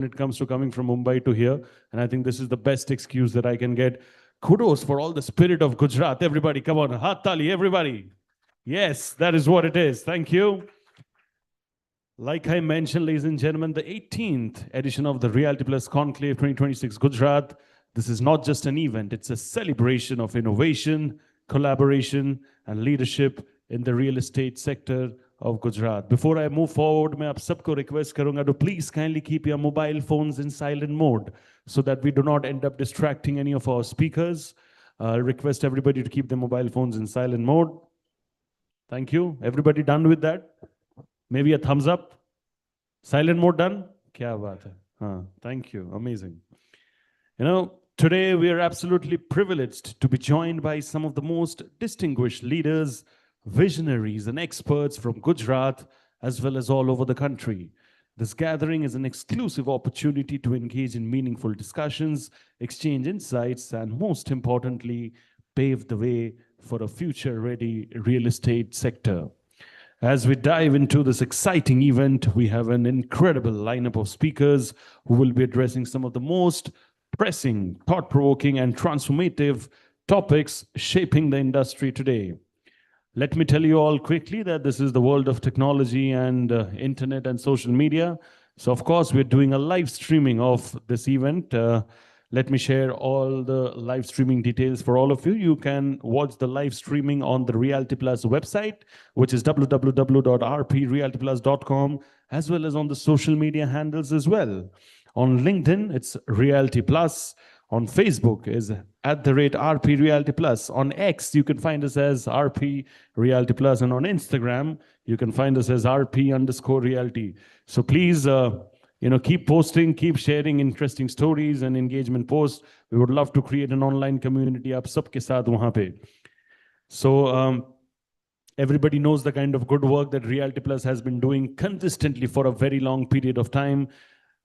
when it comes to coming from Mumbai to here. And I think this is the best excuse that I can get. Kudos for all the spirit of Gujarat. Everybody, come on, Haat Tali, everybody. Yes, that is what it is. Thank you. Like I mentioned, ladies and gentlemen, the 18th edition of the Realty Plus Conclave 2026 Gujarat. This is not just an event, it's a celebration of innovation, collaboration, and leadership in the real estate sector of Gujarat. Before I move forward, मैं आप सबको request करूंगा to please kindly keep your mobile phones in silent mode so that we do not end up distracting any of our speakers. Request everybody to keep their mobile phones in silent mode. Thank you. Everybody done with that? Maybe a thumbs up. Silent mode done? Kya baat hai? Thank you. Amazing. You know, today we are absolutely privileged to be joined by some of the most distinguished leaders, visionaries, and experts from Gujarat, as well as all over the country. This gathering is an exclusive opportunity to engage in meaningful discussions, exchange insights, and most importantly, pave the way for a future-ready real estate sector. As we dive into this exciting event, we have an incredible lineup of speakers who will be addressing some of the most pressing, thought-provoking, and transformative topics shaping the industry today. Let me tell you all quickly that this is the world of technology and internet and social media. So, of course, we're doing a live streaming of this event. Let me share all the live streaming details for all of you. You can watch the live streaming on the Realty Plus website, which is www.rprealtyplus.com, as well as on the social media handles as well. On LinkedIn, it's Realty Plus. On Facebook is @RP Realty Plus. On X, you can find us as RP Realty Plus. And on Instagram, you can find us as RP_Realty. So please, keep posting, keep sharing interesting stories and engagement posts. We would love to create an online community. Aap sabke saath wahan pe. So everybody knows the kind of good work that Realty Plus has been doing consistently for a very long period of time.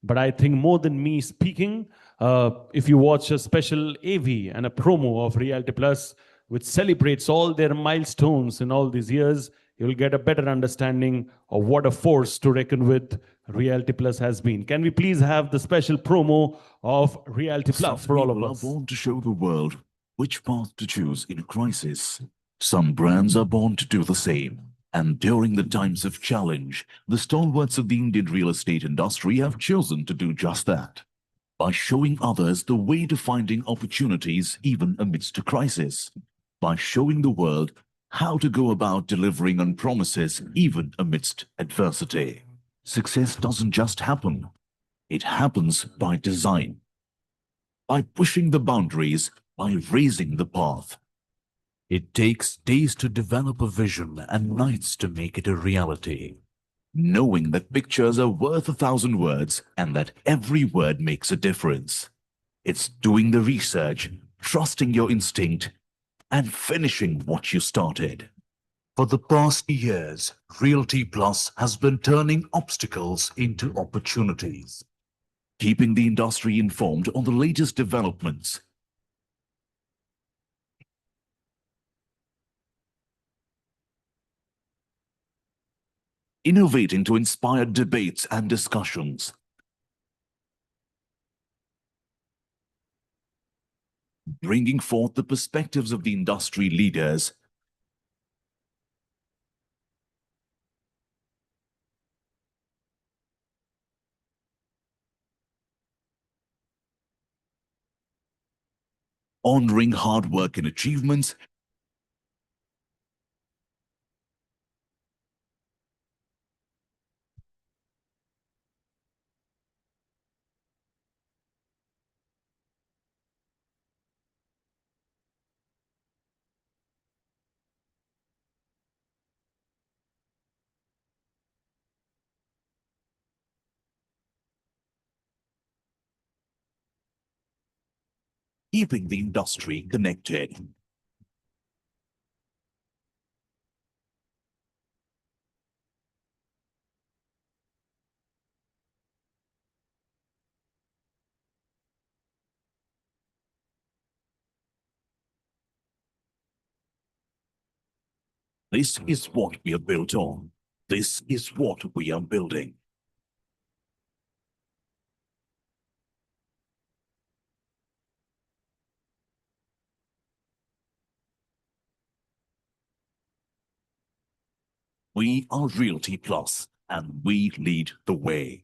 But I think more than me speaking, if you watch a special AV and a promo of Realty Plus, which celebrates all their milestones in all these years, you'll get a better understanding of what a force to reckon with Realty Plus has been. Can we please have the special promo of Realty Plus for all of us? Some people are born to show the world which path to choose in a crisis. Some brands are born to do the same. And during the times of challenge, the stalwarts of the Indian real estate industry have chosen to do just that. By showing others the way to finding opportunities even amidst a crisis. By showing the world how to go about delivering on promises even amidst adversity. Success doesn't just happen. It happens by design. By pushing the boundaries, by raising the path. It takes days to develop a vision and nights to make it a reality. Knowing that pictures are worth 1,000 words and that every word makes a difference. It's doing the research, trusting your instinct, and finishing what you started. For the past years, Realty Plus has been turning obstacles into opportunities. Keeping the industry informed on the latest developments. Innovating to inspire debates and discussions. Bringing forth the perspectives of the industry leaders. Honoring hard work and achievements. Keeping the industry connected. This is what we are built on. This is what we are building. We are Realty Plus, and we lead the way.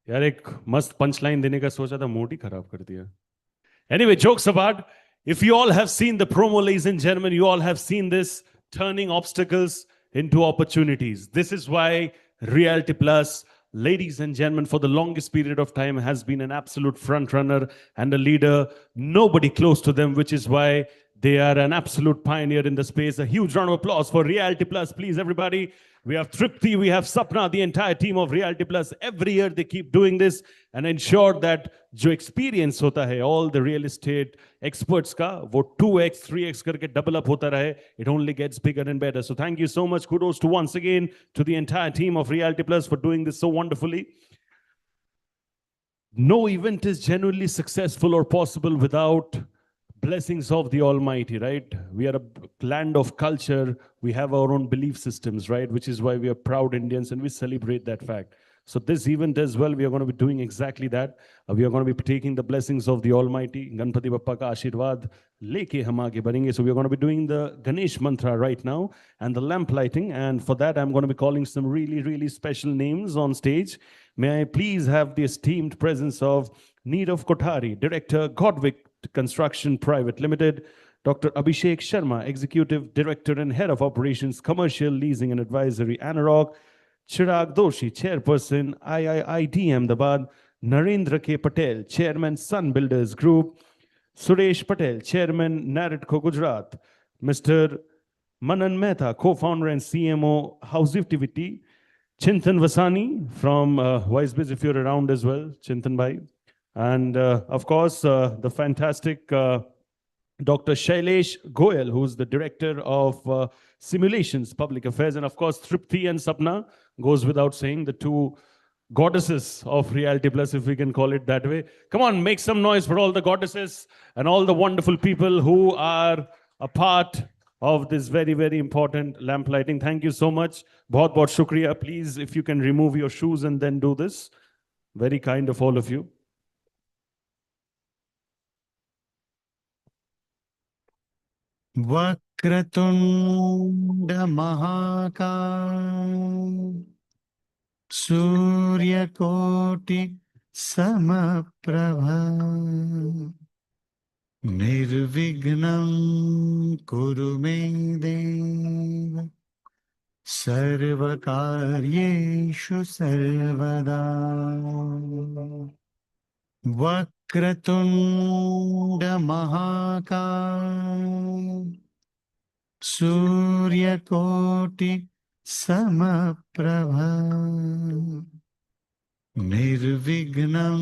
यार एक मस्त punch line देने का सोचा था, mood ही खराब कर दिया. Anyway, jokes apart, if you all have seen the promo, ladies and gentlemen, you all have seen this turning obstacles into opportunities. This is why Realty Plus, ladies and gentlemen, for the longest period of time has been an absolute front runner and a leader. Nobody close to them, which is why they are an absolute pioneer in the space. A huge round of applause for Realty Plus, please, everybody. We have Tripti, we have Sapna, the entire team of Realty Plus. Every year they keep doing this and ensure that जो experience होता है all the real estate experts का वो 2x 3x करके double up होता रहे. It only gets bigger and better. So thank you so much. Kudos to once again to the entire team of Realty Plus for doing this so wonderfully. No event is genuinely successful or possible without blessings of the Almighty, right? We are a land of culture. We have our own belief systems, right? Which is why we are proud Indians and we celebrate that fact. So this event as well, we are going to be doing exactly that. We are going to be taking the blessings of the Almighty. Ganpati Bappa ka Ashirwad leke hum aage badhenge. So we are going to be doing the Ganesh mantra right now and the lamp lighting. And for that, I'm going to be calling some really, really special names on stage. May I please have the esteemed presence of Neerav Kothari, Director, Godwick Construction Private Limited, Dr. Abhishek Sharma, Executive Director and Head of Operations, Commercial Leasing and Advisory, Anurag, Chirag Doshi, Chairperson, IIIT Ahmedabad, Narendra K. Patel, Chairman, Sun Builders Group, Suresh Patel, Chairman, Naritco Gujarat, Mr. Manan Mehta, Co-Founder and CMO, House Activity, Chintan Vasani from Wisebiz, if you're around as well, Chintan Bhai. And of course, the fantastic Dr. Shailesh Goyal, who's the Director of Simulations, Public Affairs. And of course, Tripti and Sapna goes without saying, the two goddesses of Realty Plus, if we can call it that way. Come on, make some noise for all the goddesses and all the wonderful people who are a part of this very, very important lamp lighting. Thank you so much. Bahut bahut shukriya. Please, if you can remove your shoes and then do this. Very kind of all of you. Vakratunda महाकाय सूर्यकोटि समप्रभा निर्विघ्नं कुरु मे देव सर्वकार्येषु सर्वदा वक्रतुंड महाकाय सूर्यकोटि समप्रभा निर्विघ्नं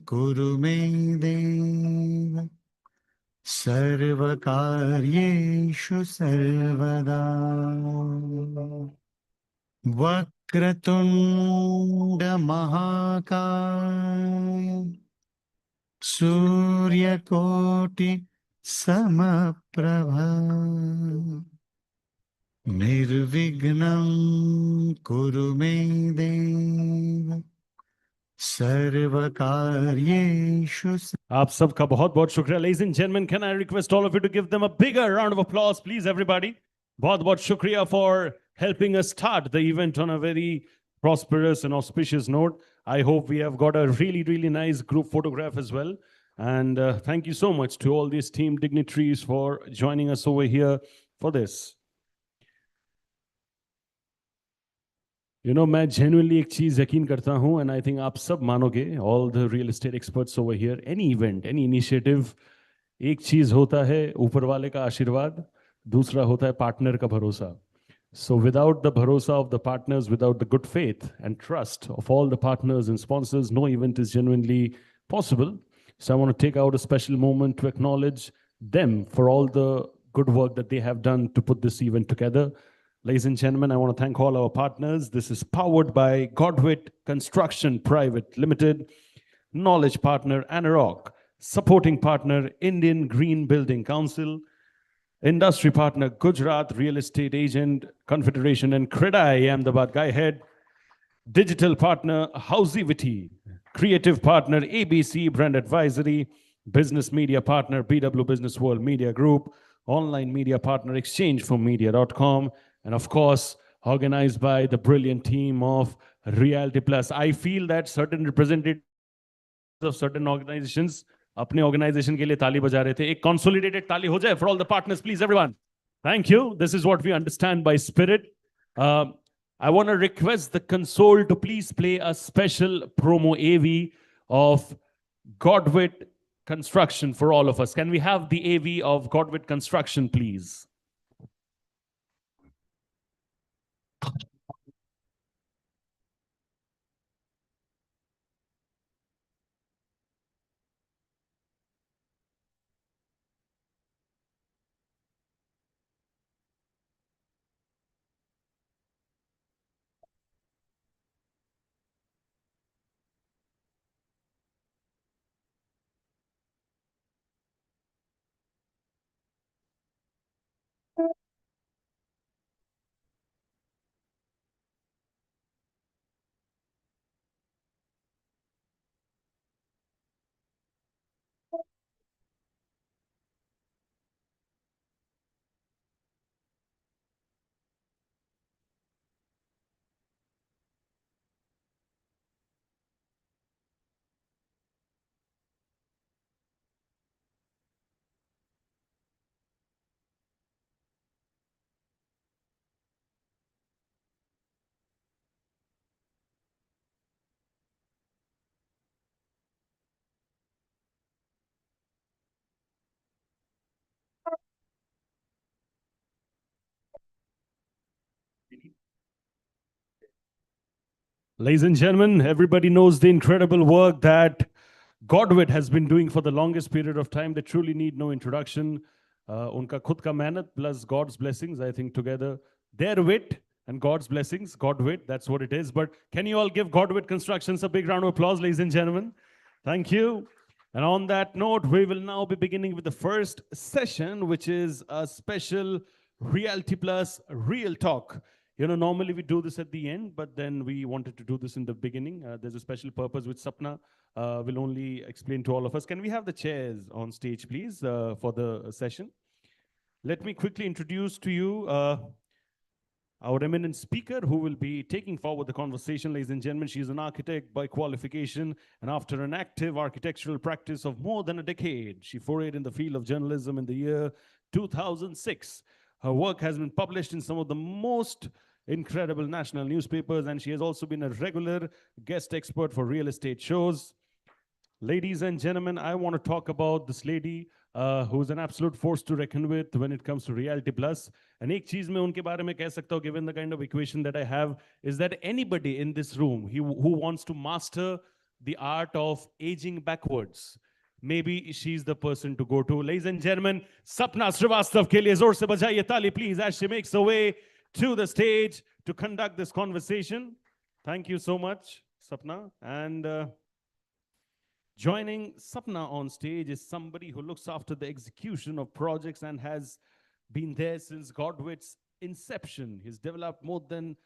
कुरु मे देव सर्वकार्येषु सर्वदा वक्रतुंड महाकाय सूर्यकोटि समप्रभा निर्विघ्नं कुरु मे देव सर्वकार्येषु आप सबका बहुत बहुत शुक्रिया. Ladies and gentlemen, can I request all of you to give them a bigger round of applause, please, everybody? बहुत बहुत शुक्रिया for helping us start the event on a very prosperous and auspicious note. I hope we have got a really, really nice group photograph as well. And thank you so much to all these team dignitaries for joining us over here for this. You know, मैं genuinely एक चीज यकीन करता हूँ, and I think आप सब मानोगे, all the real estate experts over here, any event, any initiative, एक चीज होता है ऊपर वाले का आशीर्वाद, दूसरा होता है पार्टनर का भरोसा. So without the bharosa of the partners, without the good faith and trust of all the partners and sponsors, no event is genuinely possible. So I want to take out a special moment to acknowledge them for all the good work that they have done to put this event together. Ladies and gentlemen, I want to thank all our partners. This is powered by Godwick Construction Private Limited, knowledge partner Anurag, supporting partner Indian Green Building Council, Industry partner Gujarat, Real Estate Agent Confederation and Credai, Ahmedabad Guy Head. Digital partner Housivity, creative partner ABC Brand Advisory, business media partner BW Business World Media Group, online media partner exchangeformedia.com, and of course, organized by the brilliant team of Realty Plus. I feel that certain representatives of certain organizations अपने organization के लिए ताली बजा रहे थे. एक consolidated ताली हो जाए for all the partners, please, everyone. Thank you. This is what we understand by spirit. I want to request the console to please play a special promo AV of Godwit Construction for all of us. Can we have the AV of Godwit Construction, please? Ladies and gentlemen, everybody knows the incredible work that Godwit has been doing for the longest period of time. They truly need no introduction. Unka khud ka mehnat plus God's blessings, I think together, their wit and God's blessings, Godwit, that's what it is. But can you all give Godwit Constructions a big round of applause, ladies and gentlemen? Thank you. And on that note, we will now be beginning with the first session, which is a special Realty Plus Real Talk. You know, normally we do this at the end, but then we wanted to do this in the beginning. There's a special purpose which Sapna will only explain to all of us. Can we have the chairs on stage, please, for the session? Let me quickly introduce to you our eminent speaker who will be taking forward the conversation, ladies and gentlemen. She's an architect by qualification, and after an active architectural practice of more than a decade, she forayed in the field of journalism in the year 2006. Her work has been published in some of the most incredible national newspapers, and she has also been a regular guest expert for real estate shows. Ladies and gentlemen, I want to talk about this lady who's an absolute force to reckon with when it comes to Realty Plus. And एक चीज मैं उनके बारे में कह सकता हूँ, given the kind of equation that I have, is that anybody in this room who wants to master the art of aging backwards, maybe she's the person to go to. Ladies and gentlemen, Sapna Srivastav ke liye zor se bajaiye tali, please, as she makes her way to the stage to conduct this conversation. Thank you so much, Sapna. And joining Sapna on stage is somebody who looks after the execution of projects and has been there since Godwit's inception. He's developed more than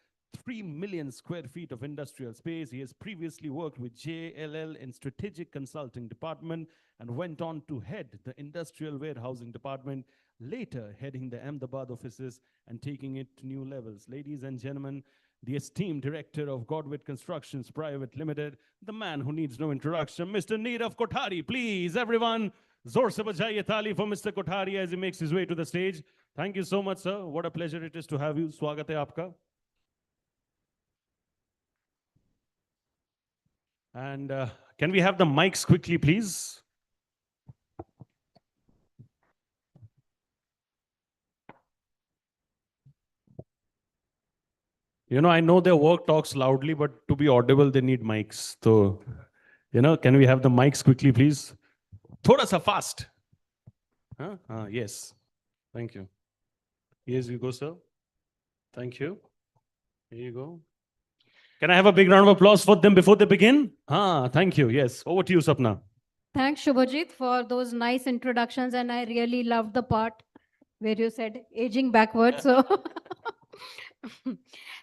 3 million square feet of industrial space. He has previously worked with JLL in strategic consulting department and went on to head the industrial warehousing department, later heading the Ahmedabad offices and taking it to new levels. Ladies and gentlemen, the esteemed director of Godwit Constructions Private Limited, the man who needs no introduction, Mr. Nirav Kothari. Please, everyone, zor se bajaiye tali for Mr. Kothari as he makes his way to the stage. Thank you so much, sir. What a pleasure it is to have you. Swagat hai aapka. And can we have the mics quickly, please? You know, I know their work talks loudly, but to be audible, they need mics. So, you know, can we have the mics quickly, please? Thoda sa fast. Huh? Yes. Thank you. Here you go, sir. Thank you. Here you go. Can I have a big round of applause for them before they begin? Thank you. Yes. Over to you, Sapna. Thanks, Shubhajit, for those nice introductions, and I really loved the part where you said aging backwards. So,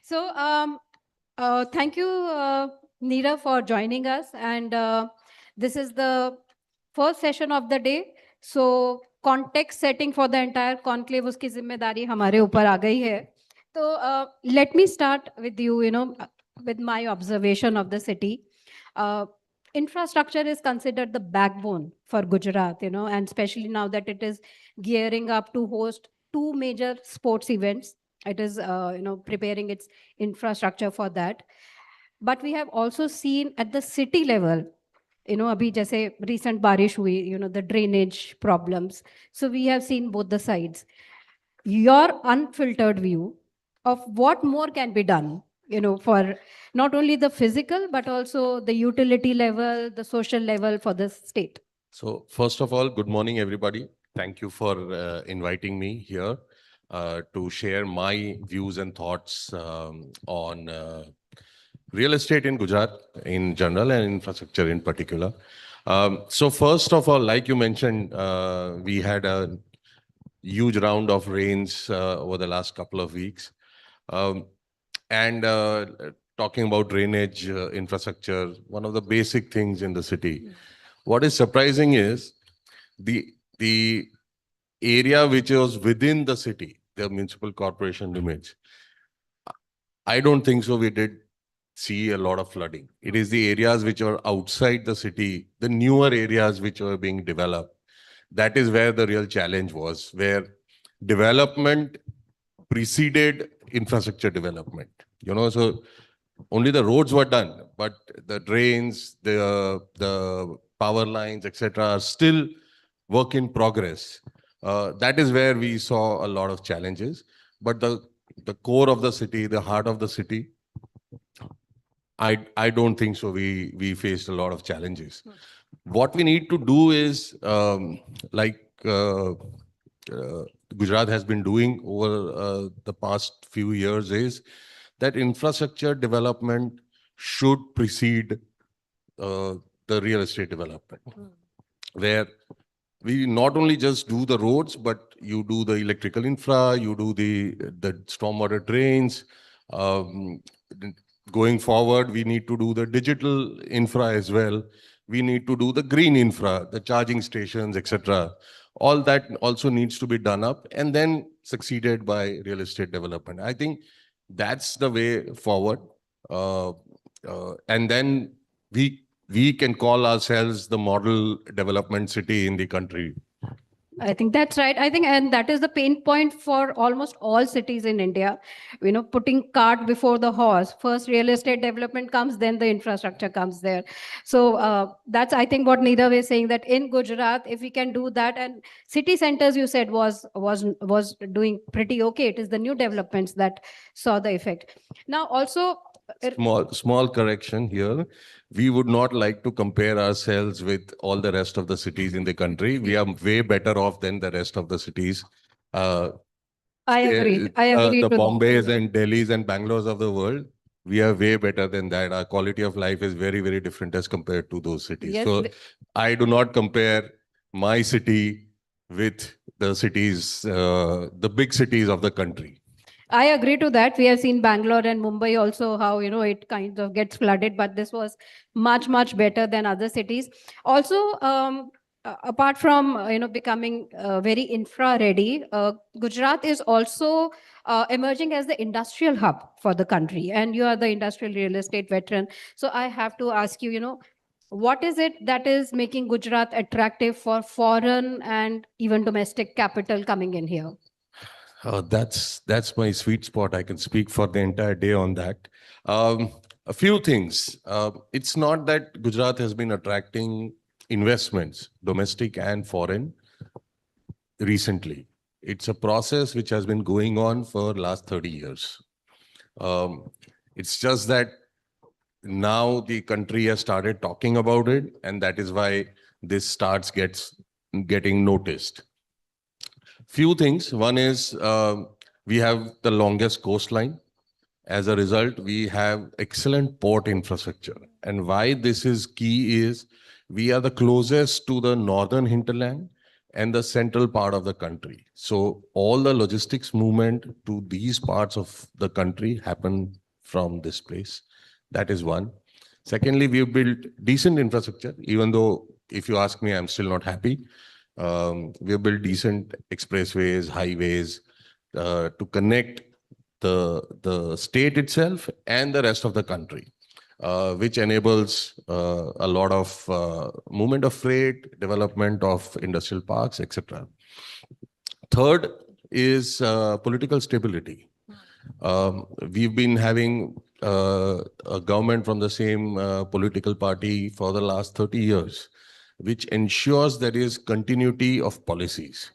so thank you, Neera, for joining us. And this is the first session of the day. So context setting for the entire conclave, uski zimmedari hamare upar aa gayi hai. So let me start with you, with my observation of the city. Uh, Infrastructure is considered the backbone for Gujarat, and especially now that it is gearing up to host two major sports events. It is, preparing its infrastructure for that. But we have also seen at the city level, abhi jaise recent barish hui, the drainage problems. So we have seen both the sides. Your unfiltered view of what more can be done, for not only the physical, but also the utility level, the social level for the state. So first of all, good morning, everybody. Thank you for inviting me here to share my views and thoughts on real estate in Gujarat in general and infrastructure in particular. So first of all, like you mentioned, we had a huge round of rains over the last couple of weeks. And talking about drainage infrastructure, one of the basic things in the city. What is surprising is the area which was within the city, the municipal corporation limits. I don't think so. We did see a lot of flooding. It is the areas which are outside the city, the newer areas which are being developed. That is where the real challenge was, where development preceded infrastructure development. So only the roads were done, but the drains, the power lines, etc., are still work in progress. That is where we saw a lot of challenges. But the core of the city, the heart of the city, I don't think so. We faced a lot of challenges. What we need to do is like Gujarat has been doing over the past few years is that infrastructure development should precede the real estate development, where we not only just do the roads, but you do the electrical infra, you do the stormwater drains. Going forward, we need to do the digital infra as well. We need to do the green infra, the charging stations, etc. All that also needs to be done up and then succeeded by real estate development. I think that's the way forward. And then we can call ourselves the model development city in the country. I think that's right. I think, and that is the pain point for almost all cities in India. Putting cart before the horse. First, real estate development comes, then the infrastructure comes there. So that's, I think, what Nirav is saying, that in Gujarat, if we can do that, and city centers, you said was doing pretty okay. It is the new developments that saw the effect. Now, also. Small correction here. We would not like to compare ourselves with all the rest of the cities in the country. We are way better off than the rest of the cities. I agree. I agree. The Bombays and Delhis and Bangalore's of the world, we are way better than that. Our quality of life is very, very different as compared to those cities. Yes, so I do not compare my city with the cities, the big cities of the country. I agree to that. We have seen Bangalore and Mumbai also, how, it kind of gets flooded, but this was much, much better than other cities. Also, apart from, becoming very infra ready, Gujarat is also emerging as the industrial hub for the country. And you are the industrial real estate veteran. So I have to ask you, what is it that is making Gujarat attractive for foreign and even domestic capital coming in here? That's my sweet spot. I can speak for the entire day on that. A few things. It's not that Gujarat has been attracting investments, domestic and foreign, recently. It's a process which has been going on for last 30 years. It's just that now the country has started talking about it, and that is why this getting noticed. Few things. One is we have the longest coastline. As a result, we have excellent port infrastructure. And why this is key is we are the closest to the northern hinterland and the central part of the country. So all the logistics movement to these parts of the country happen from this place. That is one. Secondly, we've built decent infrastructure, even though if you ask me, I'm still not happy. We've built decent expressways, highways to connect the state itself and the rest of the country, which enables a lot of movement of freight, development of industrial parks, etc. Third is political stability. We've been having a government from the same political party for the last 30 years, which ensures there is continuity of policies.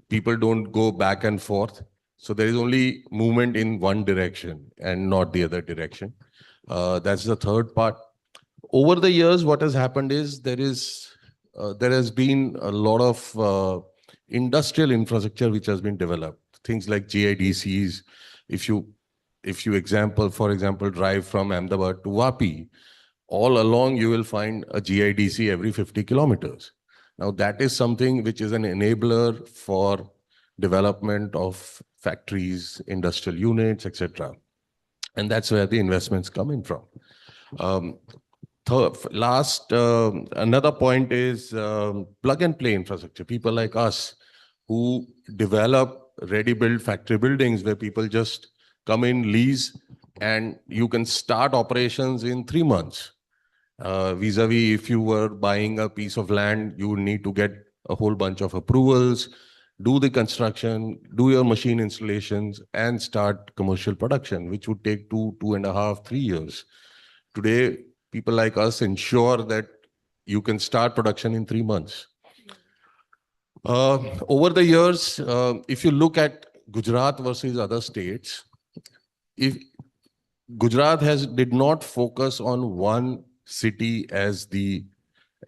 People don't go back and forth. So there is only movement in one direction and not the other direction. That's the third part. Over the years, what has happened is there has been a lot of industrial infrastructure which has been developed. Things like GIDCs. If you for example, drive from Ahmedabad to Vapi, all along you will find a GIDC every 50 kilometers. Now that is something which is an enabler for development of factories, industrial units, etc. And that's where the investments come in from. Another point is plug and play infrastructure. People like us who develop ready-built factory buildings where people just come in, lease, and you can start operations in 3 months. Vis-a-vis, if you were buying a piece of land, you would need to get a whole bunch of approvals, do the construction, do your machine installations, and start commercial production, which would take 2.5, 3 years. Today, people like us ensure that you can start production in 3 months. Over the years, if you look at Gujarat versus other states, if Gujarat did not focus on one city as the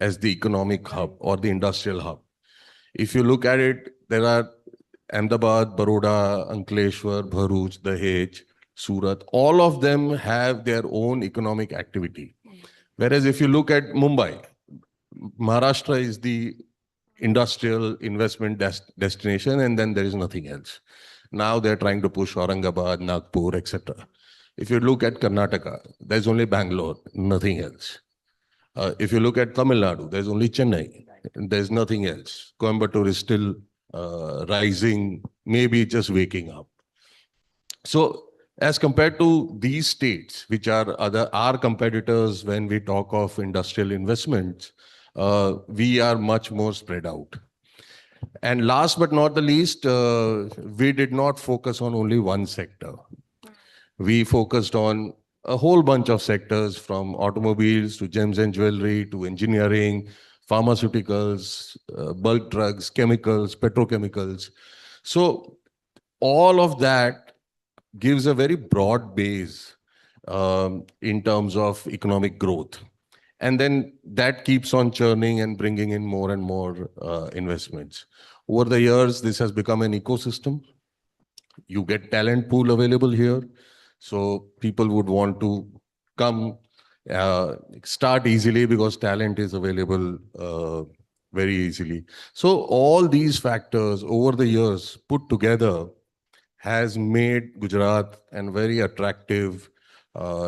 economic hub or the industrial hub. If you look at it, there are Ahmedabad, Baroda, Ankleshwar, Bharuch, Dahej, Surat. All of them have their own economic activity. Whereas if you look at Mumbai, Maharashtra is the industrial investment destination, and then there is nothing else. Now they're trying to push Aurangabad, Nagpur, etc. If you look at Karnataka, there's only Bangalore, nothing else. If you look at Tamil Nadu, there's only Chennai, there's nothing else. Coimbatore is still rising, maybe just waking up. So as compared to these states, which are our competitors when we talk of industrial investments, we are much more spread out. And last but not the least, we did not focus on only one sector. We focused on a whole bunch of sectors, from automobiles to gems and jewelry to engineering, pharmaceuticals, bulk drugs, chemicals, petrochemicals. So all of that gives a very broad base in terms of economic growth. And then that keeps on churning and bringing in more and more investments. Over the years, this has become an ecosystem. You get talent pool available here. So people would want to come, start easily because talent is available very easily. So all these factors over the years put together has made Gujarat a very attractive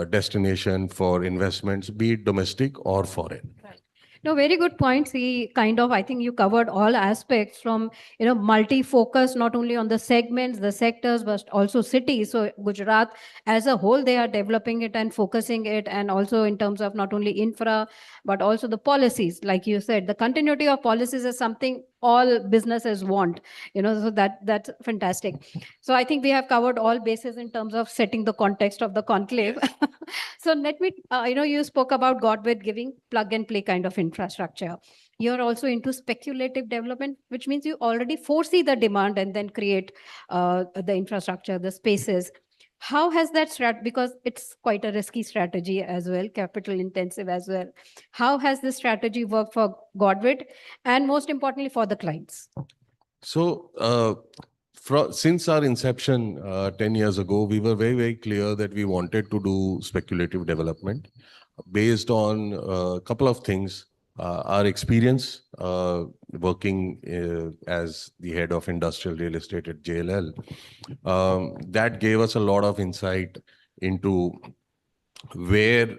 destination for investments, be it domestic or foreign. Right. No, very good points. I think you covered all aspects from, multi-focus, not only on the segments, the sectors, but also cities. So Gujarat as a whole, they are developing it and focusing it, and also in terms of not only infra, but also the policies. Like you said, the continuity of policies is something all businesses want, so that's fantastic. So I think we have covered all bases in terms of setting the context of the conclave. So let me, you spoke about Godwit giving plug and play kind of infrastructure. You're also into speculative development, which means you already foresee the demand and then create the infrastructure, the spaces. How has that strat, because it's quite a risky strategy as well, capital intensive as well. How has this strategy worked for Godwit and most importantly for the clients? So since our inception 10 years ago, we were very, very clear that we wanted to do speculative development based on a couple of things. Our experience, working as the head of industrial real estate at JLL, that gave us a lot of insight into where,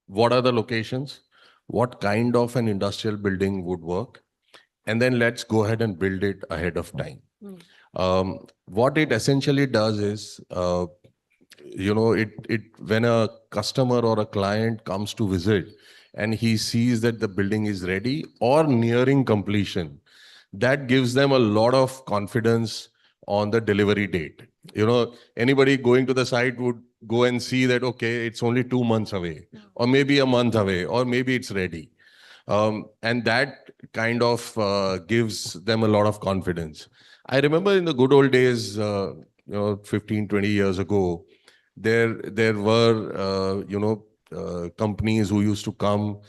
what are the locations, what kind of an industrial building would work, and then let's go ahead and build it ahead of time. What it essentially does is, when a customer or a client comes to visit and he sees that the building is ready or nearing completion, that gives them a lot of confidence on the delivery date. Anybody going to the site would go and see that, okay, it's only 2 months away, or maybe a month away, or maybe it's ready. And that kind of gives them a lot of confidence. I remember in the good old days, 15, 20 years ago, there were, companies who used to come,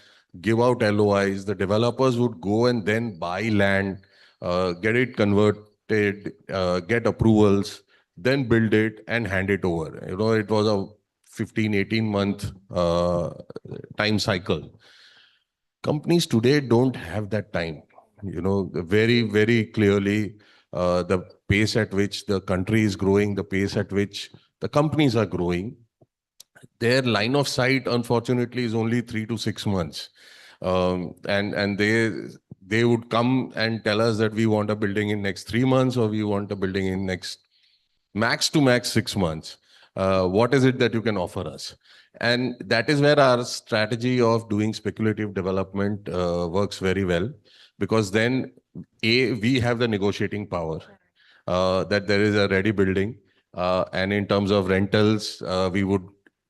give out LOIs. The developers would go and then buy land, get it converted, get approvals, then build it and hand it over. It was a 15, 18-month time cycle. Companies today don't have that time. Very, very clearly, the pace at which the country is growing, the pace at which the companies are growing, their line of sight, unfortunately, is only 3 to 6 months. And they would come and tell us that we want a building in next 3 months, or we want a building in next max to max 6 months. What is it that you can offer us? And that is where our strategy of doing speculative development works very well, because then we have the negotiating power, that there is a ready building, and in terms of rentals, we would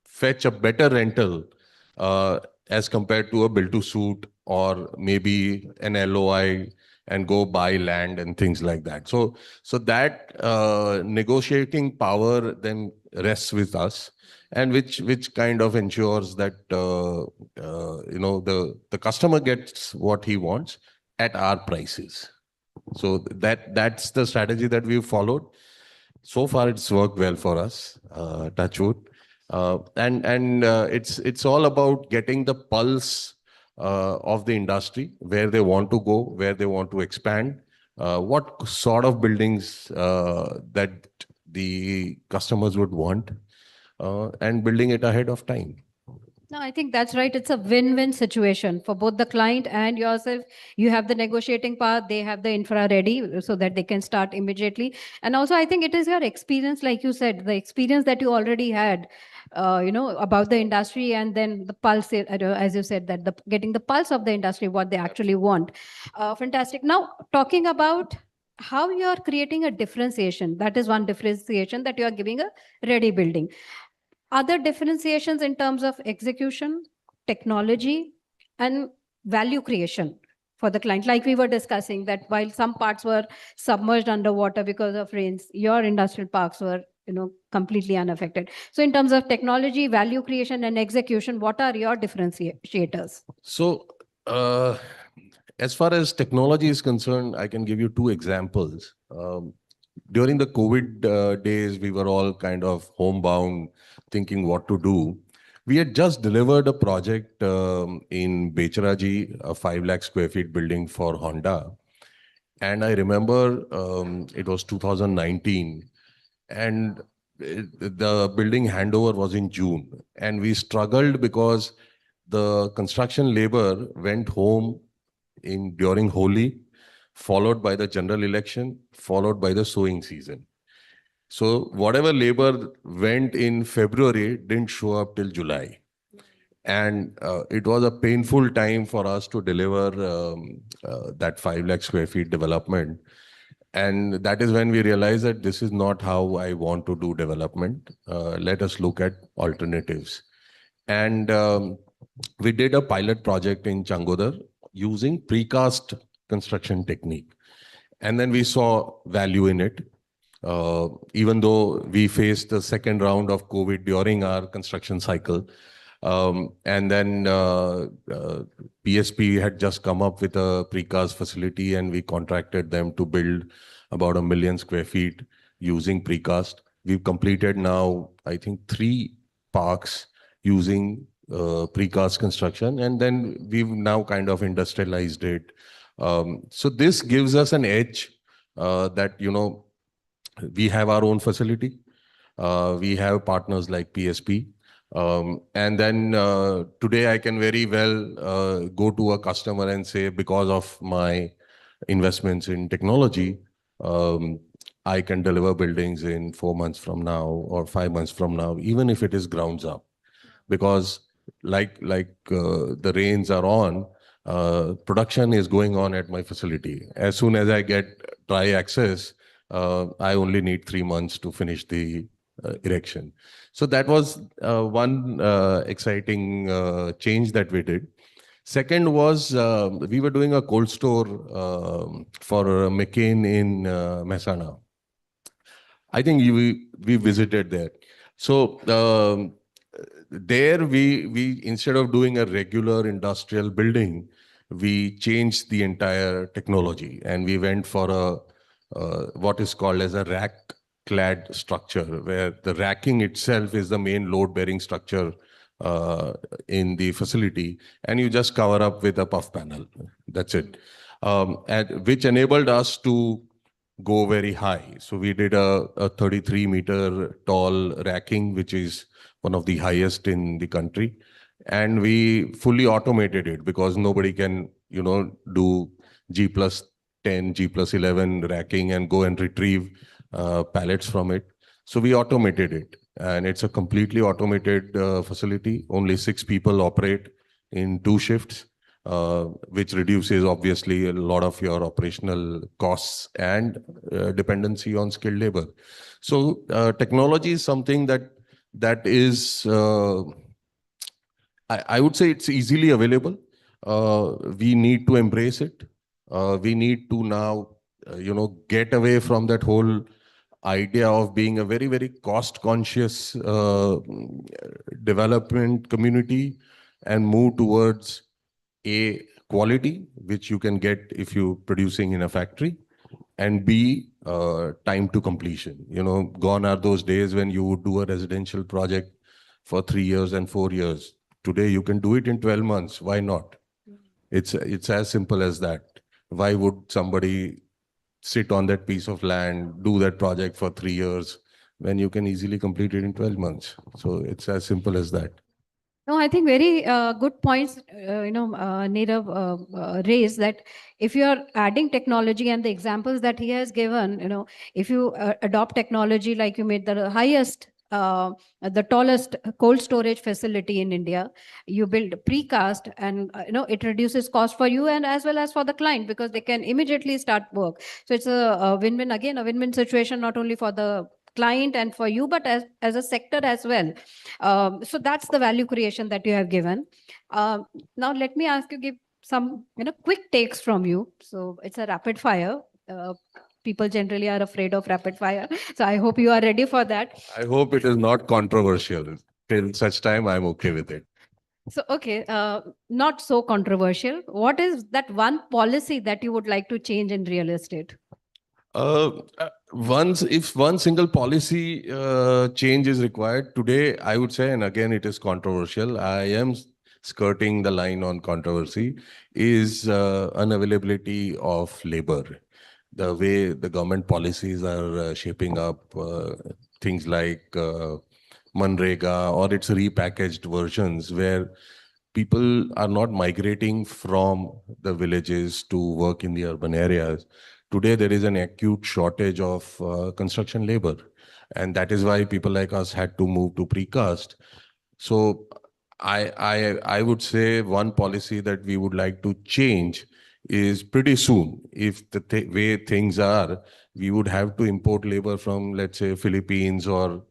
fetch a better rental as compared to a build to suit or maybe an LOI and go buy land and things like that. So that negotiating power then rests with us, and which kind of ensures that the customer gets what he wants at our prices. So that's the strategy that we've followed. So far, it's worked well for us, touch wood. And it's all about getting the pulse of the industry, where they want to go, where they want to expand, what sort of buildings that the customers would want, and building it ahead of time. No, I think that's right. It's a win-win situation for both the client and yourself. You have the negotiating power, they have the infra ready so that they can start immediately. And also, I think it is your experience, like you said, the experience that you already had, about the industry, and then the pulse, as you said, that getting the pulse of the industry, what they actually want. Fantastic. Now, talking about how you are creating a differentiation, that is one differentiation, that you are giving a ready building. Other differentiations in terms of execution, technology, and value creation for the client. Like we were discussing, that while some parts were submerged underwater because of rains, your industrial parks were completely unaffected. So in terms of technology, value creation, and execution, what are your differentiators? So as far as technology is concerned, I can give you 2 examples. During the COVID days, we were all kind of homebound, thinking what to do. We had just delivered a project in Becharaji, a 5 lakh square feet building for Honda. And I remember it was 2019, and the building handover was in June. And we struggled because the construction labor went home during Holi, followed by the general election, followed by the sowing season. So whatever labor went in February didn't show up till July. And it was a painful time for us to deliver that 5 lakh square feet development. And that is when we realized that this is not how I want to do development. Let us look at alternatives. And we did a pilot project in Changodar using precast construction technique. And then we saw value in it. Even though we faced the second round of COVID during our construction cycle. And then PSP had just come up with a precast facility, and we contracted them to build about 1 million square feet using precast. We've completed now, I think, 3 parks using precast construction, and then we've now kind of industrialized it So this gives us an edge that, we have our own facility. We have partners like PSP. And then today I can very well go to a customer and say, because of my investments in technology, I can deliver buildings in 4 months from now or 5 months from now, even if it is grounds up. Because the rains are on, production is going on at my facility. As soon as I get dry access, I only need 3 months to finish the erection. So that was one exciting change that we did. Second was we were doing a cold store for McCain in Mehsana. I think we visited there. So there we instead of doing a regular industrial building, we changed the entire technology and we went for a what is called as a rack clad structure, where the racking itself is the main load bearing structure in the facility, and you just cover up with a puff panel. That's it. And which enabled us to go very high. So we did a 33-meter tall racking, which is one of the highest in the country. And we fully automated it because nobody can, do G+10, G+11 racking and go and retrieve pallets from it. So we automated it. And it's a completely automated facility. Only 6 people operate in 2 shifts. Which reduces obviously a lot of your operational costs and dependency on skilled labor. So technology is something that is, I would say it's easily available. We need to embrace it. We need to now, get away from that whole idea of being a very, very cost conscious development community and move towards A, quality, which you can get if you're producing in a factory, and B, time to completion. Gone are those days when you would do a residential project for 3 years and 4 years. Today, you can do it in 12 months. Why not? It's as simple as that. Why would somebody sit on that piece of land, do that project for 3 years, when you can easily complete it in 12 months? So it's as simple as that. No, I think very good points, Nirav raised, that if you are adding technology and the examples that he has given, if you adopt technology, like you made the highest, the tallest cold storage facility in India, you build precast, and it reduces cost for you and as well as for the client, because they can immediately start work. So it's a win-win, again, a win-win situation, not only for the client and for you, but as a sector as well. So that's the value creation that you have given. Now let me ask you, give some quick takes from you. So it's a rapid fire. People generally are afraid of rapid fire. So I hope you are ready for that. I hope it is not controversial. Till such time, I'm okay with it. So, okay, not so controversial. What is that one policy that you would like to change in real estate? If one single policy change is required today, I would say, and again, it is controversial, I am skirting the line on controversy, is unavailability of labor. The way the government policies are shaping up, things like Manrega or its repackaged versions, where people are not migrating from the villages to work in the urban areas. Today, there is an acute shortage of construction labor. And that is why people like us had to move to precast. So I would say one policy that we would like to change is pretty soon. If the way things are, we would have to import labor from, let's say, Philippines or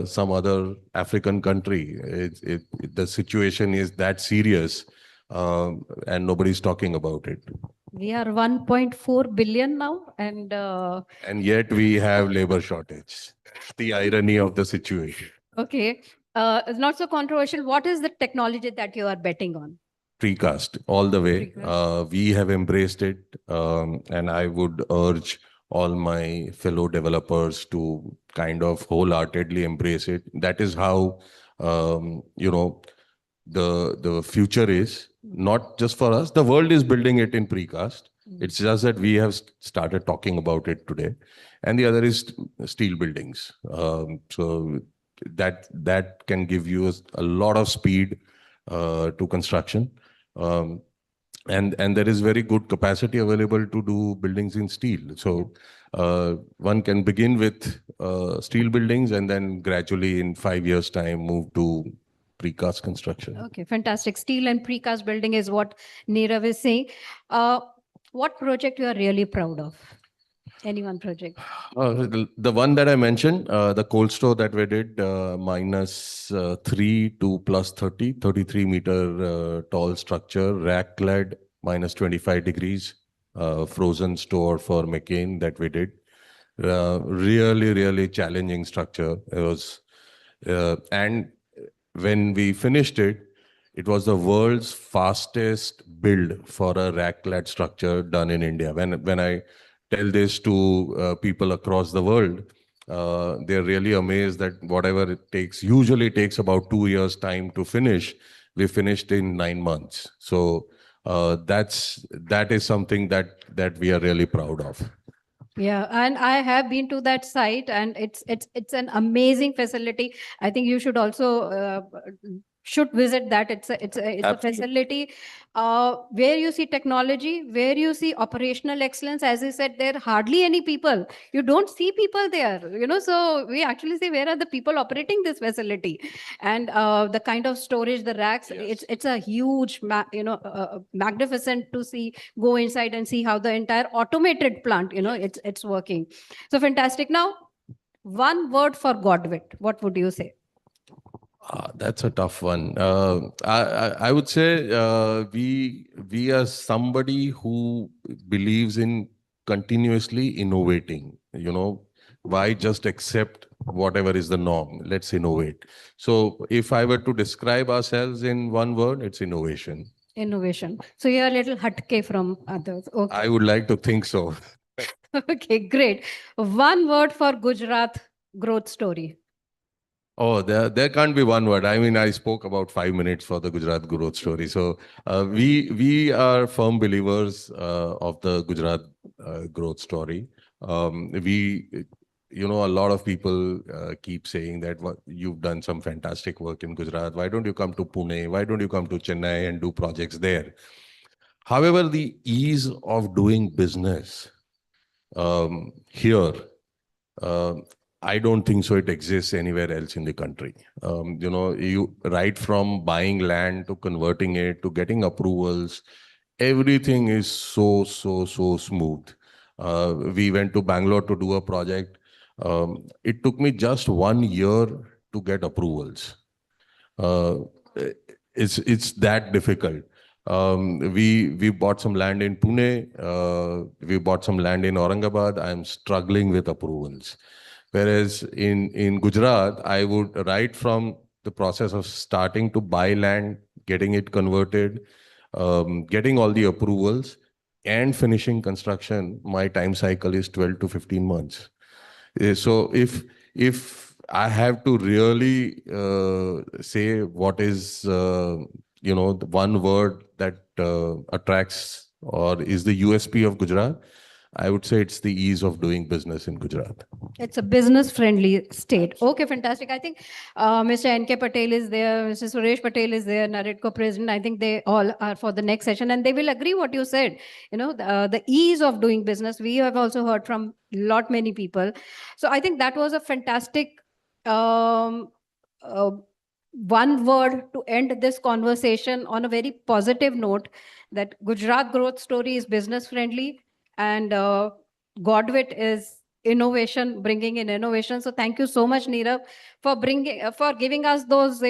some other African country. The situation is that serious, and nobody's talking about it. We are 1.4 billion now, and yet we have labor shortage. The irony of the situation. Okay. It's not so controversial. What is the technology that you are betting on? Precast, all the way. Precast. We have embraced it, and I would urge all my fellow developers to kind of wholeheartedly embrace it. That is how, the future is, not just for us. The world is building it in precast. It's just that we have started talking about it today. And the other is steel buildings. So that can give you a lot of speed to construction. And there is very good capacity available to do buildings in steel. So one can begin with steel buildings and then gradually in 5 years' time move to precast construction. Okay, fantastic. Steel and precast building is what Nirav is saying. What project you are really proud of? Any one project? The one that I mentioned, the cold store that we did, -3 to +30, 33-meter tall structure, rack-led, -25 degrees, frozen store for McCain that we did. Really, really challenging structure. It was, and when we finished it, it was the world's fastest build for a rack-led structure done in India. When I tell this to people across the world, they're really amazed that whatever it takes, usually takes about 2 years time to finish, we finished in 9 months. So that is something that we are really proud of. Yeah, and I have been to that site, and it's an amazing facility. I think you should also should visit that. It's a Absolutely. facility where you see technology, where you see operational excellence. As I said, there are hardly any people. You don't see people there, you know. So we actually say, where are the people operating this facility? And the kind of storage, the racks. Yes. It's a huge, magnificent to see. Go inside and see how the entire automated plant, it's working. So fantastic. Now, one word for Godwit. What would you say? That's a tough one. I would say we are somebody who believes in continuously innovating. Why just accept whatever is the norm? Let's innovate. So if I were to describe ourselves in one word, it's innovation. Innovation. So you're a little hatke from others. Okay. I would like to think so. Okay, great. One word for Gujarat growth story. Oh, there can't be one word. I mean, I spoke about 5 minutes for the Gujarat growth story. So we are firm believers of the Gujarat growth story. A lot of people keep saying that you've done some fantastic work in Gujarat. Why don't you come to Pune? Why don't you come to Chennai and do projects there? However, the ease of doing business here, I don't think so it exists anywhere else in the country. You right from buying land to converting it to getting approvals, everything is so smooth. We went to Bangalore to do a project. It took me just 1 year to get approvals. It's that difficult. We bought some land in Pune. We bought some land in Aurangabad. I'm struggling with approvals. Whereas in Gujarat, I would right from the process of starting to buy land, getting it converted, getting all the approvals, and finishing construction, my time cycle is 12 to 15 months. So if I have to really say what is the one word that attracts or is the USP of Gujarat, I would say it's the ease of doing business in Gujarat. It's a business-friendly state. Okay, fantastic. I think Mr. N.K. Patel is there, Mr. Suresh Patel is there, NAREDCO president. I think they all are for the next session, and they will agree what you said. The ease of doing business. We have also heard from many people. So I think that was a fantastic one word to end this conversation on a very positive note, that Gujarat growth story is business-friendly. And Godwit is innovation, bringing in innovation. So thank you so much, Nirav, for giving us those,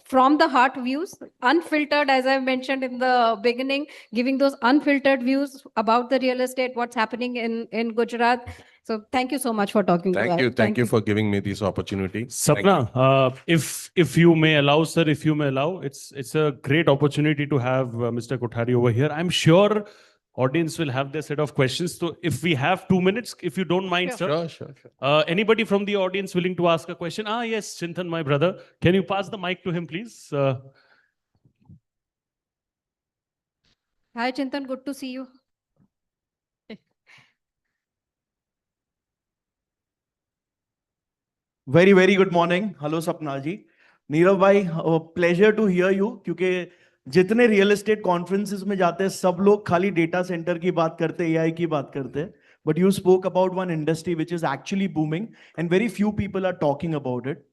from the heart views, unfiltered, as I mentioned in the beginning, giving those unfiltered views about the real estate, what's happening in Gujarat. So thank you so much for talking to us. Thank you for giving me this opportunity. Sapna, if you may allow, sir, it's a great opportunity to have Mr. Kothari over here. I'm sure audience will have their set of questions. So if we have 2 minutes, if you don't mind, sir. Sure. Anybody from the audience willing to ask a question? Yes, Chintan, my brother. Can you pass the mic to him, please? Hi, Chintan. Good to see you. Very very good morning hello सपना जी नीरव भाई pleasure to here you क्योंकि जितने real estate conferences में जाते हैं सब लोग खाली डेटा सेंटर की बात करते हैं एआई की बात करते हैं but you spoke about one industry which is actually booming and very few people are talking about it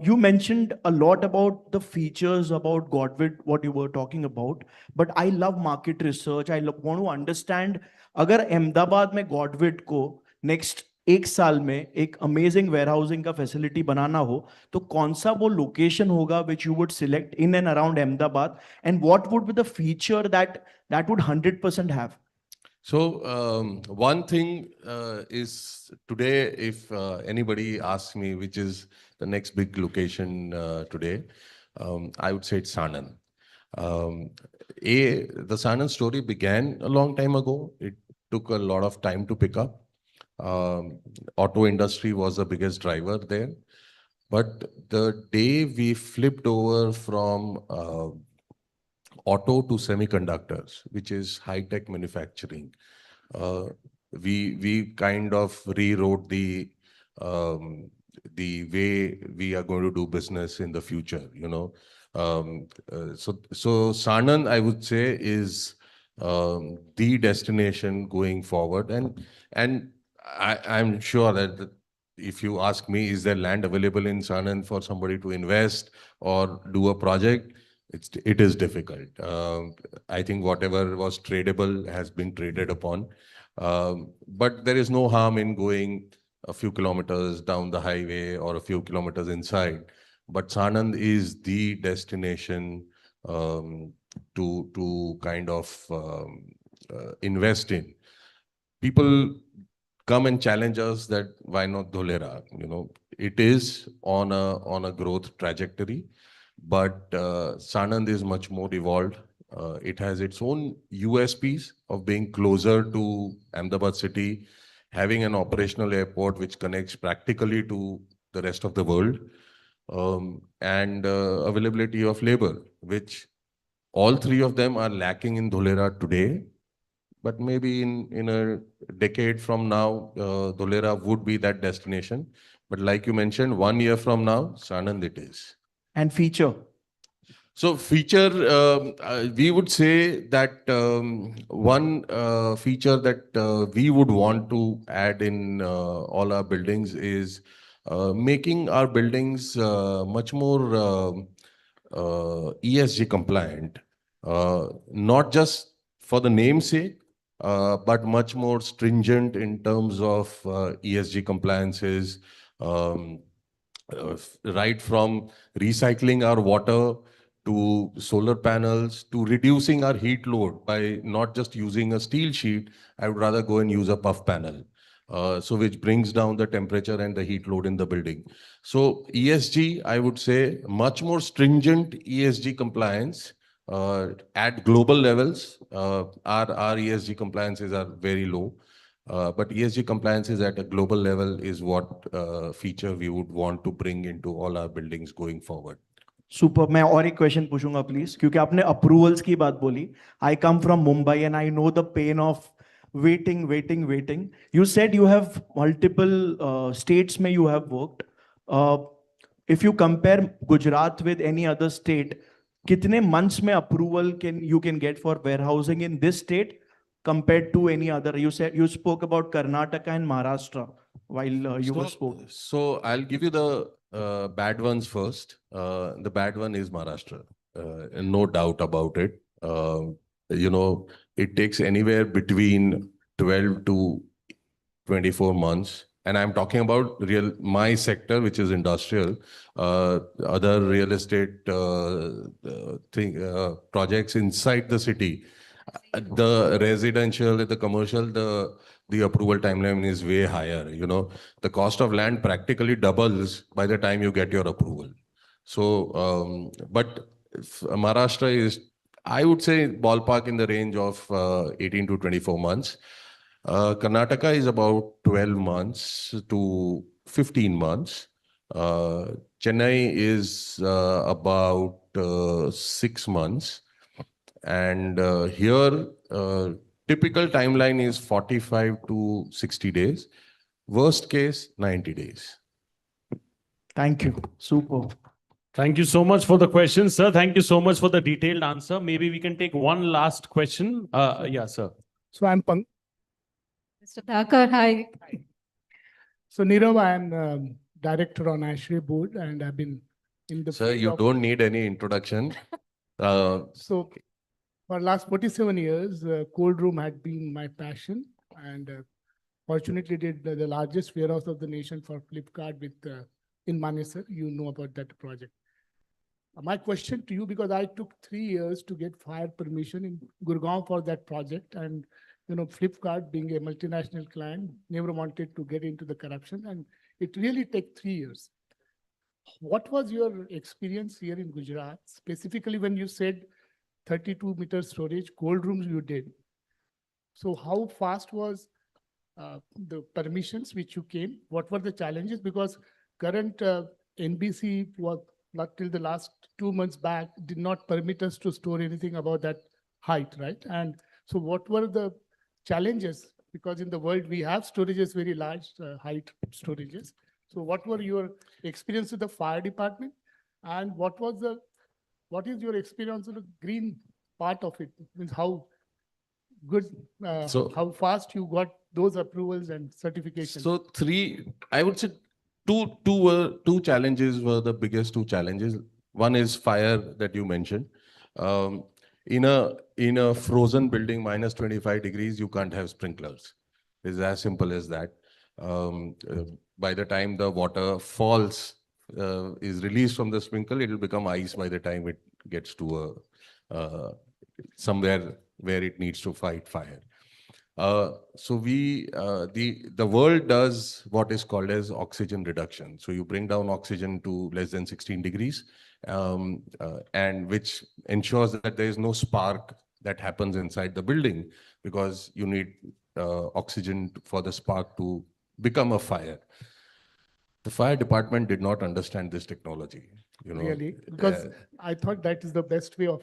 you mentioned a lot about the features about Godwit, what you were talking about, but I love market research. I want to understand अगर अहमदाबाद में Godwit को next एक साल में एक amazing warehousing का facility बनाना हो तो कौन सा वो लोकेशन होगा which you would select in and around Ahmedabad and what would be the feature that would 100% have So one thing is today, if anybody asks me which is the next big location today, I would say it's Sanand. Um, the Sanand story began a long time ago. It took a lot of time to pick up. Auto industry was the biggest driver there. But the day we flipped over from auto to semiconductors, which is high-tech manufacturing. We kind of rewrote the way we are going to do business in the future. So Sanand, I would say, is the destination going forward, and I'm sure that if you ask me, is there land available in Sanand for somebody to invest or do a project? It is difficult. I think whatever was tradable has been traded upon. But there is no harm in going a few kilometers down the highway or a few kilometers inside. But Sanand is the destination to kind of invest in. People come and challenge us that why not Dholera? It is on a growth trajectory. But Sanand is much more evolved. It has its own USPs of being closer to Ahmedabad city, having an operational airport which connects practically to the rest of the world, and availability of labor, which all three of them are lacking in Dholera today. But maybe in a decade from now, Dholera would be that destination. But like you mentioned, 1 year from now, Sanand it is. and feature So feature, we would say that one feature that we would want to add in all our buildings is making our buildings much more ESG compliant, not just for the namesake, but much more stringent in terms of ESG compliances, right from recycling our water to solar panels, to reducing our heat load by not just using a steel sheet. I would rather go and use a puff panel. So which brings down the temperature and the heat load in the building. So ESG, I would say, much more stringent ESG compliance at global levels. Our ESG compliances are very low. But ESG compliances at a global level is what feature we would want to bring into all our buildings going forward. Super मैं और एक question पूछूंगा please क्योंकि आपने approvals की बात बोली I come from Mumbai and I know the pain of waiting you said you have multiple states में you have worked if you compare Gujarat with any other state कितने मंथ्स में approval can get for warehousing in this state compared to any other? You spoke about Karnataka and Maharashtra while you were spoke. So I'll give you the bad ones first. The bad one is Maharashtra, no doubt about it. It takes anywhere between 12 to 24 months. And I'm talking about my sector, which is industrial. Other real estate projects inside the city. The residential, the commercial, the approval timeline is way higher. The cost of land practically doubles by the time you get your approval. So, but Maharashtra is, I would say, ballpark in the range of 18 to 24 months. Karnataka is about 12 months to 15 months. Chennai is about 6 months. Here, typical timeline is 45 to 60 days. Worst case, 90 days. Thank you. Super. Thank you so much for the question, sir. Thank you so much for the detailed answer. Maybe we can take one last question. Yeah, sir. So I'm Mr. Thakur, hi. So Nirav, I'm director on ASHRAE board, and I've been in the Sir, field you of- don't need any introduction. So for last 47 years, cold room had been my passion, and fortunately did the largest warehouse of the nation for Flipkart with in Manesar. You know about that project. My question to you, because I took 3 years to get fire permission in Gurgaon for that project, and Flipkart being a multinational client never wanted to get into the corruption, and it really took 3 years. What was your experience here in Gujarat, specifically when you said 32-meter storage, cold rooms you did? So how fast was the permissions which you came? What were the challenges? Because current NBC was not till the last 2 months back did not permit us to store anything about that height, right? And so what were the challenges? Because in the world we have storages, very large height storages. So what were your experience with the fire department? And what is your experience of the green part of it? Means how good, how fast you got those approvals and certifications? So I would say two challenges were the biggest two challenges. One is fire that you mentioned. In a frozen building, minus 25 degrees, you can't have sprinklers. It's as simple as that. By the time the water falls, is released from the sprinkle, it will become ice by the time it gets to somewhere where it needs to fight fire. So the world does what is called as oxygen reduction. So you bring down oxygen to less than 16 degrees, and which ensures that there is no spark that happens inside the building, because you need oxygen for the spark to become a fire. The fire department did not understand this technology. Really? Because I thought that is the best way of...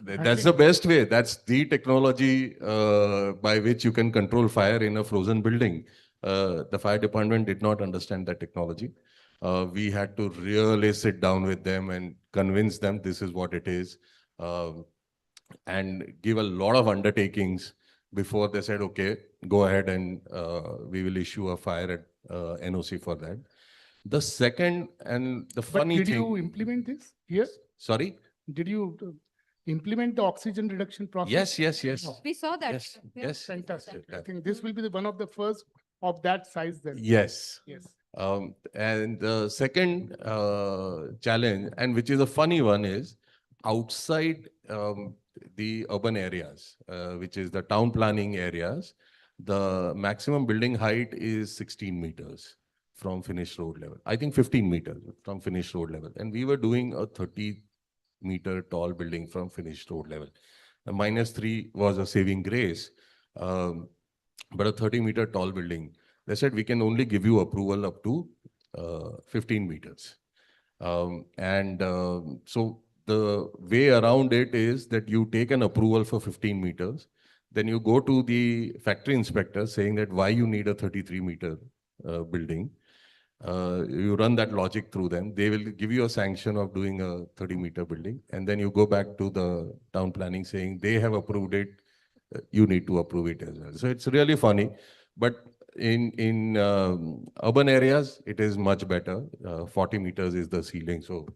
That's the best way. That's the technology by which you can control fire in a frozen building. The fire department did not understand that technology. We had to really sit down with them and convince them this is what it is, and give a lot of undertakings before they said, okay, go ahead and we will issue a fire NOC for that. The second and the funny thing... Did you implement this here? Sorry? Did you implement the oxygen reduction process? Yes. We saw that. Yes, Yeah. yes. Fantastic. I think this will be one of the first of that size then. Yes. Yes. And the second challenge, and which is a funny one, is outside the urban areas, which is the town planning areas, the maximum building height is 16 meters from finished road level. I think 15 meters from finished road level. And we were doing a 30-meter tall building from finished road level. The -3 was a saving grace, but a 30-meter tall building. They said, we can only give you approval up to 15 meters. So the way around it is that you take an approval for 15 meters, then you go to the factory inspector saying that why you need a 33-meter building. You run that logic through them. They will give you a sanction of doing a 30-meter building. And then you go back to the town planning saying they have approved it. You need to approve it as well. So it's really funny. But in urban areas, it is much better. 40 meters is the ceiling. So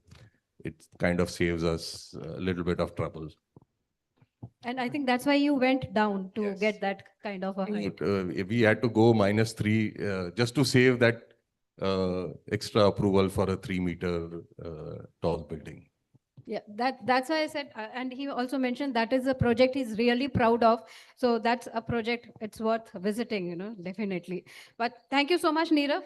it kind of saves us a little bit of trouble. And I think that's why you went down to Yes. get that kind of a height. We had to go -3 just to save that extra approval for a 3-meter tall building. Yeah, that's why I said, and he also mentioned that is a project he's really proud of. So that's a project it's worth visiting, definitely. But thank you so much, Nirav,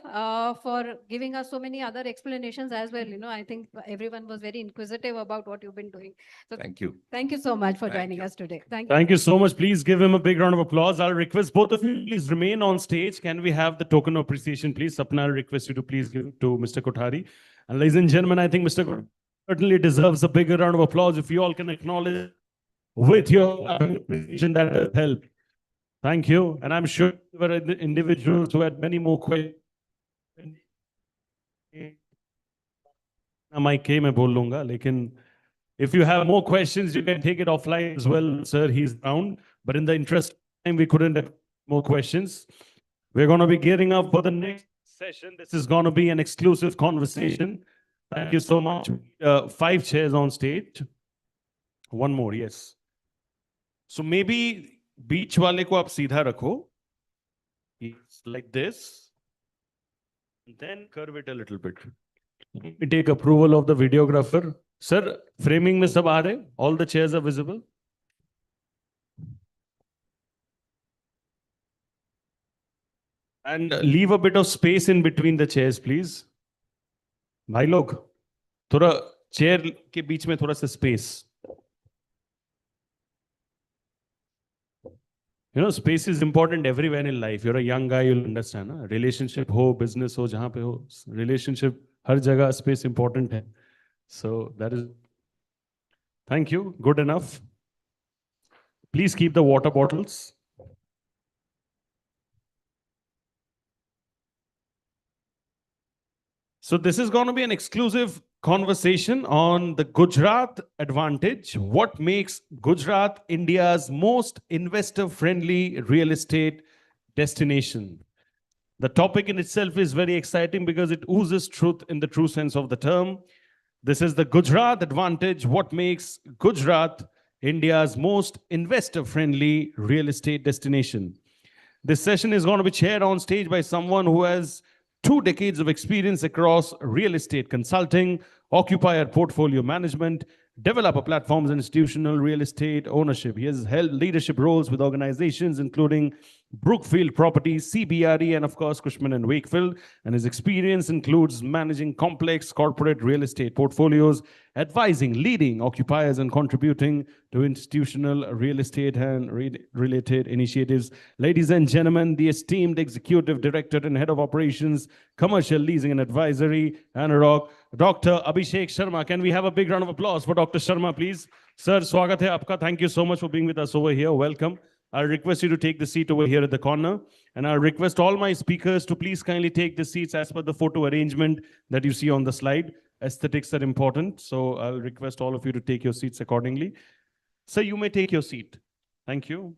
for giving us so many other explanations as well. I think everyone was very inquisitive about what you've been doing. So Thank you. thank you so much for Thank joining you. us today. Thank you. Thank you so much. Please give him a big round of applause. I'll request both of you, please remain on stage. Can we have the token of appreciation, please? Sapna, I'll request you to please give to Mr. Kothari. And ladies and gentlemen, I think Mr. Kothari certainly deserves a bigger round of applause if you all can acknowledge with your appreciation that has helped. Thank you. And I'm sure there were individuals who had many more questions. Mic के मैं बोल लूंगा, लेकिन if you have more questions, you can take it offline as well, sir. He's around. But in the interest of time, we couldn't have more questions. We're going to be gearing up for the next session. This is going to be an exclusive conversation. Thank you so much. 5 chairs on stage. One more, yes. So maybe beach wale ko aap seedha rakho. It's like this. And then curve it a little bit. We take approval of the videographer. Sir, framing में सब आ रहे? All the chairs are visible? And leave a bit of space in between the chairs, please. भाई लोग, थोड़ा chair के बीच में थोड़ा सा space. You know, space is important everywhere in life. You're a young guy, you'll understand. Na? Relationship ho, business ho, jahan pe ho, relationship, har jagah space important hai. So that is, thank you, good enough. Please keep the water bottles. So this is going to be an exclusive conversation on the Gujarat advantage. What makes Gujarat India's most investor-friendly real estate destination? The topic in itself is very exciting because it oozes truth in the true sense of the term. This is the Gujarat advantage. What makes Gujarat India's most investor-friendly real estate destination? This session is going to be chaired on stage by someone who has 2 decades of experience across real estate consulting, occupier portfolio management, developer platforms, and institutional real estate ownership. He has held leadership roles with organizations including Brookfield Properties, CBRE, and of course, Cushman and Wakefield. And his experience includes managing complex corporate real estate portfolios, advising leading occupiers, and contributing to institutional real estate and related initiatives. Ladies and gentlemen, the esteemed Executive Director and Head of Operations, Commercial Leasing and Advisory, Anurag, Dr. Abhishek Sharma. Can we have a big round of applause for Dr. Sharma, please? Sir, swagat hai aapka. Thank you so much for being with us over here. Welcome. I'll request you to take the seat over here at the corner. And I'll request all my speakers to please kindly take the seats as per the photo arrangement that you see on the slide. Aesthetics are important. So I'll request all of you to take your seats accordingly. Sir, you may take your seat. Thank you.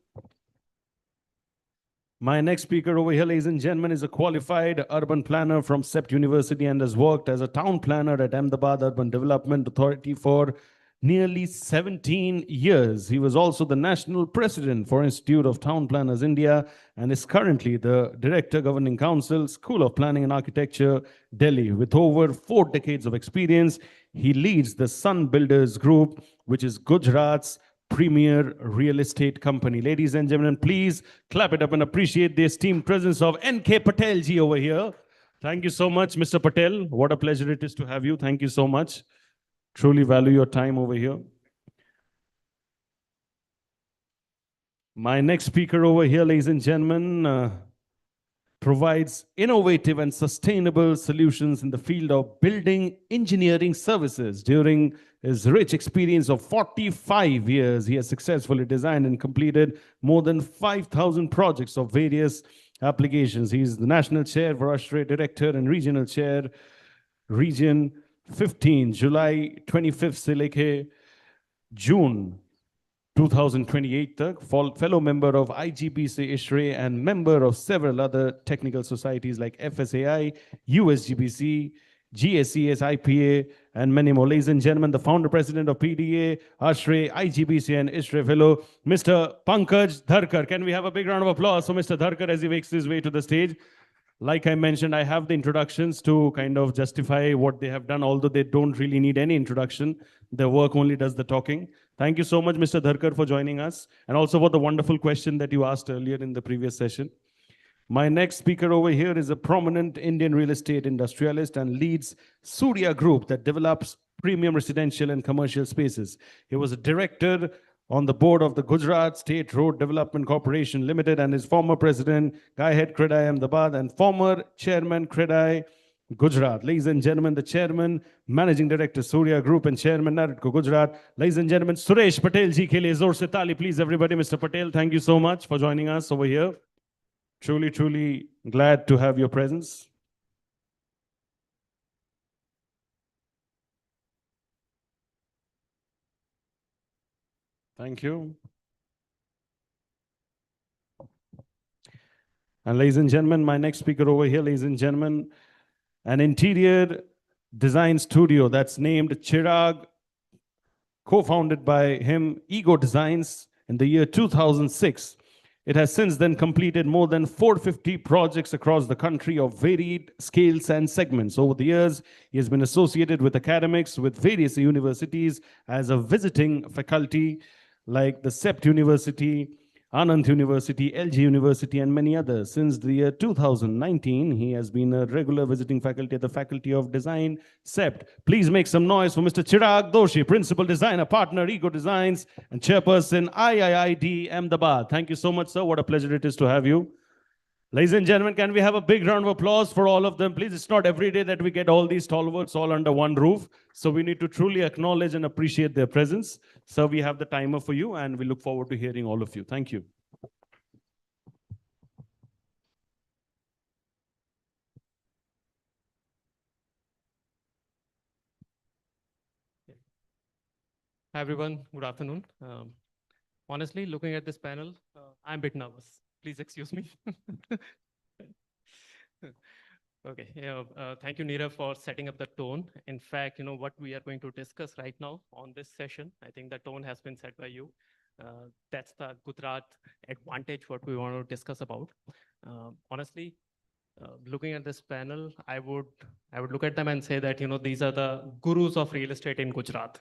My next speaker over here, ladies and gentlemen, is a qualified urban planner from CEPT University and has worked as a town planner at Ahmedabad Urban Development Authority for nearly 17 years. He was also the national president for Institute of Town Planners India and is currently the Director Governing Council, School of Planning and Architecture, Delhi. With over 4 decades of experience, he leads the Sun Builders Group, which is Gujarat's premier real estate company. Ladies and gentlemen, please clap it up and appreciate the esteemed presence of N.K. Patel ji over here. Thank you so much, Mr. Patel. What a pleasure it is to have you. Thank you so much. Truly value your time over here. My next speaker over here, ladies and gentlemen, provides innovative and sustainable solutions in the field of building engineering services. During his rich experience of 45 years, he has successfully designed and completed more than 5,000 projects of various applications. He is the National Chair for ASHRAE Director and Regional Chair, Region 15, July 25th से लेके June 2028 तक, fellow member of IGBC ISHRAE and member of several other technical societies like FSAI, USGBC, GSES, IPA, and many more. Ladies and gentlemen, the founder president of PDA, ASHRAE, IGBC, and ISHRAE fellow, Mr. Pankaj Dharkar. Can we have a big round of applause for Mr. Dharkar as he makes his way to the stage? Like I mentioned, I have the introductions to kind of justify what they have done, although they don't really need any introduction. Their work only does the talking. Thank you so much, Mr. Dharkar, for joining us, and also for the wonderful question that you asked earlier in the previous session. My next speaker over here is a prominent Indian real estate industrialist and leads Surya Group that develops premium residential and commercial spaces. He was a director on the board of the Gujarat State Road Development Corporation Limited and is former president, Guy Head Credai Ahmedabad, and former chairman Credai Gujarat. Ladies and gentlemen, the chairman, managing director, Surya Group and chairman, Naratko Gujarat. Ladies and gentlemen, Suresh Patel ji ke liye zor se taali, please everybody. Mr. Patel, thank you so much for joining us over here. Truly, truly glad to have your presence. Thank you. And ladies and gentlemen, my next speaker over here, ladies and gentlemen, an interior design studio that's named Chirag, co-founded by him, Ego Designs, in the year 2006. It has since then completed more than 450 projects across the country of varied scales and segments. Over the years, he has been associated with academics with various universities as a visiting faculty like the CEPT University, Anand University, LG University, and many others. Since the year 2019, he has been a regular visiting faculty at the Faculty of Design, CEPT. Please make some noise for Mr. Chirag Doshi, Principal Designer, Partner, Ego Designs, and Chairperson, IIID Ahmedabad. Thank you so much, sir. What a pleasure it is to have you. Ladies and gentlemen, can we have a big round of applause for all of them, please? It's not every day that we get all these stalwarts all under one roof. So we need to truly acknowledge and appreciate their presence. So we have the timer for you, and we look forward to hearing all of you. Thank you. Hi everyone, good afternoon. Honestly, looking at this panel, I'm a bit nervous. Please excuse me. Okay, thank you, Neerav, for setting up the tone. In fact, what we are going to discuss right now on this session, I think the tone has been set by you. That's the Gujarat advantage, what we want to discuss about. Honestly, looking at this panel, I would look at them and say that, these are the gurus of real estate in Gujarat.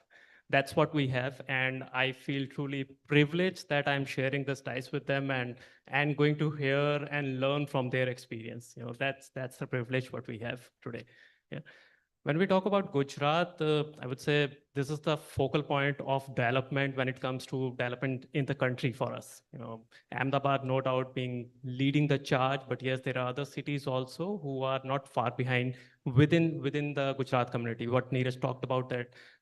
That's what we have, and I feel truly privileged that I'm sharing this dice with them and going to hear and learn from their experience. That's the privilege what we have today. Yeah. When we talk about Gujarat, I would say this is the focal point of development when it comes to development in the country for us. Ahmedabad, no doubt, being leading the charge, but yes, there are other cities also who are not far behind within the Gujarat community. What Neeraj talked about,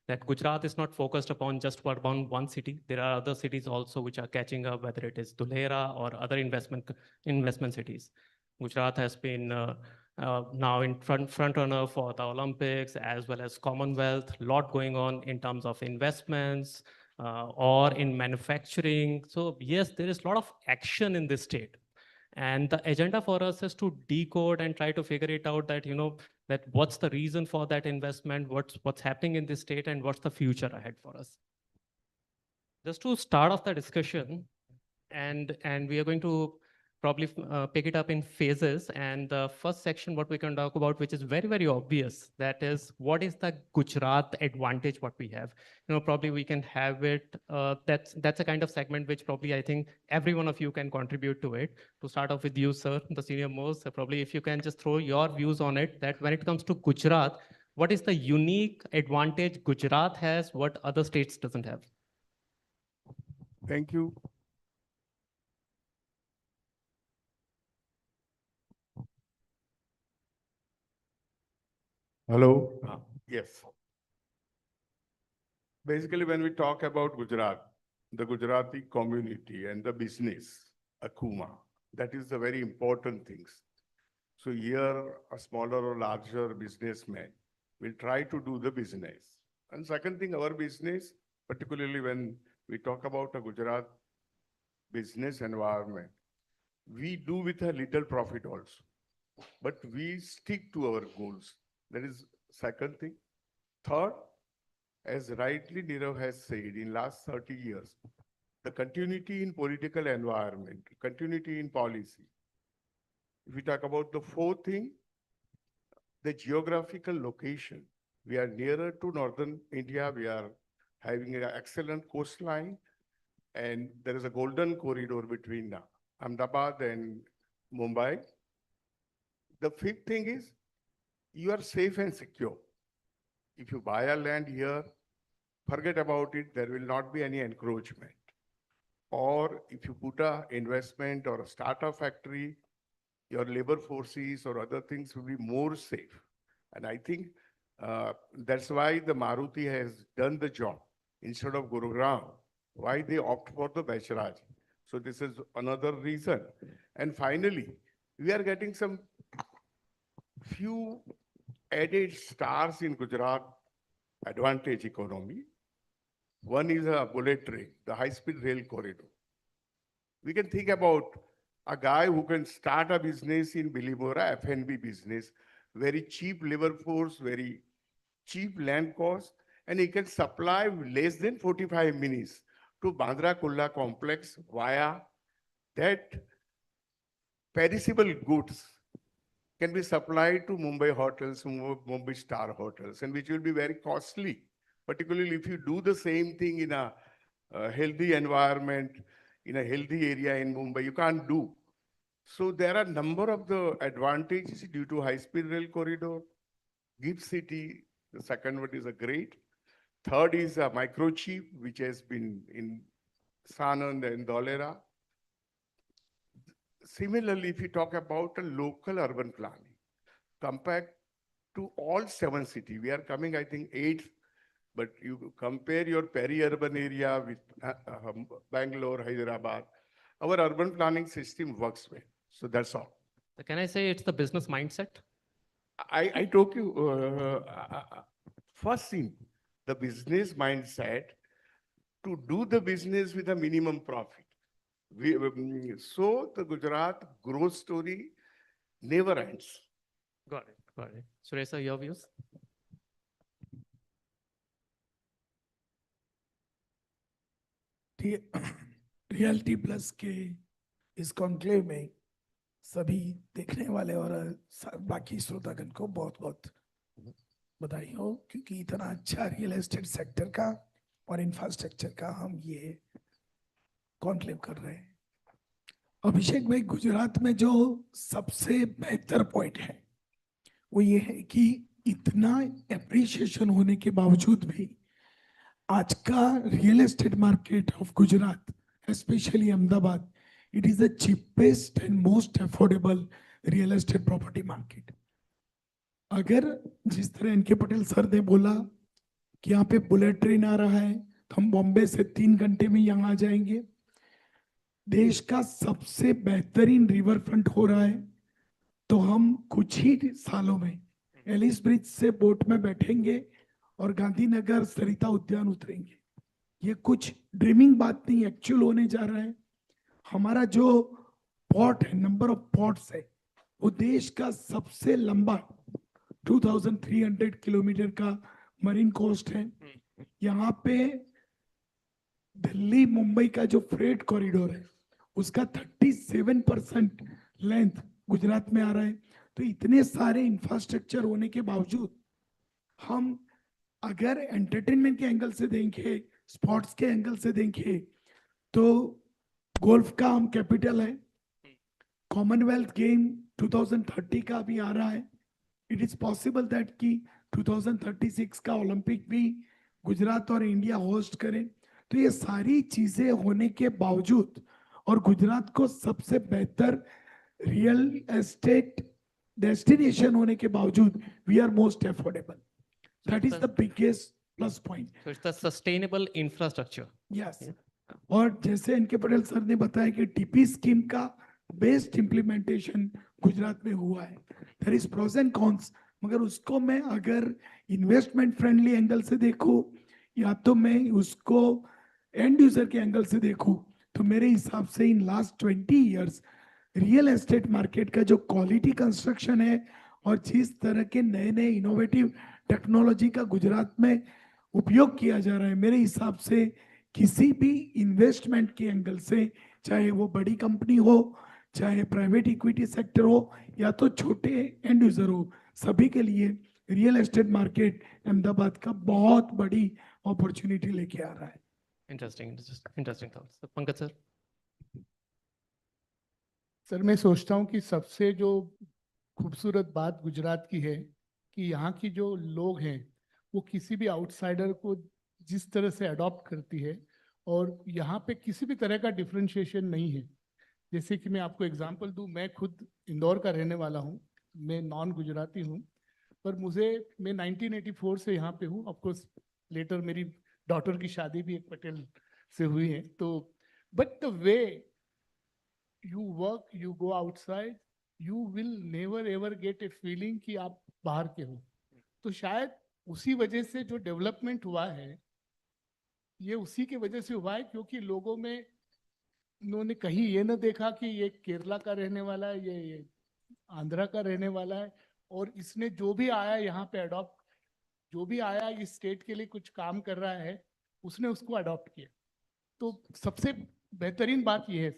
that Gujarat is not focused upon just one city. There are other cities also which are catching up, whether it is Dhulera or other investment cities. Gujarat has been now in front runner for the Olympics as well as Commonwealth. A lot going on in terms of investments or in manufacturing. So yes, there is a lot of action in this state. And the agenda for us is to decode and try to figure it out that, that what's the reason for that investment, what's happening in this state, and what's the future ahead for us. Just to start off the discussion, and we are going to probably pick it up in phases. And the first section, what we can talk about, which is very, very obvious, that is, what is the Gujarat advantage what we have? Probably we can have it, that's a kind of segment which probably I think every one of you can contribute to it. To start off with you, sir, the senior most, probably if you can just throw your views on it, that when it comes to Gujarat, what is the unique advantage Gujarat has, what other states doesn't have? Thank you. Hello. Yes. Basically, when we talk about Gujarat, the Gujarati community and the business, Akuma, that is the very important things. So here, a smaller or larger businessman will try to do the business. And second thing, our business, particularly when we talk about a Gujarat business environment, we do with a little profit also, but we stick to our goals. That is second thing. Third, as rightly Neerav has said, in last 30 years, the continuity in political environment, continuity in policy. If we talk about the fourth thing, the geographical location. We are nearer to northern India. We are having an excellent coastline, and there is a golden corridor between Ahmedabad and Mumbai. The fifth thing is, you are safe and secure. If you buy a land here, forget about it, there will not be any encroachment. Or if you put a investment or a startup factory, your labor forces or other things will be more safe. And I think that's why the Maruti has done the job. Instead of Gurugram, why they opt for the Vaishraj. So this is another reason. And finally, we are getting some few added stars in Gujarat advantage economy. One is a bullet train, the high-speed rail corridor. We can think about a guy who can start a business in Bilimora, F&B business, very cheap labor force, very cheap land cost, and he can supply less than 45 minutes to Bandra Kulla complex via that perishable goods can be supplied to Mumbai hotels, Mumbai star hotels, and which will be very costly, particularly if you do the same thing in a healthy environment, in a healthy area in Mumbai, you can't do. So there are a number of the advantages due to high-speed rail corridor. GIFT City, the second one is a great. Third is a microchip, which has been in Sanand and Dholera. Similarly, if you talk about a local urban planning, compared to all 7 cities, we are coming, I think, 8th, but you compare your peri-urban area with Bangalore, Hyderabad, our urban planning system works well. So that's all. So can I say it's the business mindset? I told you, first thing, the business mindset to do the business with a minimum profit. So the Gujarat growth story never ends. Got it. Got it. Suresh, sir, your views? Realty plus के इस conclave में सभी देखने वाले और बाकी श्रोतागण को बहुत बहुत बधाई हो, क्योंकि इतना अच्छा रियल एस्टेट सेक्टर का और इंफ्रास्ट्रक्चर का हम ये कॉन्क्लेव कर रहे हैं। अभिषेक भाई, गुजरात में जो सबसे बेहतर पॉइंट है वो ये है कि इतना एप्रिसिएशन होने के बावजूद भी आज का real estate market of Gujarat, specially Ahmedabad, it is the cheapest and most affordable real estate property market. अगर जिस तरह इनके पटेल सर ने बोला कि यहाँ पे बुलेट ट्रेन आ रहा है तो हम बॉम्बे से 3 घंटे में यहाँ आ जाएंगे, देश का सबसे बेहतरीन रिवर फ्रंट हो रहा है, तो हम कुछ ही सालों में एलिस ब्रिज से बोट में बैठेंगे और गांधीनगर सरिता उद्यान उतरेंगे। ये कुछ ड्रीमिंग बात नहीं, एक्चुअल होने जा रहा है। हमारा जो पोर्ट है, नंबर ऑफ पोर्ट्स है, वो देश का सबसे लंबा 2300 किलोमीटर का मरीन कोस्ट है। यहाँ पे दिल्ली मुंबई का जो फ्रेट कॉरिडोर है उसका 37% लेंथ गुजरात में आ रहा है। तो इतने सारे इंफ्रास्ट्रक्चर होने के बावजूद हम अगर एंटरटेनमेंट के एंगल से देखें, स्पोर्ट्स के एंगल से देखें, तो गोल्फ का हम कैपिटल है। कॉमनवेल्थ गेम 2030 का भी आ रहा है। इट इज पॉसिबल दैट कि 2036 का ओलंपिक भी गुजरात और इंडिया होस्ट करें। तो ये सारी चीजें होने के बावजूद और गुजरात को सबसे बेहतर रियल एस्टेट डेस्टिनेशन होने के बावजूद we are most affordable. That is the biggest plus point. So it's the sustainable infrastructure. Yes. और जैसे इनके पटेल सर ने बताया कि टीपी स्कीम का बेस्ट इम्प्लीमेंटेशन गुजरात में हुआ है। There is pros and cons, मगर उसको मैं अगर इन्वेस्टमेंट फ्रेंडली एंगल से देखूं या तो मैं उसको एंड यूजर के एंगल से देखूं, तो मेरे हिसाब से in last 20 years real estate market का जो क्वालिटी कंस्ट्रक्शन है और जिस तरह के नए नए इनोवेटिव टेक्नोलॉजी का गुजरात में उपयोग किया जा रहा है, मेरे हिसाब से किसी भी इन्वेस्टमेंट के एंगल से, चाहे वो बड़ी कंपनी हो, चाहे प्राइवेट इक्विटी सेक्टर हो या तो छोटे एंड यूजर हो, सभी के लिए रियल एस्टेट मार्केट अहमदाबाद का बहुत बड़ी अपॉर्चुनिटी लेके आ रहा है। Interesting thoughts. So, Pankaj sir. Sir, मैं सोचता हूँ कि सबसे जो खूबसूरत बात गुजरात की है कि यहाँ की जो लोग हैं वो किसी भी आउटसाइडर को जिस तरह से अडॉप्ट करती है और यहाँ पे किसी भी तरह का डिफरेंशिएशन नहीं है। जैसे कि मैं आपको एग्जांपल दूं, मैं खुद इंदौर का रहने वाला हूँ, मैं नॉन गुजराती हूँ, पर मुझे मैं 1984 से यहाँ पे हूँ. ऑफ कोर्स लेटर मेरी डॉटर की शादी भी एक पटेल से हुई है. तो but the way you work, you go outside, you will never ever get a feeling कि आप बाहर के हो. तो शायद उसी वजह से जो डेवलपमेंट हुआ है, ये उसी के वजह से हुआ है क्योंकि लोगों में उन्होंने कहीं ये ना देखा कि ये केरला का रहने वाला है, ये आंध्रा का रहने वाला है, और इसने जो भी आया यहाँ पे अडॉप्ट, जो भी आया इस स्टेट के लिए कुछ काम कर रहा है, उसने उसको अडॉप्ट किया. तो सबसे बेहतरीन बात ये है.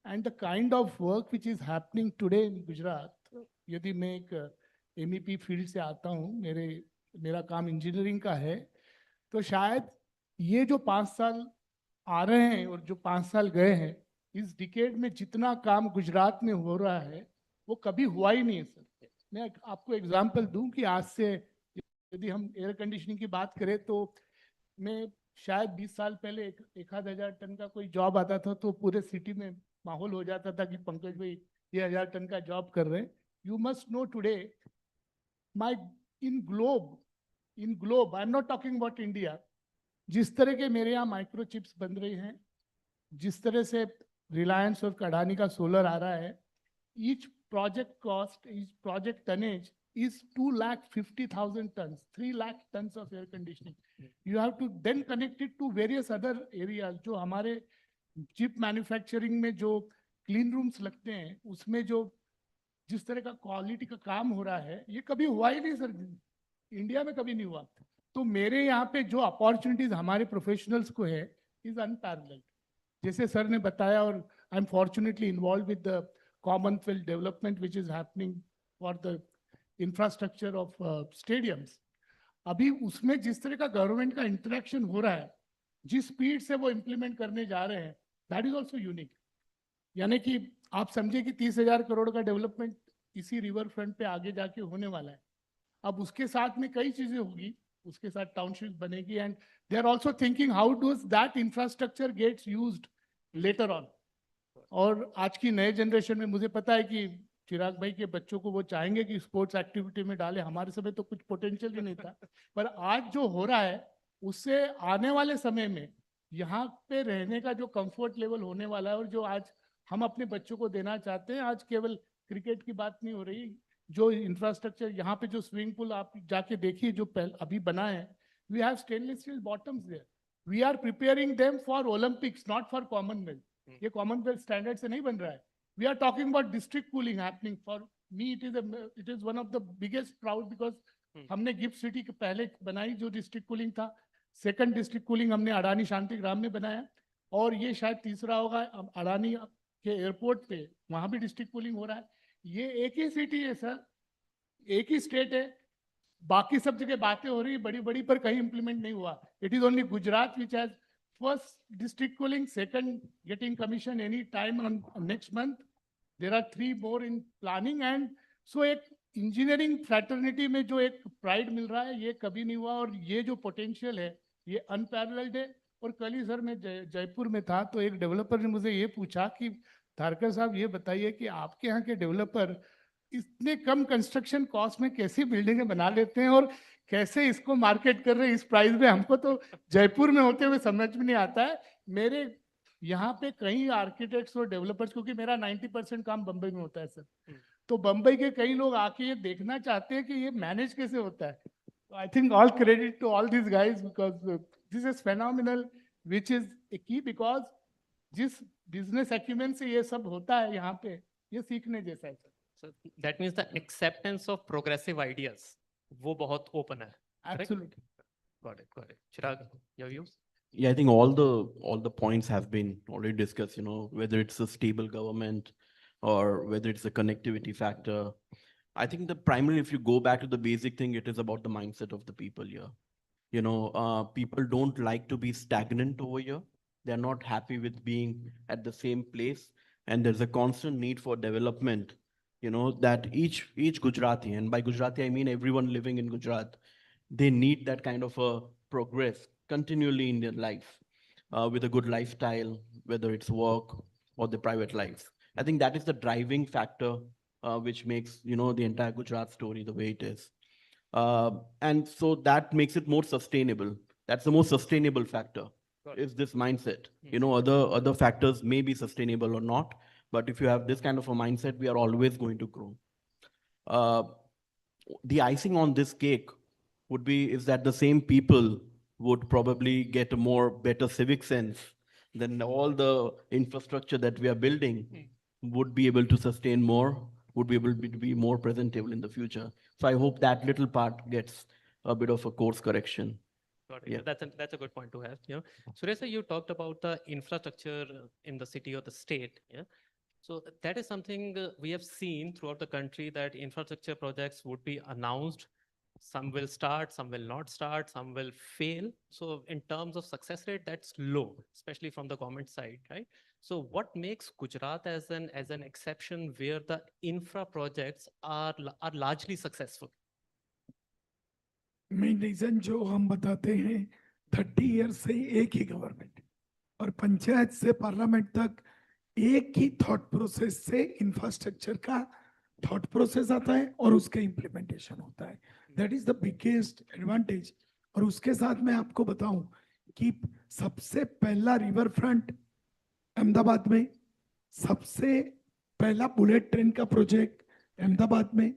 And the kind of work which is happening today in Gujarat, यदि मैं एक MEP फील्ड से आता हूँ, मेरा काम इंजीनियरिंग का है, तो शायद ये जो 5 साल आ रहे हैं और जो 5 साल गए हैं, इस डिकेड में जितना काम गुजरात में हो रहा है वो कभी हुआ ही नहीं है सर. मैं आपको एग्जांपल दूं कि आज से यदि हम एयर कंडीशनिंग की बात करें तो मैं शायद 20 साल पहले एक आध हजार टन का कोई जॉब आता था तो पूरे सिटी में माहौल हो जाता था कि पंकज भाई ये 1000 टन का जॉब कर रहे हैं. You must know today my in globe I am not talking about India, जिस तरह के मेरे यहाँ माइक्रो चिप्स बन रही हैं, जिस तरह से रिलायंस और कडानी का सोलर आ रहा है, each project cost, each project tonnage is 250,000 tons, 3 lakh tons of air conditioning. You have to then connect it to various other areas. जो हमारे चिप मैन्युफैक्चरिंग में जो क्लीन रूम्स लगते हैं, उसमें जो जिस तरह का क्वालिटी का काम हो रहा है, ये कभी हुआ ही नहीं सर, इंडिया में कभी नहीं हुआ. तो मेरे यहाँ पे जो अपॉर्चुनिटीज हमारे प्रोफेशनल्स को है इज अनपैरेलल्ड. जैसे सर ने बताया, और I M fortunately involve with the Commonwealth development which is happening for the infrastructure of stadiums. अभी उसमें जिस तरह का गवर्नमेंट का इंटरेक्शन हो रहा है, जिस स्पीड से वो इम्प्लीमेंट करने जा रहे हैं, दैट इज ऑल्सो यूनिक. यानी कि आप समझे कि 30,000 करोड़ का डेवलपमेंट इसी रिवर फ्रंट पे आगे जाके होने वाला है. अब उसके साथ में कई चीजें होगी, उसके साथ टाउनशिप बनेगी, and they are also thinking how does that infrastructure gets used later on. और आज की नए जनरेशन में मुझे पता है कि चिराग भाई के बच्चों को वो चाहेंगे कि स्पोर्ट्स एक्टिविटी में डाले. हमारे समय तो कुछ पोटेंशियल ही नहीं था, पर आज जो हो रहा है उससे आने वाले समय में यहाँ पे रहने का जो कंफर्ट लेवल होने वाला है, और जो आज हम अपने बच्चों को देना चाहते हैं, आज केवल क्रिकेट की बात नहीं हो रही. जो इंफ्रास्ट्रक्चर यहाँ पे, जो स्विमिंग पूल आप जाके देखिए जो अभी बना है, we have stainless steel bottoms there. We are preparing them for Olympics, not for Commonwealth. ये कॉमनवेल्थ स्टैंडर्ड से नहीं बन रहा है. We are talking about district cooling happening. For me it is one of the biggest proud, because हमने gift city के पहले बनाई जो डिस्ट्रिक्ट कूलिंग था. सेकंड डिस्ट्रिक्ट कूलिंग हमने अडानी शांति ग्राम में बनाया, और ये शायद तीसरा होगा अडानी के एयरपोर्ट पे, वहां भी डिस्ट्रिक्ट कूलिंग हो रहा है. ये एक ही सिटी है सर, एक ही स्टेट है, बाकी सब जगह बातें हो रही बड़ी बड़ी, पर कहीं इंप्लीमेंट नहीं हुआ. It is only Gujarat which has first district cooling, second getting commission any time on next month. There are 3 more in planning. And so एक इंजीनियरिंग फ्रैटर्निटी में जो एक प्राइड मिल रहा है, ये कभी नहीं हुआ. और ये जो पोटेंशियल है ये अनपैरेलल्ड है. और कल ही सर मैं जयपुर में था, तो एक डेवलपर ने मुझे ये पूछा कि धारकर साहब ये बताइए कि आपके यहाँ के डेवलपर इतने कम कंस्ट्रक्शन कॉस्ट में कैसी बिल्डिंगें बना लेते हैं और कैसे इसको मार्केट कर रहे हैं इस प्राइस में. हमको तो जयपुर में होते हुए समझ में नहीं आता है. मेरे यहाँ पे कई आर्किटेक्ट्स और डेवलपर्स, क्योंकि मेरा 90% काम बंबई में होता है सर, तो बंबई के कई लोग आके ये देखना चाहते हैं कि ये मैनेज कैसे होता है. I think all credit to all this guys, because this is phenomenal which is a key, because जिस बिजनेस एक्यूमेन से ये सब होता है यहाँ पे, ये सीखने जैसा है sir. So that means the acceptance of progressive ideas, वो बहुत open है. Absolutely. Got it. Chirag, your views? Yeah, I think all the points have been already discussed, whether it's a stable government or whether it's a connectivity factor. I think the primary, if you go back to the basic thing, it is about the mindset of the people here. People don't like to be stagnant over here. They're not happy with being at the same place. And there's a constant need for development, that each Gujarati, and by Gujarati, I mean everyone living in Gujarat, they need that kind of a progress continually in their life, with a good lifestyle, whether it's work or the private life. I think that is the driving factor, which makes, the entire Gujarat story the way it is. And so that makes it more sustainable. That's the most sustainable factor, Got is this mindset. You Mhm. know, other factors may be sustainable or not, but if you have this kind of a mindset, we are always going to grow. Uh, the icing on this cake would be is that the same people would probably get a more better civic sense than all the infrastructure that we are building would be able to sustain more, would be able to be more presentable in the future. So I hope that little part gets a bit of a course correction. Got it. Yeah. That's a good point to have. Suresh, sir, you talked about the infrastructure in the city or the state. Yeah. So that is something we have seen throughout the country, that infrastructure projects would be announced. Some will start, some will not start, some will fail. So in terms of success rate, that's low, especially from the government side, right? So what makes Gujarat as an exception where the infra projects are largely successful? Main reason जो हम बताते हैं 30 year से एक ही government और पंचायत से parliament तक एक ही थॉट प्रोसेस से इंफ्रास्ट्रक्चर का थॉट प्रोसेस आता है और उसका इम्प्लीमेंटेशन होता है. That is the biggest advantage. और उसके साथ मैं आपको बताऊं कि सबसे पहला रिवर फ्रंट अहमदाबाद में, सबसे पहला बुलेट ट्रेन का प्रोजेक्ट अहमदाबाद में,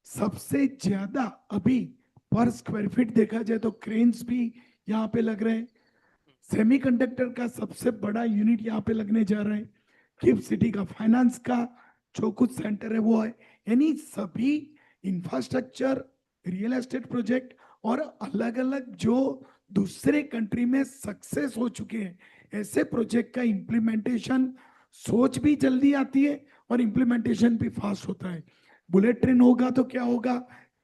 सबसे ज्यादा अभी पर स्क्वायर फीट देखा जाए तो क्रेन्स भी यहाँ पे लग रहे हैं. सेमीकंडक्टर का सबसे बड़ा यूनिट यहाँ पे लगने जा रहा है. गिफ्ट सिटी का फाइनेंस का जो कुछ सेंटर है वो है. यानी सभी इंफ्रास्ट्रक्चर, रियल एस्टेट प्रोजेक्ट और अलग अलग जो दूसरे कंट्री में सक्सेस हो चुके हैं ऐसे प्रोजेक्ट का इम्प्लीमेंटेशन, सोच भी जल्दी आती है और इम्प्लीमेंटेशन भी फास्ट होता है. बुलेट ट्रेन होगा तो क्या होगा,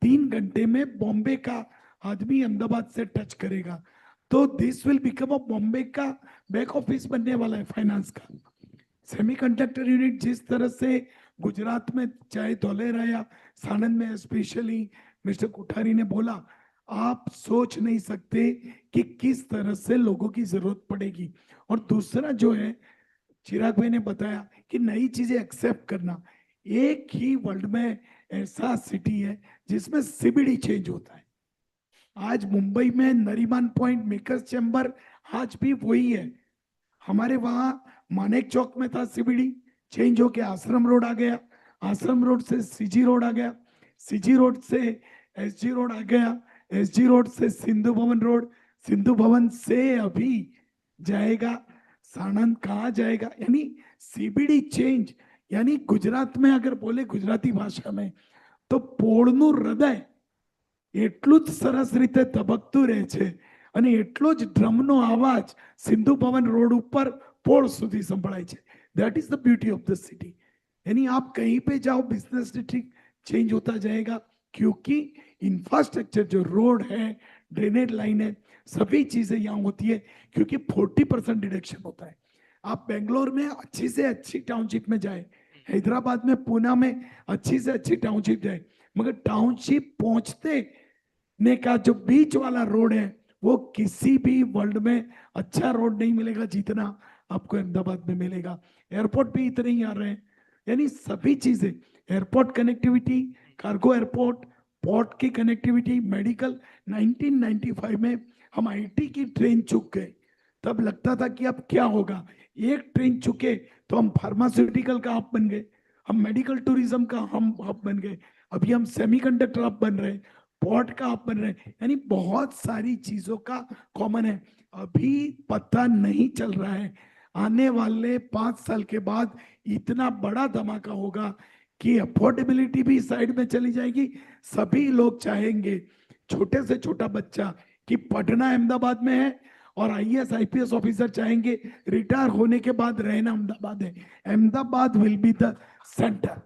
3 घंटे में बॉम्बे का आदमी अहमदाबाद से टच करेगा. तो this will become a Bombay का बैक ऑफिस बनने वाला है फाइनेंस का. सेमीकंडक्टर यूनिट जिस तरह से गुजरात में चाहे धोलेरा या सानंद में स्पेशली मिस्टर कोठारी ने बोला, आप सोच नहीं सकते कि किस तरह से लोगों की जरूरत पड़ेगी. और दूसरा जो है, चिराग भाई ने बताया कि नई चीजें एक्सेप्ट करना. एक ही वर्ल्ड में ऐसा सिटी है जिसमें सीबीडी चेंज होता है. आज मुंबई में नरीमान पॉइंट, मेकर्स चैम्बर आज भी वही है. हमारे वहां मानेक चौक में था सीबीडी, चेंज होके आश्रम रोड आ गया, आश्रम रोड से सीजी रोड आ गया, सीजी रोड से एसजी रोड आ गया, एसजी रोड से सिंधु भवन रोड, सिंधु भवन से अभी जाएगा सानंद. कहाँ जाएगा? यानी सीबीडी चेंज. यानी गुजरात में अगर बोले गुजराती भाषा में तो પોળનું હૃદય એટલું જ સરસ રીતે ધબકતું રહે છે અને એટલો જ ડ્રમનો અવાજ સિંધુ ભવન રોડ ઉપર પોળ સુધી સંભળાય છે. That is the beauty of the city. यानी आप कहीं पे जाओ बिजनेस डिस्ट्रिक्ट चेंज होता जाएगा क्योंकि इंफ्रास्ट्रक्चर जो रोड है, ड्रेनेज लाइन है, सभी चीजें यहाँ होती है क्योंकि 40% डिडक्शन होता है. आप बेंगलोर में अच्छी से अच्छी टाउनशिप में जाए, हैदराबाद में, पूना में अच्छी से अच्छी टाउनशिप जाए, मगर टाउनशिप पहुंचते ने का जो बीच वाला रोड है वो किसी भी वर्ल्ड में अच्छा रोड नहीं मिलेगा जितना आपको अहमदाबाद में मिलेगा. एयरपोर्ट भी इतने ही आ रहे हैं. यानी सभी चीजें, airport connectivity, cargo airport, port की कनेक्टिविटी, मेडिकल. 1995 में हम आईटी की ट्रेन चुक गए. तब लगता था कि अब क्या होगा. एक ट्रेन चुके तो हम फार्मास्यूटिकल का हब बन गए, हम मेडिकल टूरिज्म का हम हब बन गए, अभी हम सेमीकंडक्टर हब बन रहे, पोर्ट का हब बन रहे. यानी बहुत सारी चीजों का कॉमन है. अभी पता नहीं चल रहा है आने वाले 5 साल के बाद इतना बड़ा धमाका होगा कि अफोर्डेबिलिटी भी साइड में चली जाएगी. सभी लोग चाहेंगे, छोटे से छोटा बच्चा, कि पढ़ना अहमदाबाद में है और आईएएस आईपीएस ऑफिसर चाहेंगे रिटायर होने के बाद रहना अहमदाबाद है. Ahmedabad will be the centre.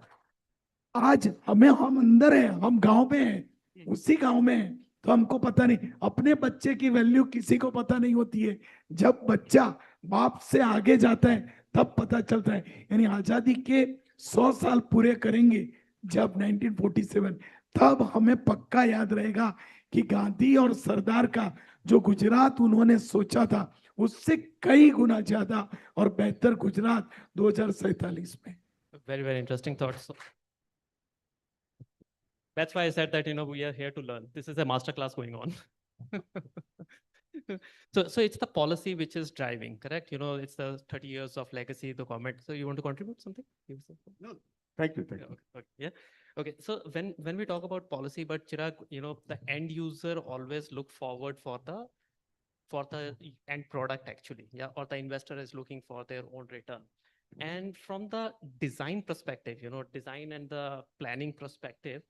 आज हम अंदर है, हम गांव में है, उसी गांव में है तो हमको पता नहीं. अपने बच्चे की वैल्यू किसी को पता नहीं होती है. जब बच्चा बाप से आगे जाता है तब पता चलता है. यानी आजादी के 100 साल पूरे करेंगे जब 1947, तब हमें पक्का याद रहेगा कि गांधी और सरदार का जो गुजरात उन्होंने सोचा था उससे कई गुना ज्यादा और बेहतर गुजरात 2047 में. Very, very interesting thoughts. That's why I said that, we are here to learn. This is a master class going on. So it's the policy which is driving, correct? It's the 30 years of legacy, the government. So you want to contribute something? No, thank you, thank Yeah, you. okay, yeah. Okay, so when we talk about policy, but Chirag, the end user always look forward for the end product actually, yeah, or the investor is looking for their own return. And from the design perspective, design and the planning perspective,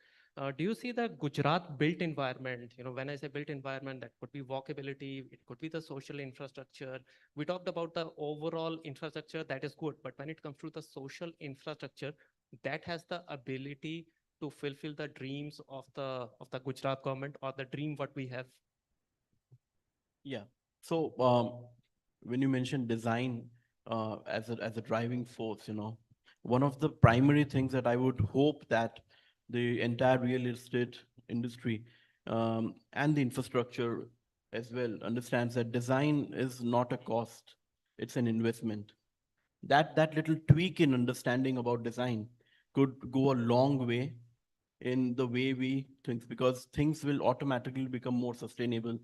do you see the Gujarat built environment? When I say built environment, that could be walkability, it could be the social infrastructure. We talked about the overall infrastructure, that is good, but when it comes to the social infrastructure, that has the ability to fulfill the dreams of the Gujarat government, or the dream what we have. Yeah. So when you mention design as a driving force, one of the primary things that I would hope that the entire real estate industry and the infrastructure as well understands that design is not a cost, it's an investment. That little tweak in understanding about design could go a long way in the way we think, because things will automatically become more sustainable.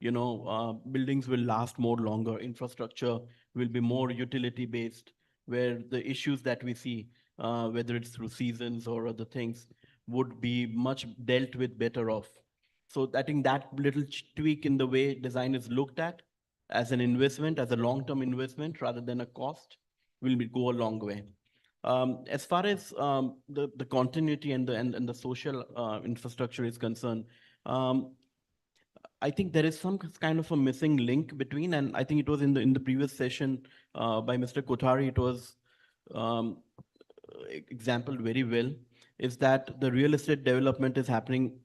Buildings will last more longer, infrastructure will be more utility based, where the issues that we see, whether it's through seasons or other things, would be much dealt with better off. So I think that little tweak in the way design is looked at as an investment, as a long-term investment rather than a cost, go a long way. As far as the continuity and the social infrastructure is concerned, I think there is some kind of a missing link between, and I think it was in the previous session by Mr. Kothari, it was um, exampled very well, is that the real estate development is happening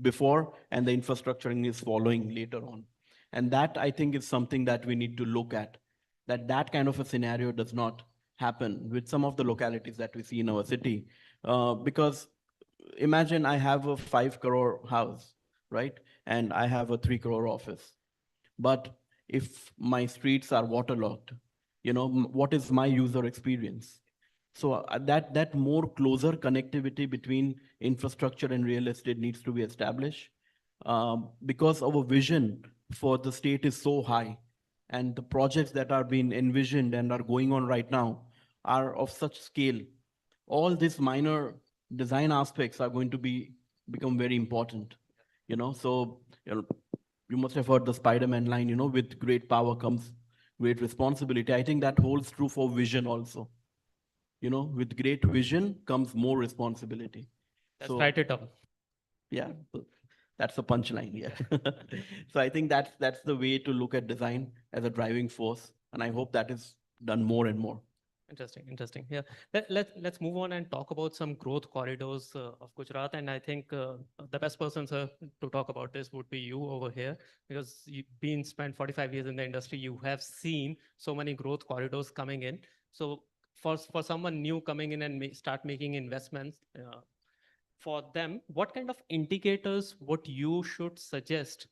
before and the infrastructuring is following later on. And that I think is something that we need to look at, that kind of a scenario does not happen with some of the localities that we see in our city. Because imagine I have a 5 crore house, right? And I have a 3 crore office. But if my streets are waterlogged, what is my user experience? So that more closer connectivity between infrastructure and real estate needs to be established, because our vision for the state is so high, and the projects that are being envisioned and are going on right now are of such scale. All these minor design aspects are going to become very important. So you must have heard the Spider-Man line, with great power comes great responsibility. I think that holds true for vision also. With great vision comes more responsibility. Let's So write it down. yeah, that's a punchline. Yeah. So I think that's the way to look at design as a driving force, and I hope that is done more and more. Interesting. Yeah. Let's move on and talk about some growth corridors of Gujarat. And I think the best person, sir, to talk about this would be you over here, because you've been spent 45 years in the industry. You have seen so many growth corridors coming in. So for someone new coming in and start making investments, for them, what kind of indicators what you should suggest,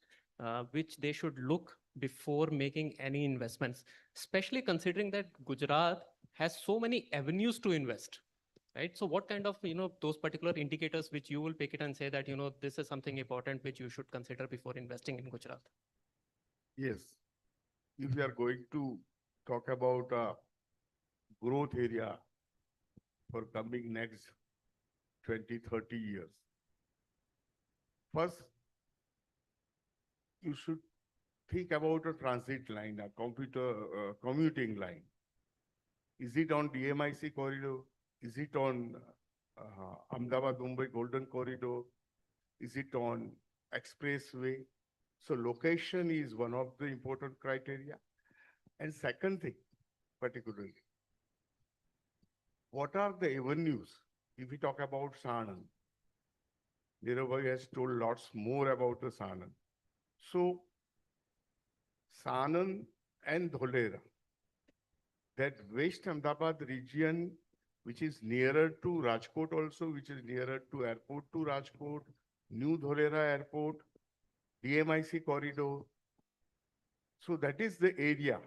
which they should look before making any investments, especially considering that Gujarat has so many avenues to invest, right? So what kind of, those particular indicators which you will pick it and say that, this is something important which you should consider before investing in Gujarat? Yes, if we are going to talk about a growth area for coming next 20, 30 years, first, you should think about a transit line, a commuting line. Is it on DMIC corridor? Is it on Ahmedabad-Mumbai Golden Corridor? Is it on expressway? So location is one of the important criteria. And second thing, particularly, what are the avenues? If we talk about Sanand, Nirav has told lots more about the Sanand. So Sanand and Dholera, that West Ahmedabad region, which is nearer to Rajkot also, which is nearer to airport to Rajkot, New Dholera Airport, DMIC corridor. So that is the area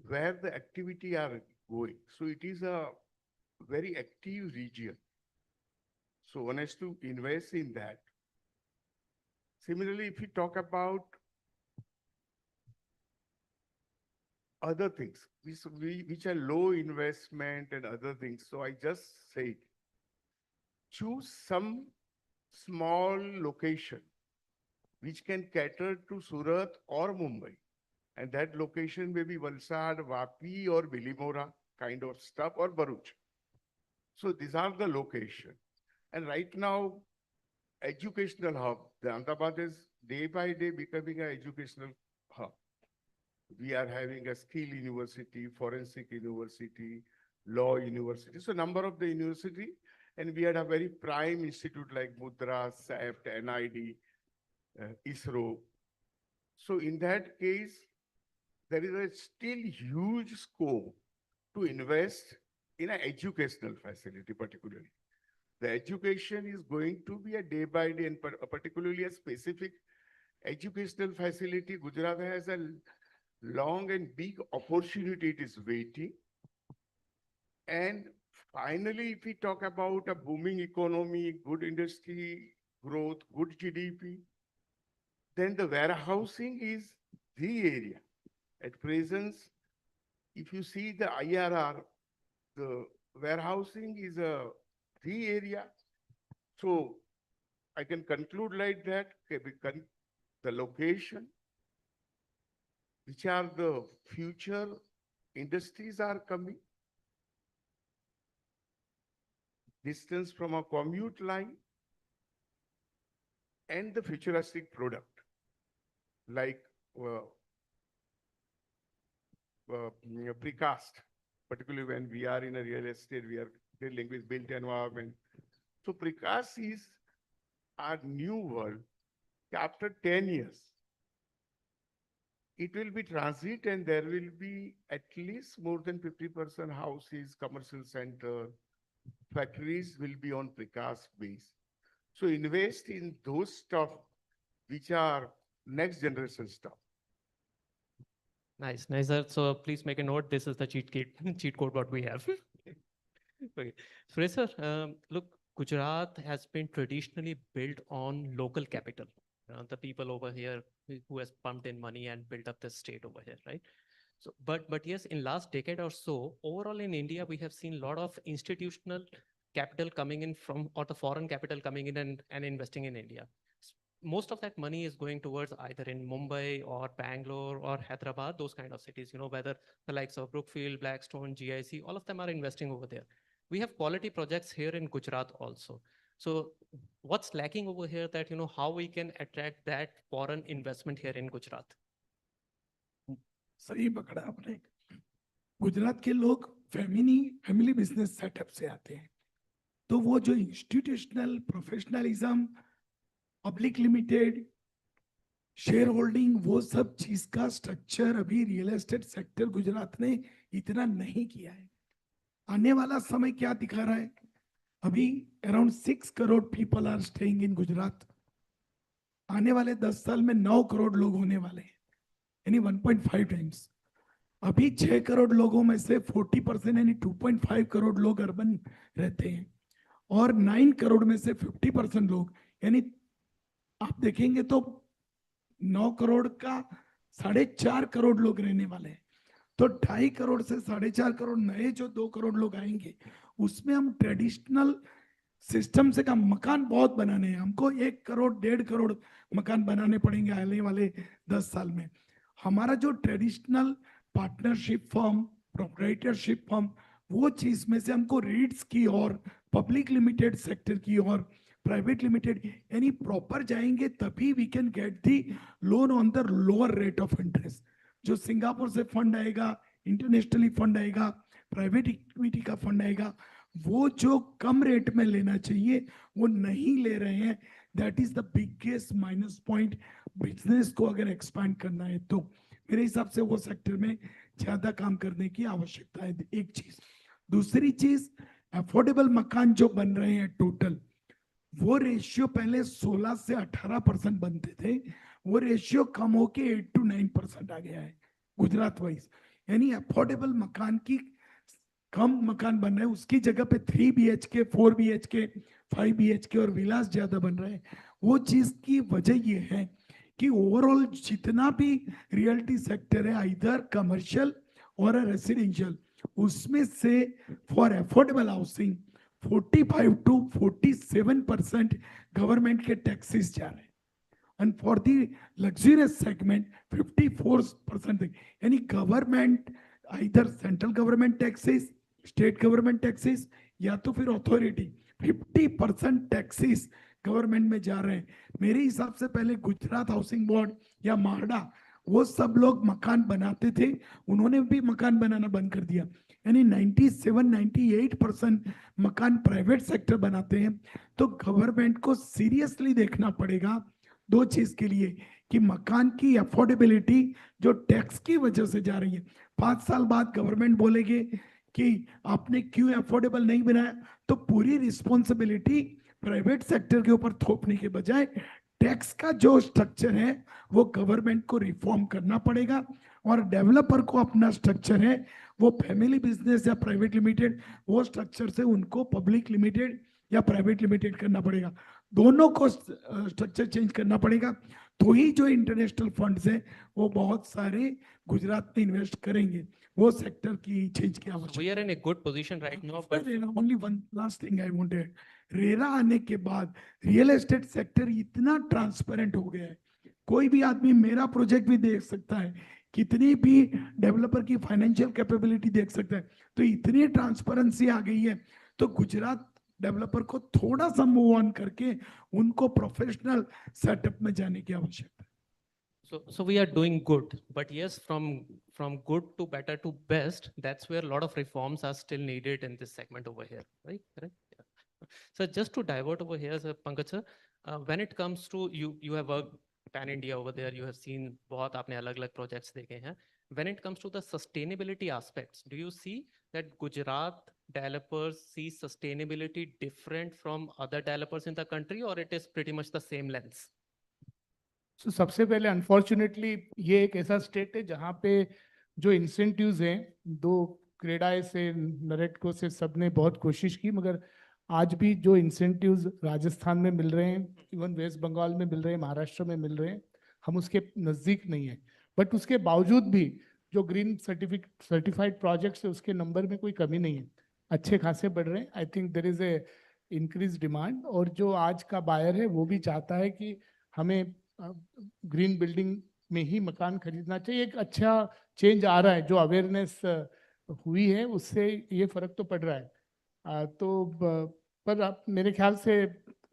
where the activity are going. So it is a very active region. So one has to invest in that. Similarly, if we talk about other things, which are low investment and other things, so I just said, choose some small location which can cater to Surat or Mumbai. And that location may be Valsad, Vapi or Bilimora kind of stuff, or Bharuch. So these are the location. And right now, educational hub, the Ahmedabad is day by day becoming an educational hub. We are having a skill university, forensic university, law university. So number of the university, and we had a very prime institute like Mudra, SAFT, NID, ISRO. So in that case, there is a still huge scope to invest in an educational facility particularly. The education is going to be a day by day, and particularly a specific educational facility. Gujarat has a long and big opportunity it is waiting. And finally, if we talk about a booming economy, good industry growth, good GDP, then the warehousing is the area. At present, if you see the IRR, the warehousing is the area. So I can conclude like that, the location, which are the future industries are coming, distance from a commute line, and the futuristic product, like precast, particularly when we are in a real estate, we are dealing with built environment. So precast is our new world. After 10 years, it will be transit, and there will be at least more than 50% houses, commercial center, factories will be on precast base. So invest in those stuff which are next generation stuff. Nice, nice, sir. So please make a note. This is the cheat code what we have. Okay. Suresh sir, look, Gujarat has been traditionally built on local capital. The people over here who has pumped in money and built up the state over here, right? So, but yes, in last decade or so, overall in India, we have seen a lot of institutional capital coming in from, or the foreign capital coming in and investing in India. Most of that money is going towards either in Mumbai or Bangalore or Hyderabad, those kind of cities, whether the likes of Brookfield, Blackstone, GIC, all of them are investing over there. We have quality projects here in Gujarat also. So what's lacking over here that, how we can attract that foreign investment here in Gujarat? सही पकड़ा आपने. गुजरात के लोग family business setup से आते हैं, तो वो जो institutional professionalism, public limited, share holding, वो सब चीज का स्ट्रक्चर अभी रियल एस्टेट सेक्टर गुजरात ने इतना नहीं किया है. आने वाला समय क्या दिखा रहा है? अभी around 6 crore people are staying in Gujarat. आने वाले 10 साल में 9 करोड़ लोग होने वाले हैं, यानी 1.5 टाइम्स. अभी 6 करोड़ लोगों में से 40% यानी 2.5 करोड़ लोग अर्बन रहते हैं, और 9 करोड़ में से 50% लोग, यानी आप देखेंगे तो 9 करोड़ का 4.5 करोड़ लोग रहने वाले हैं. तो 2.5 करोड़ से 4.5 करोड़ नए जो 2 करोड़ लोग आएंगे, उसमें हम ट्रेडिशनल सिस्टम से का मकान बहुत बनाने हैं. हमको 1 करोड़ 1.5 करोड़ मकान बनाने पड़ेंगे आने वाले 10 साल में. हमारा जो traditional partnership firm, proprietorship firm, वो चीज में से हमको रीट्स की और पब्लिक लिमिटेड सेक्टर की और प्राइवेट लिमिटेड यानी प्रॉपर जाएंगे, तभी we can get the loan on the lower rate of interest. जो सिंगापुर से फंड आएगा, इंटरनेशनली फंड आएगा, प्राइवेट इक्विटी का फंड आएगा, वो जो कम रेट में लेना चाहिए वो नहीं ले रहे हैं. That is the biggest minus point. Business को अगर एक्सपांड करना है तो मेरे हिसाब से वो सेक्टर में ज्यादा काम करने की आवश्यकता है. एक चीज. दूसरी चीज, अफोर्डेबल मकान जो बन रहे हैं टोटल, वो रेशियो पहले 16 से 18% बनते थे, वो रेशियो कम होके 8 to 9% आ गया है गुजरात वाइज. यानी अफोर्डेबल मकान की कम मकान बन रहे हैं, उसकी जगह पे 3 BHK 4 BHK 5 BHK और विलास ज्यादा बन रहे हैं। वो चीज की वजह ये है कि ओवरऑल जितना भी रियल्टी सेक्टर है, इधर कमर्शियल और रेसिडेंशियल, उसमें से for affordable housing 45 to 47% government के टैक्सेस जा रहे हैं, and for the luxurious segment 54%, यानी गवर्नमेंट इधर central government taxes, state government taxes या तो फिर अथॉरिटी 50% टैक्सेस गवर्नमेंट में जा रहे हैं। मेरे हिसाब से पहले गुजरात हाउसिंग बोर्ड या माहडा, वो सब लोग मकान बनाते थे, उन्होंने भी मकान बनाना बंद कर दिया, यानी 97-98% मकान प्राइवेट सेक्टर बनाते हैं। तो गवर्नमेंट को सीरियसली देखना पड़ेगा दो चीज के लिए कि मकान की अफोर्डेबिलिटी जो टैक्स की वजह से जा रही है, 5 साल बाद गवर्नमेंट बोलेगे कि आपने क्यों अफोर्डेबल नहीं बनाया, तो पूरी रिस्पॉन्सिबिलिटी प्राइवेट सेक्टर के ऊपर थोपने के बजाय टैक्स का जो स्ट्रक्चर है वो गवर्नमेंट को रिफॉर्म करना पड़ेगा, और डेवलपर को अपना स्ट्रक्चर है वो फैमिली बिजनेस या प्राइवेट लिमिटेड, वो स्ट्रक्चर से उनको पब्लिक लिमिटेड या प्राइवेट लिमिटेड करना पड़ेगा। दोनों को स्ट्रक्चर चेंज करना पड़ेगा, तो ही जो इंटरनेशनल फंड्स हैं वो बहुत सारे गुजरात में इन्वेस्ट करेंगे। वो सेक्टर की चेंज की आवश्यकता। We are in a good position right now, but only one last thing I wanted, RERA आने के बाद रियल एस्टेट सेक्टर इतना ट्रांसपेरेंट हो गया है, कोई भी आदमी मेरा प्रोजेक्ट भी देख सकता है, कितनी भी डेवलपर की फाइनेंशियल कैपेबिलिटी देख सकता है, तो इतनी ट्रांसपेरेंसी आ गई है। तो गुजरात डेवलपर को थोड़ा सा मूव ऑन करके उनको प्रोफेशनल सेटअप में जाने की आवश्यकता है। so we are doing good, but yes, from good to better to best, that's where a lot of reforms are still needed in this segment over here, right? Correct? Yeah. So just to divert over here, sir, Pankaj sir, when it comes to you have worked pan India over there, you have seen बहुत आपने अलग-अलग projects देखे हैं. When it comes to the sustainability aspects, do you see that Gujarat developers see sustainability different from other developers in the country, or it is pretty much the same lens? So, सबसे पहले unfortunately ये एक ऐसा state है जहाँ पे जो incentives हैं, दो क्रेडाई से नरेटको से सबने बहुत कोशिश की, मगर आज भी जो इंसेंटिव्स राजस्थान में मिल रहे हैं, इवन वेस्ट बंगाल में मिल रहे हैं, महाराष्ट्र में मिल रहे हैं, हम उसके नज़दीक नहीं है। बट उसके बावजूद भी जो ग्रीन सर्टिफाइड प्रोजेक्ट्स है उसके नंबर में कोई कमी नहीं है, अच्छे खासे बढ़ रहे हैं। I think there is a increase demand, और जो आज का बायर है वो भी चाहता है कि हमें ग्रीन बिल्डिंग में ही मकान खरीदना चाहिए। एक अच्छा चेंज आ रहा है, जो अवेयरनेस हुई है उससे ये फर्क तो पड़ रहा है। पर आप मेरे ख्याल से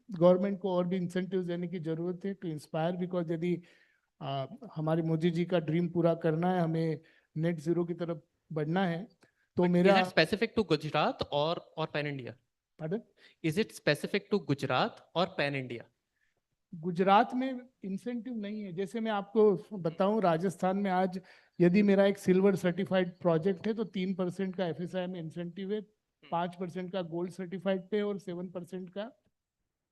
गवर्नमेंट को और भी इंसेंटिव्स देने की जरूरत है टू इंस्पायर, बिकॉज यदि हमारे मोदी जी का ड्रीम पूरा करना है, हमें नेट जीरो की तरफ बढ़ना है, तो मेरा Is it specific to Gujarat or pan India? Pardon? Is it specific to Gujarat or pan India? Gujarat में इंसेंटिव नहीं है। जैसे मैं आपको बताऊं, राजस्थान में आज यदि मेरा एक सिल्वर सर्टिफाइड प्रोजेक्ट है तो 3% का FSI में इंसेंटिव है, 5% का गोल्ड सर्टिफाइड पे और 7% का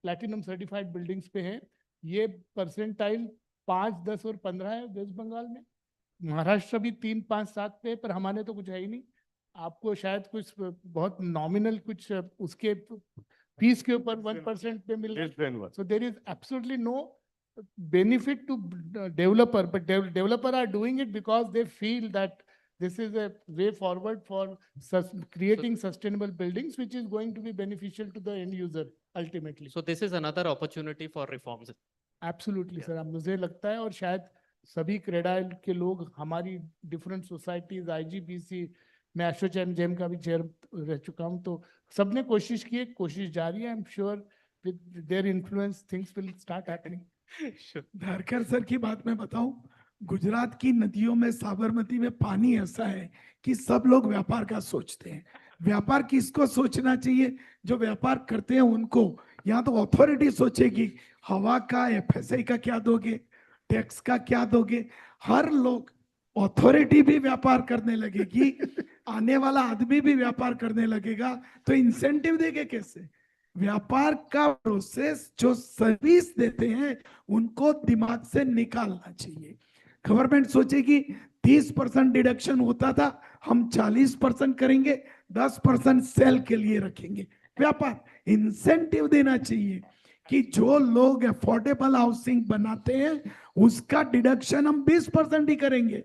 प्लैटिनम सर्टिफाइड बिल्डिंग्स पे है। ये परसेंटाइल 5, 10 और 15 है वेस्ट बंगाल में। महाराष्ट्र भी 3, 5, 7 पे, पर हमारे तो कुछ है ही नहीं। आपको शायद कुछ बहुत नॉमिनल कुछ उसके फीस के ऊपर 1% पे मिल रहा है। So there is absolutely no benefit to developer, but developer are doing it because they feel that this is a way forward for creating sustainable buildings, which is going to be beneficial to the end user ultimately. So this is another opportunity for reforms. Absolutely, sir. मुझे लगता है, और शायद सभी क्रेडाइल के लोग, हमारी different societies, IGBC, मैं एसोचैम जेम का भी चेयर रह चुका हूँ, तो सबने कोशिश की है, कोशिश जारी है। I am sure with their influence things will start happening. Dharkar sir की बात मैं बताऊं, गुजरात की नदियों में, साबरमती में पानी ऐसा है कि सब लोग व्यापार का सोचते हैं। व्यापार किसको सोचना चाहिए? जो व्यापार करते हैं उनको। यहाँ तो अथॉरिटी सोचेगी हवा का, FSI का क्या दोगे, टैक्स का क्या दोगे। हर लोग, अथॉरिटी भी व्यापार करने लगेगी, आने वाला आदमी भी व्यापार करने लगेगा, तो इंसेंटिव देंगे कैसे? व्यापार का प्रोसेस जो सर्विस देते हैं उनको दिमाग से निकालना चाहिए। गवर्नमेंट सोचेगी 30% डिडक्शन होता था, हम 40% करेंगे, 10% सेल के लिए रखेंगे। व्यापार इंसेंटिव देना चाहिए कि जो लोग अफोर्डेबल हाउसिंग बनाते हैं उसका डिडक्शन हम 20% ही करेंगे,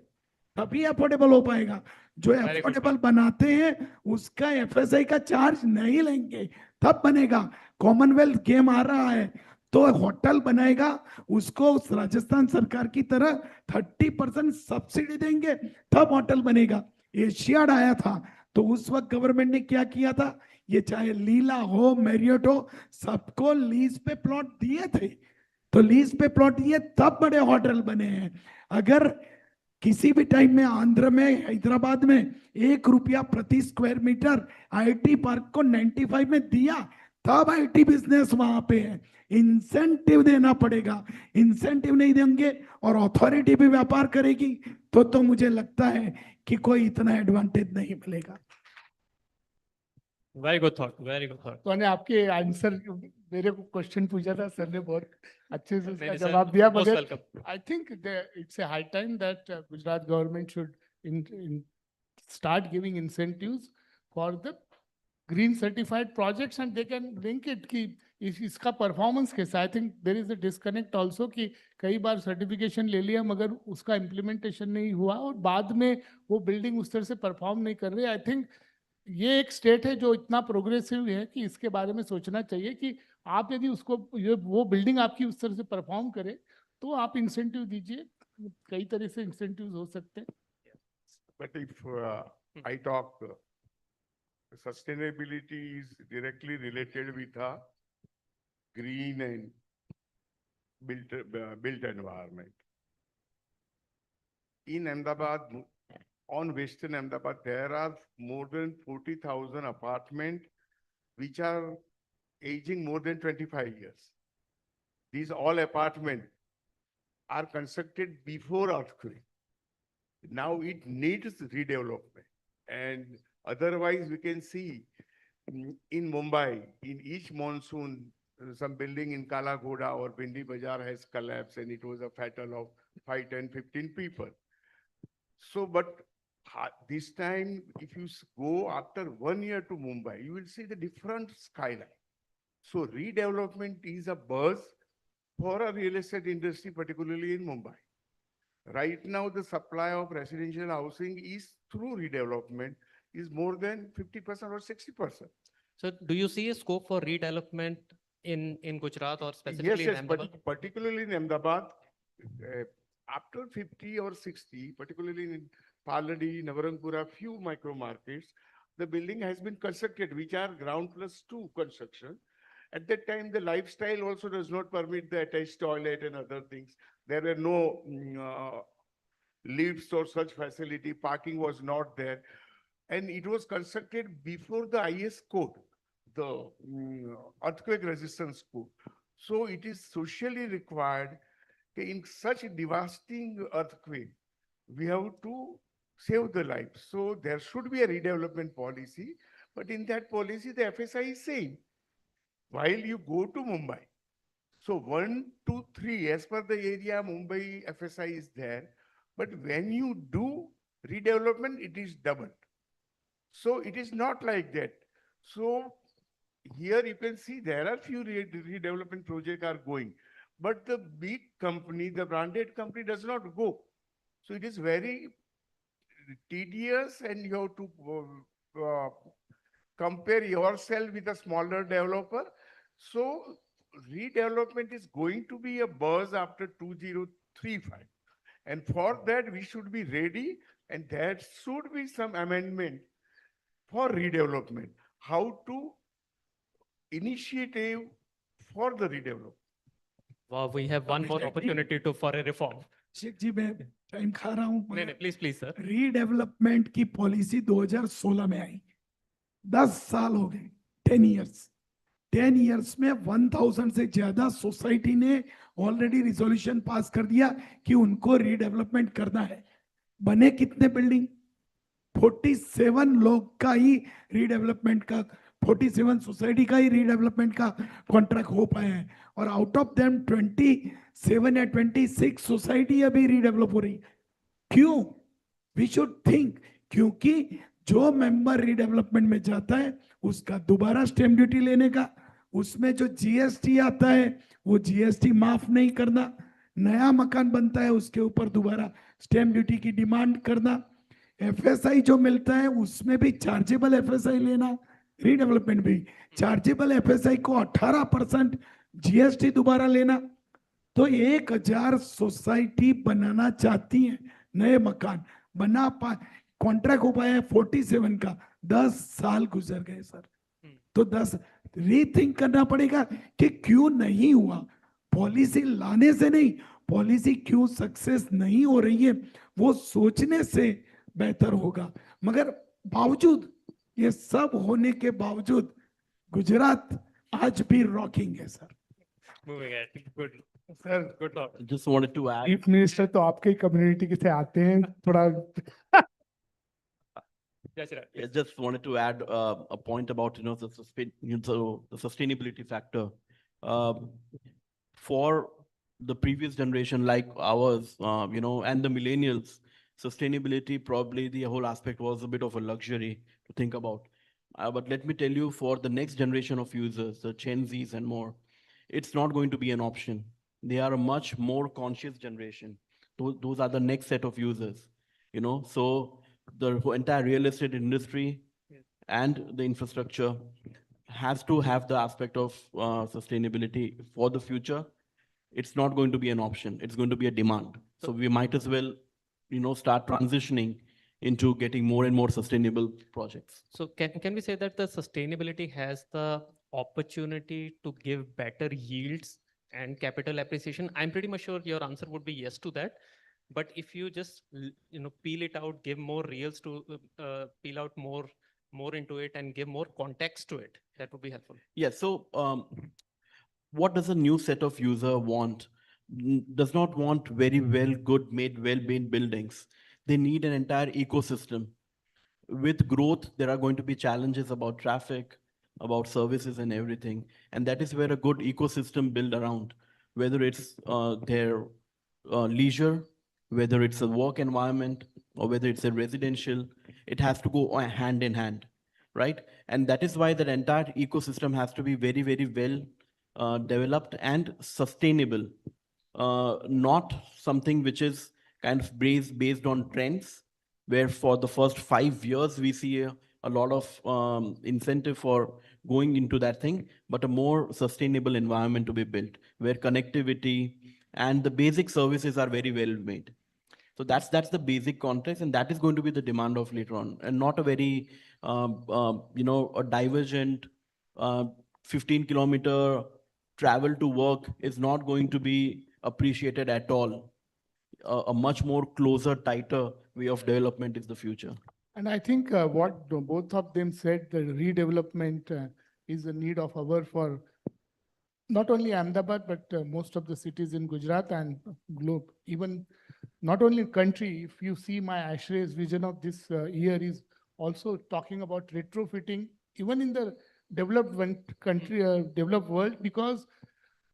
तभी अफोर्डेबल हो पाएगा। जो अफोर्डेबल बनाते हैं उसका एफएसआई का चार्ज नहीं लेंगे, तब बनेगा। कॉमनवेल्थ गेम आ रहा है तो होटल बनाएगा, उसको उस राजस्थान सरकार की तरह 30% सब्सिडी देंगे, तब होटल बनेगा। एशियाड आया था तो उस वक्त गवर्नमेंट ने क्या किया था, ये चाहे लीला हो, मैरियट हो, सबको लीज पे प्लॉट दिए थे। तो लीज पे प्लॉट दिए तब बड़े होटल बने हैं। अगर किसी भी टाइम में आंध्र में, हैदराबाद में 1 रुपया प्रति स्क्वायर मीटर आईटी पार्क को 95 में दिया, तब आईटी बिजनेस वहां पे है। इंसेंटिव देना पड़ेगा, इंसेंटिव नहीं देंगे और अथॉरिटी भी व्यापार करेगी तो मुझे लगता है कि कोई इतना एडवांटेज नहीं मिलेगा। Very good thought, very good thought. तो ने आपके आंसर, मेरे को क्वेश्चन पूछा था सर ने, बहुत अच्छे से उसका नहीं, sir, जवाब दिया। most मगर welcome. I think it's a high time that Gujarat government should start giving incentives for the green certified projects and they can link it कि इसका परफॉर्मेंस कैसा। I think there is a disconnect also कि कई बार certification ले लिया मगर उसका implementation नहीं हुआ और बाद में वो बिल्डिंग उस तरह से परफॉर्म नहीं कर रही। आई थिंक ये एक स्टेट है जो इतना प्रोग्रेसिव है कि इसके बारे में सोचना चाहिए कि आप यदि उसको वो बिल्डिंग आपकी उस तरह से परफॉर्म करे तो आप इंसेंटिव दीजिए। कई तरह से इंसेंटिव हो सकते हैं। But if I talk, sustainability is directly related with a green and built environment. In Ahmedabad, on Western Ahmedabad, there are more than 40,000 apartments which are aging more than 25 years. These all apartments are constructed before earthquake. Now it needs redevelopment. And otherwise we can see in Mumbai, in each monsoon, some building in Kala Ghoda or Bindi Bazaar has collapsed and it was a fatal of 5, 10, 15 people. So, but this time, if you go after 1 year to Mumbai, you will see the different skyline. So redevelopment is a buzz for a real estate industry, particularly in Mumbai. Right now, the supply of residential housing is through redevelopment is more than 50% or 60%. So do you see a scope for redevelopment in Gujarat or specifically in Yes, Ahmedabad? particularly in Ahmedabad, after 50 or 60, particularly in Paladi, Navarangpura, few micro markets, the building has been constructed, which are ground plus 2 construction. At that time, the lifestyle also does not permit the attached toilet and other things. There were no lifts or such facility. Parking was not there. And it was constructed before the IS code, the earthquake resistance code. So it is socially required in such a devastating earthquake, we have to save the life. So there should be a redevelopment policy. But in that policy, the FSI is saying, while you go to Mumbai, so 1, 2, 3, as per the area, Mumbai FSI is there. But when you do redevelopment, it is doubled. So it is not like that. So here you can see there are few redevelopment projects are going. But the big company, the branded company does not go. So it is very tedious and you have to compare yourself with a smaller developer. So redevelopment is going to be a buzz after 2035. And for that, we should be ready and there should be some amendment for redevelopment. How to initiative for the redevelopment. Wow, we have one more opportunity for a reform. Sheikh जी मैं time खा रहा हूँ। नहीं, please, please, sir. Redevelopment की policy 2016 में आई, 10 साल हो गए, 10 years। 10 years में 1000 से ज्यादा सोसाइटी ने ऑलरेडी रिजोल्यूशन पास कर दिया कि उनको रीडेवलपमेंट करना है। बने कितने बिल्डिंग? 47 लोग का ही रीडेवलपमेंट का, 47 सोसाइटी का ही रीडेवलपमेंट का कॉन्ट्रैक्ट हो पाया है और आउट ऑफ देम 27 या 26 सोसाइटी अभी रीडेवलप हो रही। क्यों? वी शुड थिंक, क्योंकि जो मेंबर रीडेवलपमेंट में जाता है उसका दोबारा स्टैम्प ड्यूटी लेने का, उसमें जो जीएसटी आता है वो जीएसटी माफ नहीं करना, नया मकान बनता है उसके ऊपर दोबारा स्टैम्प ड्यूटी की डिमांड करना, एफएसआई जो मिलता है उसमें भी चार्जेबल एफएसआई लेना, रीडेवलपमेंट भी चार्जेबल एफएसआई को 18% जीएसटी दोबारा लेना। तो 1000 सोसाइटी बनाना चाहती हैं, नए मकान बना पा, कॉन्ट्रैक्ट हो पाया है 47 का, 10 साल गुजर गए सर। तो 10 रीथिंक करना पड़ेगा कि क्यों नहीं हुआ, पॉलिसी लाने से नहीं, पॉलिसी क्यों सक्सेस नहीं हो रही है वो सोचने से बेहतर होगा। मगर बावजूद ये सब होने के बावजूद गुजरात आज भी रॉकिंग है sir. Moving ahead. Good. Sir Good thought. Just wanted to add. Chief minister तो आपके ही कम्युनिटी से आते हैं, थोड़ा GUJARAT, I please. just wanted to add a point about the sustainability factor. Um, for the previous generation like ours, and the millennials, sustainability, probably the whole aspect was a bit of a luxury to think about. But let me tell you, for the next generation of users, the Gen Zs and more, it's not going to be an option. They are a much more conscious generation. Those are the next set of users, so the entire real estate industry and the infrastructure has to have the aspect of sustainability for the future. It's not going to be an option. It's going to be a demand. So we might as well, start transitioning into getting more and more sustainable projects. So can we say that the sustainability has the opportunity to give better yields and capital appreciation? I'm pretty much sure your answer would be yes to that. But if you just peel it out, give more reals to peel out more into it and give more context to it, that would be helpful. Yes. So what does a new set of user want? Does not want very well-made buildings. They need an entire ecosystem. With growth, there are going to be challenges about traffic, about services and everything. And that is where a good ecosystem build around, whether it's their leisure, whether it's a work environment, or whether it's a residential, it has to go hand in hand, right? And that is why that entire ecosystem has to be very, very well developed and sustainable, not something which is kind of based on trends, where for the first 5 years we see a lot of incentive for going into that thing, but a more sustainable environment to be built, where connectivity and the basic services are very well made. So that's the basic context, and that is going to be the demand of later on, and not a very a divergent 15-kilometer travel to work is not going to be appreciated at all. A much more closer, tighter way of development is the future. And I think what both of them said, the redevelopment is a need of our for not only Ahmedabad, but most of the cities in Gujarat and globe. Even not only country, if you see my Ashray's vision of this year is also talking about retrofitting, even in the developed country, developed world, because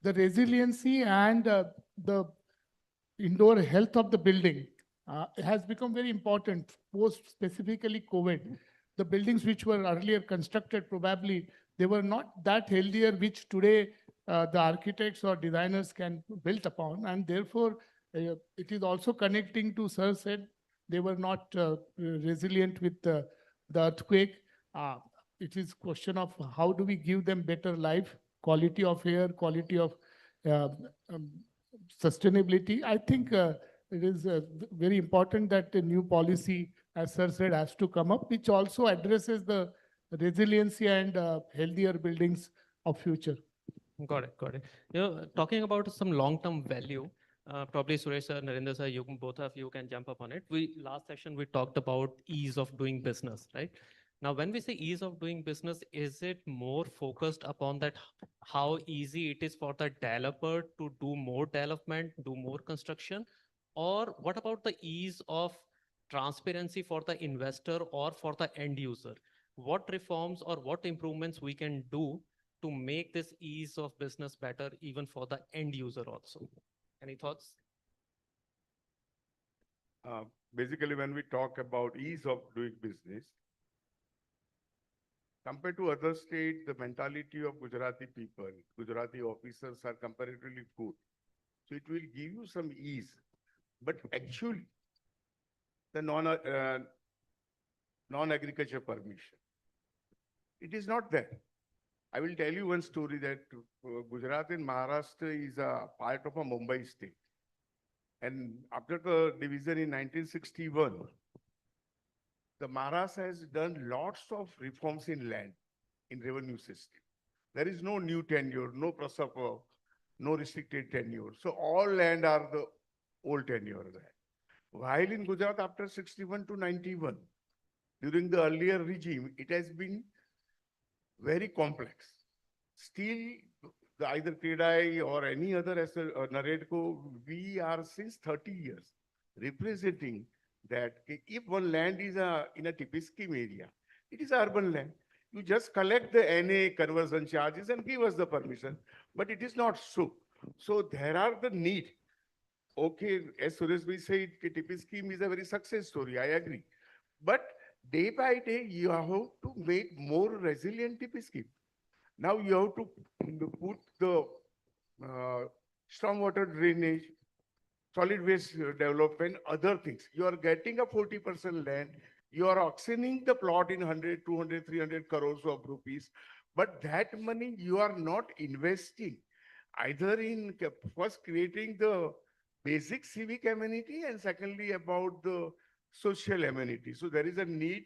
the resiliency and the indoor health of the building has become very important post specifically COVID. The buildings which were earlier constructed, probably they were not that healthier, which today the architects or designers can build upon. And therefore, it is also connecting to Sir said, they were not resilient with the earthquake. It is question of how do we give them better life, quality of air, quality of sustainability. I think it is very important that a new policy, as Sir said, has to come up, which also addresses the resiliency and healthier buildings of future. Got it. Got it. Talking about some long-term value, probably Suresh sir, Narendra sir, both of you can jump up on it. Last session we talked about ease of doing business, right? Now, when we say ease of doing business, is it more focused upon that how easy it is for the developer to do more development, do more construction, or what about the ease of transparency for the investor or for the end user? What reforms or what improvements we can do to make this ease of business better even for the end user also? Any thoughts? basically when we talk about ease of doing business, compared to other states, the mentality of Gujarati people, Gujarati officers are comparatively good. So it will give you some ease. But actually, the non-agriculture permission, it is not there. I will tell you one story that Gujarat and Maharashtra is a part of a Mumbai state. And after the division in 1961, the Maharashtra has done lots of reforms in land, in revenue system. There is no new tenure, no prasapa, no restricted tenure. So all land are the old tenure there. While in Gujarat after 61 to 91, during the earlier regime, it has been very complex. Still, either KDI or any other as a Naredco, we are since 30 years representing that if one land is in a TP scheme area, it is urban land. You just collect the NA conversion charges and give us the permission. But it is not so. So there are the need. Okay, as Suresh said, TP scheme is a very success story. I agree. But day by day, you have to make more resilient TP scheme. Now you have to put the stormwater drainage, solid waste development, other things. You are getting a 40% land. You are auctioning the plot in 100, 200, 300 crores of rupees. But that money you are not investing either in first creating the basic civic amenity and secondly about the social amenity. So there is a need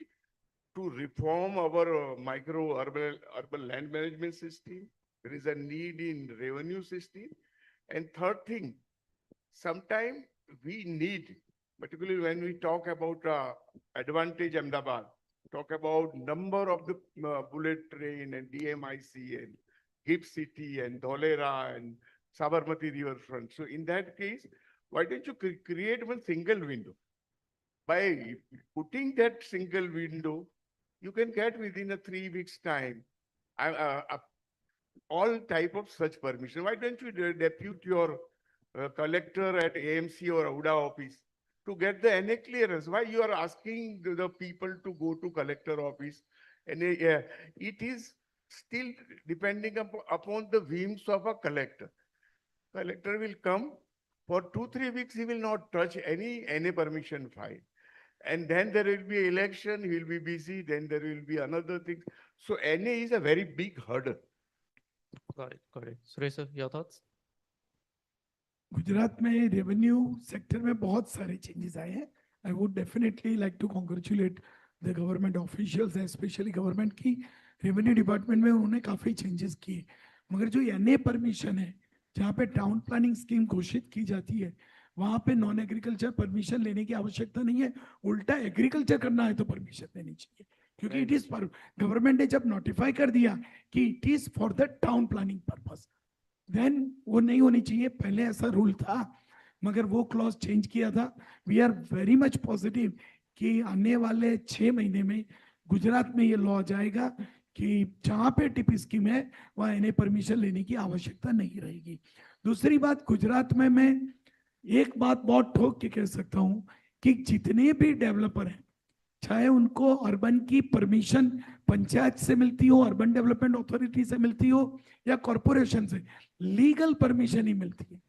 to reform our urban land management system. There is a need in revenue system. And third thing, sometimes we need, particularly when we talk about Advantage Ahmedabad, talk about number of the bullet train and DMIC and Gift City and Dholera and Sabarmati riverfront. So in that case, why don't you create one single window? By putting that single window, you can get within a 3 weeks time all type of such permission. Why don't you depute your collector at AMC or AUDA office to get the NA clearance? Why you are asking the people to go to collector office? And it is still depending upon the whims of a collector. Collector will come for 2-3 weeks. He will not touch any NA permission file. And then there will be election, he will be busy, then there will be another thing. So NA is a very big hurdle. Got it. Suresh sir, your thoughts? Gujarat में revenue sector में बहुत सारे changes आए हैं. I would definitely like to congratulate the government officials, specially government की revenue department में उन्होंने काफ़ी चेंजेस किए. मगर जो NA परमिशन है, जहाँ पे टाउन प्लानिंग स्कीम घोषित की जाती है, वहाँ पे नॉन एग्रीकल्चर परमिशन लेने की आवश्यकता नहीं है. उल्टा एग्रीकल्चर करना है तो परमिशन लेनी चाहिए, क्योंकि इट इज फॉर गवर्नमेंट ने जब नोटिफाई कर दिया कि it is for the town planning purpose, then वो नहीं होनी चाहिए. पहले ऐसा रूल था, मगर वो क्लॉज चेंज किया था. We are very much positive कि आने वाले 6 महीने में गुजरात में ये लॉ आ जाएगा कि जहाँ पे टीपी स्कीम है वहाँ NA परमिशन लेने की आवश्यकता नहीं रहेगी. दूसरी बात, गुजरात में मैं एक बात बहुत ठोक के कह सकता हूँ कि जितने भी डेवलपर हैं, चाहे उनको अर्बन की परमिशन पंचायत से मिलती हो, अर्बन डेवलपमेंट अथॉरिटी से मिलती हो या कॉरपोरेशन से, लीगल परमिशन ही मिलती है.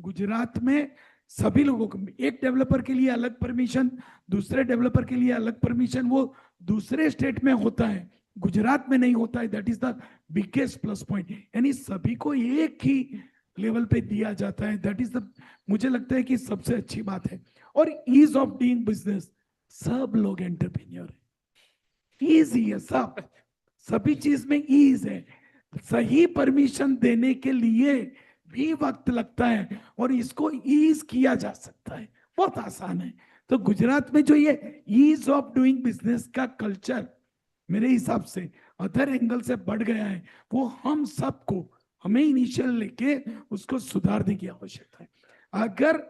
गुजरात में सभी लोगों को एक डेवलपर के लिए अलग परमिशन, दूसरे डेवलपर के लिए अलग परमिशन, वो दूसरे स्टेट में होता है, गुजरात में नहीं होता है. That is the biggest plus point. यानी सभी को एक ही लेवल पे दिया जाता है. दैट इज द, मुझे लगता है कि सबसे अच्छी बात है. और ईज ऑफ डूइंग बिजनेस, सब लोग एंटरप्रेन्योर है, ईजी है, सभी चीज में ईज है. सही परमिशन देने के लिए भी वक्त लगता है और इसको ईज किया जा सकता है, बहुत आसान है. तो गुजरात में जो ये ईज ऑफ डूइंग बिजनेस का कल्चर मेरे हिसाब से अदर एंगल से बढ़ गया है, वो हम सबको, हमें इनिशियल लेके उसको सुधारने की आवश्यकता है. अगर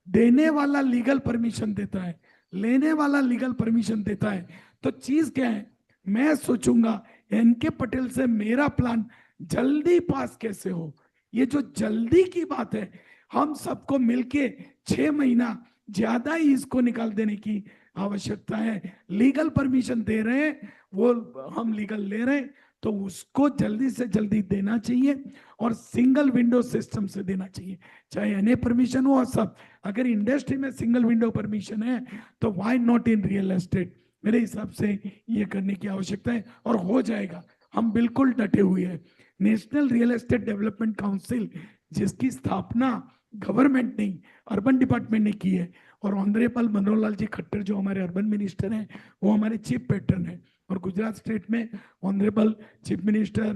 देने वाला लीगल परमिशन देता है, लेने वाला लीगल परमिशन देता है, तो चीज क्या है, मैं सोचूंगा NK पटेल से मेरा प्लान जल्दी पास कैसे हो. ये जो जल्दी की बात है, हम सबको मिलके 6 महीना ज्यादा ही इसको निकाल देने की आवश्यकता है। लीगल परमिशन दे रहे हैं, वो हम लीगल ले रहे हैं, तो उसको जल्दी से जल्दी देना चाहिए और सिंगल विंडो सिस्टम से देना चाहिए, चाहे एनए परमिशन हो और सब। अगर इंडस्ट्री में सिंगल विंडो परमिशन है तो why not in real estate? मेरे हिसाब से ये करने की आवश्यकता है और हो जाएगा। हम बिल्कुल डटे हुए हैं। National real estate development council, जिसकी स्थापना गवर्नमेंट नहीं अर्बन डिपार्टमेंट ने की है, और ऑनरेबल मनोहर लाल जी खट्टर जो हमारे अर्बन मिनिस्टर हैं, वो हमारे चीफ पैटर्न है, और गुजरात स्टेट में ऑनरेबल चीफ मिनिस्टर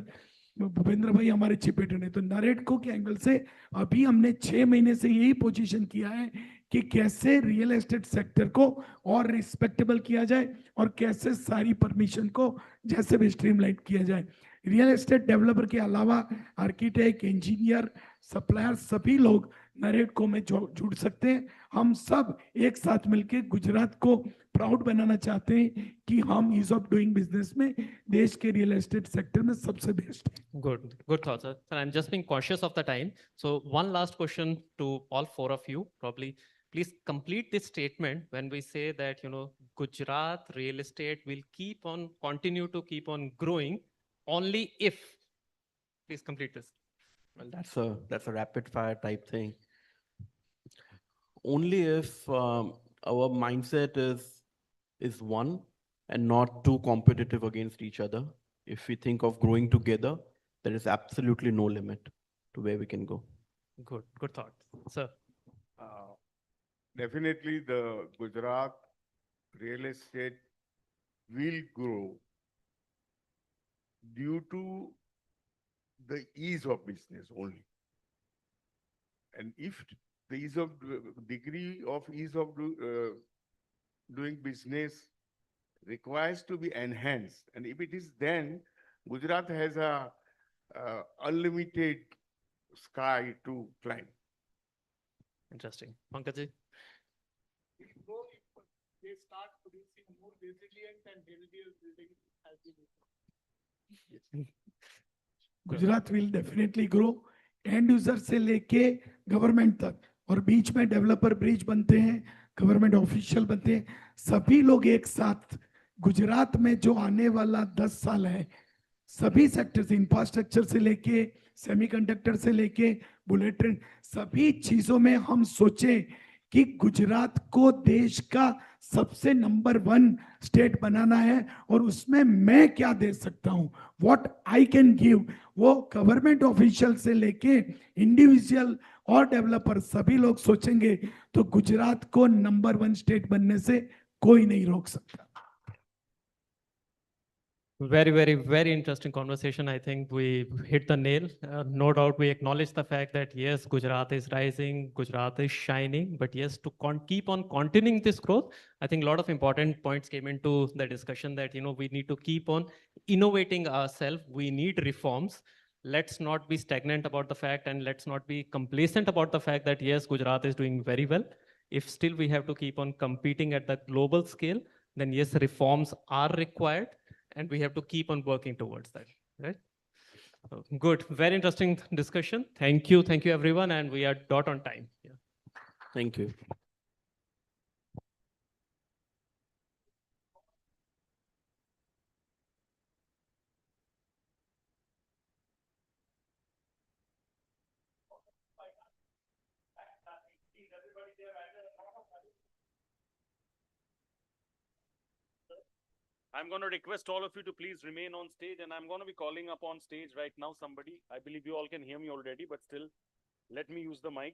भूपेंद्र भाई हमारे चीफ पैटर्न है। तो नरेटको के एंगल से अभी हमने 6 महीने से यही पोजीशन किया है कि कैसे रियल एस्टेट सेक्टर को और रिस्पेक्टेबल किया जाए और कैसे सारी परमिशन को जैसे भी स्ट्रीमलाइन किया जाए। रियल एस्टेट डेवलपर के अलावा आर्किटेक्ट, इंजीनियर, सप्लायर, सभी लोग नरेटको में जुड़ सकते हैं। हम सब एक साथ मिलकर गुजरात को प्राउड बनाना चाहते हैं कि हम ईज ऑफ डूइंग बिजनेस में देश के रियल एस्टेट सेक्टर में सबसे बेस्ट है। Good thoughts, sir. And I'm just being cautious of the time. So one last question to all four of you, probably. Please complete this statement when we say that, Gujarat real estate will continue to keep on growing only if. Please complete this. Well, that's a rapid fire type thing. Only if our mindset is one and not too competitive against each other. If we think of growing together, there is absolutely no limit to where we can go. Good thought, sir. Definitely the Gujarat real estate will grow due to the ease of business only. And if the degree of ease of doing business requires to be enhanced, and if it is, then Gujarat has a unlimited sky to climb. Interesting. Pankaj ji? They start producing more resilient and healthier buildings as we move. Gujarat will definitely grow, and user से लेके government तक, और बीच में developer bridge बनते हैं, government official बनते हैं, सभी लोग एक साथ गुजरात में जो आने वाला 10 साल है, सभी सेक्टर से, इंफ्रास्ट्रक्चर से लेके सेमीकंडक्टर से लेके बुलेट ट्रेन, सभी चीजों में हम सोचे कि गुजरात को देश का सबसे नंबर 1 स्टेट बनाना है, और उसमें मैं क्या दे सकता हूं, व्हाट आई कैन गिव, वो गवर्नमेंट ऑफिशियल से लेके इंडिविजुअल और डेवलपर सभी लोग सोचेंगे तो गुजरात को नंबर 1 स्टेट बनने से कोई नहीं रोक सकता। Very, very, very interesting conversation. I think we hit the nail. No doubt, we acknowledge the fact that yes, Gujarat is rising, Gujarat is shining, but yes, to keep on continuing this growth, I think a lot of important points came into the discussion that, we need to keep on innovating ourselves. We need reforms. Let's not be stagnant about the fact, and let's not be complacent about the fact that yes, Gujarat is doing very well. If still we have to keep on competing at the global scale, then yes, reforms are required. And we have to keep on working towards that, right? So, good, very interesting discussion. Thank you everyone, and we are dot on time. Yeah. Thank you. I'm going to request all of you to please remain on stage, and I'm going to be calling up on stage right now somebody. I believe you all can hear me already, but still, let me use the mic.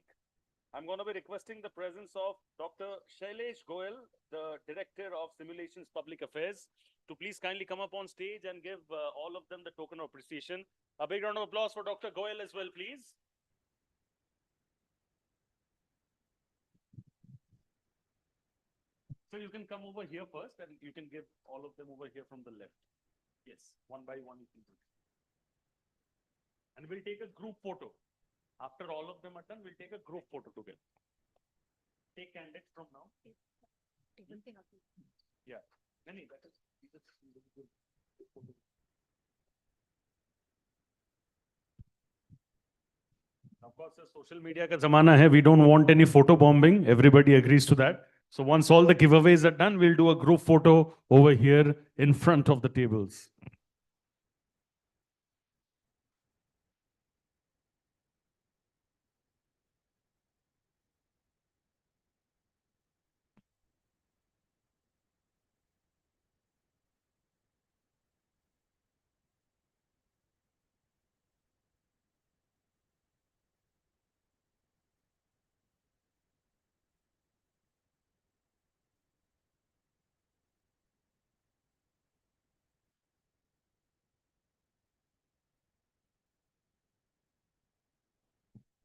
I'm going to be requesting the presence of Dr. Shailesh Goel, the Director of Simulations Public Affairs, to please kindly come up on stage and give all of them the token of appreciation. A big round of applause for Dr. Goel as well, please. So you can come over here first, and you can give all of them over here from the left. Yes, one by one you can do it. And we'll take a group photo. After all of them are done, we'll take a group photo together. Take candid from now. Yeah. Nani, that is good. Now Of course, the social media ka zamana hai. We don't want any photo bombing. Everybody agrees to that. So once all the giveaways are done, we'll do a group photo over here in front of the tables.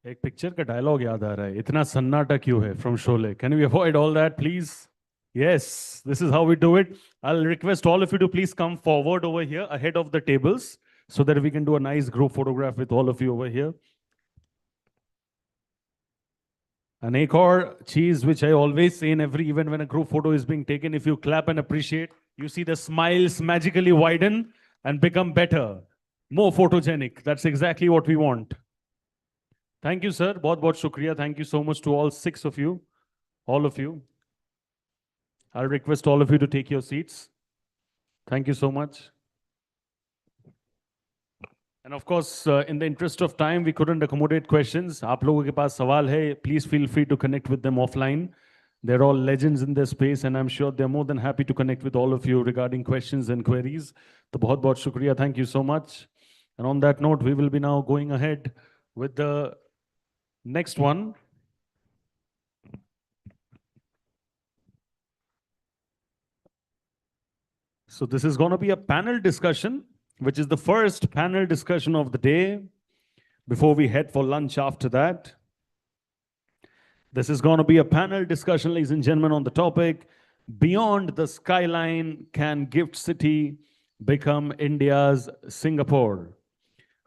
एक picture का dialogue याद आ रहा है, इतना सन्नाटा क्यों है, from Sholay. Can we avoid all that, please? Yes, this is how we do it. I'll request all of you to please come forward over here ahead of the tables so that we can do a nice group photograph with all of you over here. And एक और चीज which I always say in every event when a group photo is being taken, if you clap and appreciate, you see the smiles magically widen and become better, more photogenic. That's exactly what we want. Thank you, sir. बहुत बहुत शुक्रिया. Thank you so much to all 6 of you, all of you. I'll request all of you to take your seats. Thank you so much. And of course, in the interest of time, we couldn't accommodate questions. आप लोगों के पास सवाल है, please feel free to connect with them offline. They're all legends in their space, and I'm sure they're more than happy to connect with all of you regarding questions and queries. तो बहुत बहुत शुक्रिया. Thank you so much. And on that note, we will be now going ahead with the next one. So this is going to be a panel discussion, which is the first panel discussion of the day before we head for lunch after that. This is going to be a panel discussion, ladies and gentlemen, on the topic, Beyond the Skyline, Can Gift City Become India's Singapore?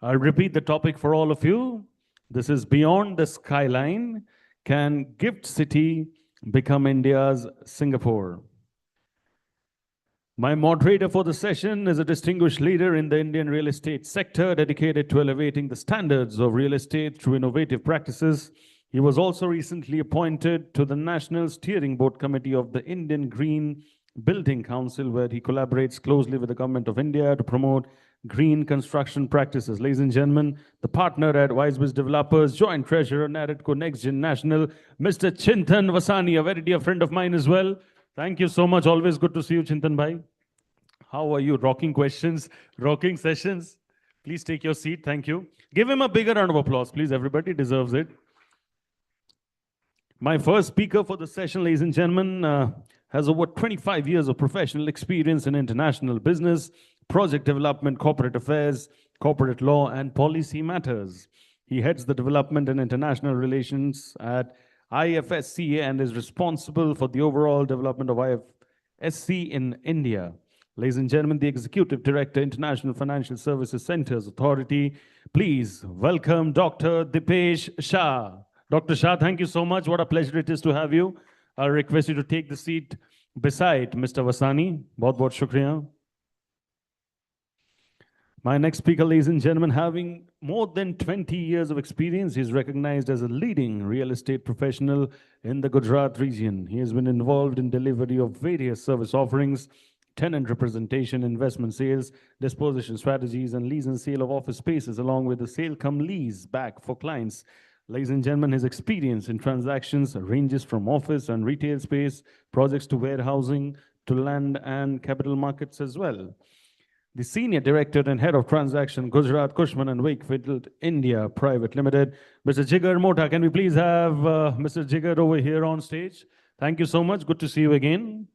I'll repeat the topic for all of you. This is Beyond the Skyline, Can Gift City Become India's Singapore? My moderator for the session is a distinguished leader in the Indian real estate sector, dedicated to elevating the standards of real estate through innovative practices. He was also recently appointed to the National Steering Board Committee of the Indian Green Building Council, where he collaborates closely with the Government of India to promote green construction practices. Ladies and gentlemen, the partner at WiseBiz Developers, Joint Treasurer, Naredco NextGen National, Mr. Chintan Vasani, a very dear friend of mine as well. Thank you so much. Always good to see you, Chintan bhai. How are you? Rocking questions, rocking sessions. Please take your seat. Thank you. Give him a bigger round of applause, please. Everybody deserves it. My first speaker for the session, ladies and gentlemen, has over 25 years of professional experience in international business, project development, corporate affairs, corporate law, and policy matters. He heads the development and international relations at IFSCA and is responsible for the overall development of IFSC in India. Ladies and gentlemen, the Executive Director, International Financial Services Centers Authority. Please welcome Dr. Dipesh Shah. Dr. Shah, thank you so much. What a pleasure it is to have you. I'll request you to take the seat beside Mr. Vasani. Bahut bahut shukriya. My next speaker, ladies and gentlemen, having more than 20 years of experience, he is recognized as a leading real estate professional in the Gujarat region. He has been involved in delivery of various service offerings, tenant representation, investment sales, disposition strategies, and lease and sale of office spaces, along with the sale come lease back for clients. Ladies and gentlemen, his experience in transactions ranges from office and retail space, projects to warehousing, to land and capital markets as well. The Senior Director and Head of Transaction, Gujarat, Cushman and Wakefield, India Private Limited, Mr. Jigar Mota. Can we please have Mr. Jigar over here on stage? Thank you so much. Good to see you again.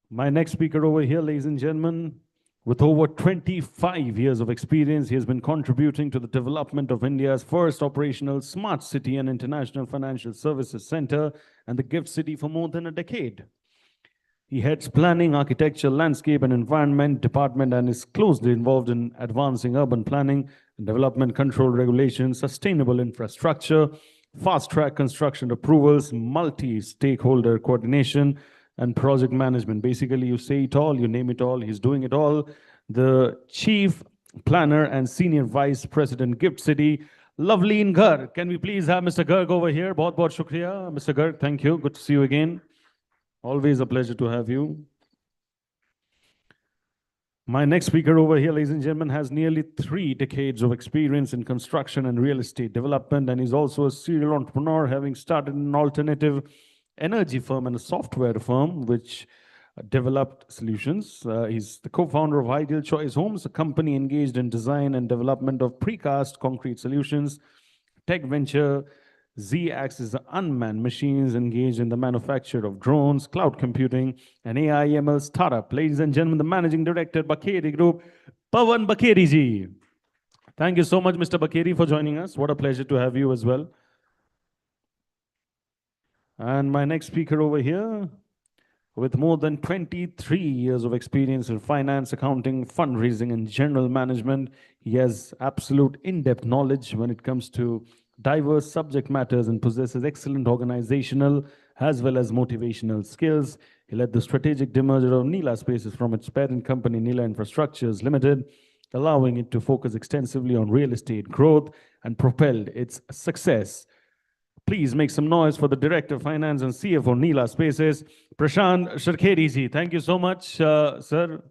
My next speaker over here, ladies and gentlemen, with over 25 years of experience, he has been contributing to the development of India's first operational smart city and international financial services center and the gift city for more than a decade. He heads planning, architecture, landscape and environment department and is closely involved in advancing urban planning, development control regulations, sustainable infrastructure, fast-track construction approvals, multi-stakeholder coordination, and project management. Basically, you say it all, you name it all, he's doing it all. the Chief Planner and Senior Vice President, Gift City, Loveleen Garg. Can we please have Mr. Garg over here? Bahut bahut shukriya, Mr. Garg. Thank you. Good to see you again. Always a pleasure to have you. My next speaker over here, ladies and gentlemen, has nearly 3 decades of experience in construction and real estate development, and he's also a serial entrepreneur, having started an alternative energy firm and a software firm which developed solutions. He's the co-founder of Ideal Choice Homes, a company engaged in design and development of precast concrete solutions. Tech venture Z-Ax is the unmanned machines engaged in the manufacture of drones, cloud computing, and AI ML startup. Ladies and gentlemen, the managing director, Bakeri Group, Pawan Bakeri ji. Thank you so much, Mr. Bakeri, for joining us. What a pleasure to have you as well. And my next speaker over here, with more than 23 years of experience in finance, accounting, fundraising, and general management, he has absolute in-depth knowledge when it comes to diverse subject matters and possesses excellent organizational as well as motivational skills. He led the strategic demerger of Neela Spaces from its parent company, Neela Infrastructures Limited, allowing it to focus extensively on real estate growth and propelled its success. Please make some noise for the Director of Finance and CFO, Neela Spaces, Prashant Sharkheri ji. Thank you so much, sir. So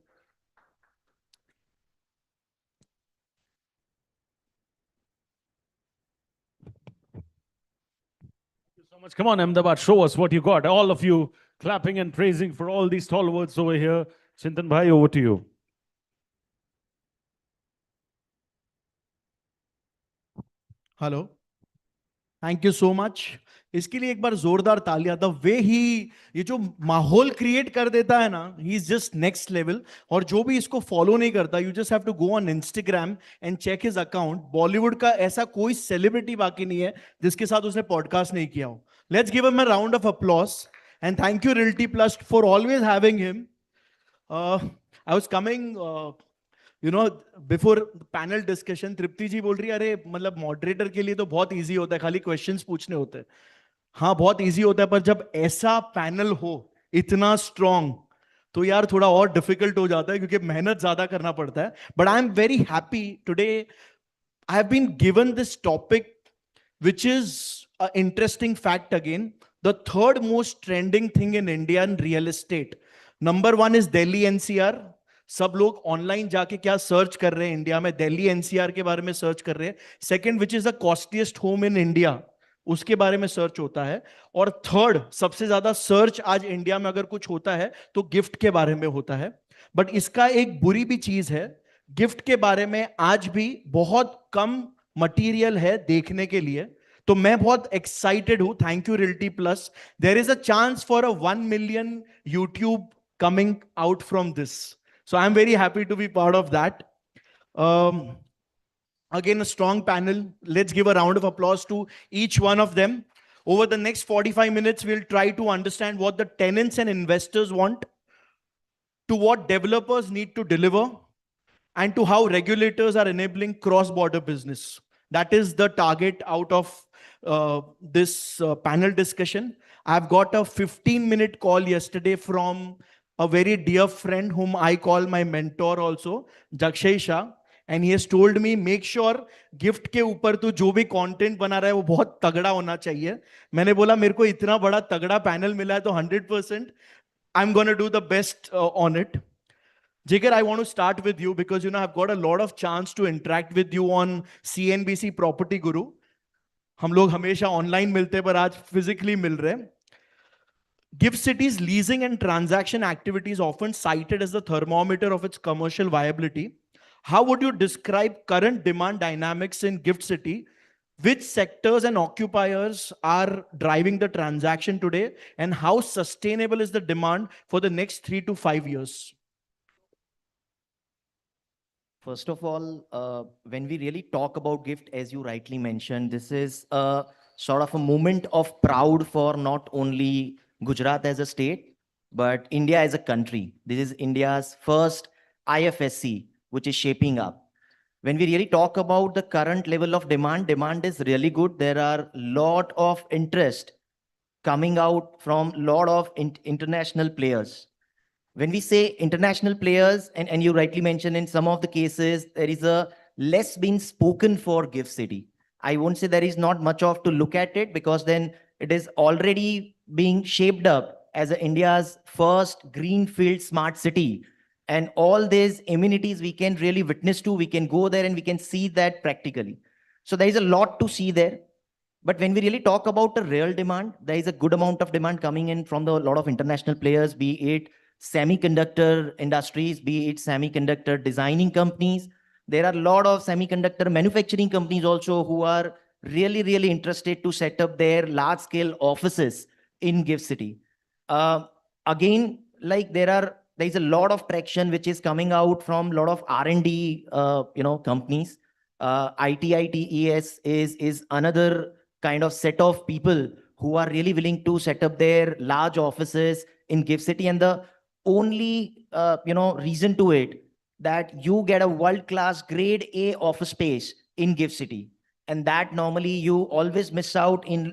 much. Come on, Ahmedabad, show us what you got. All of you clapping and praising for all these stalwarts over here. Chintan Bhai, over to you. Hello, thank you so much. इसके लिए एक बार जोरदार तालियां. The way ही ये जो माहौल create कर देता है ना, he is just next level. और जो भी इसको फॉलो नहीं करता, you just have to go on Instagram and check his account. Bollywood का ऐसा कोई सेलिब्रिटी बाकी नहीं है जिसके साथ उसने पॉडकास्ट नहीं किया हो. Let's give him a round of applause and thank you Realty Plus for always having him. I was coming before panel discussion, Tripti ji बोल रही है, अरे मतलब मॉडरेटर के लिए तो बहुत इजी होता है, खाली क्वेश्चंस पूछने होते हैं. हाँ, बहुत इजी होता है, पर जब ऐसा पैनल हो इतना स्ट्रॉन्ग, तो यार थोड़ा और डिफिकल्ट हो जाता है, क्योंकि मेहनत ज्यादा करना पड़ता है. But I am very happy today. I have been given this topic which is an interesting fact again. The third most trending thing in India in real estate. Number 1 is Delhi NCR. सब लोग online जाके क्या search कर रहे हैं India में, Delhi NCR के बारे में सर्च कर रहे हैं. Second, which is the costliest home in India, उसके बारे में सर्च होता है. और थर्ड, सबसे ज्यादा सर्च आज इंडिया में अगर कुछ होता है तो गिफ्ट के बारे में होता है. बट इसका एक बुरी भी चीज है, गिफ्ट के बारे में आज भी बहुत कम मटेरियल है देखने के लिए. तो मैं बहुत एक्साइटेड हूं. Thank you Realty Plus. There is a chance for a 1 million YouTube coming out from this. So I'm very happy to be part of that. Again, a strong panel. Let's give a round of applause to each one of them. Over the next 45 minutes, we'll try to understand what the tenants and investors want, to what developers need to deliver, and to how regulators are enabling cross-border business. That is the target out of this panel discussion. I've got a 15-minute call yesterday from a very dear friend whom I call my mentor also, Jakshay Shah, and he has told me, make sure gift के ऊपर तो जो भी content बना रहा है वो बहुत तगड़ा होना चाहिए. मैंने बोला मेरे को इतना बड़ा तगड़ा पैनल मिला है तो 100% I'm going to do the best on it. Jigar, I want to start with you because I've got a lot of chance to interact with you on CNBC Property Guru. हम लोग हमेशा online मिलते हैं, पर आज physically मिल रहे हैं. Gift City's leasing and transaction activity is often cited as the thermometer of its commercial viability. How would you describe current demand dynamics in Gift City? Which sectors and occupiers are driving the transaction today? And how sustainable is the demand for the next 3 to 5 years? First of all, when we really talk about Gift, as you rightly mentioned, this is a sort of a moment of proud for not only Gujarat as a state, but India as a country. This is India's first IFSC, which is shaping up. When we really talk about the current level of demand is really good. There are a lot of interest coming out from a lot of international players. When we say international players, and you rightly mentioned in some of the cases, there is a less being spoken for GIFT City. I won't say there is not much of to look at it, because then it is already being shaped up as India's first greenfield smart city. And all these amenities we can really witness to, we can go there and we can see that practically. So there is a lot to see there. But when we really talk about the real demand, there is a good amount of demand coming in from the lot of international players, be it semiconductor industries, be it semiconductor designing companies. There are a lot of semiconductor manufacturing companies also who are really, really interested to set up their large scale offices in GIFT City. Again, like there is a lot of traction which is coming out from a lot of R&D, companies. ITITES is another kind of set of people who are really willing to set up their large offices in GIFT City. And the only reason to it, that you get a world-class grade A office space in GIFT City. And that normally you always miss out in,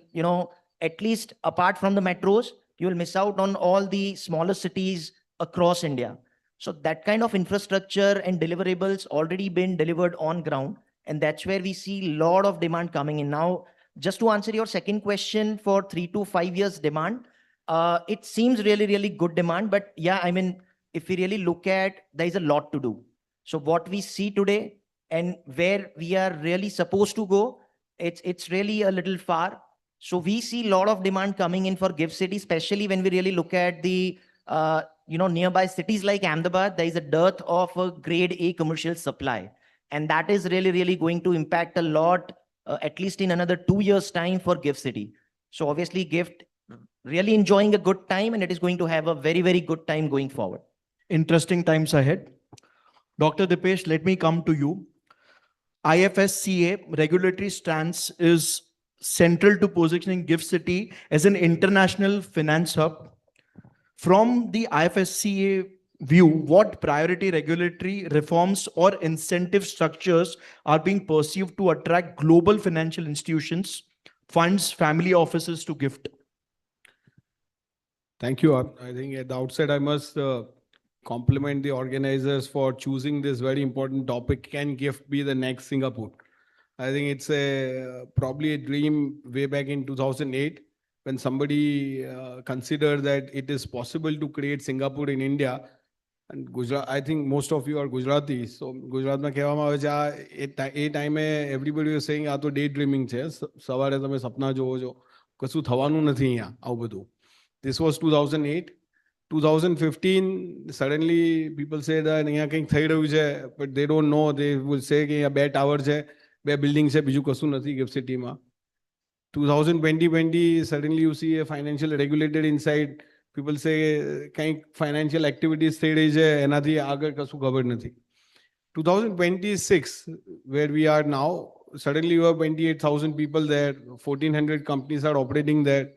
at least apart from the metros, you will miss out on all the smaller cities across India. So that kind of infrastructure and deliverables already been delivered on ground. And that's where we see a lot of demand coming in. Now, just to answer your second question, for 3 to 5 years demand, it seems really, really good demand. But yeah, I mean, if we really look at, there is a lot to do. So what we see today and where we are really supposed to go, it's really a little far. So we see a lot of demand coming in for GIFT City, especially when we really look at the nearby cities like Ahmedabad. There is a dearth of a grade A commercial supply. And that is really, really going to impact a lot, at least in another 2 years' time for GIFT City. So obviously GIFT really enjoying a good time, and it is going to have a very, very good time going forward. Interesting times ahead. Dr. Dipesh, let me come to you. IFSCA regulatory stance is central to positioning GIFT City as an international finance hub. From the IFSCA view, what priority regulatory reforms or incentive structures are being pursued to attract global financial institutions, funds, family offices to GIFT? Thank you. I think at the outset, I must compliment the organizers for choosing this very important topic. Can GIFT be the next Singapore? I think it's probably a dream way back in 2008 when somebody considered that it is possible to create Singapore in India. And Gujarat, I think most of you are Gujarati. So Gujarat mein kehવામાં આવે છે એ ટાઈમે everybody was saying આ તો daydreaming છે. સવારે તમે સપના જોવો છો, કશું થવાનું નથી અહીંયા આવું બધું. This was 2008. 2015, suddenly people say that અહીંયા કંઈક થઈ રહ્યું છે, but they don't know. They will say કે અહીંયા 2 ટાવર છે, 2 બિલ્ડિંગ છે, બીજું કશું નથી GIFT સિટીમાં. 2020, suddenly you see a financial regulated inside. People say કંઈક financial activities થઈ રહી છે, એનાથી આગળ કશું ખબર નથી. 2026, where we are now, suddenly you have 28,000 people there, 1,400 companies are operating there.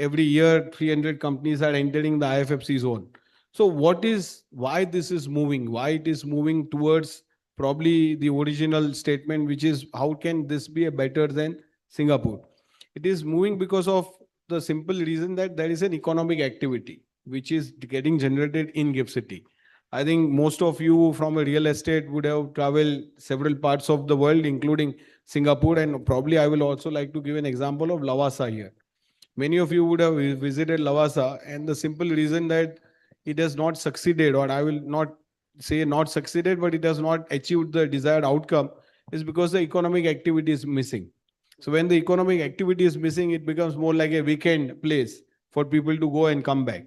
Every year, 300 companies are entering the IFFC zone. So why this is moving? Why it is moving towards probably the original statement, which is how can this be a better than Singapore? It is moving because of the simple reason that there is an economic activity which is getting generated in GIFT City. I think most of you from a real estate would have traveled several parts of the world, including Singapore, and probably I will also like to give an example of Lavasa here. Many of you would have visited Lavasa, and the simple reason that it has not succeeded, or I will not say not succeeded, but it has not achieved the desired outcome, is because the economic activity is missing. So when the economic activity is missing, it becomes more like a weekend place for people to go and come back.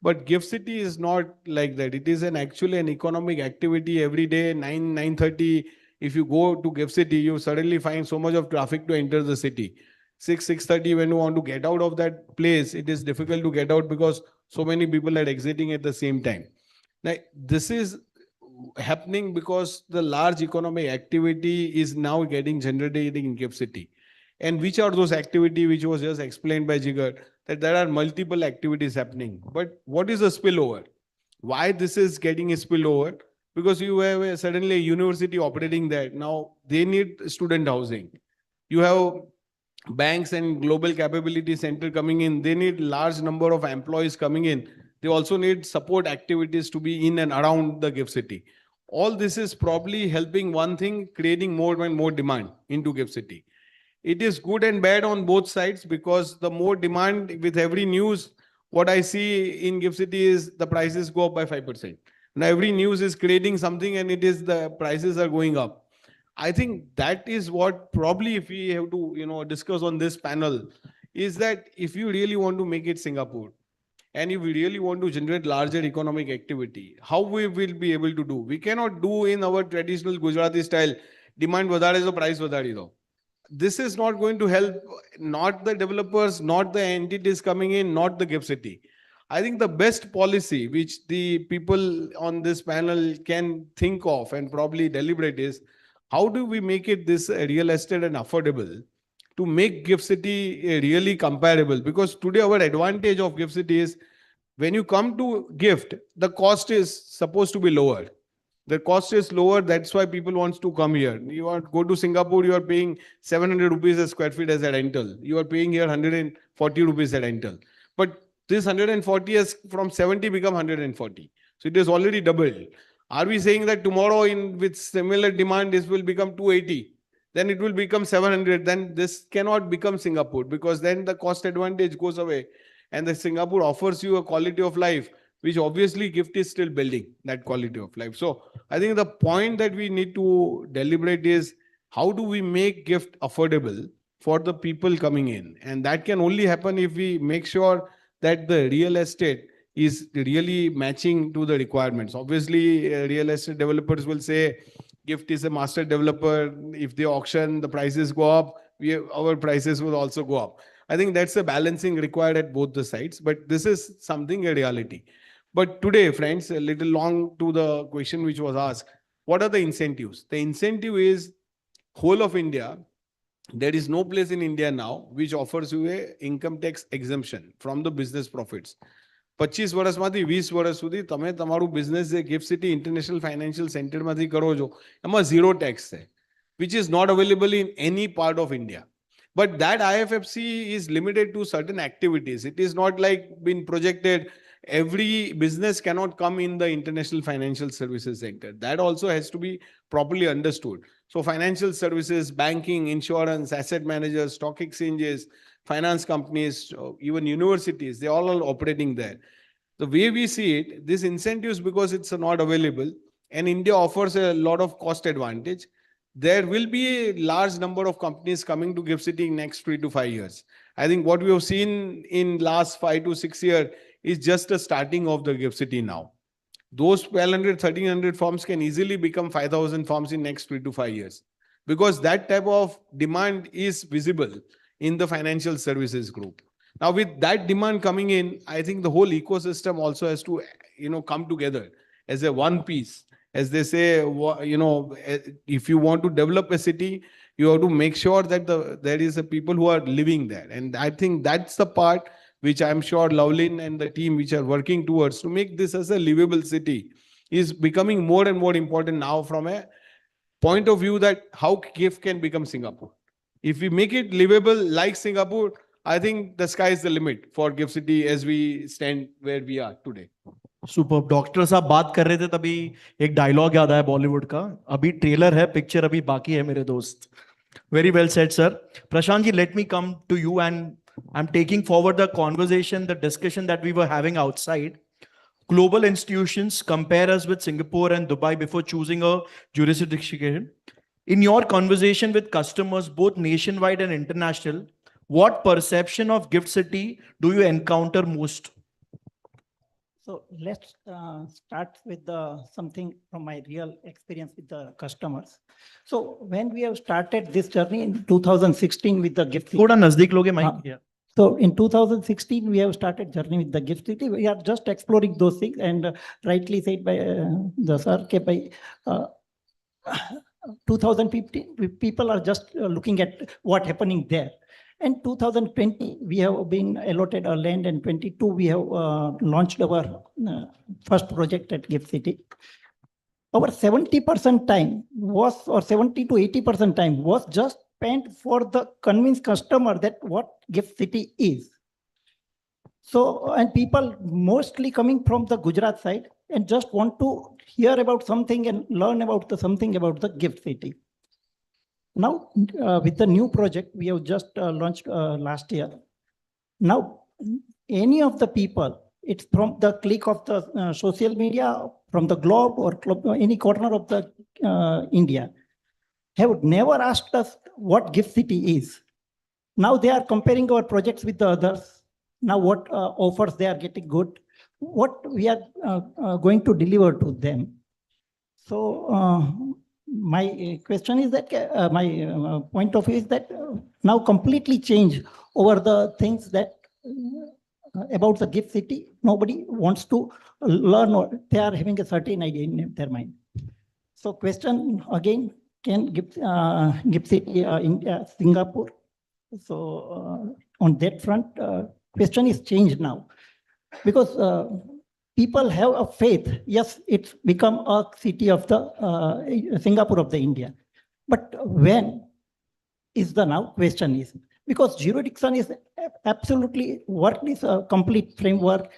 But GIFT City is not like that. It is actually an economic activity every day, 9:30. If you go to GIFT City, you suddenly find so much of traffic to enter the city. 6:30, when you want to get out of that place, it is difficult to get out because so many people are exiting at the same time. Now, this is happening because the large economic activity is now getting generated in GIFT City. And which are those activities which was just explained by Jigar, that there are multiple activities happening. But what is a spillover? Why this is getting a spillover? Because you have suddenly a university operating there. Now they need student housing. You have banks and global capability center coming in. They need large number of employees coming in. They also need support activities to be in and around the gift city. All this is probably helping one thing, creating more and more demand into gift city. It is good and bad on both sides, because the more demand with every news, what I see in gift city is the prices go up by 5%. Now every news is creating something, and it is the prices are going up. I think that is what probably, if we have to, discuss on this panel, is that if you really want to make it Singapore, and if we really want to generate larger economic activity, how we will be able to do? We cannot do in our traditional Gujarati style, demand vadare so price vadari do. This is not going to help, not the developers, not the entities coming in, not the gift city. I think the best policy which the people on this panel can think of and probably deliberate is, how do we make it this real estate and affordable to make gift city really comparable? Because today our advantage of gift city is, when you come to gift, the cost is supposed to be lower. The cost is lower. That's why people wants to come here. You want to go to Singapore, you are paying 700 rupees a square feet as a rental. You are paying here 140 rupees a rental. But this 140 has from 70 become 140. So it is already doubled. Are we saying that tomorrow with similar demand, this will become 280? Then it will become 700. Then this cannot become Singapore, because then the cost advantage goes away. And the Singapore offers you a quality of life, which obviously gift is still building that quality of life. So I think the point that we need to deliberate is, how do we make gift affordable for the people coming in? And that can only happen if we make sure that the real estate is really matching to the requirements. Obviously, real estate developers will say, gift is a master developer. If they auction, the prices go up, our prices will also go up. I think that's a balancing required at both the sides, but this is something a reality. But today, friends, a little long to the question which was asked, what are the incentives? The incentive is whole of India. There is no place in India now which offers you a income tax exemption from the business profits. 25 વર્ષમાંથી 20 વર્ષ સુધી તમે તમારું business જે gift city international financial સેન્ટરમાંથી કરો છો, એમાં 0 tax છે, which is not available in any part of India. But that IFFC is limited to certain activities. It is not like been projected. Every business cannot come in the International Financial Services Center. That also has to be properly understood. So financial services, banking, insurance, asset managers, stock exchanges, finance companies, even universities, they all are operating there. The way we see it, this incentives, because it's not available, and India offers a lot of cost advantage, there will be a large number of companies coming to GIFT City in next 3 to 5 years. I think what we have seen in last 5 to 6 years is just a starting of the GIFT City now. Those 1,200, 1,300 firms can easily become 5,000 firms in next 3 to 5 years, because that type of demand is visible in the financial services group. Now, with that demand coming in, I think the whole ecosystem also has to, come together as a one piece. As they say, if you want to develop a city, you have to make sure that there is a people who are living there. And I think that's the part which I'm sure Lovelin and the team which are working towards to make this as a livable city is becoming more and more important now, from a point of view that how GIFT can become Singapore. If we make it livable like Singapore, I think the sky is the limit for GIFT City as we stand where we are today. Super. Doctor साहब बात कर रहे थे तभी एक dialogue याद आया बॉलीवुड का, अभी ट्रेलर है, पिक्चर अभी बाकी है मेरे दोस्त। Very well said sir. Prashant ji, let me come to you and I am taking forward the conversation, the discussion that we were having outside. Global institutions compare us with Singapore and Dubai before choosing a jurisdiction. In your conversation with customers, both nationwide and international, what perception of GIFT City do you encounter most? So let's start with something from my real experience with the customers. So when we have started this journey in 2016 with the GIFT City. थोड़ा नजदीक लोगे mic? Yeah. So in 2016, we have started journey with the GIFT City. We are just exploring those things, and rightly said by the sir, by 2015, people are just looking at what happening there. And 2020, we have been allotted our land, and 22, we have launched our first project at GIFT City. Our 70% time was, or 70 to 80% time was just spent for the convince customer that what GIFT City is. So, and people mostly coming from the Gujarat side and just want to hear about something and learn about something about the gift city. Now, with the new project we have just launched last year. Now, any of the people, it's from the click of the social media, from the globe or any corner of the India, have never asked us what gift city is. Now they are comparing our projects with the others. Now what offers they are getting good, what we are going to deliver to them. So my question is that, my point of view is that now completely change over the things that about the gift city. Nobody wants to learn, or they are having a certain idea in their mind. So question again, can gift city India, Singapore? So on that front, question is changed now, because people have a faith. Yes, it's become a city of the Singapore of the India. But when is the now question is, because jurisdiction is absolutely work is a complete framework.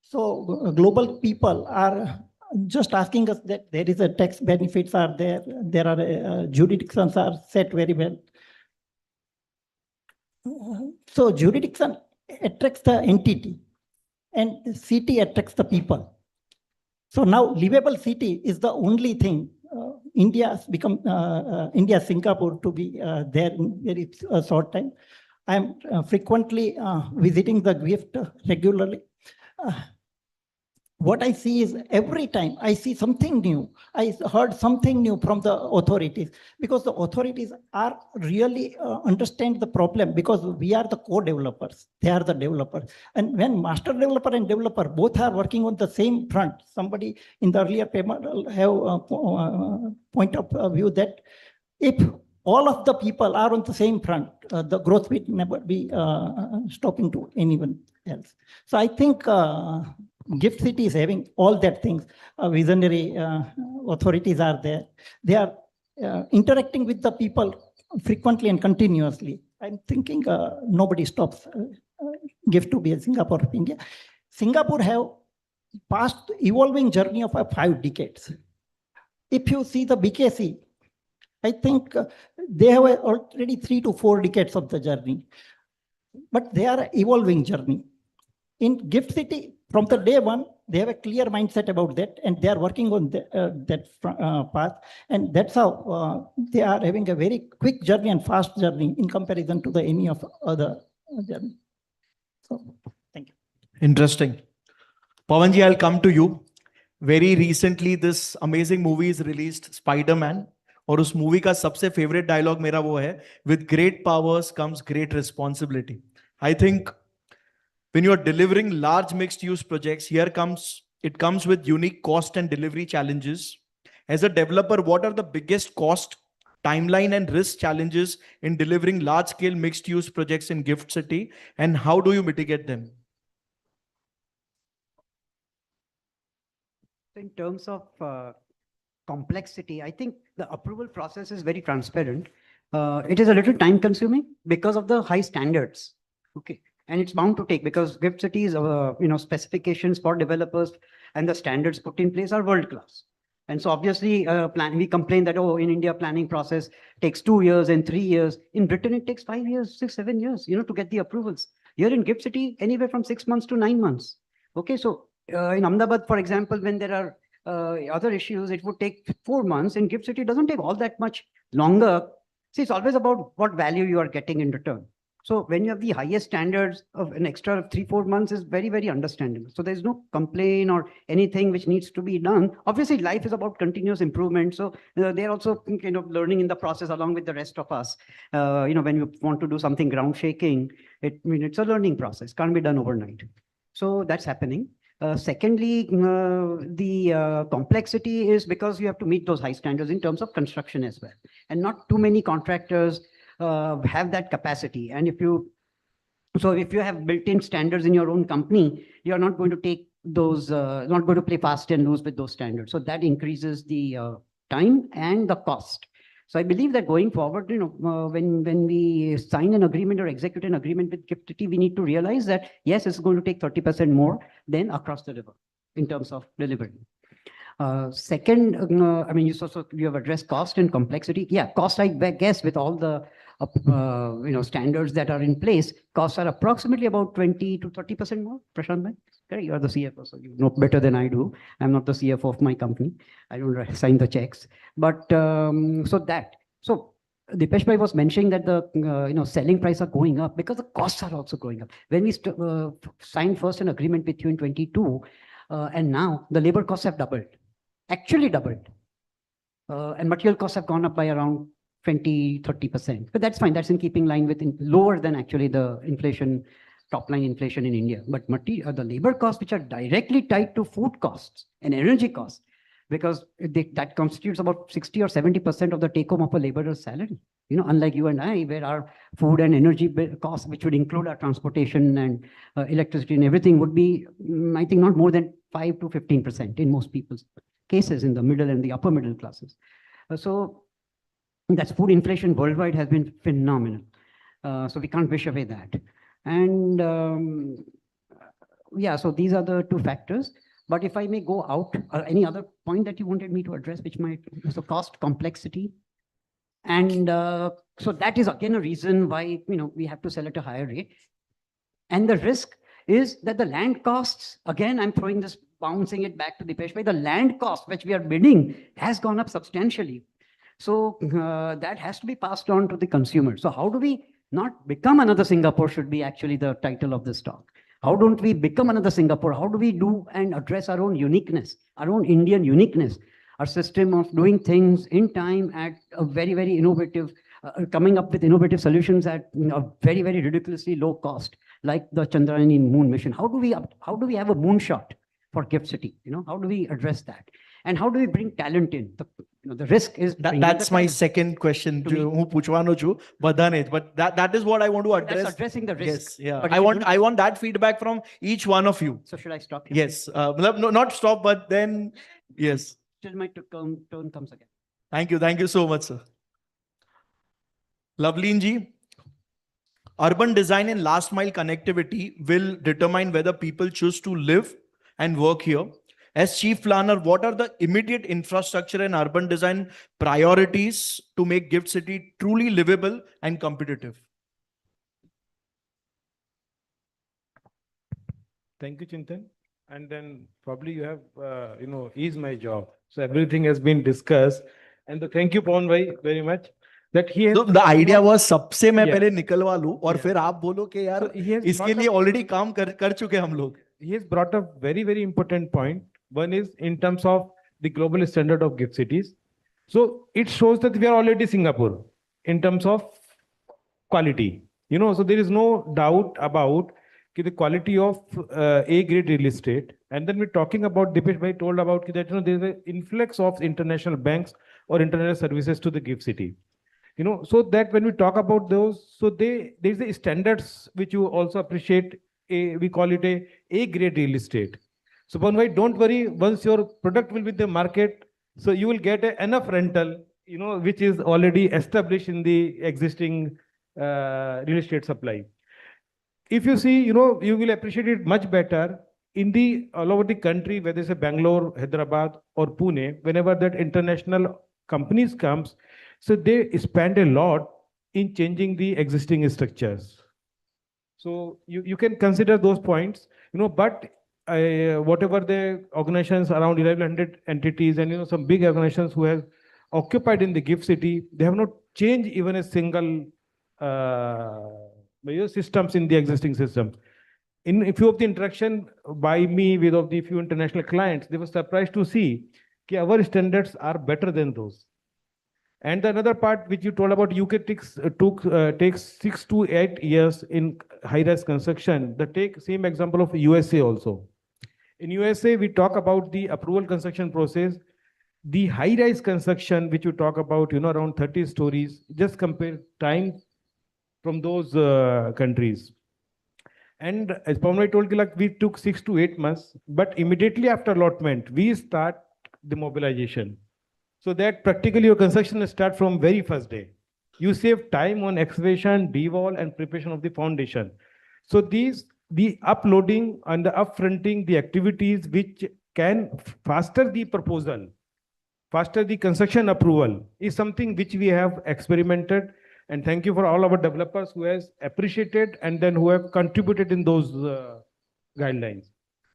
So global people are just asking us that there is a tax benefits are there. There are jurisdictions are set very well. So jurisdiction attracts the entity and city attracts the people. So now livable city is the only thing India has become, India, Singapore to be there in very short time. I am frequently visiting the gift regularly. What I see is every time I see something new, I heard something new from the authorities, because the authorities are really understand the problem, because we are the co-developers, they are the developers. And when master developer and developer both are working on the same front, somebody in the earlier panel have a point of view that if all of the people are on the same front, the growth will never be stopping to anyone else. So I think Gift City is having all that things. Visionary authorities are there. They are interacting with the people frequently and continuously. I'm thinking nobody stops Gift to be a Singapore of India. Singapore have passed evolving journey of 5 decades. If you see the BKC, I think they have already 3 to 4 decades of the journey, but they are evolving journey. In Gift City, from the day one, they have a clear mindset about that, and they are working on that path. And that's how they are having a very quick journey and fast journey in comparison to any of other journey. So, thank you. Interesting. Pawanji, I'll come to you. Very recently, this amazing movie is released, Spider-Man. और उस movie का सबसे favourite dialogue मेरा वो है, with great powers comes great responsibility. I think when you are delivering large mixed use projects, it comes with unique cost and delivery challenges. As a developer, what are the biggest cost, timeline and risk challenges in delivering large scale mixed use projects in Gift City, and how do you mitigate them? In terms of complexity, I think the approval process is very transparent. It is a little time consuming because of the high standards. Okay. And it's bound to take, because Gift City's specifications for developers and the standards put in place are world class. And so obviously we complain that, oh, in India planning process takes 2 years and 3 years. In Britain, it takes 5 years, 6, 7 years, to get the approvals. Here in Gift City, anywhere from 6 months to 9 months. Okay. So in Ahmedabad, for example, when there are other issues, it would take 4 months. In Gift City, it doesn't take all that much longer. See, it's always about what value you are getting in return. So when you have the highest standards, of an extra 3-4 months is very, very understandable. So there's no complaint or anything which needs to be done. Obviously, life is about continuous improvement. So they're also learning in the process along with the rest of us. When you want to do something ground shaking, it's a learning process. Can't be done overnight. So that's happening. Secondly, the complexity is because you have to meet those high standards in terms of construction as well. And not too many contractors have that capacity. And if you have built-in standards in your own company, you're not going to take those, not going to play fast and loose with those standards. So that increases the time and the cost. So I believe that going forward, when we sign an agreement or execute an agreement with GIFT City, we need to realize that yes, it's going to take 30% more than across the river in terms of delivery. Second, I mean, you have addressed cost and complexity. Yeah, cost, I guess, with all the standards that are in place, costs are approximately about 20 to 30% more. Prashant bhai, okay, you are the CFO, so you know better than I do. I'm not the CFO of my company. I don't sign the checks. But so Dipesh bhai was mentioning that the selling price are going up because the costs are also going up. When we signed first an agreement with you in 22, and now the labor costs have doubled, actually doubled. And material costs have gone up by around 20-30%. But that's fine. That's in keeping line with lower than actually the inflation, top line inflation in India. But the labor costs, which are directly tied to food costs and energy costs, because that constitutes about 60 or 70% of the take home of a laborer's salary. Unlike you and I, where our food and energy costs, which would include our transportation and electricity and everything, would be, I think, not more than 5 to 15% in most people's cases in the middle and the upper middle classes. So that's food inflation worldwide has been phenomenal. So we can't wish away that. And yeah, so these are the two factors. But if I may go out, any other point that you wanted me to address, which might, so cost, complexity. And so that is again a reason why, we have to sell at a higher rate. And the risk is that the land costs, again, I'm throwing this, bouncing it back to Dipesh bhai, the land cost which we are bidding has gone up substantially. So that has to be passed on to the consumer. So how do we not become another Singapore should be actually the title of this talk. How don't we become another Singapore? How do we do and address our own uniqueness, our own Indian uniqueness, our system of doing things in time at a very, very innovative, coming up with innovative solutions at a very, very ridiculously low cost, like the Chandrayaan moon mission. How do we have a moonshot for GIFT City? How do we address that? And how do we bring talent in? The risk is that's my second question to but that is what I want to address. That's addressing the risk. Yes, yeah. I want that feedback from each one of you. So should I stop here? Yes. No, not stop, but then yes. Till my turn comes again. Thank you so much, sir. Loveleen ji, urban design and last mile connectivity will determine whether people choose to live and work here. As chief planner, what are the immediate infrastructure and urban design priorities to make GIFT City truly livable and competitive? Thank you, Chintan. And then probably you have, is my job. So everything has been discussed. And thank you, Pawan bhai, very much. That he has. So the idea was सबसे मैं पहले निकलवा लूं और फिर आप बोलो कि यार इसके लिए already काम कर चुके हम लोग. He has brought up very, very important point. One is in terms of the global standard of GIFT cities. So it shows that we are already Singapore in terms of quality. So there is no doubt about the quality of A-grade real estate. And then we're talking about, Dipesh bhai told about that there is an influx of international banks or international services to the GIFT City. So that when we talk about those, so there's the standards which you also appreciate. We call it A-grade real estate. So Pawan, don't worry, once your product will be in the market, so you will get enough rental, which is already established in the existing real estate supply. If you see, you will appreciate it much better in all over the country, whether it's Bangalore, Hyderabad or Pune, whenever that international companies comes, so they spend a lot in changing the existing structures. So you can consider those points, but whatever the organizations around 1100 entities and some big organizations who have occupied in the GIFT City, they have not changed even a single systems in the existing systems. In a few of the interaction by me with of the few international clients, they were surprised to see that our standards are better than those. And the another part which you told about, UK takes 6 to 8 years in high-rise construction. Take same example of USA also. In USA, we talk about the approval construction process. The high-rise construction, which you talk about, around 30 stories, just compare time from those countries. And as Pawan told, we took 6 to 8 months, but immediately after allotment, we start the mobilization. so that practically your construction will start from very first day. You save time on excavation, dewall, and preparation of the foundation. So the uploading and the upfronting, the activities which can faster the proposal, faster the construction approval is something which we have experimented. And thank you for all our developers who has appreciated and then who have contributed in those guidelines.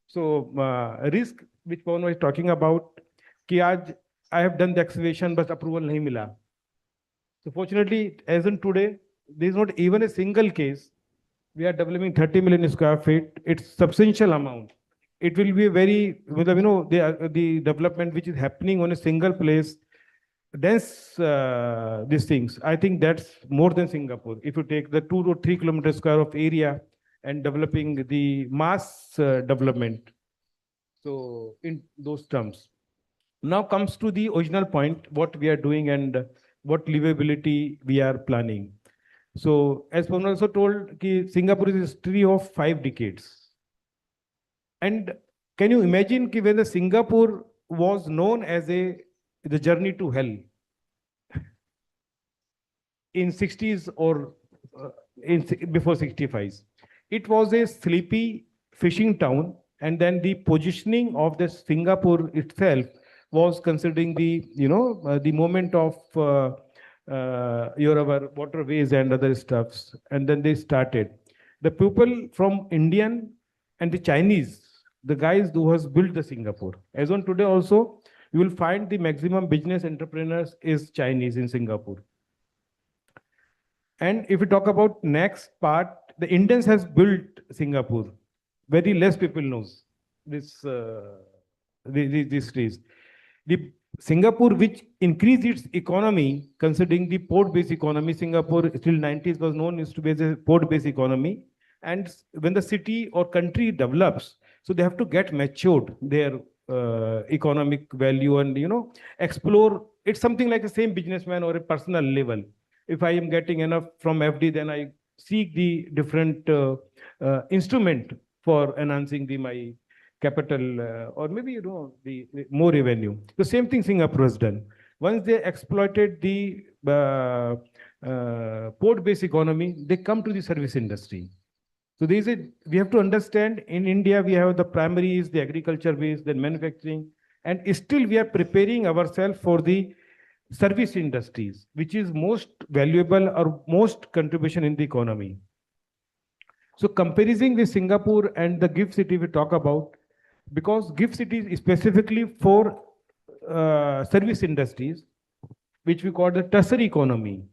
So risk which Pawan was talking about, कि आज I have done the excavation but approval nahi mila. So fortunately, as in today, there is not even a single case. We are developing 30 million square feet. It's substantial amount. It will be a very, the development which is happening on a single place, dense these things. I think that's more than Singapore. If you take the 2 or 3 kilometers square of area and developing the mass development. So in those terms. Now comes to the original point, what we are doing and what livability we are planning. So as Pawan also told, Singapore is a history of 5 decades. And can you imagine when the Singapore was known as the journey to hell in 60s or before 65s. It was a sleepy fishing town, and then the positioning of the Singapore itself was considering the the moment of our waterways and other stuffs, and then they started. The people from Indian and the Chinese, the guys who has built the Singapore. As on today also, you will find the maximum business entrepreneurs is Chinese in Singapore. And if we talk about next part, the Indians has built Singapore. Very less people knows this these days. The Singapore, which increased its economy, considering the port-based economy, Singapore till 90s was known as to be a port-based economy. And when the city or country develops, so they have to get matured their economic value and explore. It's something like the same businessman or a personal level. If I am getting enough from FD, then I seek the different instrument for enhancing my capital or maybe the more revenue. The same thing Singapore has done. Once they exploited the port-based economy, they come to the service industry. So we have to understand in India we have the primaries, the agriculture base, then manufacturing, and still we are preparing ourselves for the service industries, which is most valuable or most contribution in the economy. So comparison with Singapore and the GIFT City we talk about, because GIFT City is specifically for service industries, which we call the tertiary economy.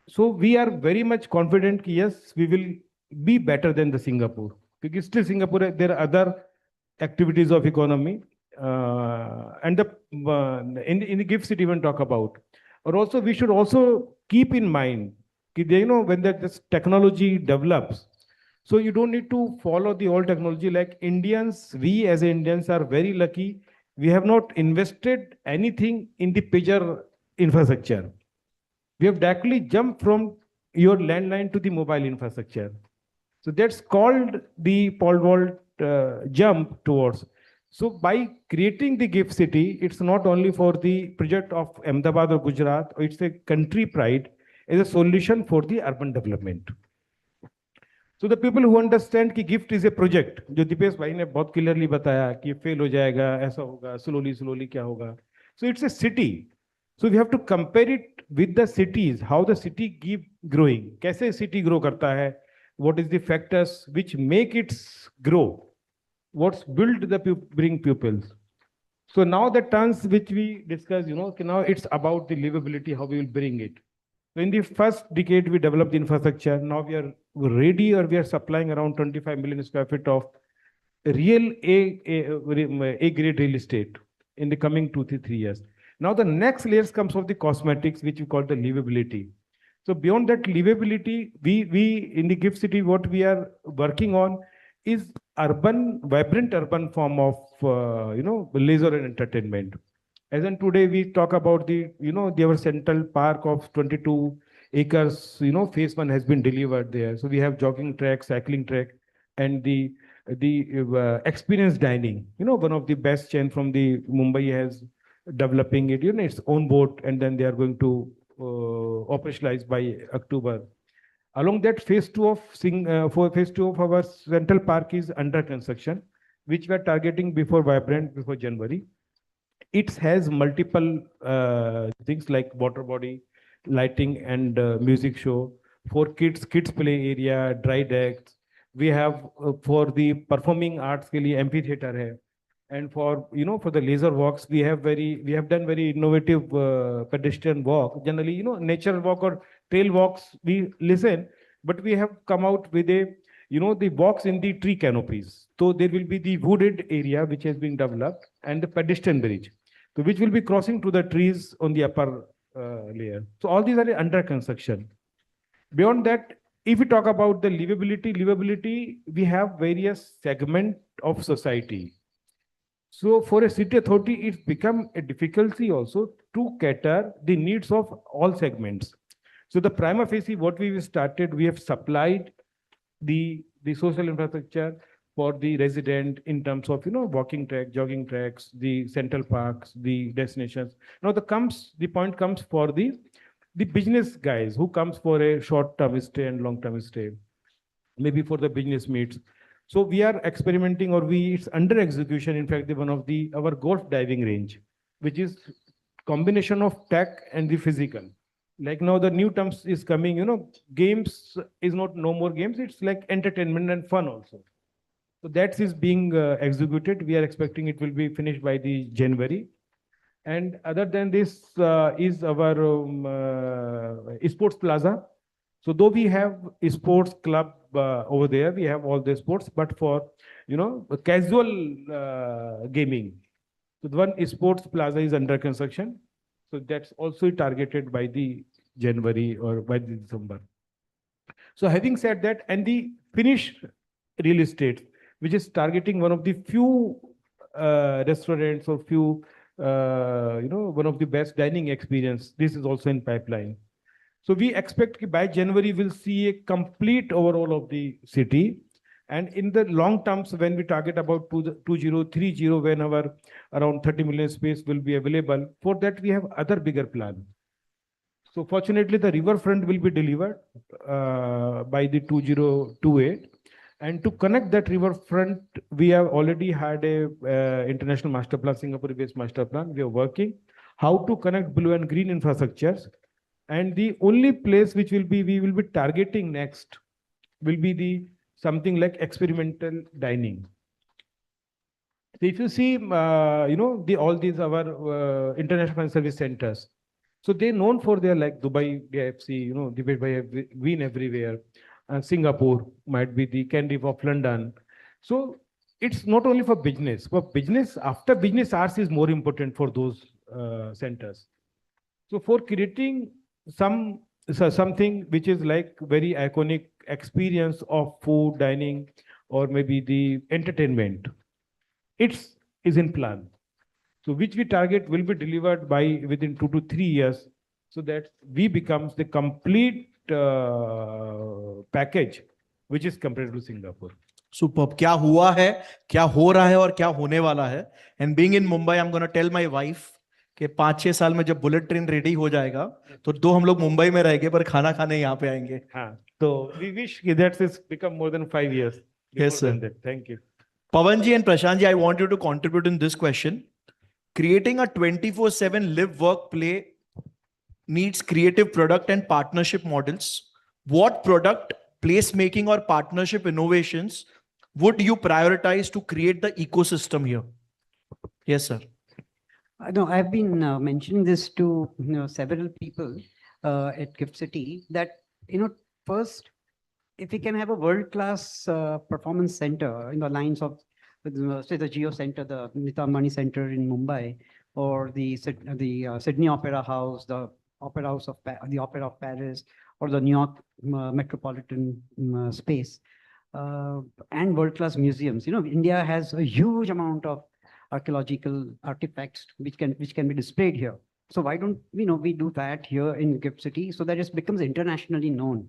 So we are very much confident, yes, we will be better than the Singapore. Because still Singapore, there are other activities of economy. And in the GIFT City when talk about. Or also we should also keep in mind, when this technology develops, so you don't need to follow the old technology like Indians. We as Indians are very lucky. We have not invested anything in the pager infrastructure. We have directly jumped from your landline to the mobile infrastructure. So that's called the pole vault jump towards. So by creating the GIFT City, it's not only for the project of Ahmedabad or Gujarat, or it's a country pride, as a solution for the urban development. So the people who understand कि GIFT is a project, जो दीपेश भाई ने बहुत clearly बताया कि fail हो जाएगा, ऐसा होगा, slowly क्या होगा. So it's a city. So we have to compare it with the cities, how the city keep growing. कैसे city grow करता है? What is the factors which make it grow? What's built the bring pupils? So now the terms which we discussed, now it's about the livability, how we will bring it. So in the first decade, we developed the infrastructure. Now we are ready, or we are supplying around 25 million square feet of real A-grade real estate in the coming 2 to 3 years. Now the next layers comes of the cosmetics, which we call the livability. So beyond that livability, we in the GIFT City, what we are working on is vibrant urban form of leisure and entertainment. As in today, we talk about our central park of 22 acres, phase 1 has been delivered there. So we have jogging track, cycling track, and the experience dining. One of the best chain from the Mumbai has developing it, its own boat, and then they are going to operationalize by October. Along that, phase two of our Central Park is under construction, which we are targeting before Vibrant, before January. It has multiple things like water body, lighting, and music show. For kids play area, dry decks. We have for the performing arts के लिए amphitheater है. And for for the laser walks, we have done very innovative pedestrian walk. Generally, nature walk or trail walks we listen, but we have come out with a the walks in the tree canopies. So there will be the wooded area which has been developed and the pedestrian bridge, so which will be crossing to the trees on the upper layer. So all these are under construction. Beyond that, if we talk about the livability, we have various segments of society. So for a city authority, it's become a difficulty also to cater the needs of all segments. So the prima facie, what we started, we have supplied the social infrastructure for the resident in terms of walking track, jogging tracks, the central parks, the destinations. Now the point comes for the business guys who comes for a short-term stay and long-term stay, maybe for the business meets. So we are experimenting, or it's under execution. In fact, one of our golf diving range, which is combination of tech and the physical. Like now the new terms is coming, games is no more games. It's like entertainment and fun also. So that is being executed. We are expecting it will be finished by the January. And other than this is our sports plaza. So though we have a sports club over there, we have all the sports, but for casual gaming. So the one sports plaza is under construction. So that's also targeted by the January or by the December. So having said that, and the finished real estate, which is targeting one of the few restaurants or few one of the best dining experience. This is also in pipeline. So we expect by January we'll see a complete overall of the city. And in the long terms, when we target about 2030, when our around 30 million space will be available, for that we have other bigger plan. So fortunately, the riverfront will be delivered by the 2028. And to connect that riverfront, we have already had a international master plan, Singapore-based master plan. We are working how to connect blue and green infrastructures. And the only place which we will be targeting next will be something like experimental dining. So if you see, all these our international financial service centers. So they're known for their like Dubai, DIFC, Dubai Green everywhere. Singapore might be the Canary of London. So it's not only for business. For business, after business, arts is more important for those centers. So for creating something which is like very iconic experience of food, dining, or maybe the entertainment, is in plan. So which we target will be delivered by within 2 to 3 years, so that we becomes the complete package which is compared to Singapore. Superb. क्या हुआ है, क्या हो रहा है और क्या होने वाला है. And being in Mumbai, I'm going to tell my wife कि 5-6 साल में जब बुलेट ट्रेन रेडी हो जाएगा तो 2 हम लोग मुंबई में रहेंगे पर खाना खाने यहाँ पे आएंगे. हाँ, तो we wish that this become more than 5 years. Yes, sir. Thank you. Pawan ji and Prashant ji, I want you to contribute in this question. Creating a 24/7 live, work, play needs creative product and partnership models. What product, placemaking or partnership innovations would you prioritize to create the ecosystem here? Yes, sir. No, I've been mentioning this to several people at Gift City that first, if we can have a world-class performance center in the lines of say the Geo Center, the Nita Money Center in Mumbai, or the Sydney Opera House, the Opera House of the Opera of Paris, or the New York Metropolitan Space, and world-class museums. India has a huge amount of archaeological artifacts which can be displayed here. So why don't we do that here in Gift City so that it becomes internationally known?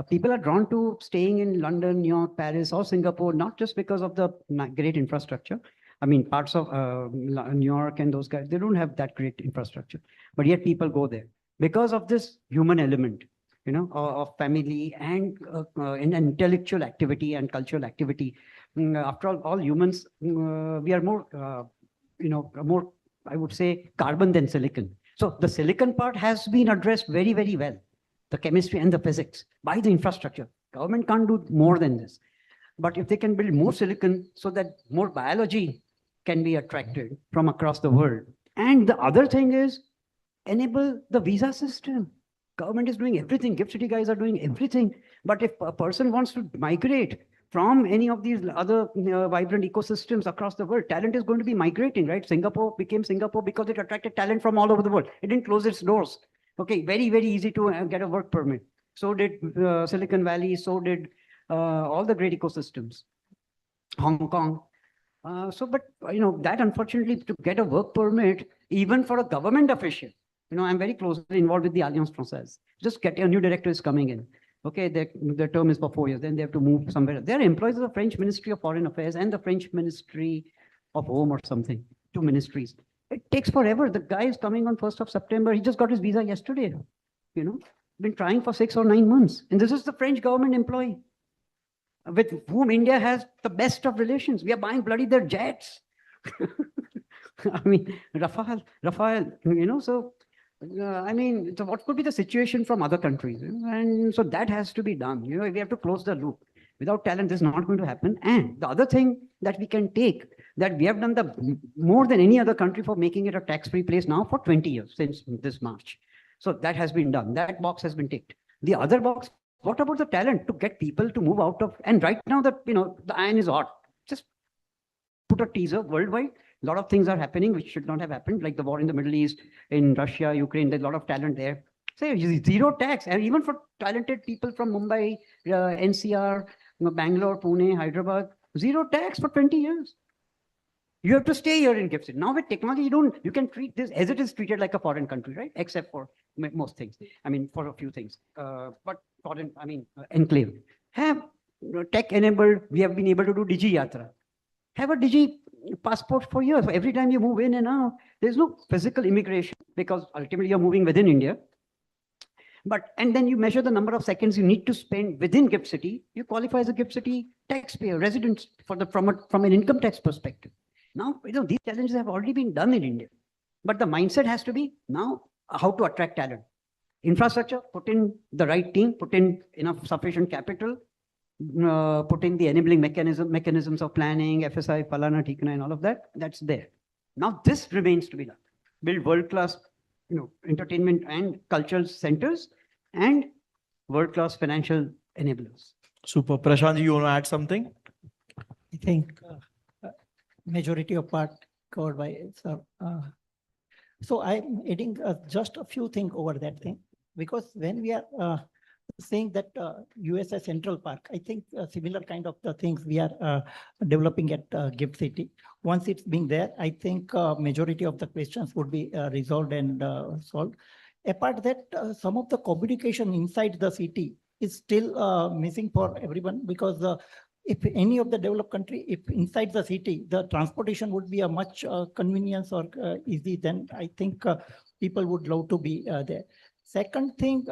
People are drawn to staying in London, New York, Paris, or Singapore, not just because of the great infrastructure, I mean, parts of New York and those guys, they don't have that great infrastructure, but yet people go there because of this human element, of family and intellectual activity and cultural activity. After all humans, we are more, more, I would say, carbon than silicon. So the silicon part has been addressed very, very well, the chemistry and the physics by the infrastructure. Government can't do more than this. But if they can build more silicon so that more biology can be attracted from across the world. And the other thing is enable the visa system. Government is doing everything. Gift City guys are doing everything. But if a person wants to migrate from any of these other vibrant ecosystems across the world, talent is going to be migrating, right? Singapore became Singapore because it attracted talent from all over the world. It didn't close its doors. Okay, very, very easy to get a work permit. So did Silicon Valley, so did all the great ecosystems, Hong Kong. But that unfortunately to get a work permit, even for a government official, I'm very closely involved with the Alliance Française. Just get a new director is coming in. Okay, their term is for 4 years. Then they have to move somewhere. They're employees of the French Ministry of Foreign Affairs and the French Ministry of Home or something, 2 ministries. It takes forever. The guy is coming on 1st of September. He just got his visa yesterday. Been trying for 6 or 9 months. And this is the French government employee with whom India has the best of relations. We are buying bloody their jets. I mean, Rafale, so so what could be the situation from other countries? And so that has to be done. We have to close the loop. Without talent, this is not going to happen. And the other thing that we can take, that we have done more than any other country for making it a tax-free place now for 20 years, since this March. So that has been done. That box has been ticked. The other box, what about the talent to get people to move out of, and right now that, the iron is hot. Just put a teaser worldwide. A lot of things are happening which should not have happened, like the war in the Middle East, in Russia, Ukraine. There's a lot of talent there. Say zero tax, and even for talented people from Mumbai, NCR, Bangalore, Pune, Hyderabad, zero tax for 20 years. You have to stay here in Gift City. Now with technology, you can treat this as it is treated like a foreign country, right? Except for most things. I mean, for a few things. But foreign, enclave. Have tech enabled, we have been able to do Digi Yatra. Have a Digi passport for years. So every time you move in and out, there's no physical immigration because ultimately you're moving within India. And then you measure the number of seconds you need to spend within Gift City. You qualify as a Gift City taxpayer, resident from an income tax perspective. Now, these challenges have already been done in India. But the mindset has to be now how to attract talent. Infrastructure, put in the right team, put in enough sufficient capital, put in the enabling mechanisms of planning, FSI, Falana, Tikana, and all of that. That's there. Now this remains to be done. Build world-class, entertainment and cultural centers and world-class financial enablers. Super. Prashant, you want to add something? I think majority of part covered by sir. So I'm adding just a few things over that thing, because when we are saying that USA Central Park, I think similar kind of the things we are developing at Gift City. Once it's being there, I think majority of the questions would be resolved and solved. Apart that, some of the communication inside the city is still missing for everyone, because if any of the developed country, if inside the city, the transportation would be a much convenience or easy, then I think people would love to be there. Second thing,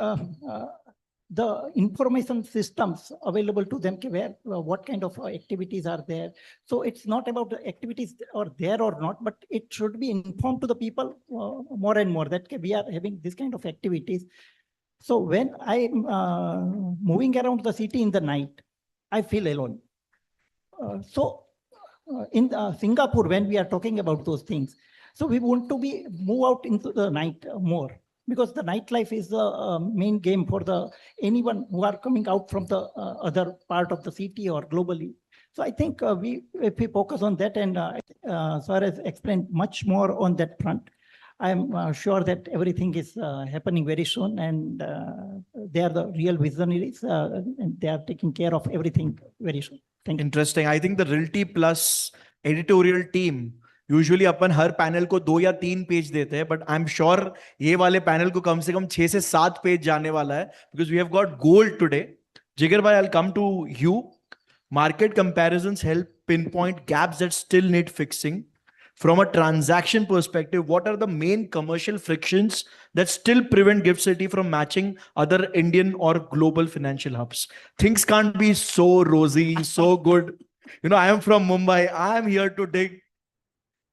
the information systems available to them, where what kind of activities are there. So it's not about the activities are there or not, but it should be informed to the people more and more that we are having this kind of activities. So when I'm moving around the city in the night, I feel alone. In Singapore, when we are talking about those things, so we want to move out into the night more, because the nightlife is the main game for anyone who are coming out from the other part of the city or globally. So I think if we focus on that, and Sir has explained much more on that front, I am sure that everything is happening very soon, and they are the real visionaries, and they are taking care of everything very soon. Thank you. Interesting. I think the Realty Plus editorial team, usually अपन हर panel को 2 या 3 page देते हैं, but I am sure ये वाले panel को कम से कम 6 से 7 पेज जाने वाला है, because we have got gold today. Jigar भाई, I will come to you. Market comparisons help pinpoint gaps that still need fixing? From a transaction perspective, what are the main commercial frictions that still prevent Gift City from matching other Indian or global financial hubs? Things can't be so rosy, so good. You know, I am from Mumbai. I am here to dig.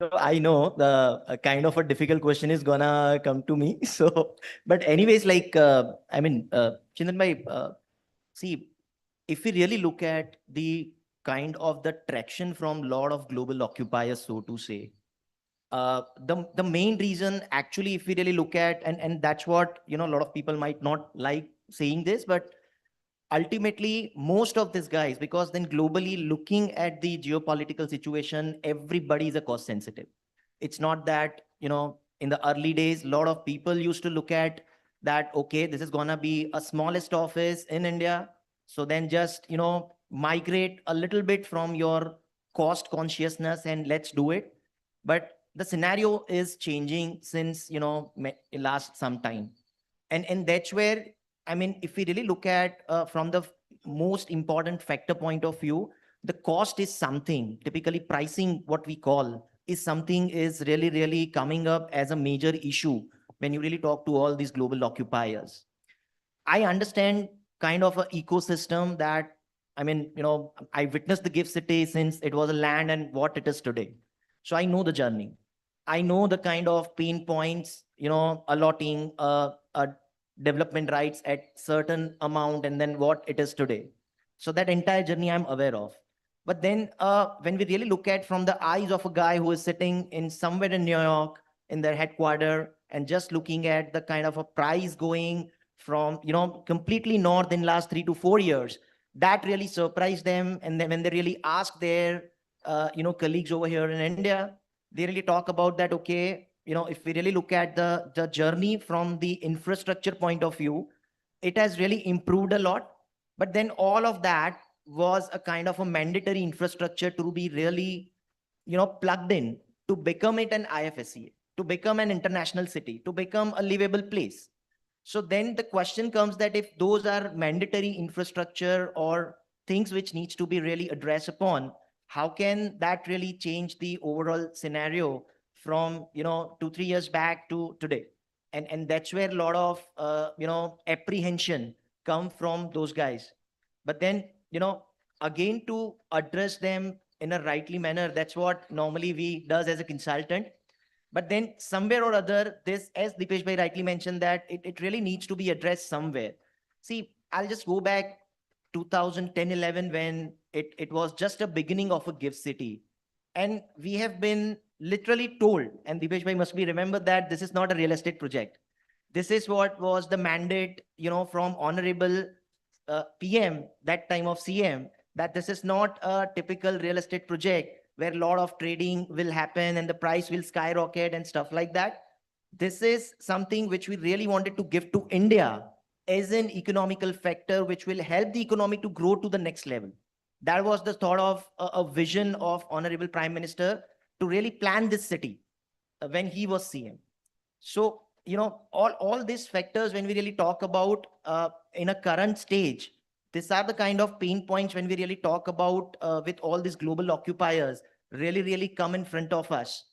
So I know the kind of a difficult question is gonna come to me. So, but anyways, like, Chindan bhai, see, if we really look at the kind of the traction from lot of global occupiers, so to say, the main reason actually, if we really look at, and that's what, you know, a lot of people might not like saying this, but ultimately most of these guys, because then globally looking at the geopolitical situation, everybody is a cost sensitive. It's not that, you know, in the early days, a lot of people used to look at that, okay, this is gonna be a smallest office in India. So then just, you know, migrate a little bit from your cost consciousness and let's do it. But the scenario is changing since, you know, last some time. And that's where, I mean, if we really look at from the most important factor point of view, the cost is something, typically pricing, what we call, is something is really, really coming up as a major issue when you really talk to all these global occupiers. I understand kind of an ecosystem that, I mean, you know, I witnessed the Gift City since it was a land and what it is today. So I know the journey. I know the kind of pain points, you know, allotting a development rights at certain amount and then what it is today. So that entire journey I'm aware of. But then when we really look at from the eyes of a guy who is sitting in somewhere in New York in their headquarters and just looking at the kind of a price going from, you know, completely north in last 3 to 4 years, that really surprised them. And then when they really ask their, you know, colleagues over here in India, they really talk about that, okay, you know, if we really look at the journey from the infrastructure point of view, it has really improved a lot. But then all of that was a kind of a mandatory infrastructure to be really, you know, plugged in to become it an IFSCA, to become an international city, to become a livable place. So then the question comes that if those are mandatory infrastructure or things which needs to be really addressed upon, how can that really change the overall scenario from, you know, 2 3 years back to today? And that's where a lot of you know, apprehension come from those guys. But then, you know, again, to address them in a rightly manner, that's what normally we does as a consultant. But then somewhere or other, this, as Dipesh bhai rightly mentioned, that it really needs to be addressed somewhere. See, I'll just go back 2010-11 when it was just a beginning of a gift city. And we have been literally told, and Dipesh bhai must be remembered, that this is not a real estate project. This is what was the mandate, you know, from honorable PM, that time of CM, that this is not a typical real estate project where a lot of trading will happen and the price will skyrocket and stuff like that. This is something which we really wanted to give to India as an economical factor, which will help the economy to grow to the next level. That was the thought of a vision of Honorable Prime Minister to really plan this city when he was CM. So, you know, all these factors, when we really talk about in a current stage, these are the kind of pain points when we really talk about with all these global occupiers really, really come in front of us.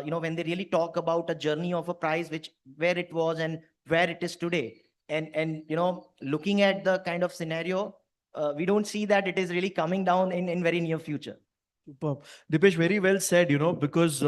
You know, when they really talk about a journey of a price, which where it was and where it is today. And you know, looking at the kind of scenario, we don't see that it is really coming down in very near future. Superb. Dipesh, very well said, you know, because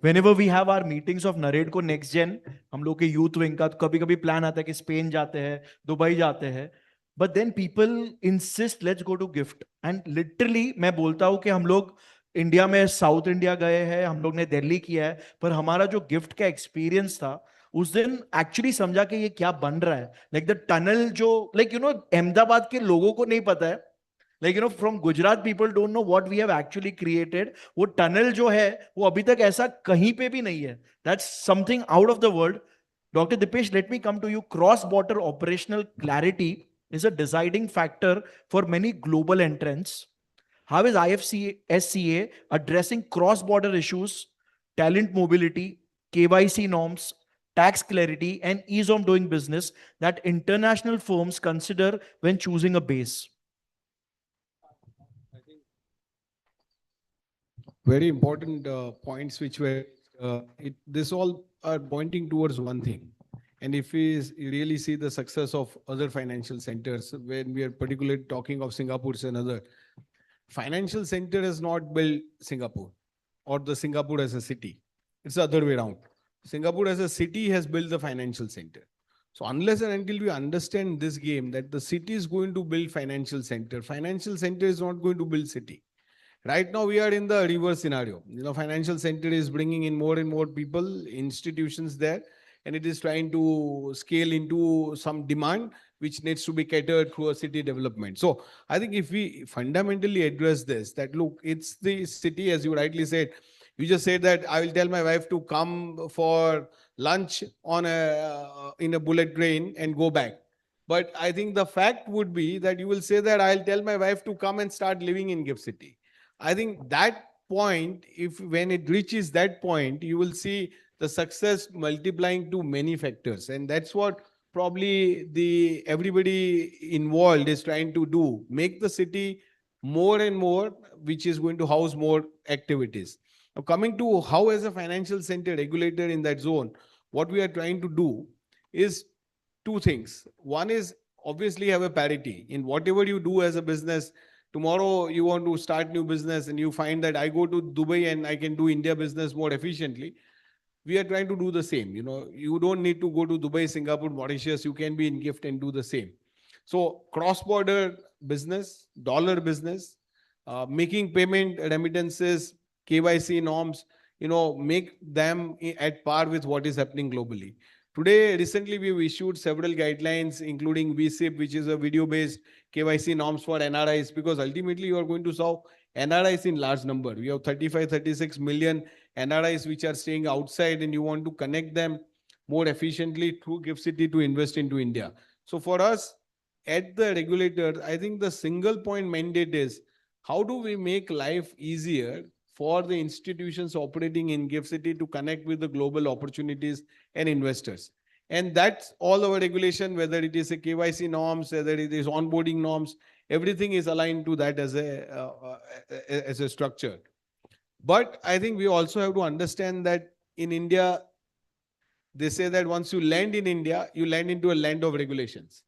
whenever we have our meetings of Naredco Next Gen, हम लोग के youth wing का कभी कभी plan आता है कि Spain जाते हैं, दुबई जाते हैं, but then people insist let's go to gift. And literally मैं बोलता हूँ कि हम लोग इंडिया में साउथ इंडिया गए हैं, हम लोग ने दिल्ली किया है, पर हमारा जो गिफ्ट का एक्सपीरियंस था उस दिन एक्चुअली समझा कि ये क्या बन रहा है. लाइक द टनल जो, लाइक यू नो, अहमदाबाद के लोगों को नहीं पता है. Like, you know, from Gujarat, people don't know what we have actually created. वो tunnel जो है, वो अभी तक ऐसा कहीं पे भी नहीं है. That's something out of the world. Dr. Dipesh, let me come to you. Cross-border operational clarity is a deciding factor for many global entrants. How is IFSCA addressing cross-border issues, talent mobility, KYC norms, tax clarity, and ease of doing business that international firms consider when choosing a base? very important points which were, this all are pointing towards one thing. And if we really see the success of other financial centers, when we are particularly talking of Singapore and other, financial center has not built Singapore or the Singapore as a city. It's the other way around. Singapore as a city has built the financial center. So unless and until we understand this game, that the city is going to build financial center is not going to build city. Right now, we are in the reverse scenario. Financial center is bringing in more and more people, institutions there, and it is trying to scale into some demand which needs to be catered through a city development. So I think if we fundamentally address this, that look, it's the city, as you rightly said, you just said that I will tell my wife to come for lunch on in a bullet train and go back. But I think the fact would be that you will say that I'll tell my wife to come and start living in Gift City. I think that point, if when it reaches that point, you will see the success multiplying to many factors. And that's what probably the everybody involved is trying to do, make the city more and more, which is going to house more activities. Now, coming to how as a financial center regulator in that zone, what we are trying to do is two things. One is obviously have a parity in whatever you do as a business. Tomorrow you want to start new business and you find that I go to Dubai and I can do India business more efficiently. We are trying to do the same. You don't need to go to Dubai, Singapore, Mauritius. You can be in Gift and do the same. So cross-border business, dollar business, making payment remittances, KYC norms, make them at par with what is happening globally. Today, recently, we've issued several guidelines, including VSIP, which is a video-based KYC norms for NRIs, because ultimately you are going to solve NRIs in large number. We have 35, 36 million NRIs which are staying outside, and you want to connect them more efficiently through Gift City to invest into India. So for us, at the regulator, I think the single point mandate is how do we make life easier for the institutions operating in Gift City to connect with the global opportunities and investors. And that's all our regulation, whether it is a KYC norms, whether it is onboarding norms, everything is aligned to that as a structure. But I think we also have to understand that in India, they say that once you land in India, you land into a land of regulations.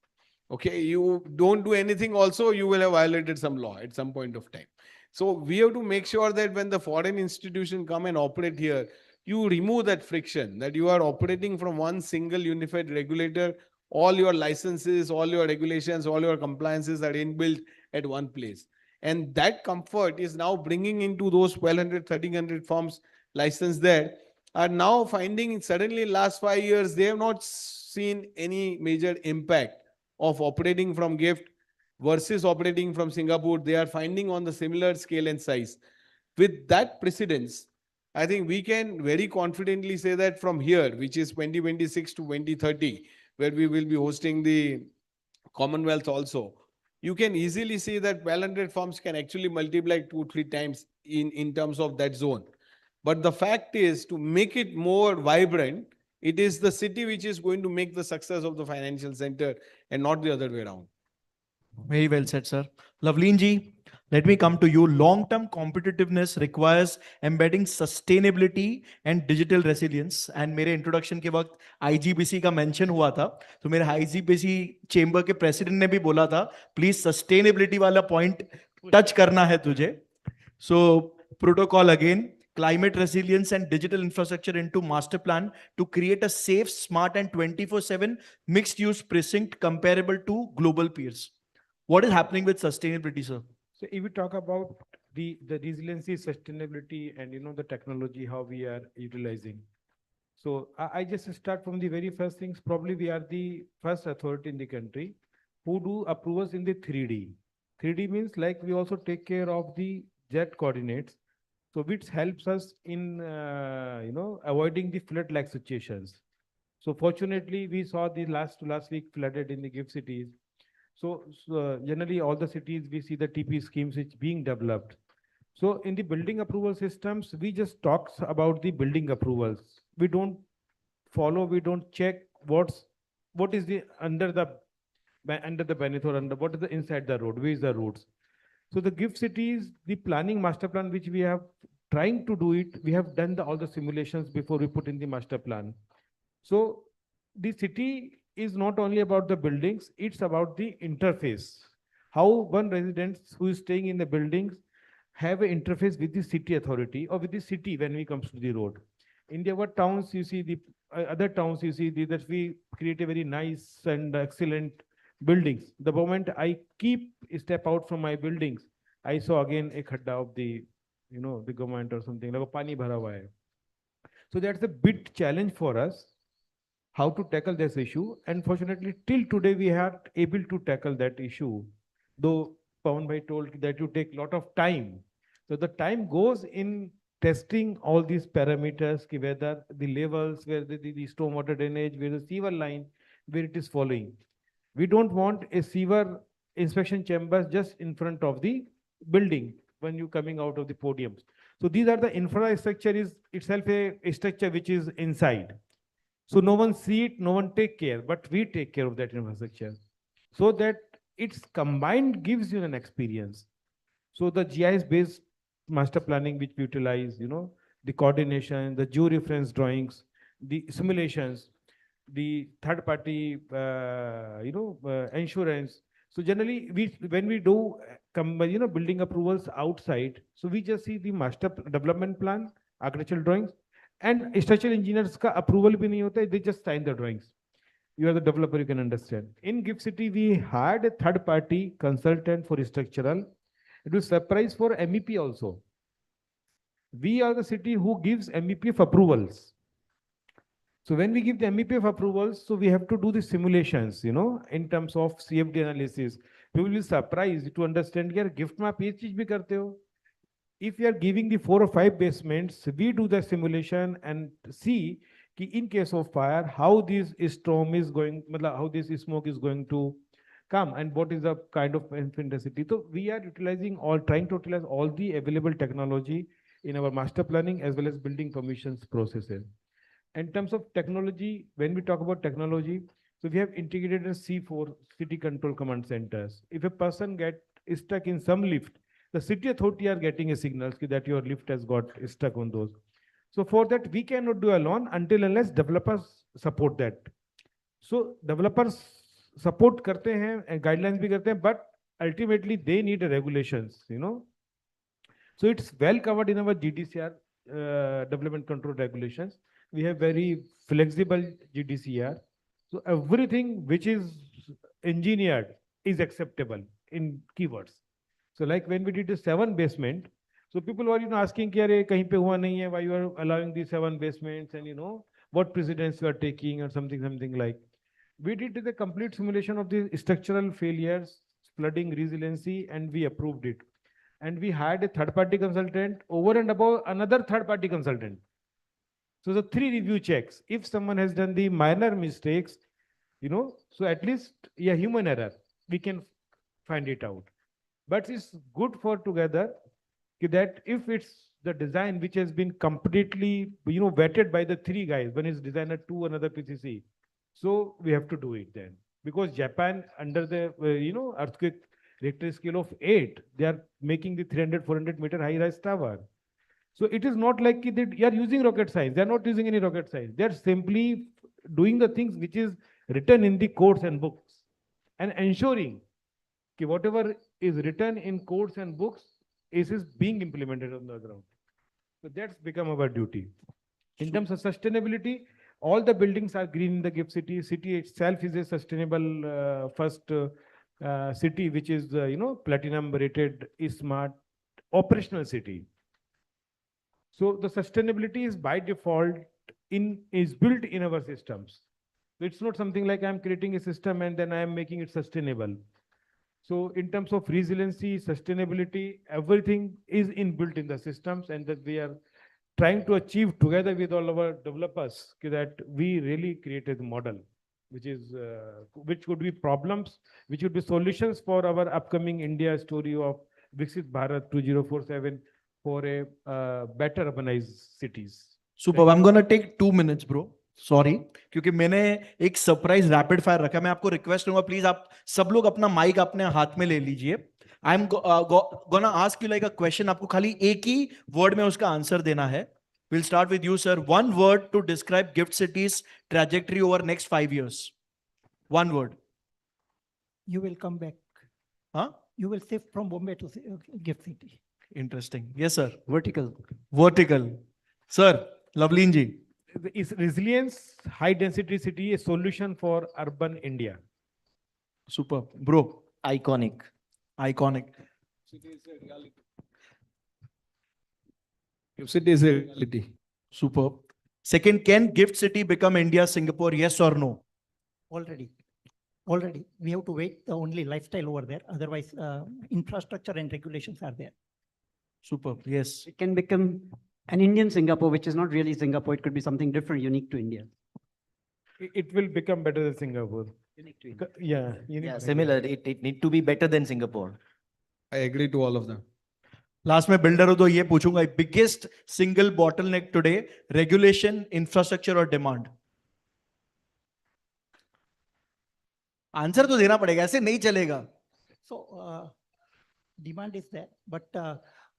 Okay, you don't do anything also, you will have violated some law at some point of time. So we have to make sure that when the foreign institution come and operate here, you remove that friction, that you are operating from one single unified regulator, all your licenses, all your regulations, all your compliances are inbuilt at one place. And that comfort is now bringing into those 1,200, 1,300 firms licensed there, are now finding suddenly in last 5 years, they have not seen any major impact of operating from Gift versus operating from Singapore. They are finding on the similar scale and size. With that precedence, I think we can very confidently say that from here, which is 2026 to 2030, where we will be hosting the Commonwealth also, you can easily see that 1,200 firms can actually multiply 2-3 times in terms of that zone. But the fact is, to make it more vibrant, it is the city which is going to make the success of the financial center and not the other way around. Very well said, sir. Lavleen ji, let me come to you. Long-term competitiveness requires embedding sustainability and digital resilience. And मेरे introduction के वक्त IGBC का mention हुआ था, तो मेरे IGBC chamber के president ने भी बोला था, please sustainability वाला point touch करना है तुझे. So protocol again. Climate resilience and digital infrastructure into master plan to create a safe, smart and 24/7 mixed use precinct comparable to global peers. What is happening with sustainability, sir? So if we talk about the resiliency, sustainability, and the technology, how we are utilizing. So I just start from the very first things. Probably we are the first authority in the country who do approvals in the 3D. 3D means like we also take care of the jet coordinates. So which helps us in avoiding the flood-like situations. So fortunately, we saw the last week flooded in the Gift cities. So generally, all the cities we see the TP schemes which being developed. So in the building approval systems, we just talk about the building approvals. We don't follow, we don't check what is the under the beneath or under what is the inside the road, where is the roads. So the Gift cities, the planning master plan which we have trying to do it. We have done all the simulations before we put in the master plan. So the city is not only about the buildings, it's about the interface. How one resident who is staying in the buildings have an interface with the city authority or with the city when we comes to the road. In the other towns, you see the other towns, you see that we create a very nice and excellent buildings. The moment I step out from my buildings, I saw again a khadda of the, the government or something like pani bhara hua hai. So that's a big challenge for us, how to tackle this issue. And fortunately, till today, we are able to tackle that issue. Though Pawan Bhai told that you take a lot of time. So the time goes in testing all these parameters, whether the levels, where the stormwater drainage, where the sewer line, where it is following. We don't want a sewer inspection chambers just in front of the building when you're coming out of the podiums. So these are the infrastructure is itself a structure which is inside. So no one see it, no one take care, but we take care of that infrastructure. So that it's combined gives you an experience. So the GIS-based master planning which we utilize, the coordination, the geo-reference drawings, the simulations, the third-party, insurance. So generally, when we do, building approvals outside, so we just see the master development plan, architectural drawings, and structural engineers ka approval bhi nahi hota, they just sign the drawings. You are the developer, you can understand. In GIFT City, we hired a third-party consultant for structural. It was surprise for MEP also. We are the city who gives MEP of approvals. So when we give the MEP of approvals, so we have to do the simulations, in terms of CFD analysis. We will be surprised to understand here, gift mein aap ye cheez bhi karte ho. If you are giving the 4 or 5 basements, we do the simulation and see ki in case of fire, how this storm is going, how this smoke is going to come and what is the kind of intensity. So we are trying to utilize all the available technology in our master planning as well as building permissions processes. In terms of technology, when we talk about technology, so we have integrated a C4 city control command centers. If a person get stuck in some lift, the city authority are getting a signal that your lift has got stuck on those. So for that, we cannot do alone until unless developers support that. So developers support karte hain and guidelines bhi karte hain, but ultimately they need regulations, So it's well covered in our GDCR development control regulations. We have very flexible GDCR. So everything which is engineered is acceptable in keywords. So like when we did the 7 basement, so people were asking kahin pe hua nahi hai, why you are allowing these 7 basements and what precedents you are taking or something like. We did the complete simulation of the structural failures, flooding, resiliency, and we approved it. And we had a third-party consultant over and above another third-party consultant. So the 3 review checks. If someone has done the minor mistakes, so at least a human error, we can find it out. But it's good for together that if it's the design which has been completely, vetted by the 3 guys, one is designer 2, another PCC. So we have to do it then. Because Japan, under the, earthquake Richter scale of 8, they are making the 300, 400 meter high-rise tower. So it is not like they are using rocket science. They are not using any rocket science. They are simply doing the things which is written in the codes and books and ensuring that whatever is written in codes and books is being implemented on the ground. So that's become our duty. In terms of sustainability, all the buildings are green in the GIFT City. City itself is a sustainable first city, which is, platinum rated, smart, operational city. So the sustainability is by default is built in our systems. So it's not something like I'm creating a system and then I am making it sustainable. So in terms of resiliency, sustainability, everything is inbuilt in the systems, and that we are trying to achieve together with all our developers that we really created a model, which is which could be problems, which would be solutions for our upcoming India story of Viksit Bharat 2047 for a better urbanized cities. Superb. I'm gonna take 2 minutes, bro. Sorry, क्योंकि मैंने एक surprise rapid fire रखा है. मैं आपको request करूंगा, please आप सब लोग अपना माइक अपने हाथ में ले लीजिए. I'm gonna ask you like a question. आपको खाली एक ही word में उसका answer देना है. We'll start with you, sir. One word to describe Gift City's trajectory over next 5 years. One word. You will come back. Huh? You will shift from Bombay to Gift City. Interesting. Yes, sir. Vertical. Vertical. Sir, Loveleen ji. Is resilience, high density city a solution for urban India? Super. Bro. Iconic. Iconic. Gift City is a reality. Superb. Second, can Gift City become India's Singapore? Yes or no? Already. We have to wait the only lifestyle over there. Otherwise, infrastructure and regulations are there. Superb. Yes. It can become an Indian Singapore, which is not really Singapore. It could be something different, unique to India. It will become better than Singapore. Unique to India. Yeah. Yeah, similar. It need to be better than Singapore. I agree to all of them. Last में builder हो तो ये पूछूंगा biggest single bottleneck today regulation infrastructure और demand answer तो देना पड़ेगा ऐसे नहीं चलेगा So demand is there, but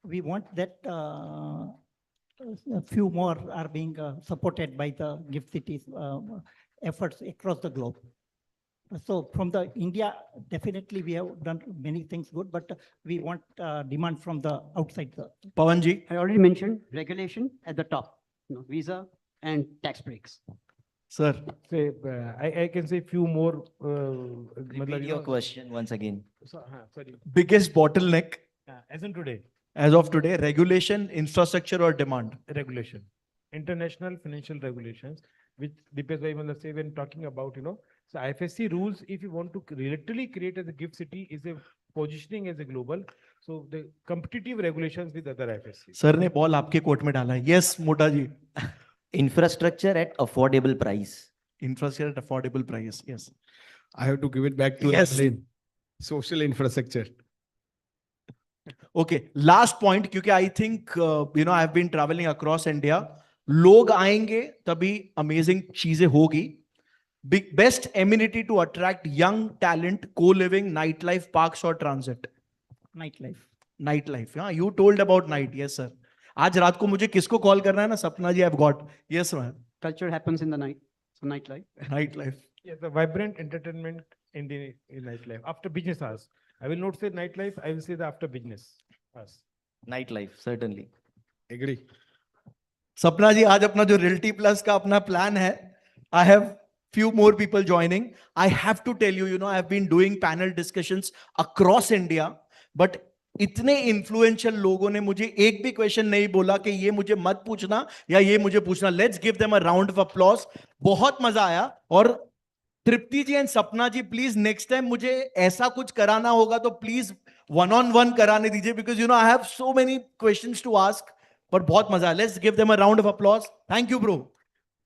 we want that a few more are being supported by the Gift Cities efforts across the globe. So from the India, definitely we have done many things good, but we want demand from the outside. Pawan ji, I already mentioned regulation at the top, visa and tax breaks. Sir, say I can say few more. Repeat your question once again. Sorry. Biggest bottleneck As in today. As of today, regulation, infrastructure or demand? Regulation. International financial regulations, which depends by say when talking about, so IFSC rules, if you want to literally create as a gift city, is a positioning as a global. So the competitive regulations with other IFSC. Sir ने ball आपके court में डाला है. Yes, मोटा जी. Infrastructure at affordable price. Infrastructure at affordable price. Yes. I have to give it back to Yes. Lane. Social infrastructure. Okay, last point क्योंकि I think I have been traveling across India. लोग आएंगे तभी amazing चीजें होगी. Best amenity to attract young talent, co-living, nightlife, parks or transit. Nightlife. Yeah, you told about night. Yes, sir. आज रात को मुझे किसको कॉल करना है ना सपना जी I've got. Yes, ma'am. Culture happens in the night. So nightlife. Nightlife. Yes, the vibrant entertainment in the nightlife after business hours. I will not say nightlife. I will say the after business hours. Nightlife, certainly. Agree. सपना जी आज अपना जो Realty Plus का अपना plan है, I have few more people joining. I have to tell you, I have been doing panel discussions across India, but इतने influential लोगों ने मुझे एक भी question नहीं बोला कि ये मुझे मत पूछना या ये मुझे पूछना. Let's give them a round of applause. बहुत मजा आया और तृप्ति जी एंड सपना जी प्लीज नेक्स्ट टाइम मुझे ऐसा कुछ कराना होगा तो प्लीज one-on-one कराने दीजिए because I have so many questions to ask. पर बहुत मजा आया. Let's give them a round of applause. Thank you, bro.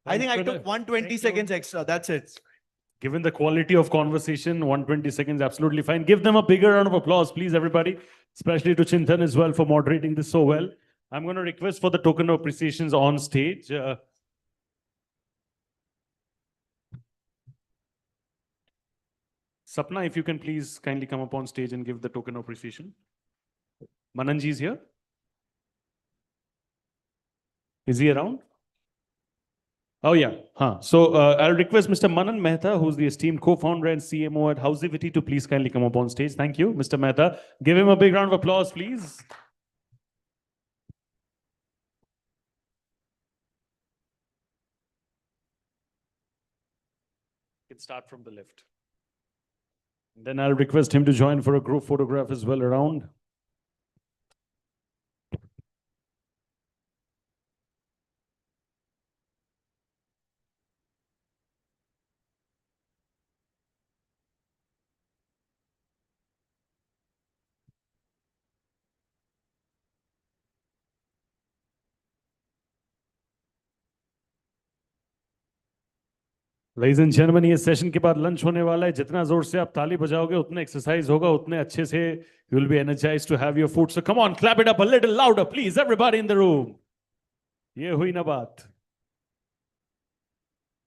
I think I took 120 seconds extra. That's it. Given the quality of conversation, 120 seconds, absolutely fine. Give them a bigger round of applause, please, everybody. Especially to Chintan as well for moderating this so well. I'm going to request for the token of appreciations on stage. Sapna, if you can please kindly come up on stage and give the token of appreciation. Mananji is here. Is he around? Oh, yeah. So I'll request Mr. Manan Mehta, who's the esteemed co-founder and CMO at Housivity, to please kindly come up on stage. Thank you, Mr. Mehta. Give him a big round of applause, please. You can start from the left. Then I'll request him to join for a group photograph as well around. Ladies and gentlemen, ये session के बाद lunch होने वाला है. जितना जोर से आप ताली बजाओगे उतने एक्सरसाइज होगा, उतने अच्छे से you will be energized to have your food. So come on, clap it up a little louder, please, everybody in the room. ये हुई ना बात.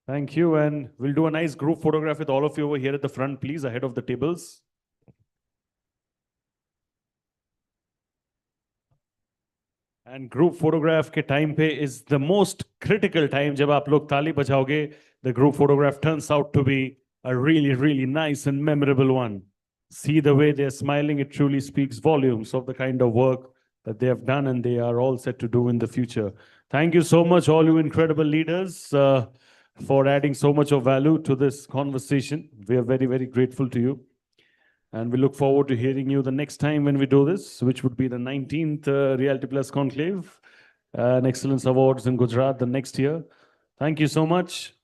Thank you, and we'll do a nice group photograph with all of you over here at the front, please, ahead of the tables. And group photograph के time पे is the most critical time. जब आप लोग ताली बजाओगे, the group photograph turns out to be a really, really nice and memorable one. See the way they're smiling, it truly speaks volumes of the kind of work that they have done and they are all set to do in the future. Thank you so much, all you incredible leaders, for adding so much of value to this conversation. We are very, very grateful to you. And we look forward to hearing you the next time when we do this, which would be the 19th Realty Plus Conclave and Excellence Awards in Gujarat the next year. Thank you so much.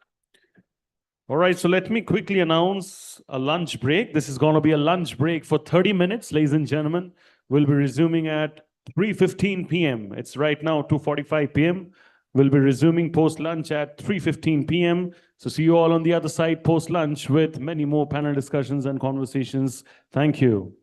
All right, so let me quickly announce a lunch break. This is going to be a lunch break for 30 minutes, ladies and gentlemen. We'll be resuming at 3:15 p.m. It's right now 2:45 p.m. We'll be resuming post-lunch at 3:15 p.m. So see you all on the other side post-lunch with many more panel discussions and conversations. Thank you.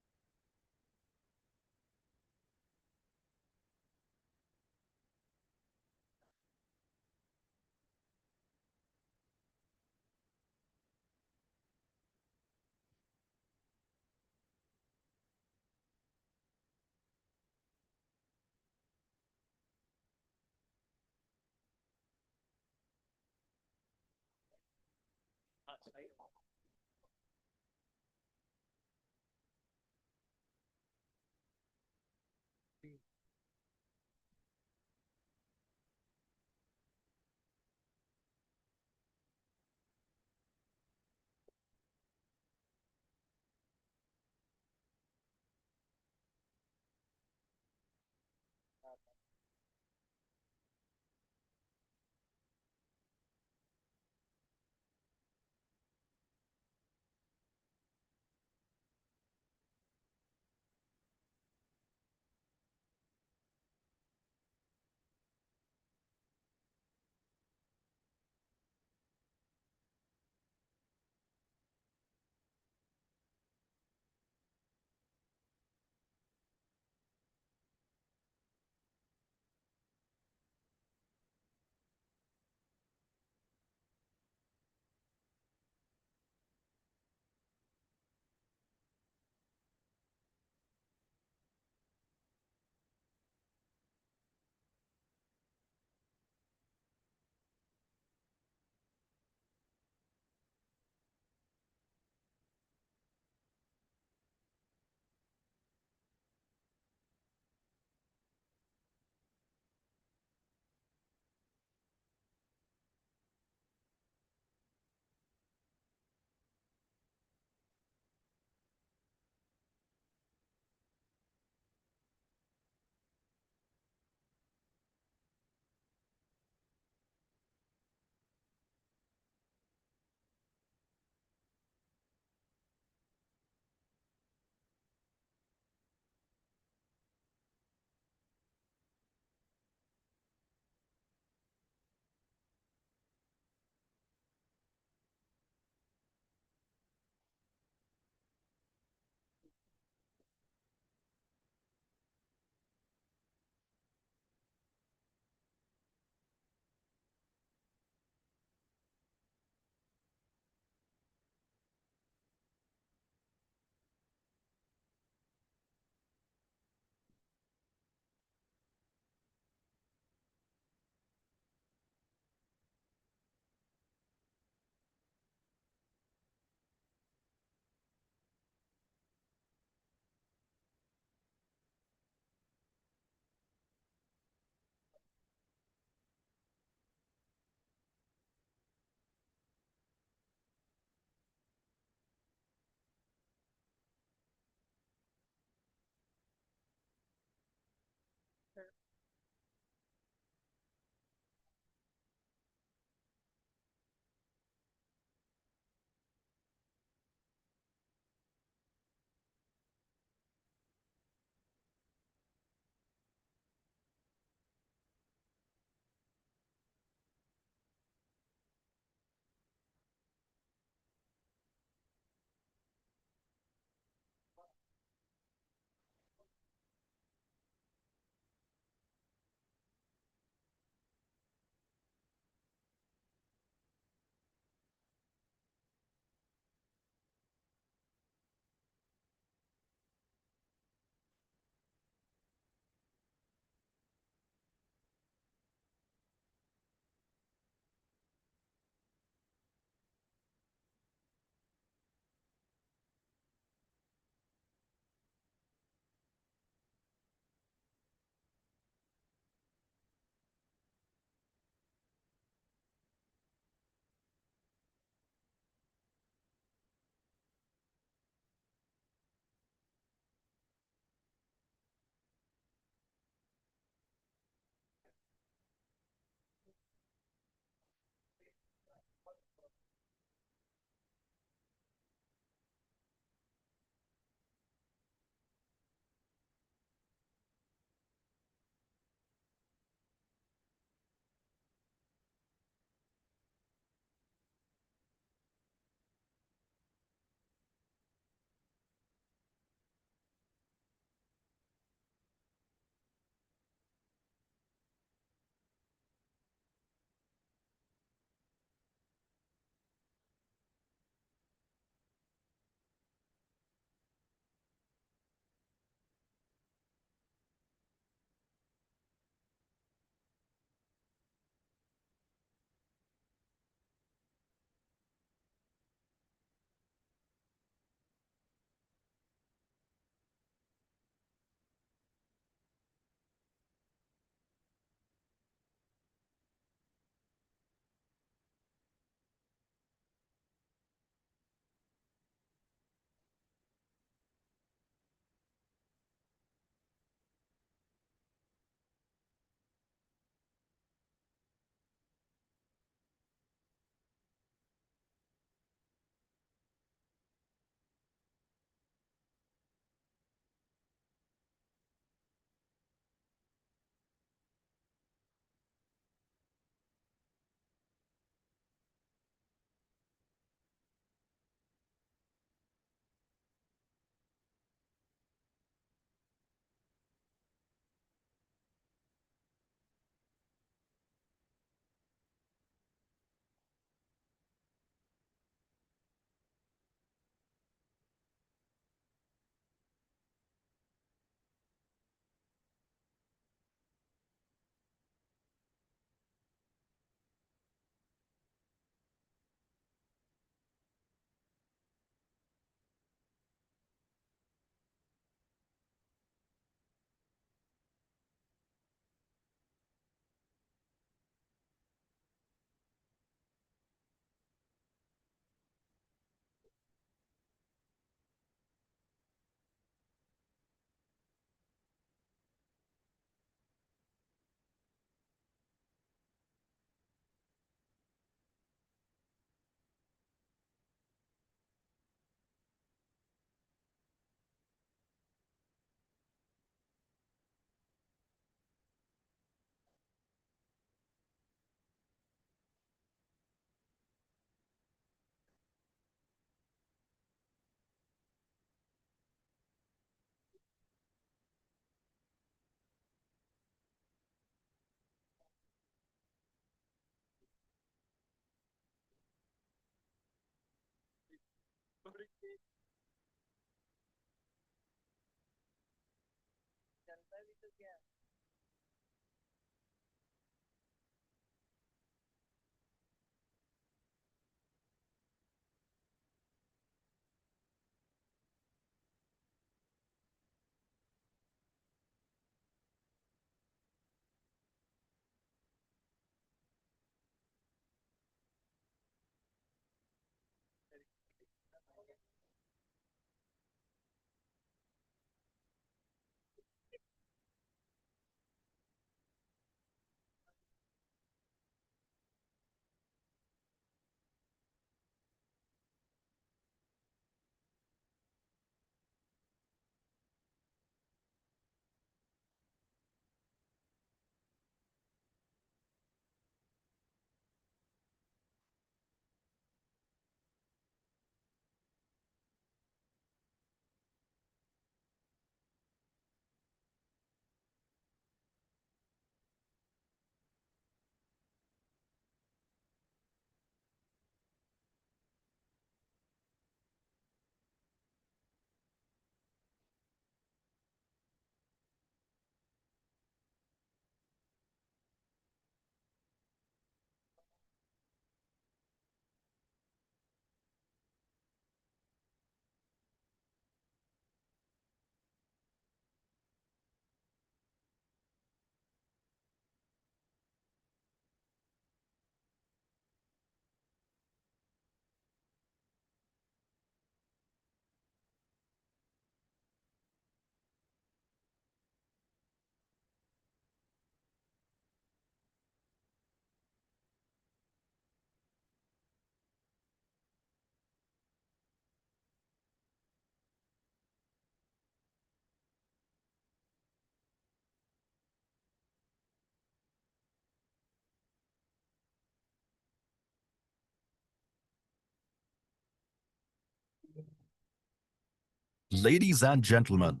Ladies and gentlemen,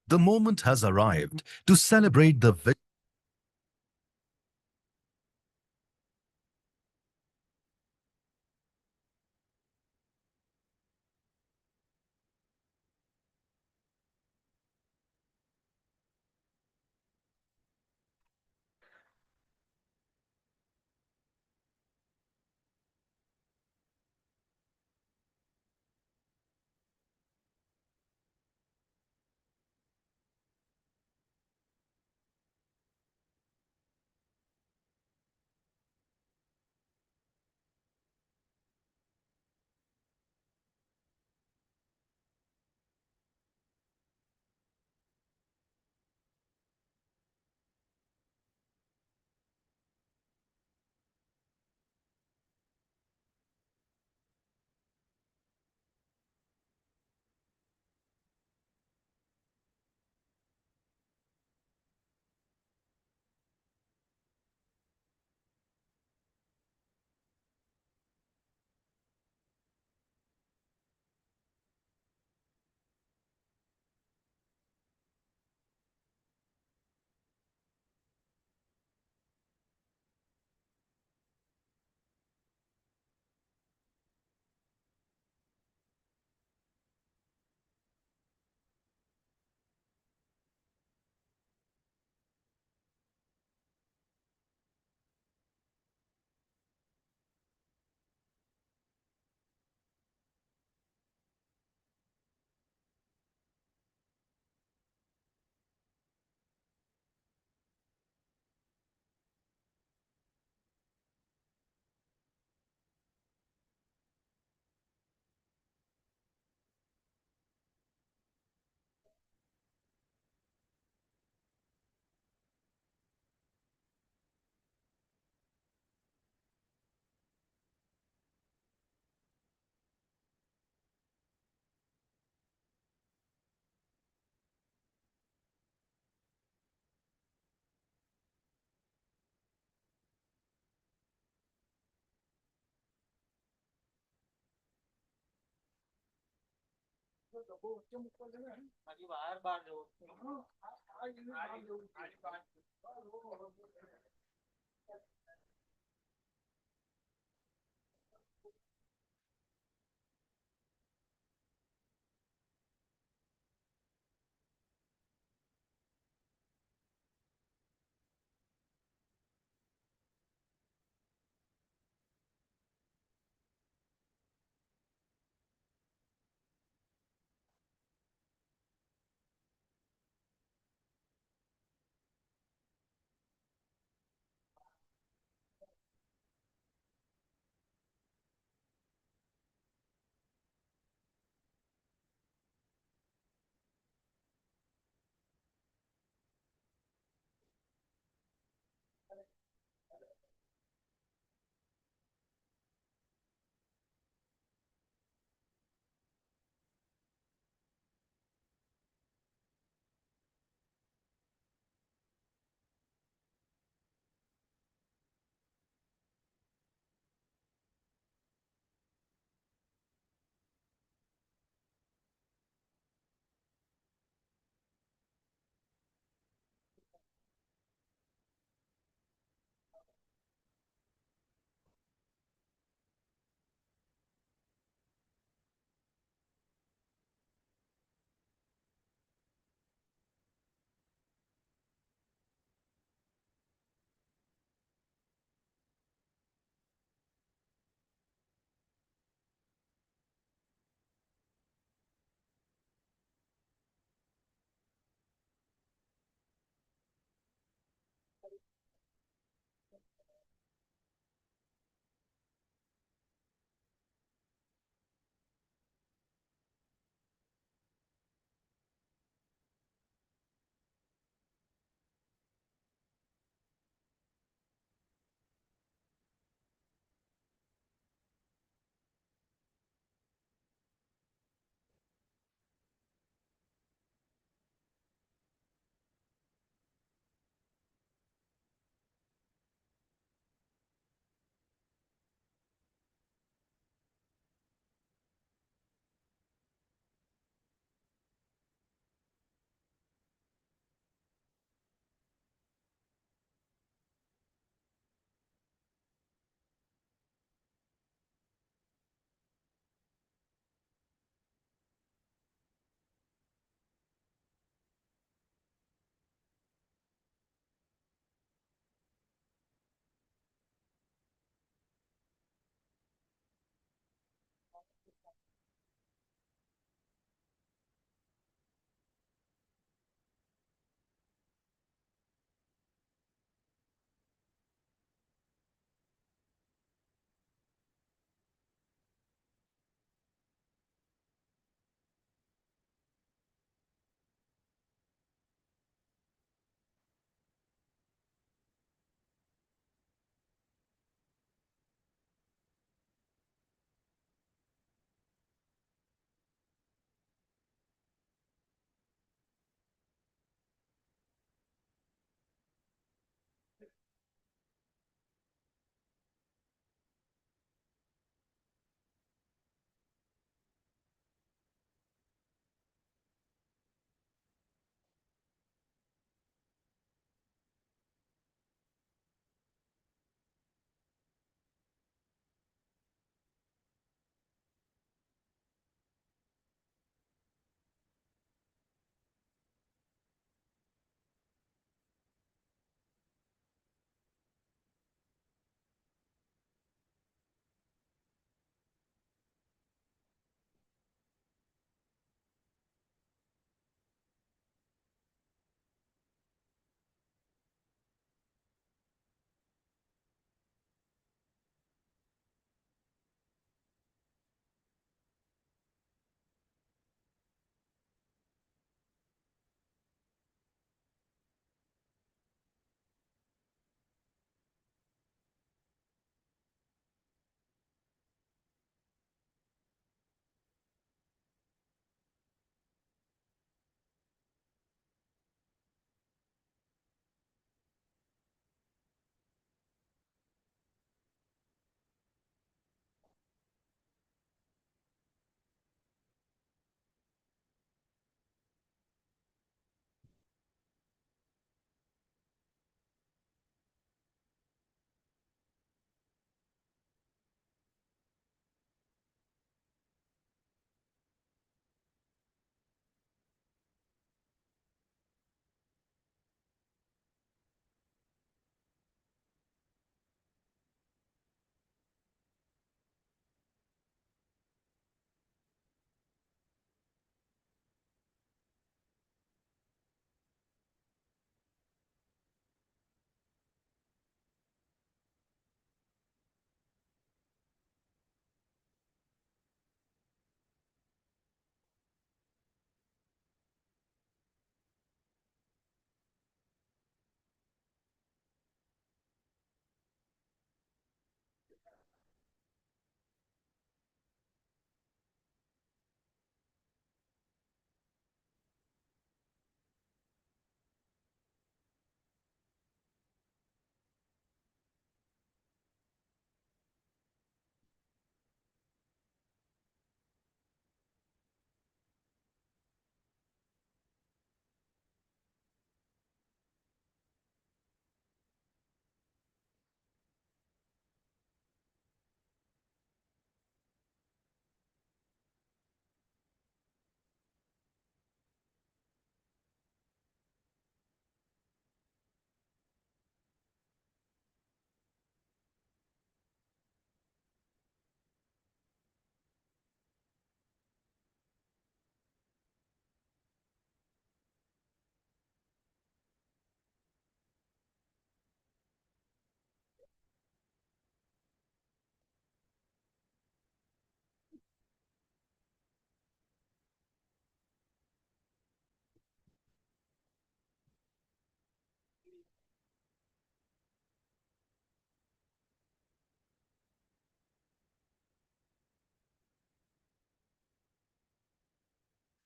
the moment has arrived to celebrate the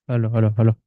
Hello, hello, hello.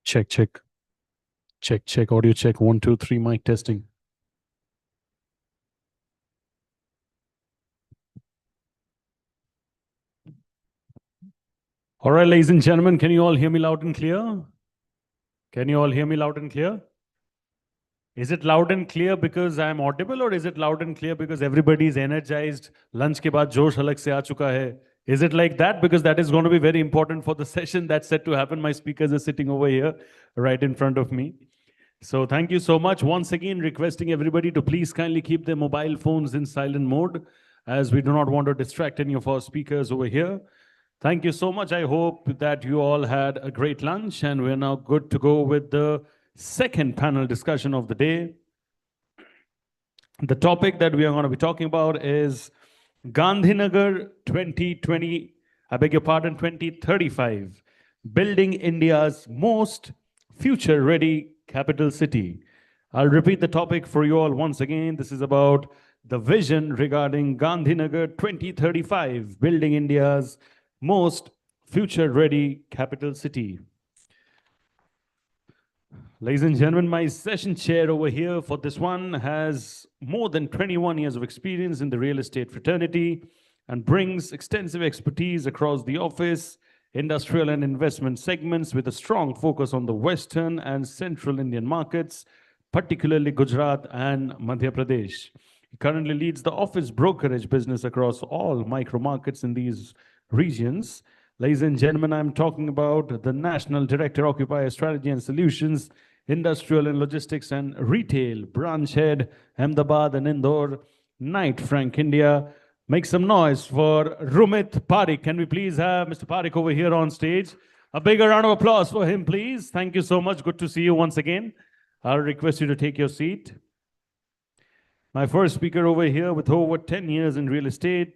Check, check. Check, check. Audio check. 1, 2, 3. Mic testing. All right, ladies and gentlemen, can you all hear me loud and clear? Can you all hear me loud and clear? Is it loud and clear because I'm audible, or is it loud and clear because everybody is energized? Lunch ke baad josh alag se aa chuka hai. Is it like that? Because that is going to be very important for the session that's set to happen. My speakers are sitting over here right in front of me. So thank you so much. Once again, requesting everybody to please kindly keep their mobile phones in silent mode, as we do not want to distract any of our speakers over here. Thank you so much. I hope that you all had a great lunch, and we're now good to go with the second panel discussion of the day. The topic that we are going to be talking about is Gandhinagar 2020, I beg your pardon, 2035, building India's most future-ready capital city. I'll repeat the topic for you all once again. This is about the vision regarding Gandhinagar 2035, building India's most future-ready capital city. Ladies and gentlemen, my session chair over here for this one has more than 21 years of experience in the real estate fraternity and brings extensive expertise across the office, industrial and investment segments with a strong focus on the Western and Central Indian markets, particularly Gujarat and Madhya Pradesh. He currently leads the office brokerage business across all micro markets in these regions. Ladies and gentlemen, I'm talking about the National Director, Occupier Strategy and Solutions, Industrial and Logistics and Retail, Branch Head, Ahmedabad and Indore, Knight Frank, India. Make some noise for Rumit Parikh. Can we please have Mr. Parikh over here on stage? A bigger round of applause for him, please. Thank you so much. Good to see you once again. I'll request you to take your seat. My first speaker over here with over 10 years in real estate.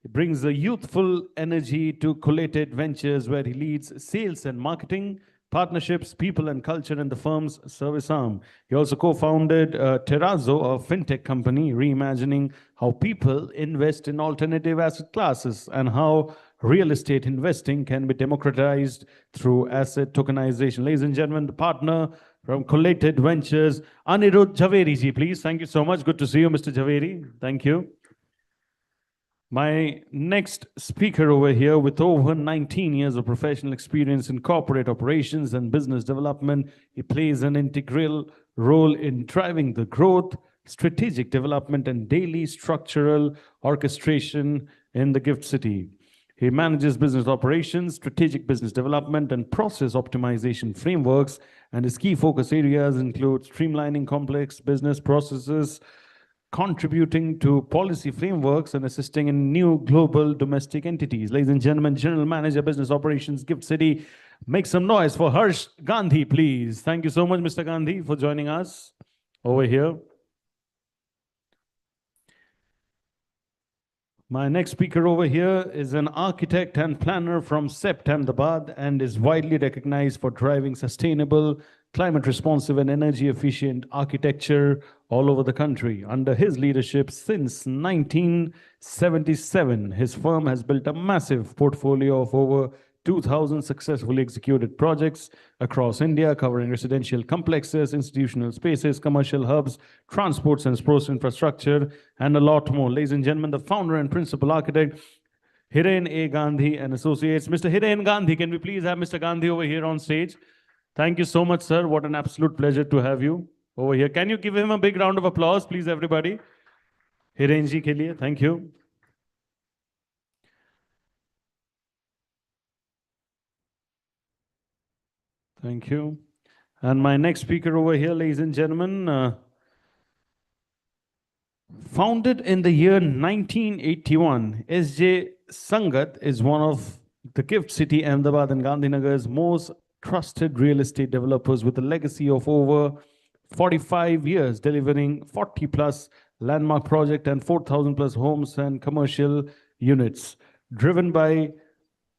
He brings a youthful energy to Collated Ventures, where he leads sales and marketing, partnerships, people and culture in the firm's service arm. He also co-founded Terrazzo, a fintech company, reimagining how people invest in alternative asset classes and how real estate investing can be democratized through asset tokenization. Ladies and gentlemen, the partner from Collated Ventures, Anirudh Jhaveri ji, please. Thank you so much. Good to see you, Mr. Jhaveri. Thank you. My next speaker over here with over 19 years of professional experience in corporate operations and business development, he plays an integral role in driving the growth, strategic development, and daily structural orchestration in the Gift City. He manages business operations, strategic business development, and process optimization frameworks, and his key focus areas include streamlining complex business processes, contributing to policy frameworks, and assisting in new global domestic entities. Ladies and gentlemen, General Manager, Business Operations, Gift City. Make some noise for Harsh Gandhi, please. Thank you so much, Mr. Gandhi, for joining us over here. My next speaker over here is an architect and planner from Sept Ahmedabad and is widely recognized for driving sustainable, climate responsive and energy efficient architecture all over the country. Under his leadership since 1977, his firm has built a massive portfolio of over 2,000 successfully executed projects across India, covering residential complexes, institutional spaces, commercial hubs, transports and sports infrastructure, and a lot more. Ladies and gentlemen, the founder and principal architect, Hiren A. Gandhi and Associates. Mr. Hiren Gandhi, can we please have Mr. Gandhi over here on stage? Thank you so much, sir. What an absolute pleasure to have you over here. Can you give him a big round of applause, please, everybody? Hiren ji ke liye, thank you. Thank you. And my next speaker over here, ladies and gentlemen, founded in the year 1981, S.J. Sangat is one of the Gift City, Ahmedabad and Gandhinagar's most trusted real estate developers with a legacy of over 45 years, delivering 40 plus landmark project and 4,000 plus homes and commercial units. Driven by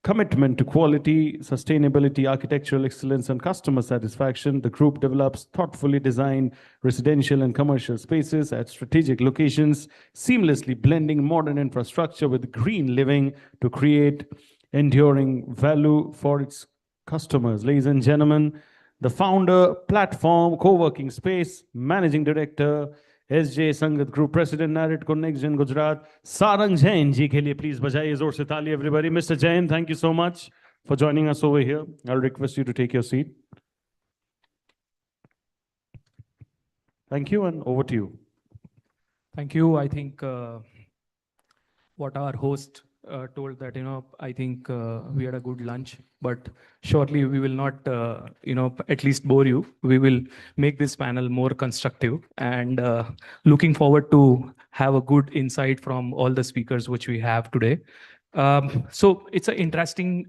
commitment to quality, sustainability, architectural excellence, and customer satisfaction, the group develops thoughtfully designed residential and commercial spaces at strategic locations, seamlessly blending modern infrastructure with green living to create enduring value for its customers. Ladies and gentlemen, the founder, platform, co-working space, managing director, SJ Sangat Group President, Narrate Connection Gujarat, Sarang Jain ji ke liye please bajaiye zor se taali everybody. Mr. Jain, thank you so much for joining us over here. I'll request you to take your seat. Thank you, and over to you. Thank you. I think what our host told that, I think we had a good lunch, but surely we will not, at least bore you. We will make this panel more constructive and looking forward to have a good insight from all the speakers which we have today. So it's an interesting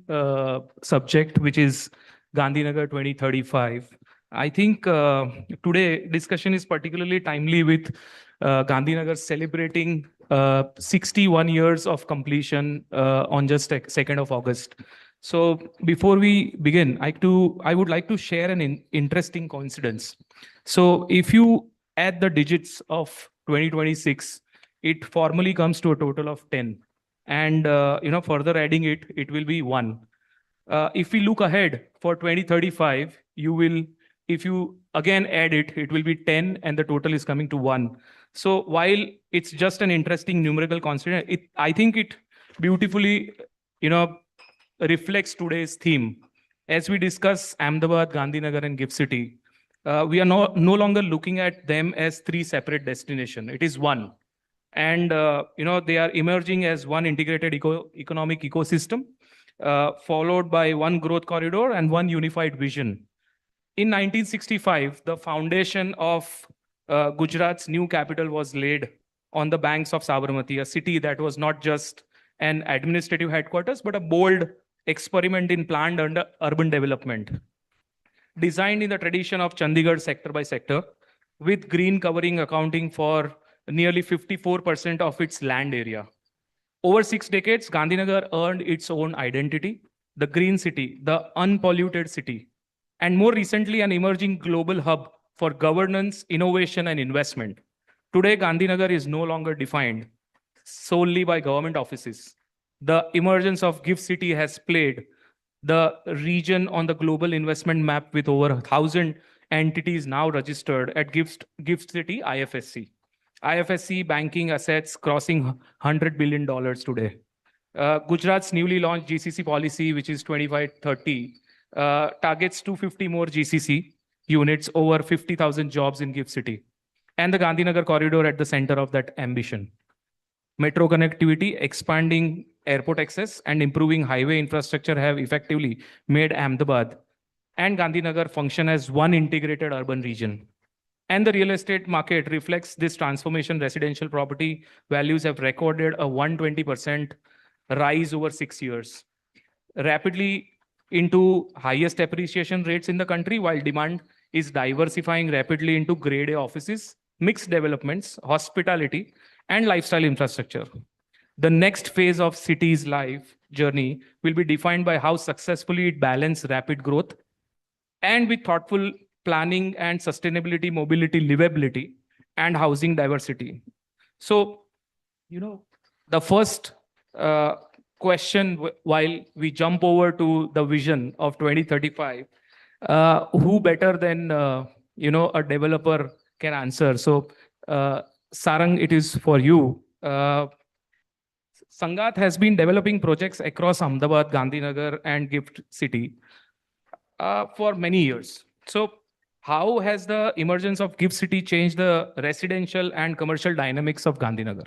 subject, which is Gandhinagar 2035. I think today discussion is particularly timely with Gandhinagar celebrating 61 years of completion on just 2nd of August. So before we begin, I would like to share an interesting coincidence. So if you add the digits of 2026, it formally comes to a total of 10. And further adding it, it will be 1. If we look ahead for 2035, if you again add it, it will be 10 and the total is coming to 1. So while it's just an interesting numerical constant, I think it beautifully, reflects today's theme. As we discuss Ahmedabad, Gandhinagar and GIFT City, we are no longer looking at them as 3 separate destinations. It is one. And, they are emerging as one integrated economic ecosystem, followed by one growth corridor and one unified vision. In 1965, the foundation of Gujarat's new capital was laid on the banks of Sabarmati, a city that was not just an administrative headquarters, but a bold experiment in planned urban development. Designed in the tradition of Chandigarh sector by sector, with green covering accounting for nearly 54% of its land area. Over 6 decades, Gandhinagar earned its own identity, the green city, the unpolluted city, and more recently, an emerging global hub for governance, innovation, and investment. Today, Gandhinagar is no longer defined solely by government offices. The emergence of GIFT City has played the region on the global investment map with over 1,000 entities now registered at GIFT City IFSC. IFSC banking assets crossing $100 billion today. Gujarat's newly launched GCC policy, which is 2530, targets 250 more GCC units, over 50,000 jobs in GIFT City, and the Gandhinagar corridor at the center of that ambition. Metro connectivity, expanding airport access, and improving highway infrastructure have effectively made Ahmedabad and Gandhinagar function as one integrated urban region. And the real estate market reflects this transformation. Residential property values have recorded a 120% rise over 6 years, rapidly into highest appreciation rates in the country, while demand is diversifying rapidly into grade A offices, mixed developments, hospitality, and lifestyle infrastructure. The next phase of city's life journey will be defined by how successfully it balances rapid growth and with thoughtful planning and sustainability, mobility, livability, and housing diversity. So, the first question, while we jump over to the vision of 2035, who better than a developer can answer? So, Sarang, it is for you. Sangat has been developing projects across Ahmedabad, Gandhinagar, and GIFT City for many years. So, how has the emergence of GIFT City changed the residential and commercial dynamics of Gandhinagar?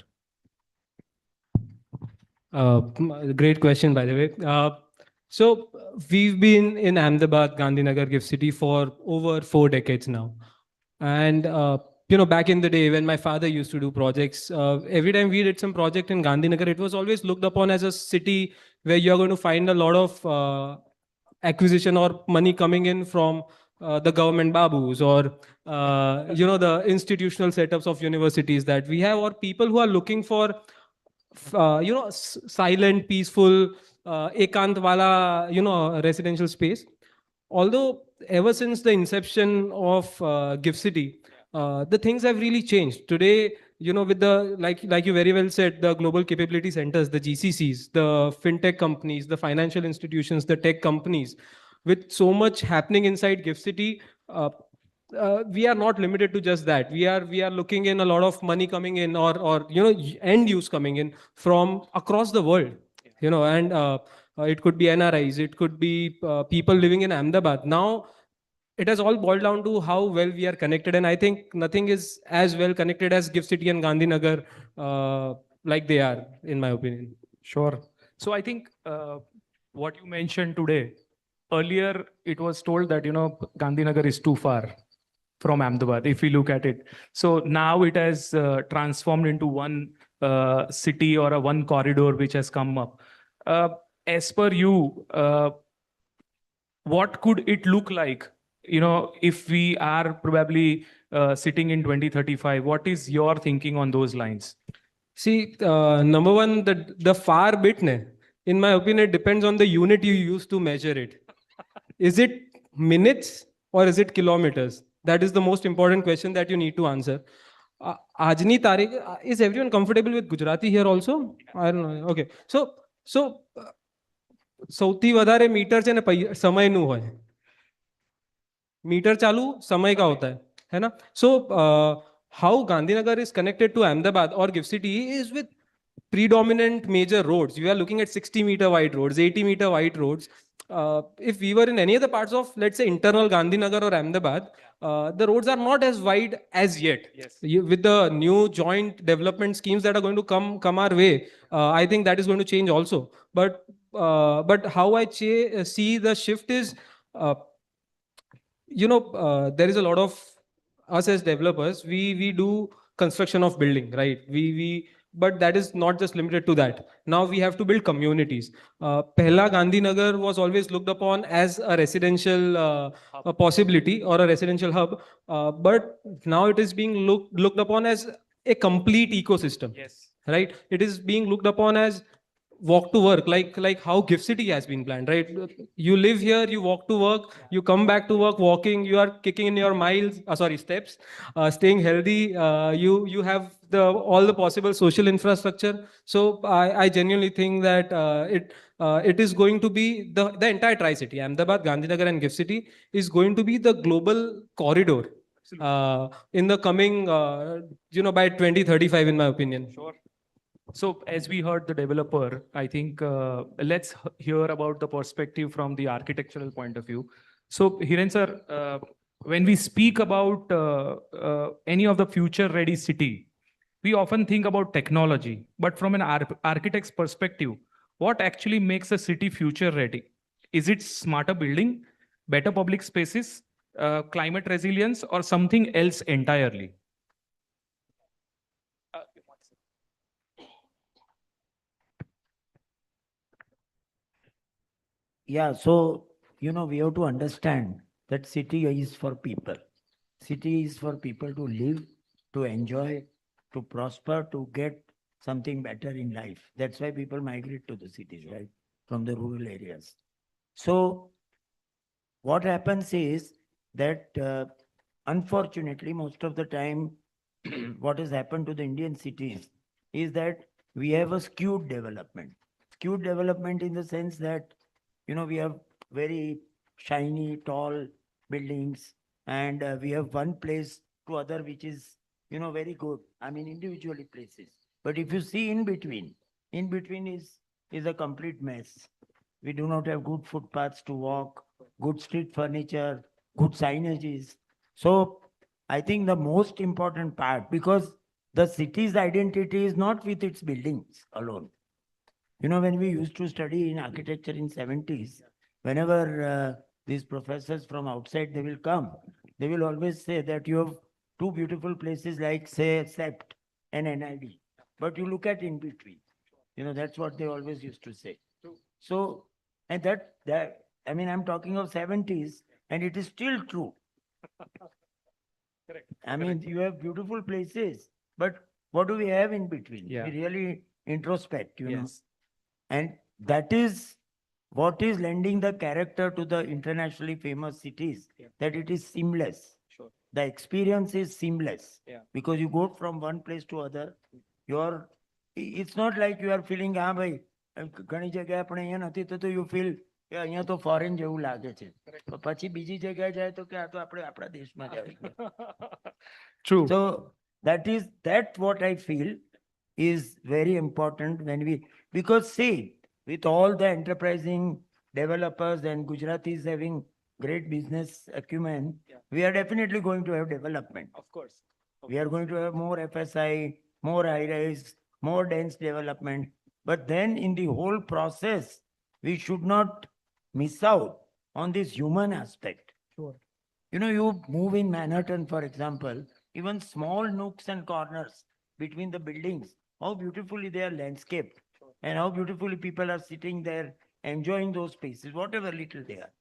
Great question, by the way. So we've been in Ahmedabad, Gandhinagar, GIFT City for over 4 decades now. And, back in the day when my father used to do projects, every time we did some project in Gandhinagar, it was always looked upon as a city where you're going to find a lot of acquisition or money coming in from the government babus or, the institutional setups of universities that we have, or people who are looking for silent, peaceful, ekant wala, residential space. Although ever since the inception of GIFT City, the things have really changed. Today, with the, like you very well said, the global capability centers, the GCCs, the fintech companies, the financial institutions, the tech companies, with so much happening inside GIFT City, we are not limited to just that. We are looking in a lot of money coming in, or end use coming in from across the world. And it could be NRIs, it could be people living in Ahmedabad. Now it has all boiled down to how well we are connected, and I think nothing is as well connected as GIFT City and Gandhinagar, like they are, in my opinion. Sure. So I think what you mentioned today, earlier it was told that, Gandhinagar is too far from Ahmedabad, if we look at it. So now it has transformed into one city or a one corridor which has come up. As per you, what could it look like, if we are probably sitting in 2035? What is your thinking on those lines? See, number one, the far bit, in my opinion, it depends on the unit you use to measure it. Is it minutes or is it kilometers? That is the most important question that you need to answer. Ajni Tariq, is everyone comfortable with Gujarati here also? I don't know. Okay. So સૌથી વધારે metre છે ને સમયનું હોય. Metre चालू समय का होता है ना? So how Gandhinagar is connected to Ahmedabad or GIFT City is with predominant major roads. You are looking at 60-meter wide roads, 80-meter wide roads. If we were in any other parts of, let's say, internal Gandhinagar or Ahmedabad, the roads are not as wide as yet. Yes. With the new joint development schemes that are going to come our way, I think that is going to change also. But how I see the shift is, there is a lot of us as developers, we do construction of building, right? But that is not just limited to that. Now we have to build communities. Pehla Gandhinagar was always looked upon as a residential a possibility or a residential hub, but now it is being looked upon as a complete ecosystem. Yes. Right? It is being looked upon as walk to work, like how GIFT City has been planned, right? You live here, you walk to work, you come back to work walking, you are kicking in your steps, staying healthy, you have all the possible social infrastructure. So I genuinely think that it is going to be the entire Tri-City, Ahmedabad, Gandhinagar and GIFT City is going to be the global corridor in the coming, by 2035, in my opinion. Sure. So as we heard the developer, I think let's hear about the perspective from the architectural point of view. So Hiren sir, when we speak about any of the future ready city, we often think about technology, but from an architect's perspective, what actually makes a city future ready? Is it smarter building, better public spaces, climate resilience, or something else entirely? Yeah, so, we have to understand that city is for people. City is for people to live, to enjoy, to prosper, to get something better in life. That's why people migrate to the cities, right? From the rural areas. So what happens is that, unfortunately, most of the time, what has happened to the Indian cities is that we have a skewed development. Skewed development in the sense that, we have very shiny, tall buildings, and we have one place to other which is, very good. I mean, individually places. But if you see in between is a complete mess. We do not have good footpaths to walk, good street furniture, good signages. So I think the most important part, because the city's identity is not with its buildings alone. When we used to study in architecture in 70s, whenever these professors from outside, they will come, they will always say that you have two beautiful places like, say, SEPT and NID, but you look at in between. That's what they always used to say. So, and that I mean, I'm talking of 70s, and it is still true. Correct. I mean, you have beautiful places, but what do we have in between? Yeah. We really introspect, you know. Yes. And that is what is lending the character to the internationally famous cities, that it is seamless. Sure. The experience is seamless. Yeah. Because you go from one place to other, it's not like you are feeling, bhai, ઘણી જગ્યાએ આપણે અહીંયા નથી થતું, you feel કે અહીંયા તો foreign જેવું લાગે છે પણ પછી બીજી જગ્યાએ જાય તો કે આ તો આપણે આપણા દેશમાં જ આવી ગયા. True. So that what I feel is very important when we, because see, with all the enterprising developers and Gujaratis having great business acumen, we are definitely going to have development. Of course. We are going to have more FSI, more high-rise, more dense development. But then in the whole process, we should not miss out on this human aspect. Sure. You know, you move in Manhattan, for example, even small nooks and corners between the buildings, how beautifully they are landscaped and how beautifully people are sitting there enjoying those spaces, whatever little they are.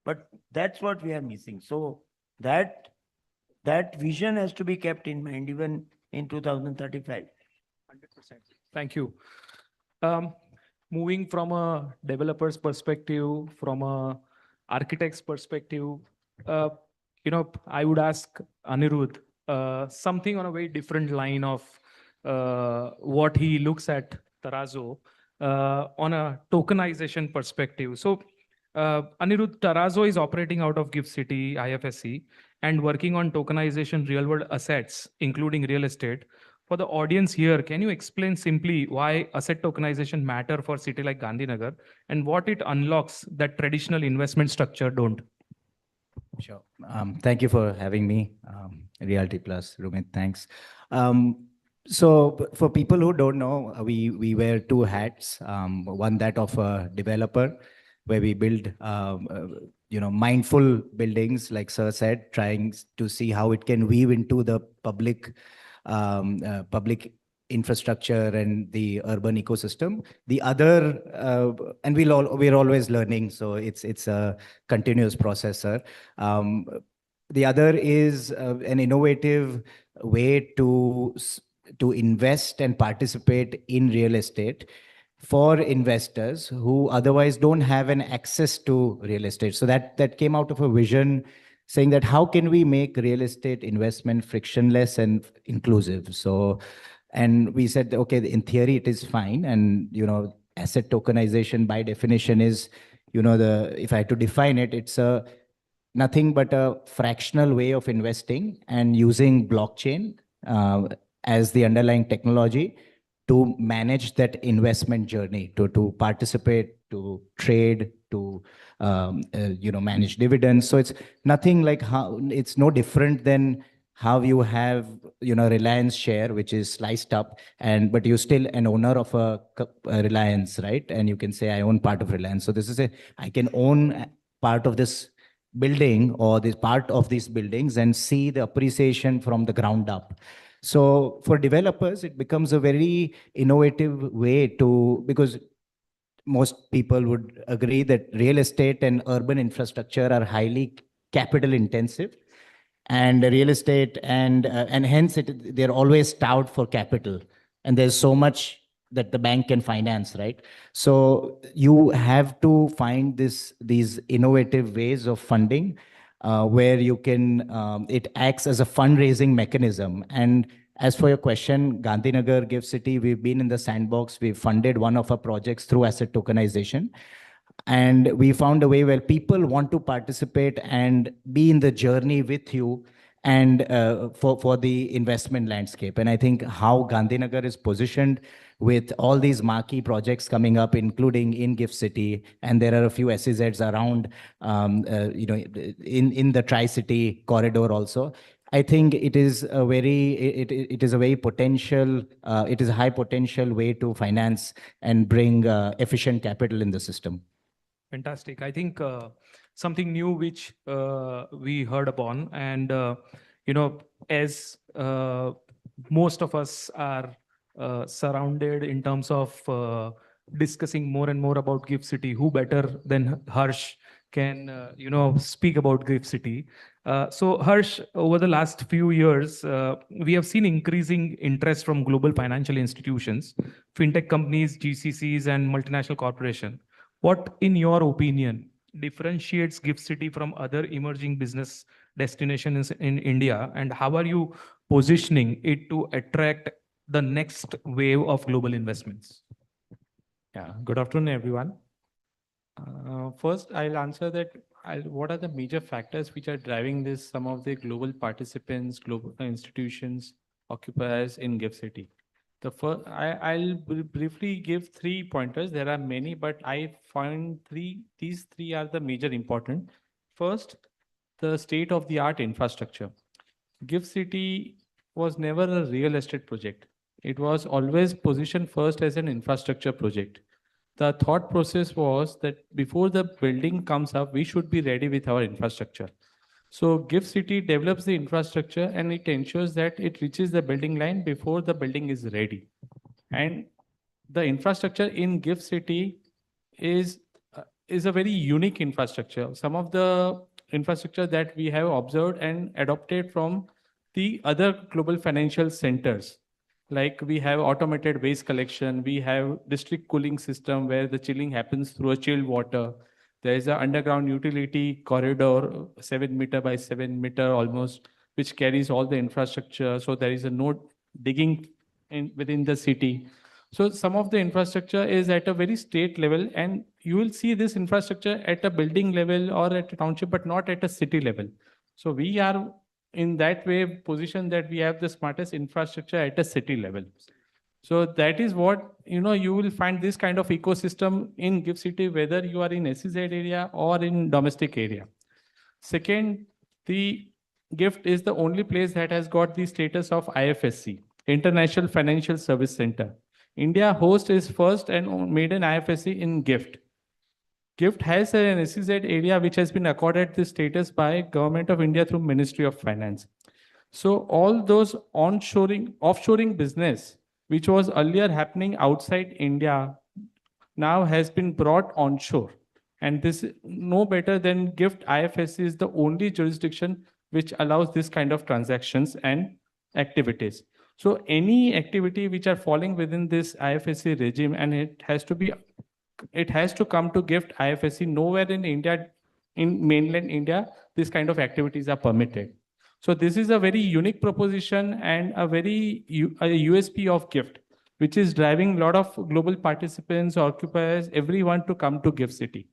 But that's what we are missing. So that vision has to be kept in mind even in 2035. 100%. Thank you. Moving from a developer's perspective, from a architect's perspective, I would ask Anirudh something on a very different line of what he looks at Tarazo on a tokenization perspective. So, Anirudh, Tarazo is operating out of GIFT City, IFSC, and working on tokenization real-world assets, including real estate. For the audience here, can you explain simply why asset tokenization matter for a city like Gandhinagar and what it unlocks that traditional investment structure don't? Sure. Thank you for having me, Realty Plus, Rumit, thanks. So for people who don't know, we wear two hats. One that of a developer, where we build, mindful buildings, like Sir said, trying to see how it can weave into the public infrastructure and the urban ecosystem. The other, and we're always learning, so it's a continuous process, sir. The other is an innovative way to invest and participate in real estate for investors who otherwise don't have an access to real estate. So that came out of a vision saying that how can we make real estate investment frictionless and inclusive? So, and we said, okay, in theory it is fine. And, asset tokenization by definition is, if I had to define it, it's nothing but a fractional way of investing and using blockchain as the underlying technology to manage that investment journey, to participate, to trade, to manage dividends. So it's nothing like how, it's no different than how you have Reliance share, which is sliced up, but you're still an owner of a Reliance, right? And you can say I own part of Reliance. So this is I can own part of this building or this part of these buildings and see the appreciation from the ground up. So for developers, it becomes a very innovative way because most people would agree that real estate and urban infrastructure are highly capital intensive, and real estate and hence they're always starved for capital, and there's so much that the bank can finance, right? So you have to find these innovative ways of funding where you can, it acts as a fundraising mechanism. And as for your question, Gandhinagar, GIFT City, we've been in the sandbox. We've funded one of our projects through asset tokenization. And we found a way where people want to participate and be in the journey with you and for the investment landscape. And I think how Gandhinagar is positioned with all these marquee projects coming up, including in GIFT City, and there are a few SEZs around, in the Tri-City corridor also. I think it is a very potential, it is a high potential way to finance and bring efficient capital in the system. Fantastic. I think something new which we heard upon, and as most of us are surrounded in terms of discussing more and more about GIFT City, who better than Harsh can speak about GIFT City. So Harsh, over the last few years, we have seen increasing interest from global financial institutions, fintech companies, GCCs, and multinational corporations. What, in your opinion, differentiates GIFT City from other emerging business destinations in India, and how are you positioning it to attract the next wave of global investments? Yeah, good afternoon, everyone. First, I'll answer that. What are the major factors which are driving this? Some of the global participants, global institutions, occupiers in GIFT City. The first, I'll briefly give 3 pointers. There are many, but I find these three are the major important. First, the state of the art infrastructure. GIFT City was never a real estate project. It was always positioned first as an infrastructure project. The thought process was that before the building comes up, we should be ready with our infrastructure. So GIFT City develops the infrastructure and it ensures that it reaches the building line before the building is ready. And the infrastructure in GIFT City is a very unique infrastructure. Some of the infrastructure that we have observed and adopted from the other global financial centers. Like we have automated waste collection, we have district cooling system where the chilling happens through a chilled water. There is an underground utility corridor, 7 meter by 7 meter almost, which carries all the infrastructure. So there is a no digging within the city. So some of the infrastructure is at a very state level, and you will see this infrastructure at a building level or at a township, but not at a city level. So we are in that way position that we have the smartest infrastructure at a city level. So that is what, you will find this kind of ecosystem in GIFT City, whether you are in SEZ area or in domestic area. Second, the GIFT is the only place that has got the status of IFSC, International Financial Service Center. India host is first and made an IFSC in GIFT. GIFT has an SEZ area which has been accorded this status by Government of India through Ministry of Finance. So all those offshoring business, which was earlier happening outside India, now has been brought onshore. And this no better than GIFT IFSC is the only jurisdiction which allows this kind of transactions and activities. So any activity which are falling within this IFSC regime, and it has to come to GIFT IFSC. Nowhere in India, in mainland India, this kind of activities are permitted. So this is a very unique proposition and a very USP of GIFT, which is driving a lot of global participants, occupiers, everyone to come to GIFT City.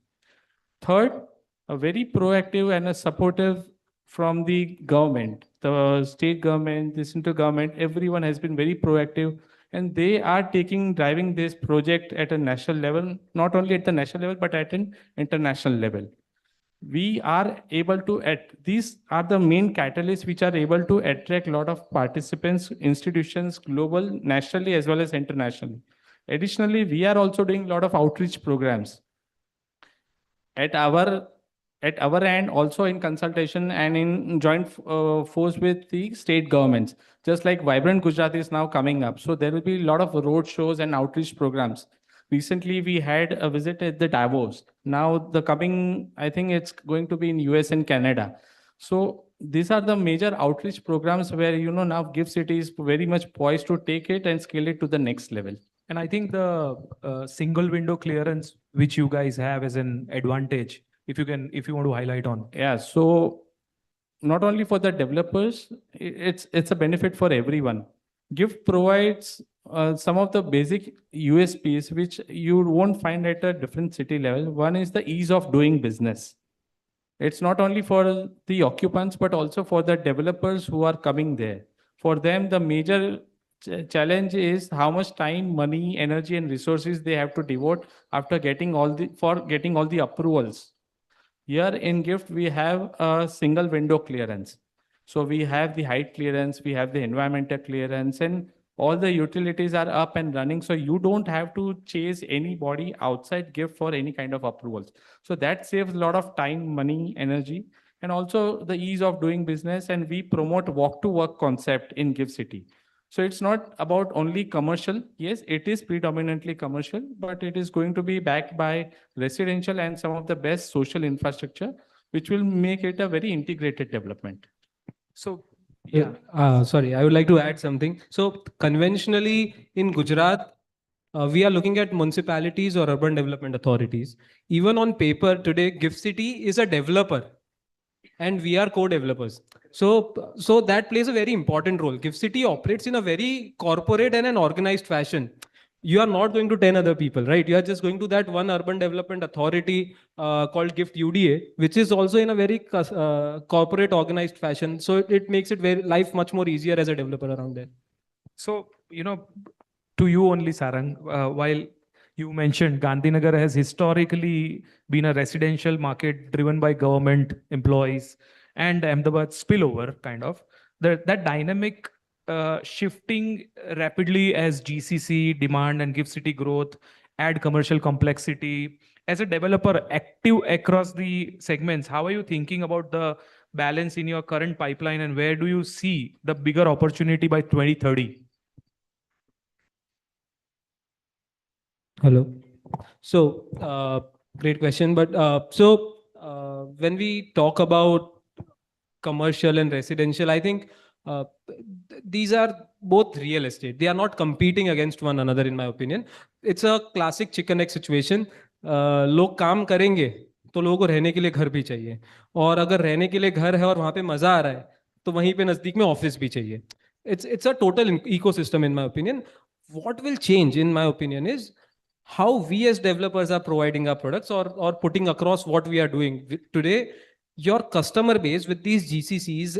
Third, a very proactive and a supportive from the government, the state government, the central government, everyone has been very proactive, and they are driving this project at a national level, not only at the national level, but at an international level. We are able to, these are the main catalysts which are able to attract a lot of participants, institutions, global, nationally, as well as internationally. Additionally, we are also doing a lot of outreach programs. At our end, also in consultation and in joint force with the state governments, just like Vibrant Gujarat is now coming up. So there will be a lot of road shows and outreach programs. Recently, we had a visit at the Davos. Now I think it's going to be in US and Canada. So these are the major outreach programs where, now GIFT City is very much poised to take it and scale it to the next level. And I think the single window clearance, which you guys have as an advantage, if you want to highlight on. Yeah, so not only for the developers, it's a benefit for everyone. GIFT provides some of the basic USPs which you won't find at a different city level. One is the ease of doing business. It's not only for the occupants, but also for the developers who are coming there. For them, the major challenge is how much time, money, energy, and resources they have to devote after getting all the approvals. Here in GIFT, we have a single window clearance. So we have the height clearance, we have the environmental clearance, and all the utilities are up and running. So you don't have to chase anybody outside GIFT for any kind of approvals. So that saves a lot of time, money, energy, and also the ease of doing business. And we promote walk to work concept in GIFT City. So it's not about only commercial. Yes, it is predominantly commercial, but it is going to be backed by residential and some of the best social infrastructure, which will make it a very integrated development. So, sorry, I would like to add something. So conventionally in Gujarat, we are looking at municipalities or urban development authorities. Even on paper today, GIFT City is a developer and we are co-developers. So that plays a very important role. GIFT City operates in a very corporate and an organized fashion. you are not going to 10 other people, right? You are just going to that one urban development authority called GIFT UDA, which is also in a very corporate organized fashion. So it makes it very life much more easier as a developer around there. So, to you only, Sarang, while you mentioned Gandhinagar has historically been a residential market driven by government employees and Ahmedabad spillover, kind of. That dynamic shifting rapidly as GCC demand and GIFT City growth add commercial complexity. As a developer active across the segments, how are you thinking about the balance in your current pipeline and where do you see the bigger opportunity by 2030? Hello. So, great question. But when we talk about commercial and residential, I think these are both real estate. They are not competing against one another, in my opinion. It's a classic chicken egg situation. लोग काम करेंगे तो लोगों को रहने के लिए घर भी चाहिए, और अगर रहने के लिए घर है और वहाँ पे मजा आ रहा है तो वहीं पे नजदीक में ऑफिस भी चाहिए. It's a total ecosystem, in my opinion. What will change, in my opinion, is how we as developers are providing our products, or putting across what we are doing. Today, your customer base with these GCCs,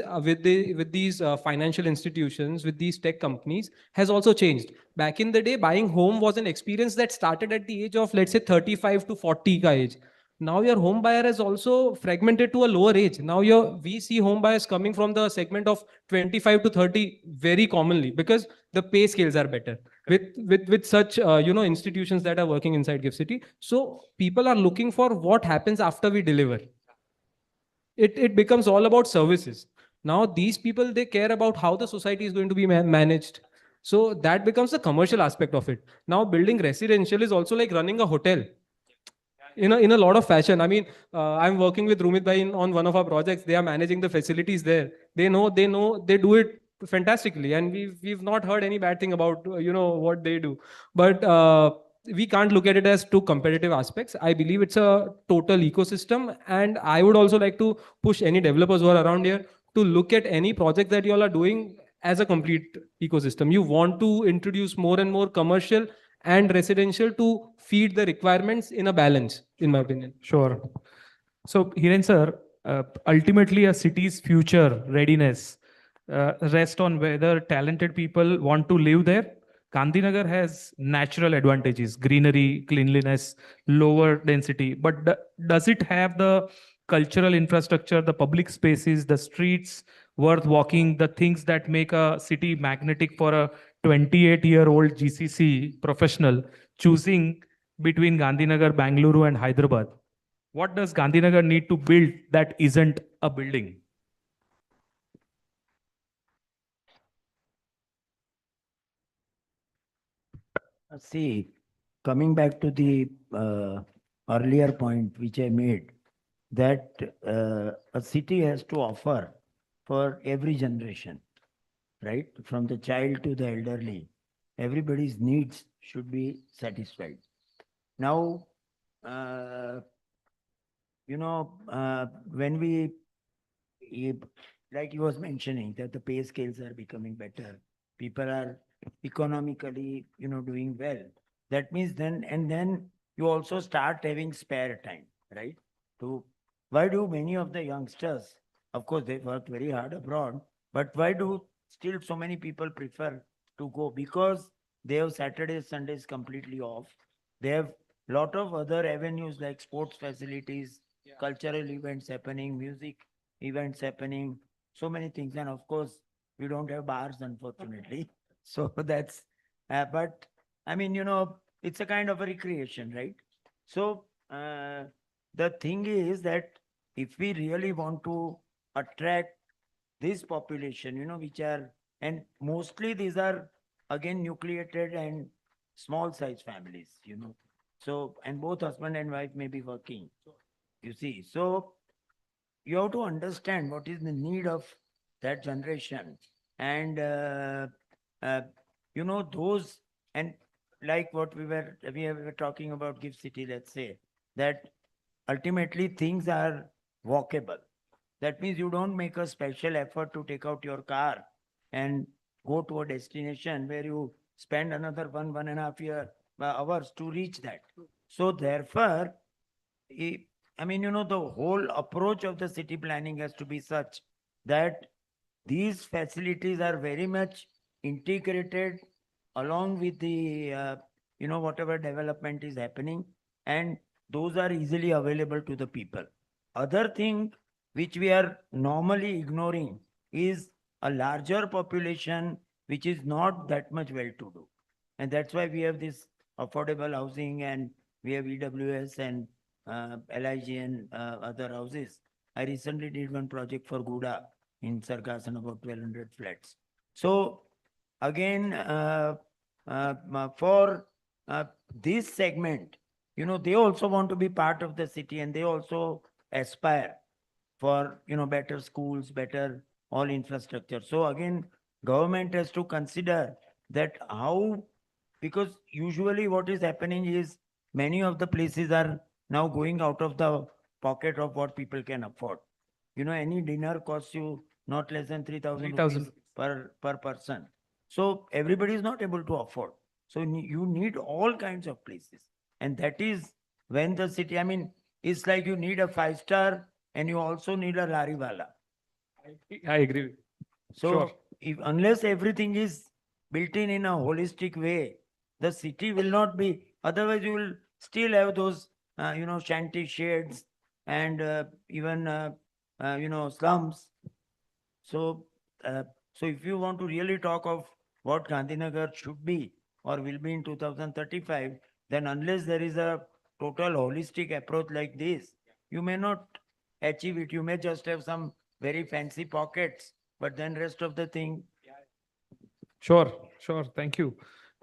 with these financial institutions, with these tech companies has also changed. Back in the day, buying home was an experience that started at the age of, let's say, 35 to 40 ka age. Now your home buyer is also fragmented to a lower age. Now we see home buyers coming from the segment of 25 to 30 very commonly, because the pay scales are better with such institutions that are working inside GIFT City. So people are looking for what happens after we deliver. It becomes all about services. Now these people, they care about how the society is going to be managed. So that becomes the commercial aspect of it. Now building residential is also like running a hotel in a lot of fashion. I mean, I'm working with Rumit Bhai on one of our projects. They are managing the facilities there. They do it fantastically, and we've not heard any bad thing about what they do. But we can't look at it as two competitive aspects. I believe it's a total ecosystem, and I would also like to push any developers who are around here to look at any project that you all are doing as a complete ecosystem. You want to introduce more and more commercial and residential to feed the requirements in a balance, in my opinion. Sure. So, Hiren sir, ultimately a city's future readiness rests on whether talented people want to live there. Gandhinagar has natural advantages: greenery, cleanliness, lower density. But does it have the cultural infrastructure, the public spaces, the streets worth walking, the things that make a city magnetic for a 28-year-old GCC professional choosing between Gandhinagar, Bangalore, and Hyderabad? What does Gandhinagar need to build that isn't a building? See, coming back to the earlier point which I made, that a city has to offer for every generation, right? From the child to the elderly, everybody's needs should be satisfied. Now, when like you was mentioning, that the pay scales are becoming better, people are economically, doing well. That means then you also start having spare time, right? Why do many of the youngsters, of course, they work very hard abroad, but why do still so many people prefer to go? Because they have Saturdays, Sundays completely off. They have lot of other avenues like sports facilities, cultural events happening, music events happening, so many things. And of course, we don't have bars, unfortunately. So that's, but I mean, it's a kind of a recreation, right? So the thing is that if we really want to attract this population, which are, and mostly these are again nucleated and small size families, So, and both husband and wife may be working, you see. So you have to understand what is the need of that generation. And, those, and like what we were talking about GIFT City, let's say, that ultimately things are walkable. That means you don't make a special effort to take out your car and go to a destination where you spend another 1.5 hours to reach that. So therefore, I mean, the whole approach of the city planning has to be such that these facilities are very much integrated along with the, whatever development is happening, and those are easily available to the people. Other thing which we are normally ignoring is a larger population which is not that much well-to-do. And that's why we have this affordable housing, and we have EWS and LIG and other houses. I recently did one project for Guda in Sargasan, about 1,200 flats. So again, for this segment, they also want to be part of the city, and they also aspire for, better schools, better all infrastructure. So again, government has to consider that how, because usually what is happening is many of the places are now going out of the pocket of what people can afford. Any dinner costs you not less than 3,000 rupees per person. So everybody is not able to afford. So you need all kinds of places. And that is when the city, I mean, it's like you need a 5-star and you also need a lariwala. I agree. So Sure. unless everything is built in a holistic way, the city will not be, otherwise you will still have those, shanty sheds and even, slums. So, so if you want to really talk of what Gandhinagar should be or will be in 2035, then unless there is a total holistic approach like this, you may not achieve it. You may just have some very fancy pockets, but then rest of the thing. Sure, sure. Thank you.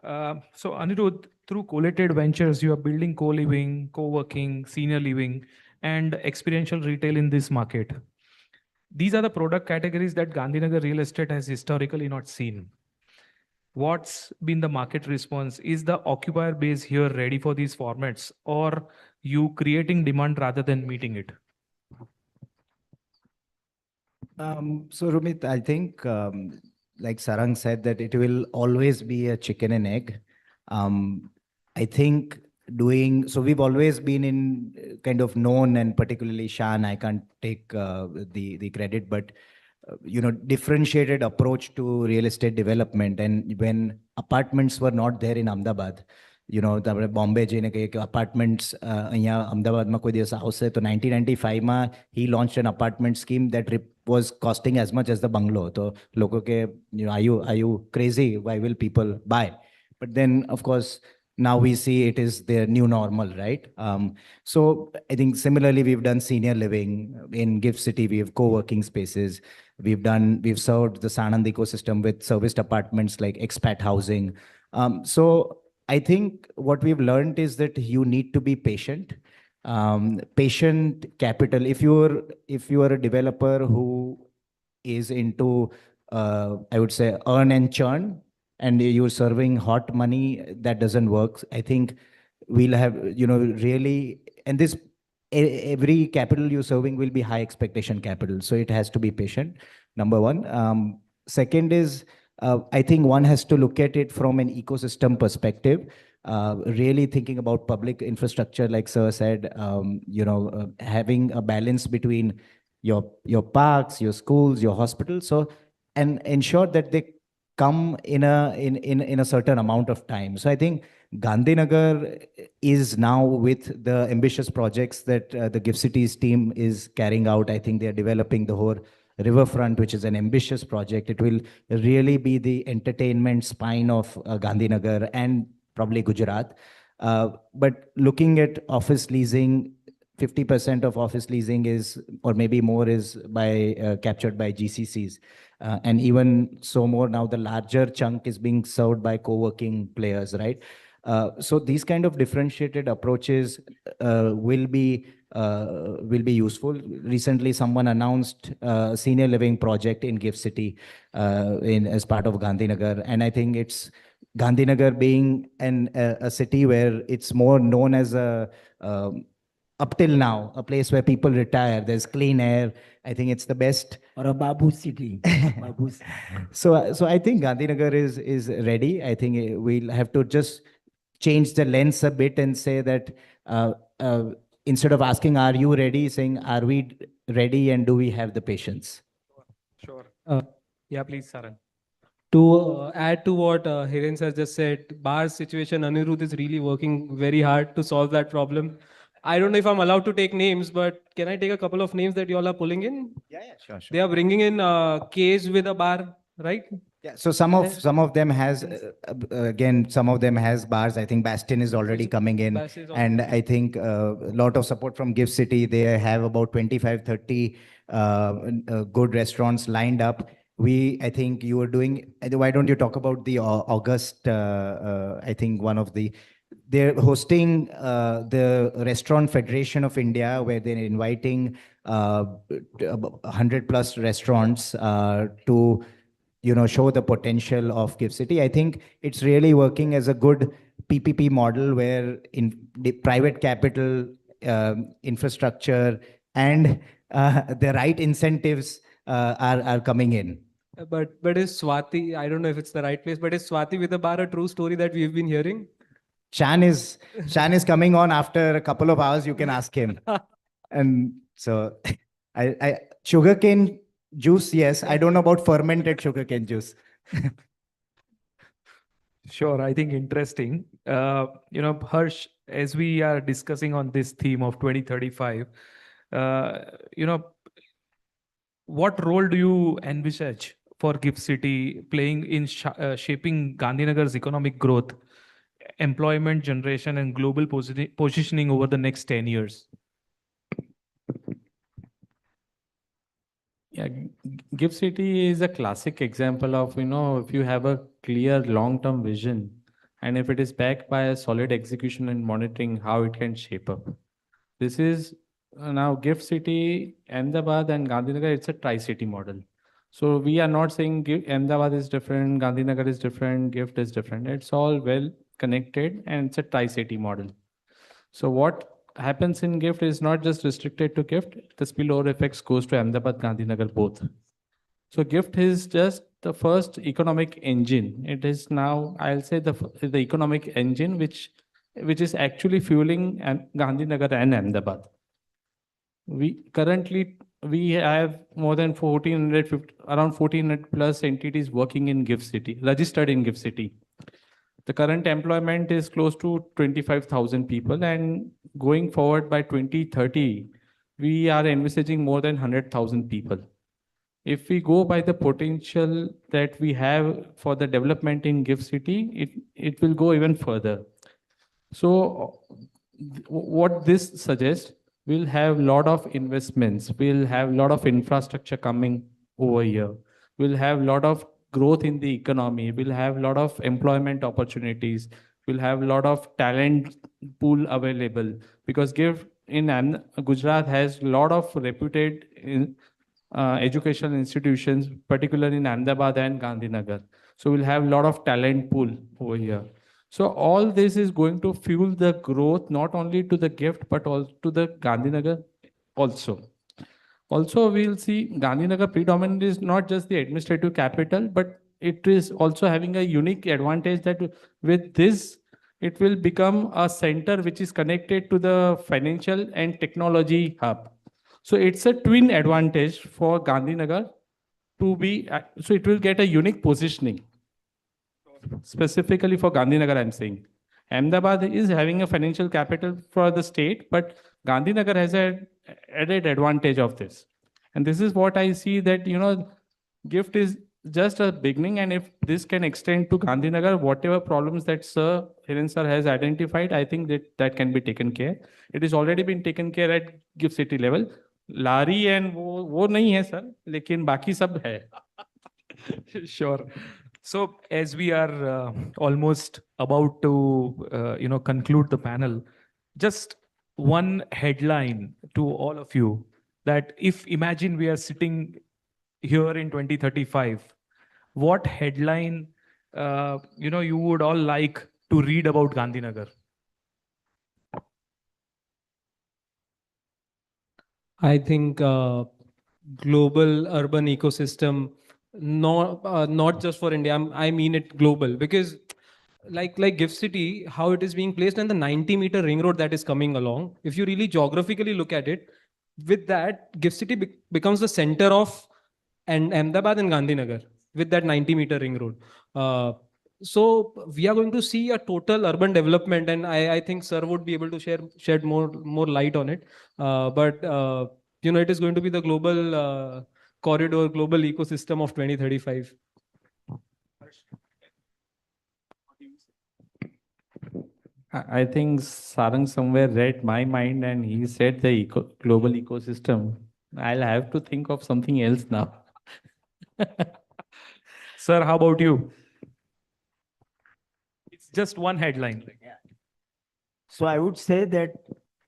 So Anirudh, through collated ventures, you are building co-living, co-working, senior living, and experiential retail in this market. These are the product categories that Gandhinagar real estate has historically not seen. What's been the market response? Is the occupier base here ready for these formats, or you creating demand rather than meeting it? So Rumit, I think, like Sarang said, that it will always be a chicken and egg. I think so we've always been in kind of known, and particularly Shan, I can't take the credit, but differentiated approach to real estate development. And when apartments were not there in Ahmedabad, Bombay જઈને કહે કે apartments અહીંયા અમદાવાદમાં કોઈ દિવસ આવશે, તો 1995 he launched an apartment scheme that was costing as much as the bungalow. So લોકો કે are you crazy? Why will people buy? But then of course now we see it is their new normal, right? So I think similarly we've done senior living in Gift City. We have co-working spaces. We've served the Sanand ecosystem with serviced apartments like expat housing. So I think what we've learned is that you need to be patient. Patient capital. If you are a developer who is into, I would say, earn and churn, and you're serving hot money, that doesn't work. I think we'll have, really, and this every capital you're serving will be high expectation capital. So it has to be patient, number one. Second is, I think one has to look at it from an ecosystem perspective, really thinking about public infrastructure, like Sir said, having a balance between your parks, your schools, your hospitals, so, and ensure that they come in a certain amount of time. So I think Gandhinagar is now, with the ambitious projects that the Gift Cities team is carrying out. I think they are developing the whole riverfront, which is an ambitious project. It will really be the entertainment spine of Gandhinagar and probably Gujarat. But looking at office leasing, 50% of office leasing is, or maybe more, is captured by GCCs. And even so more now, the larger chunk is being served by co-working players, right? So these kind of differentiated approaches will be useful. Recently, someone announced a senior living project in Gift City as part of Gandhinagar. And I think it's Gandhinagar being a city where it's more known as a up till now, a place where people retire. There's clean air. I think it's the best. Or a Babu city. Babu city. So I think Gandhinagar is ready. I think we'll have to just change the lens a bit and say that uh, uh, instead of asking, "Are you ready?" saying, "Are we ready? And do we have the patience?" Sure. Yeah, please, Saran. To add to what Hiren sir just said, Bar's situation, Anirudh is really working very hard to solve that problem. I don't know if I'm allowed to take names, but can I take a couple of names that you all are pulling in? Yeah, sure. They are bringing in K's with a bar, right? Yeah, so some of them has again, some of them has bars. I think Bastion is already coming in, Bastion is and I think a lot of support from Gift City. They have about 25, 30 good restaurants lined up. I think you were doing. Why don't you talk about the August? I think one of the they're hosting the Restaurant Federation of India, where they're inviting 100 plus restaurants to show the potential of Gift City. I think it's really working as a good PPP model where in the private capital, infrastructure, and the right incentives are coming in. But is Swati, I don't know if it's the right place, but is Swati with a bar a true story that we've been hearing? Shan is coming on after a couple of hours. You can ask him. And so I sugarcane juice, yes. I don't know about fermented sugarcane juice. Sure, I think interesting. Harsh, as we are discussing on this theme of 2035, what role do you envisage for Gift City playing in shaping Gandhinagar's economic growth, employment generation, and global positioning over the next 10 years? Yeah, Gift City is a classic example of, if you have a clear long-term vision and if it is backed by a solid execution and monitoring, how it can shape up. This is now Gift City, Ahmedabad and Gandhinagar, it's a tri-city model. So we are not saying Ahmedabad is different, Gandhinagar is different, Gift is different. It's all well connected and it's a tri-city model. So what happens in Gift is not just restricted to Gift, the spillover effects goes to Ahmedabad, Gandhinagar both. So Gift is just the first economic engine. It is now, I'll say the economic engine which is actually fueling Gandhinagar and Ahmedabad. Currently we have more than 1450, around 1400 plus entities working in Gift City, registered in Gift City. The current employment is close to 25,000 people, and going forward by 2030, we are envisaging more than 100,000 people. If we go by the potential that we have for the development in Gift City, it will go even further. So what this suggests, we'll have a lot of investments, we'll have a lot of infrastructure coming over here, we'll have a lot of growth in the economy, we'll have a lot of employment opportunities, we'll have a lot of talent pool available, because Gift in Gujarat has a lot of reputed educational institutions, particularly in Ahmedabad and Gandhinagar. So we'll have a lot of talent pool over here. So all this is going to fuel the growth, not only to the Gift, but also to the Gandhinagar also. Also, we'll see Gandhinagar predominantly is not just the administrative capital, but it is also having a unique advantage that with this, it will become a center which is connected to the financial and technology hub. So it's a twin advantage for Gandhinagar to be, so it will get a unique positioning. Specifically for Gandhinagar, I'm saying. Ahmedabad is having a financial capital for the state, but Gandhinagar has an added advantage of this. And this is what I see that, Gift is just a beginning. And if this can extend to Gandhinagar, whatever problems that Hiren sir has identified, I think that can be taken care. It is already been taken care at Gift City level. Lari and wo nahi hai sir, lekin baki sab hai. Sure. So as we are almost about to conclude the panel, just one headline to all of you, that if imagine we are sitting here in 2035, what headline you would all like to read about Gandhinagar? I think global urban ecosystem, not just for India. I mean it global because like Gift City, how it is being placed and the 90-meter ring road that is coming along. If you really geographically look at it, with that, Gift City becomes the center of and Ahmedabad and Gandhinagar with that 90-meter ring road. So we are going to see a total urban development, and I think Sir would be able to shed more light on it. But it is going to be the global corridor, global ecosystem of 2035. I think Sarang somewhere read my mind and he said the global ecosystem. I'll have to think of something else now. Sir, how about you? It's just one headline. So I would say that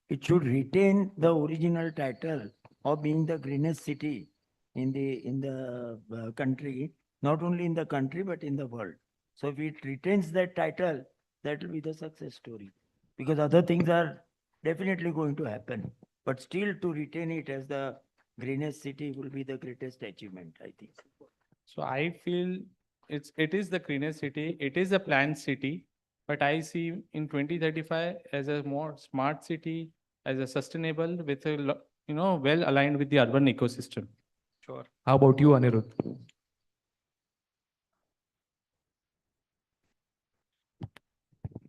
it should retain the original title of being the greenest city in the country, not only in the country but in the world. So if it retains that title, that will be the success story, because other things are definitely going to happen. But still, to retain it as the greenest city will be the greatest achievement, I think. So I feel it is the greenest city. It is a planned city, but I see in 2035 as a more smart city, as a sustainable with a well aligned with the urban ecosystem. Sure. How about you, Anirudh?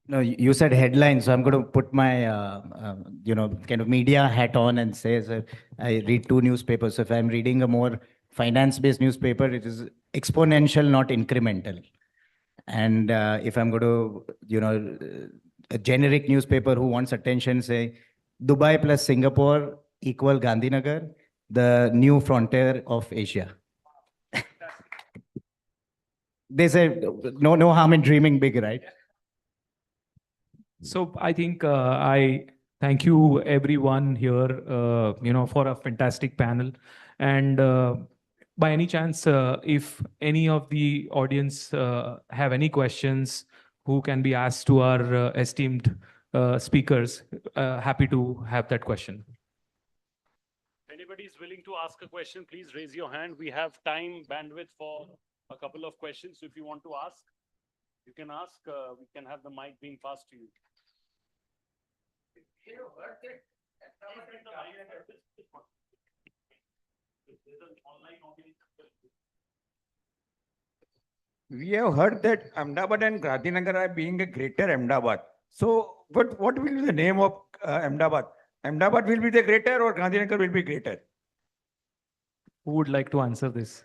No, you said headlines, so I'm going to put my, kind of media hat on and say, so I read two newspapers. So if I'm reading a more finance-based newspaper, it is exponential, not incremental. And if I'm going to, a generic newspaper who wants attention, say, Dubai plus Singapore equal Gandhinagar, the new frontier of Asia. They say, no harm in dreaming big, right? So I think I thank you everyone here, for a fantastic panel. And by any chance, if any of the audience have any questions who can be asked to our esteemed speakers, happy to have that question. If anybody is willing to ask a question, please raise your hand. We have time, bandwidth for a couple of questions. So if you want to ask, you can ask. We can have the mic being passed to you. We have heard that Ahmedabad and Gandhinagar are being a greater Ahmedabad. So what will be the name of Ahmedabad? Ahmedabad will be the greater or Gandhinagar will be greater? Who would like to answer this?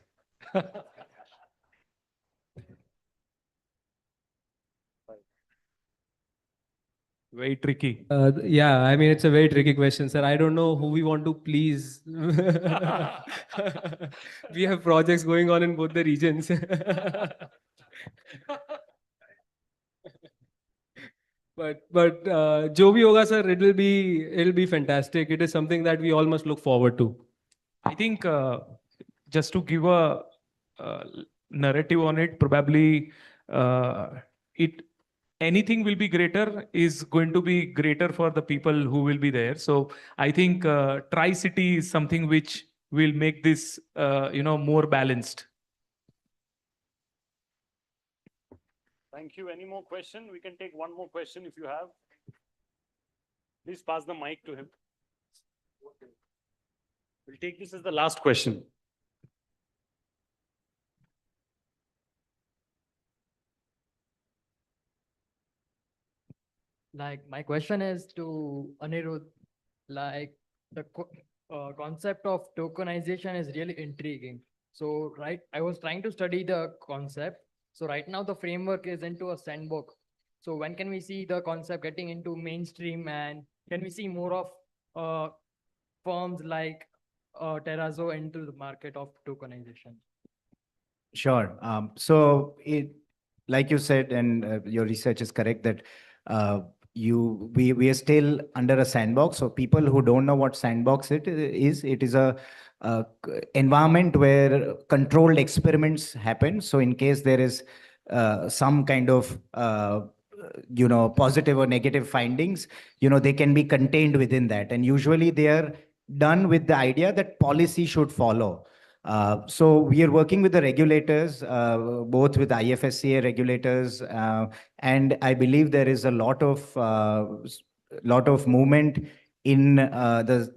Very tricky. Yeah, I mean, it's a very tricky question, sir. I don't know who we want to please. We have projects going on in both the regions. But jo bhi hoga, sir, it'll be fantastic. It is something that we all must look forward to. I think just to give a narrative on it, probably anything will be greater is going to be greater for the people who will be there. So I think Tri-City is something which will make this more balanced. Thank you. Any more question? We can take one more question if you have. Please pass the mic to him. We'll take this as the last question. Like my question is to Anirudh, like the concept of tokenization is really intriguing. So I was trying to study the concept. So right now the framework is into a sandbox. So when can we see the concept getting into mainstream, and can we see more of firms like Terrazzo into the market of tokenization? Sure. So like you said, and your research is correct, that we are still under a sandbox. So people who don't know what sandbox it is a environment where controlled experiments happen. So in case there is some kind of positive or negative findings, they can be contained within that. And usually they are done with the idea that policy should follow. So we are working with the regulators, both with IFSCA regulators, and I believe there is a lot of movement in the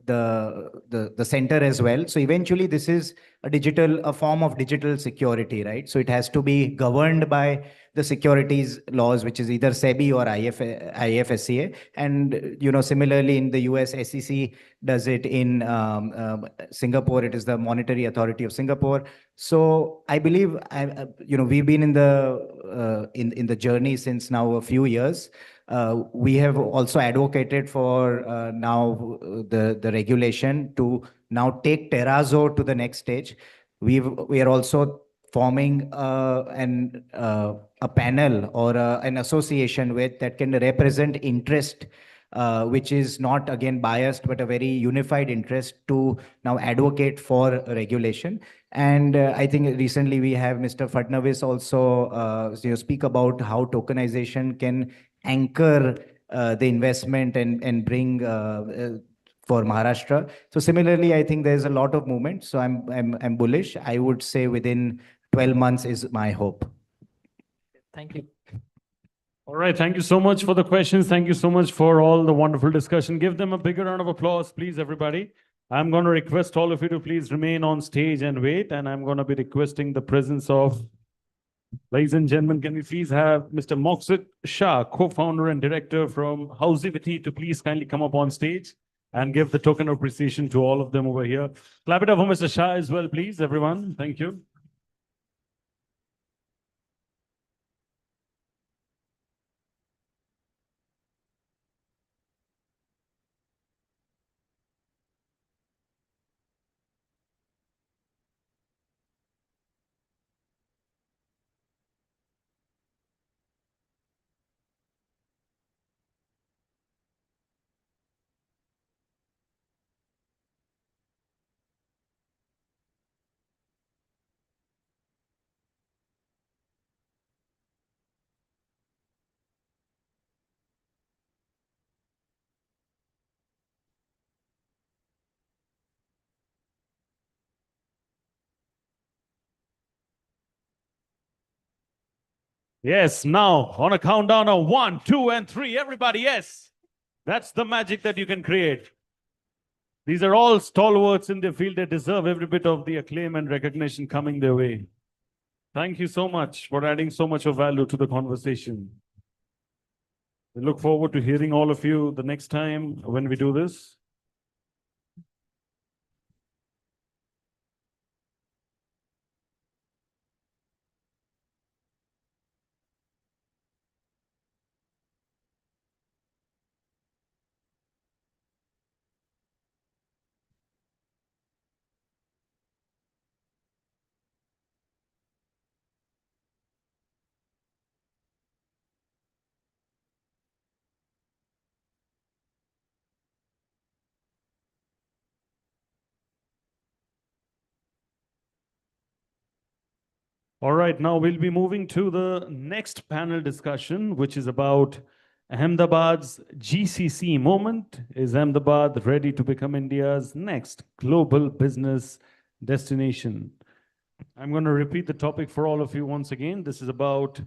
center as well. So eventually, this is a form of digital security, right? So it has to be governed by the securities laws, which is either SEBI or IFSCA. And similarly in the US, SEC does it. In Singapore, it is the Monetary Authority of Singapore. So I believe we've been in the journey since now a few years. We have also advocated for the regulation to now take Terrazzo to the next stage. We are also forming a panel or an association that can represent interest, which is not again biased, but a very unified interest to now advocate for regulation. And I think recently we have Mr. Fadnavis also speak about how tokenization can anchor the investment and bring for Maharashtra. So similarly, I think there's a lot of movement. So I'm bullish. I would say within 12 months is my hope. Thank you. All right. Thank you so much for the questions. Thank you so much for all the wonderful discussion. Give them a bigger round of applause, please, everybody. I'm going to request all of you to please remain on stage and wait. And I'm going to be requesting the presence of, ladies and gentlemen, can we please have Mr. Moksut Shah, co-founder and director from Housivity, to please kindly come up on stage and give the token of appreciation to all of them over here. Clap it up for Mr. Shah as well, please, everyone. Thank you. Yes, now on a countdown of 1, 2, and 3, everybody, yes. That's the magic that you can create. These are all stalwarts in their field. They deserve every bit of the acclaim and recognition coming their way. Thank you so much for adding so much of value to the conversation. We look forward to hearing all of you the next time when we do this. All right, now we'll be moving to the next panel discussion, which is about Ahmedabad's GCC moment. Is Ahmedabad ready to become India's next global business destination? I'm going to repeat the topic for all of you once again. This is about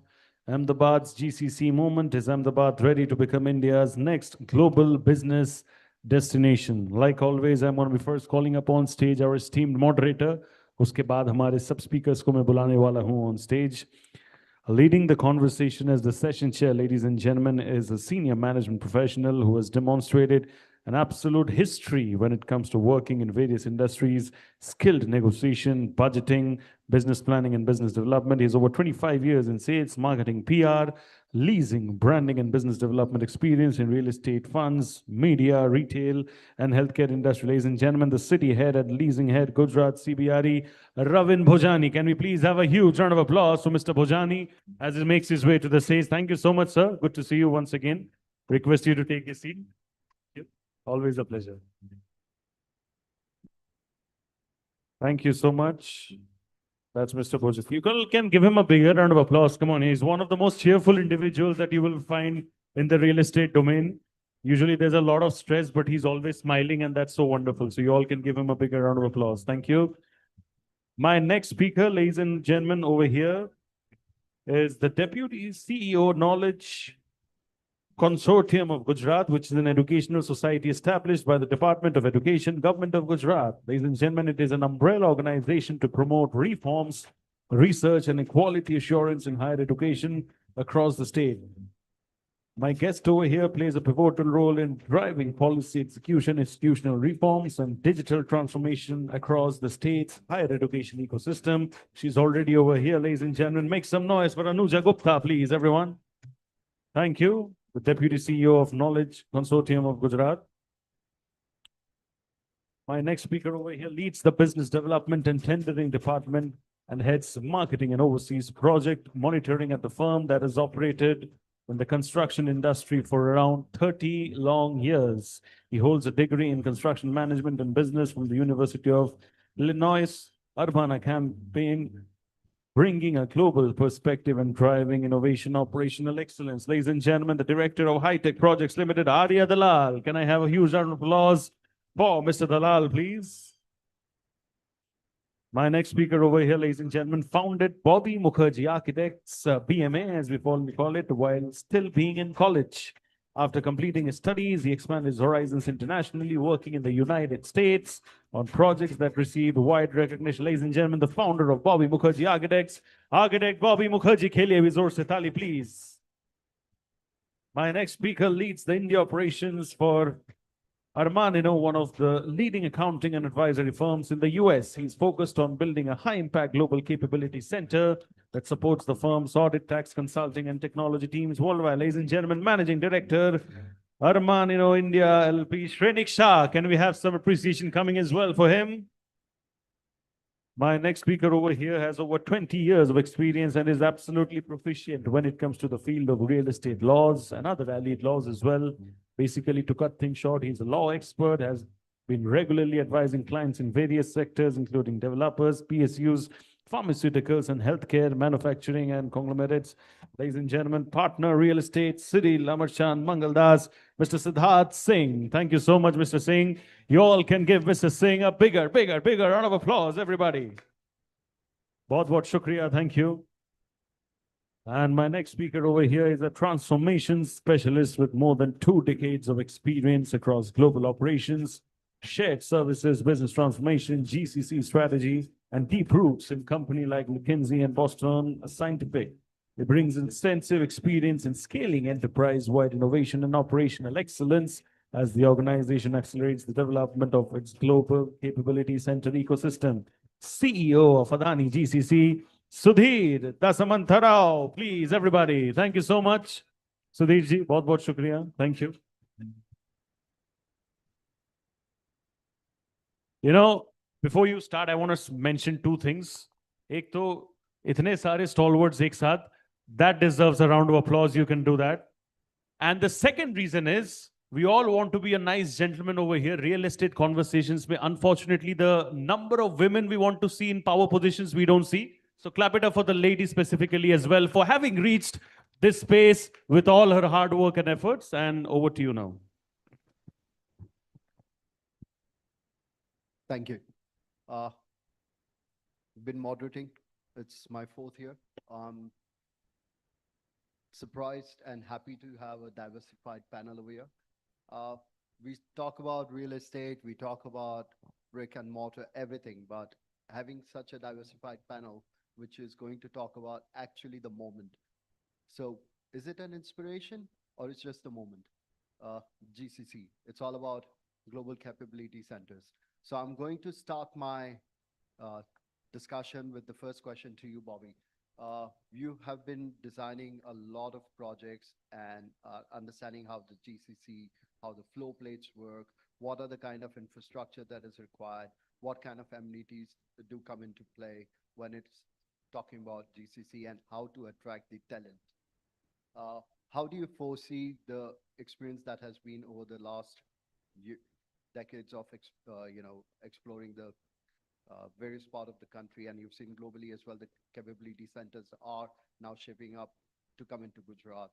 Ahmedabad's GCC moment. Is Ahmedabad ready to become India's next global business destination? Like always, I'm going to be first calling up on stage our esteemed moderator. उसके बाद हमारे सब speakers को मैं बुलाने वाला हूं on stage. Leading the conversation as the session chair, ladies and gentlemen, is a senior management professional who has demonstrated an absolute history when it comes to working in various industries, skilled negotiation, budgeting, business planning, and business development. He has over 25 years in sales, marketing, PR, leasing, branding, and business development experience in real estate funds, media, retail, and healthcare industry. Ladies and gentlemen, the city head at Leasing Head, Gujarat, CBRE, Ravin Bhojani. Can we please have a huge round of applause for Mr. Bhojani as he makes his way to the stage? Thank you so much, sir. Good to see you once again. Request you to take a seat. Always a pleasure. Thank you so much. That's Mr. Bhojani. You can give him a bigger round of applause. Come on, he's one of the most cheerful individuals that you will find in the real estate domain. Usually there's a lot of stress, but he's always smiling, and that's so wonderful. So you all can give him a bigger round of applause. Thank you. My next speaker, ladies and gentlemen, over here is the Deputy CEO Knowledge Consortium of Gujarat, which is an educational society established by the Department of Education, Government of Gujarat. Ladies and gentlemen, it is an umbrella organization to promote reforms, research, and equality assurance in higher education across the state. My guest over here plays a pivotal role in driving policy execution, institutional reforms, and digital transformation across the state's higher education ecosystem. She's already over here, ladies and gentlemen. Make some noise for Anuja Gupta, please, everyone. Thank you, the Deputy CEO of Knowledge Consortium of Gujarat. My next speaker over here leads the Business Development and Tendering Department and heads marketing and overseas project monitoring at the firm that has operated in the construction industry for around 30 long years. He holds a degree in construction management and business from the University of Illinois Urbana-Champaign, bringing a global perspective and driving innovation, operational excellence. Ladies and gentlemen, the Director of High-Tech Projects Limited, Arya Dalal. Can I have a huge round of applause for Mr. Dalal, please? My next speaker over here, ladies and gentlemen, founded Bobby Mukherjee Architects, BMA, as we call it, while still being in college. After completing his studies, he expanded his horizons internationally, working in the United States on projects that received wide recognition. Ladies and gentlemen, the founder of Bobby Mukherjee Architects, Architect Bobby Mukherjee. Ke liye bhi zor se taali, please. My next speaker leads the India operations for Armanino, one of the leading accounting and advisory firms in the US. He's focused on building a high-impact global capability center that supports the firm's audit, tax, consulting, and technology teams worldwide. Ladies and gentlemen, Managing Director, Armanino India LP, Shrenik Shah. Can we have some appreciation coming as well for him? My next speaker over here has over 20 years of experience and is absolutely proficient when it comes to the field of real estate laws and other allied laws as well. Basically, to cut things short, he's a law expert, has been regularly advising clients in various sectors, including developers, PSUs, pharmaceuticals, and healthcare, manufacturing, and conglomerates. Ladies and gentlemen, partner real estate, City, Lamarchan, Mangaldas, Mr. Siddharth Singh. Thank you so much, Mr. Singh. You all can give Mr. Singh a bigger round of applause, everybody. Bahut shukriya, thank you. And my next speaker over here is a transformation specialist with more than 2 decades of experience across global operations, shared services, business transformation, GCC strategy, and deep roots in company like McKinsey and Boston Scientific. It brings extensive experience in scaling enterprise-wide innovation and operational excellence as the organization accelerates the development of its global capability center ecosystem. CEO of Adani GCC, Sudhir Dasamantarao, please, everybody. Thank you so much. Sudhir ji, bahut shukriya. Thank you. You know, before you start, I want to mention 2 things. Ek to, itne sare stalwarts ek saath, that deserves a round of applause. You can do that. And the second reason is, we all want to be a nice gentleman over here. Real estate conversations, unfortunately, the number of women we want to see in power positions, we don't see. So clap it up for the lady specifically as well for having reached this space with all her hard work and efforts. And over to you now. Thank you. Been moderating. It's my 4th year. Surprised and happy to have a diversified panel over here. We talk about real estate, we talk about brick and mortar, everything, but having such a diversified panel, which is going to talk about actually the moment. So is it an inspiration or it's just a moment? GCC, it's all about global capability centers. So I'm going to start my discussion with the first question to you, Bobby. You have been designing a lot of projects and understanding how the GCC, how the flow plates work, what are the kind of infrastructure that is required, what kind of amenities do come into play when it's talking about GCC, and how to attract the talent. How do you foresee the experience that has been over the last decades of exploring the various part of the country, and you've seen globally as well, the capability centers are now shaping up to come into Gujarat.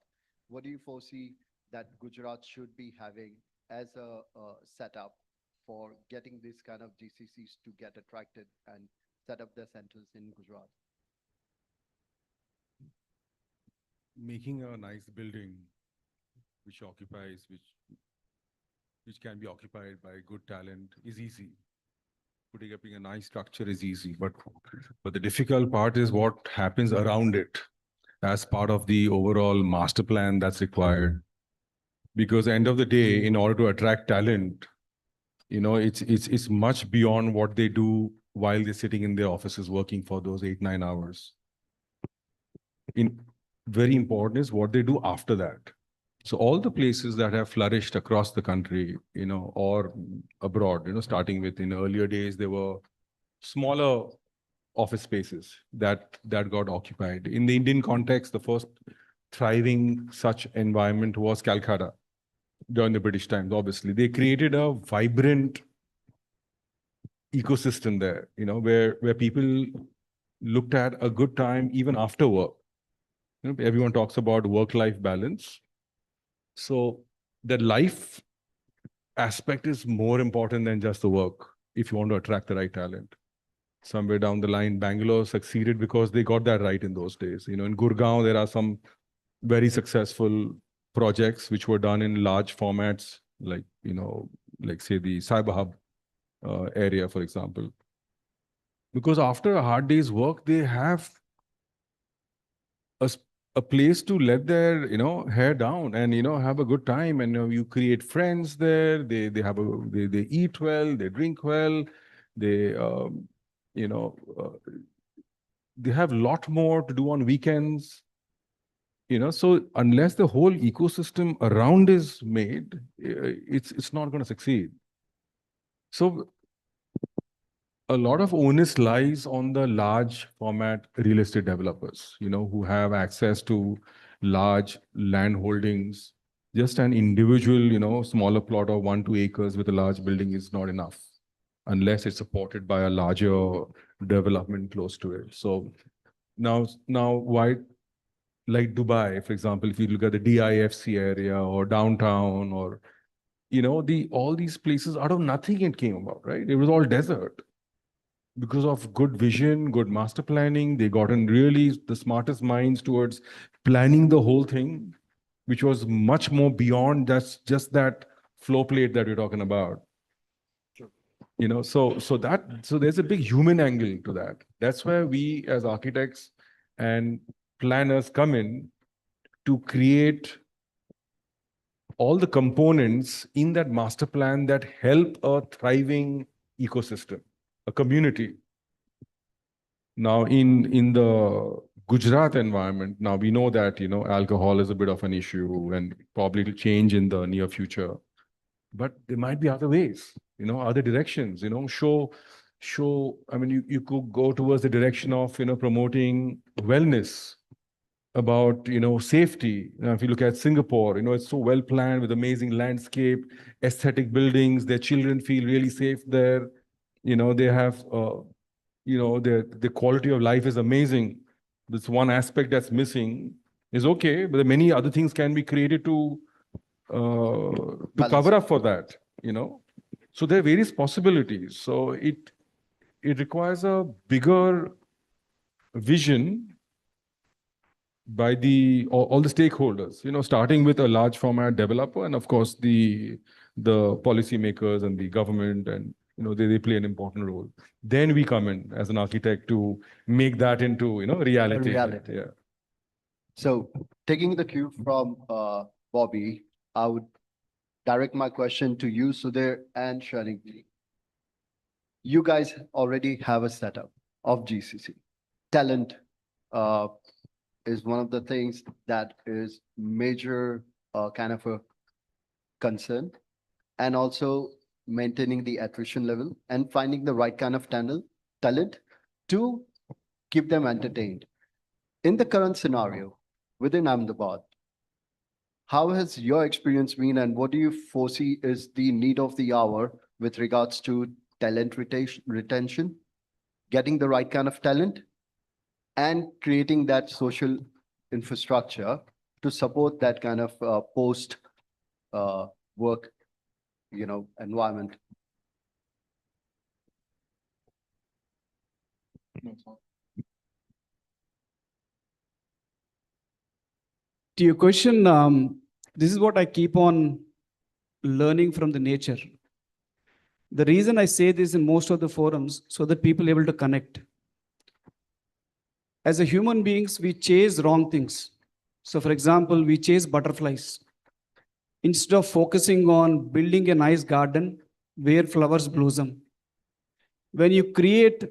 What do you foresee that Gujarat should be having as a setup for getting these kind of GCCs to get attracted and set up their centers in Gujarat? Making a nice building which occupies, which can be occupied by good talent is easy. Putting up a nice structure is easy, but the difficult part is what happens around it as part of the overall master plan that's required. Because end of the day, in order to attract talent, you know, it's much beyond what they do while they're sitting in their offices working for those 8-9 hours. Very important is what they do after that. So all the places that have flourished across the country, you know, or abroad, you know, starting with in earlier days, there were smaller office spaces that got occupied. In the Indian context, the first thriving such environment was Calcutta during the British times, obviously. They created a vibrant ecosystem there, you know, where people looked at a good time even after work. You know, everyone talks about work-life balance. So the life aspect is more important than just the work if you want to attract the right talent. Somewhere down the line, Bangalore succeeded because they got that right in those days. You know, in Gurgaon, there are some very successful projects which were done in large formats, like, you know, like say the Cyber Hub area, for example. Because after a hard day's work, they have a place to let their, you know, hair down and, you know, have a good time. And you create friends there. They eat well, they drink well, they, you know, they have a lot more to do on weekends. You know, so unless the whole ecosystem around is made, it's not going to succeed. So a lot of onus lies on the large format real estate developers, you know, who have access to large land holdings. Just an individual, you know, smaller plot of 1-2 acres with a large building is not enough unless it's supported by a larger development close to it. So now why, like Dubai, for example, if you look at the DIFC area or downtown or, you know, all these places, out of nothing it came about, right? It was all desert. Because of good vision, good master planning, they got in really the smartest minds towards planning the whole thing, which was much more beyond just that flow plate that we're talking about. Sure. You know, so there's a big human angle to that. That's where we as architects and planners come in to create all the components in that master plan that help a thriving ecosystem, a community. Now, in the Gujarat environment, now we know that, you know, alcohol is a bit of an issue and probably will change in the near future. But there might be other ways, you know, other directions, you know, I mean, you could go towards the direction of, you know, promoting wellness, about, you know, safety. Now, if you look at Singapore, you know, it's so well planned with amazing landscape, aesthetic buildings, their children feel really safe there. You know, they have, you know, the quality of life is amazing. This one aspect that's missing is okay, but many other things can be created to cover up for that, you know. So there are various possibilities. So it requires a bigger vision by all the stakeholders, you know, starting with a large format developer and of course the policymakers and the government, and, you know, they play an important role. Then we come in as an architect to make that into, you know, reality. Reality. Yeah. So taking the cue from Bobby, I would direct my question to you, Sudhir and Sharing. You guys already have a setup of GCC. Talent is one of the things that is major kind of a concern, and also maintaining the attrition level and finding the right kind of talent to keep them entertained. In the current scenario within Ahmedabad, how has your experience been and what do you foresee is the need of the hour with regards to talent retention, getting the right kind of talent, and creating that social infrastructure to support that kind of work, environment. To your question, this is what I keep on learning from the nature. The reason I say this in most of the forums, so that people are able to connect. As a human beings, we chase wrong things. So for example, we chase butterflies. Instead of focusing on building a nice garden where flowers blossom. When you create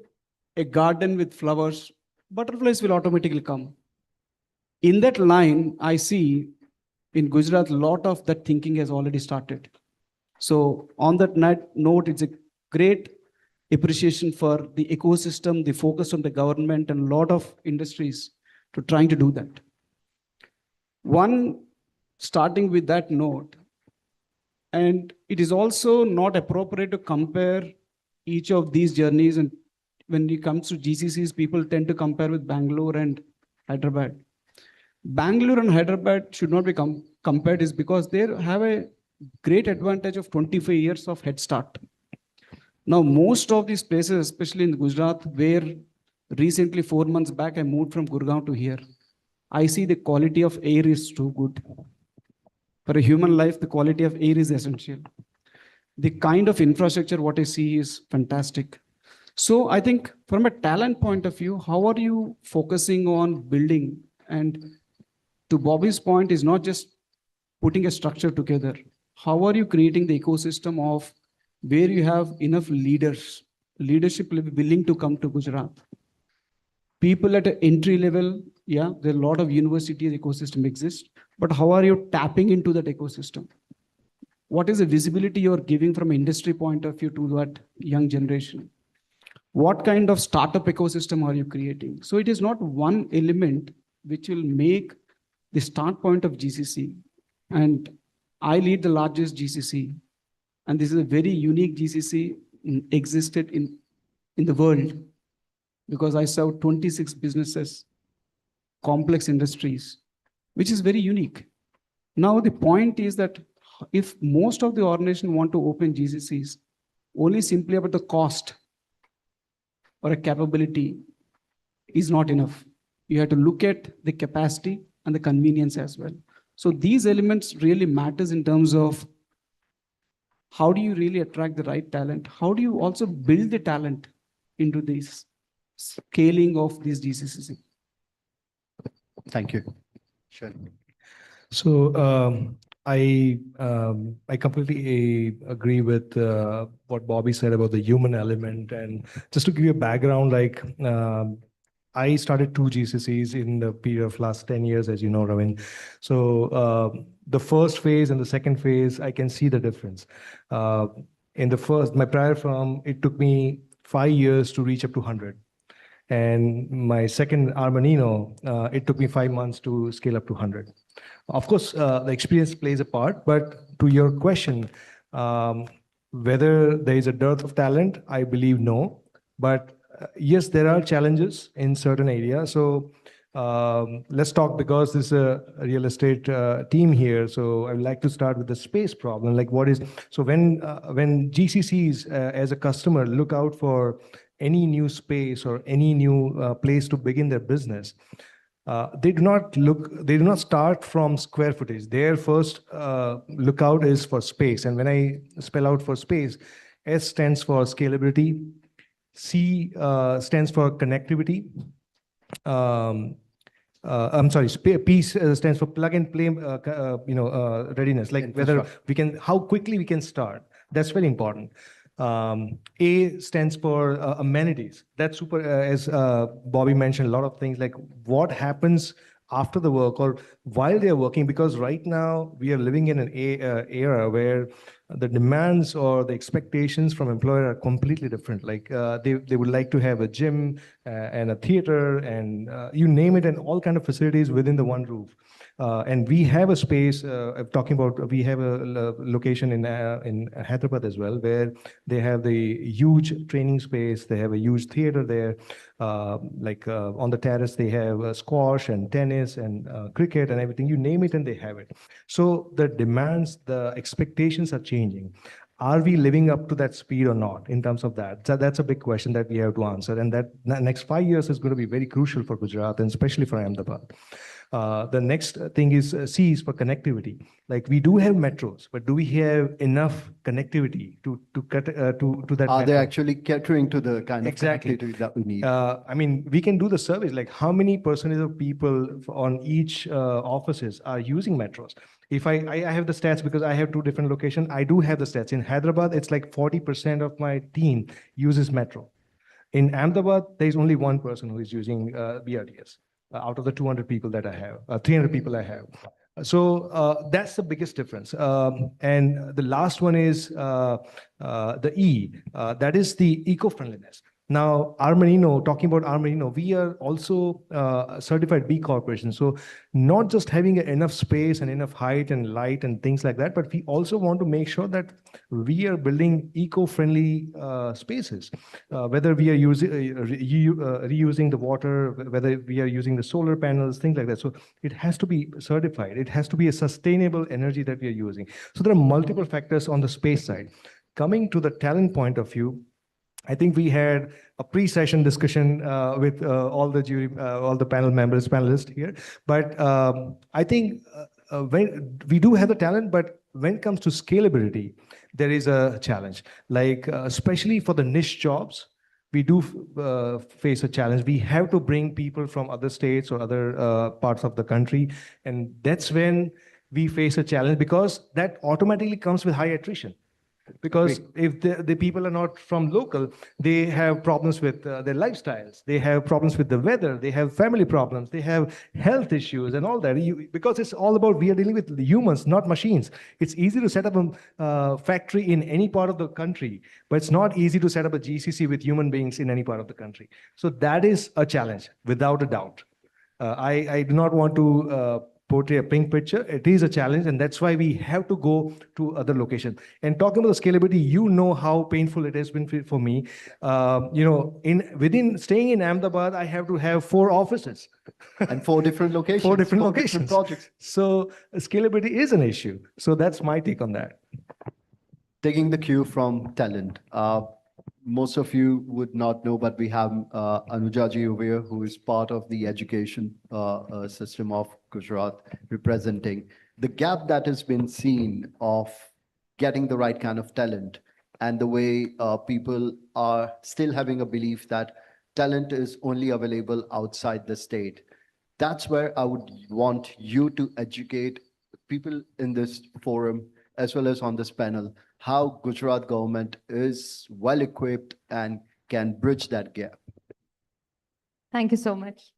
a garden with flowers, butterflies will automatically come. In that line, I see in Gujarat, a lot of that thinking has already started. So on that note, it's a great appreciation for the ecosystem, the focus on the government and a lot of industries to trying to do that. One, starting with that note, and it is also not appropriate to compare each of these journeys. And when it comes to GCCs, people tend to compare with Bangalore and Hyderabad. Bangalore and Hyderabad should not be compared is because they have a great advantage of 25 years of head start. Now, most of these places, especially in Gujarat, where recently 4 months back, I moved from Gurgaon to here, I see the quality of air is too good. For a human life, the quality of air is essential. The kind of infrastructure, what I see is fantastic. So I think from a talent point of view, how are you focusing on building? And to Bobby's point is not just putting a structure together. How are you creating the ecosystem of where you have enough leadership willing to come to Gujarat? People at an entry level, yeah, there are a lot of university ecosystem exists, but how are you tapping into that ecosystem? What is the visibility you're giving from industry point of view to that young generation? What kind of startup ecosystem are you creating? So it is not one element which will make the start point of GCC. And I lead the largest GCC. And this is a very unique GCC existed in the world because I serve 26 businesses, complex industries, which is very unique. Now, the point is that if most of the organizations want to open GCCs, only simply about the cost or a capability is not enough. You have to look at the capacity and the convenience as well. So these elements really matters in terms of how do you really attract the right talent? How do you also build the talent into this scaling of these GCCs? Thank you. Sure. So I completely agree with what Bobby said about the human element. And just to give you a background, like I started 2 GCCs in the period of last 10 years, as you know, Ravin. So the first phase and the second phase, I can see the difference. In the first, my prior firm, it took me 5 years to reach up to 100. And my second Armanino, it took me 5 months to scale up to 100. Of course, the experience plays a part, but to your question, whether there is a dearth of talent, I believe no. But yes, there are challenges in certain areas. So let's talk, because this is a real estate team here. So I would like to start with the space problem. Like when GCCs as a customer look out for any new space or any new place to begin their business, they do not start from square footage. Their first lookout is for space. And when I spell out for space, S stands for scalability, C stands for connectivity. I'm sorry, P stands for plug and play, readiness, like whether we can, how quickly we can start. That's very important. A stands for amenities. That's super, as Bobby mentioned, a lot of things like what happens after the work or while they're working, because right now we are living in an era where the demands or the expectations from employer are completely different. Like they would like to have a gym and a theater and you name it, and all kind of facilities within the one roof. And we have a space, I'm talking about, we have a location in Hyderabad as well, where they have the huge training space. They have a huge theater there. On the terrace, they have squash and tennis and cricket and everything. You name it and they have it. So the demands, the expectations are changing. Are we living up to that speed or not in terms of that? So that's a big question that we have to answer. And that next 5 years is going to be very crucial for Gujarat and especially for Ahmedabad. The next thing is C is for connectivity. Like we do have metros, but do we have enough connectivity to that? Are they metro? actually catering to the kind of Exactly. connectivity that we need? I mean, we can do the surveys, like how many percentage of people on each offices are using metros. If I have the stats because I have two different locations. I do have the stats. In Hyderabad, it's like 40% of my team uses metro. In Ahmedabad, there's only one person who is using BRTS out of the 200 people that I have, 300 people I have. So that's the biggest difference. And the last one is the E, that is the eco-friendliness. Now, Armanino, talking about Armanino, we are also certified B Corporation. So not just having enough space and enough height and light and things like that, but we also want to make sure that we are building eco-friendly spaces, whether we are using reusing the water, whether we are using the solar panels, things like that. So it has to be certified. It has to be a sustainable energy that we are using. So there are multiple factors on the space side. Coming to the talent point of view, I think we had a pre-session discussion with all the jury, all the panelists here. But I think when we do have the talent, but when it comes to scalability, there is a challenge. Like especially for the niche jobs, we do face a challenge. We have to bring people from other states or other parts of the country, and that's when we face a challenge because that automatically comes with high attrition. Because if the people are not from local, they have problems with their lifestyles. They have problems with the weather. They have family problems. They have health issues and all that. Because it's all about, we are dealing with humans, not machines. It's easy to set up a factory in any part of the country, but it's not easy to set up a GCC with human beings in any part of the country. So that is a challenge, without a doubt. I do not want to portray a pink picture. It is a challenge, and that's why we have to go to other locations. And talking about the scalability, you know how painful it has been for me. Within staying in Ahmedabad, I have to have 4 offices. And 4 different locations. 4 different 4 locations. different projects. So scalability is an issue. So that's my take on that. Taking the cue from talent. Most of you would not know, but we have Anujaji over here, who is part of the education system of Gujarat, representing the gap that has been seen of getting the right kind of talent and the way people are still having a belief that talent is only available outside the state. That's where I would want you to educate people in this forum as well as on this panel, how Gujarat government is well equipped and can bridge that gap. Thank you so much.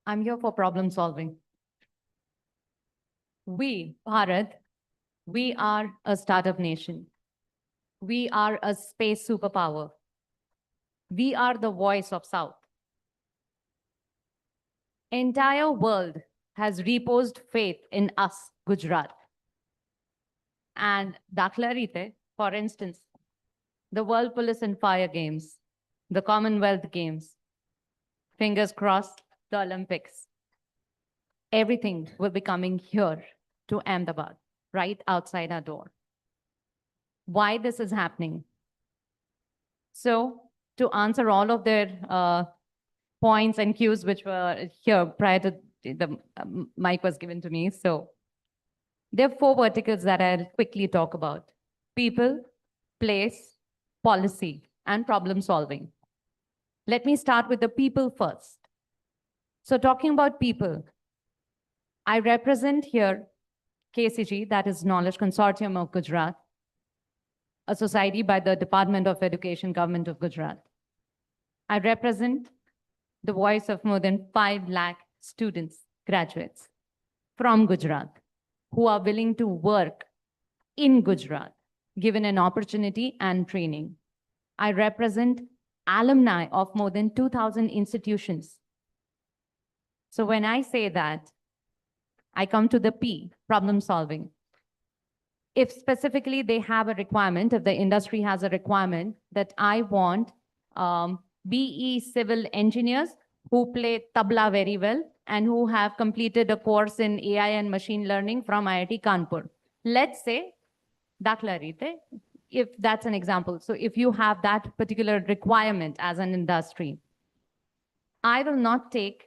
I'm here for problem solving. We, Bharat, we are a startup nation. We are a space superpower. We are the voice of South. Entire world has reposed faith in us, Gujarat. And Dakhla Rite, for instance, the World Police and Fire Games, the Commonwealth Games, fingers crossed, the Olympics. Everything will be coming here to Ahmedabad, right outside our door. Why this is happening? So to answer all of their points and cues which were here prior to the mic was given to me. So there are 4 verticals that I'll quickly talk about: people, place, policy, and problem solving. Let me start with the people first. So talking about people, I represent here KCG, that is Knowledge Consortium of Gujarat, a society by the Department of Education, Government of Gujarat. I represent the voice of more than 5 lakh students, graduates from Gujarat, who are willing to work in Gujarat given an opportunity and training. I represent alumni of more than 2,000 institutions. So when I say that, I come to the P, problem solving. If specifically they have a requirement, if the industry has a requirement that I want BE civil engineers who play tabla very well and who have completed a course in AI and machine learning from IIT Kanpur. Let's say, dakla rite, if that's an example. So if you have that particular requirement as an industry, I will not take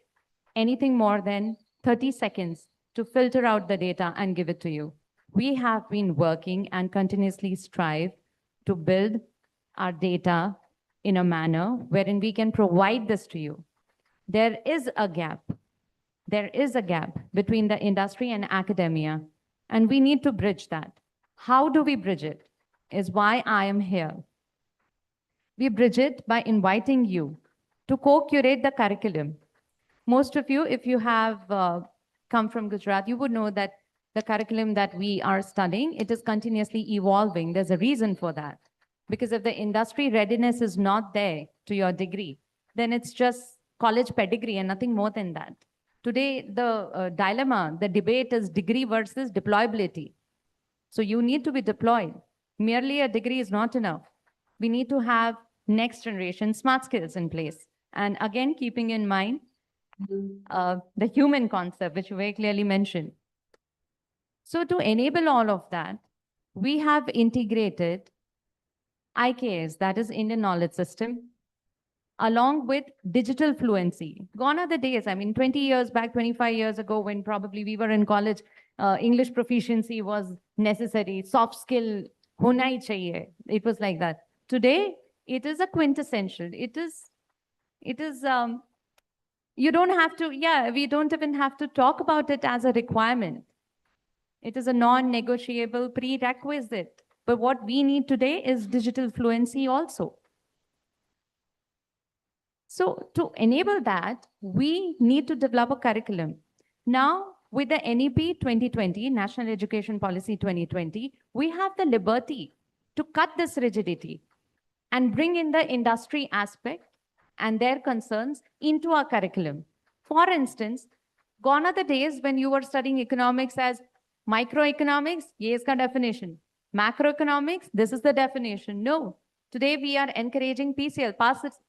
anything more than 30 seconds to filter out the data and give it to you. We have been working and continuously strive to build our data in a manner wherein we can provide this to you. There is a gap. There is a gap between the industry and academia, and we need to bridge that. How do we bridge it? Is why I am here. We bridge it by inviting you to co-curate the curriculum. Most of you, if you have come from Gujarat, you would know that the curriculum that we are studying, it is continuously evolving. There's a reason for that. Because if the industry readiness is not there to your degree, then it's just college pedigree and nothing more than that. Today, the dilemma, the debate is degree versus deployability. So you need to be deployed. Merely a degree is not enough. We need to have next generation smart skills in place. And again, keeping in mind the human concept, which you very clearly mentioned. So to enable all of that, we have integrated IKS, that is Indian Knowledge System, along with digital fluency. Gone are the days, 20 years back, 25 years ago, when probably we were in college, English proficiency was necessary, soft skill, hona hi chahiye. It was like that. Today, it is a quintessential. It is, you don't have to, we don't even have to talk about it as a requirement. It is a non-negotiable prerequisite. But what we need today is digital fluency also. So to enable that, we need to develop a curriculum. Now, with the NEP 2020, National Education Policy 2020, we have the liberty to cut this rigidity and bring in the industry aspect and their concerns into our curriculum. For instance, gone are the days when you were studying economics as microeconomics, ye iska definition. Macroeconomics, this is the definition. No. Today, we are encouraging PCL,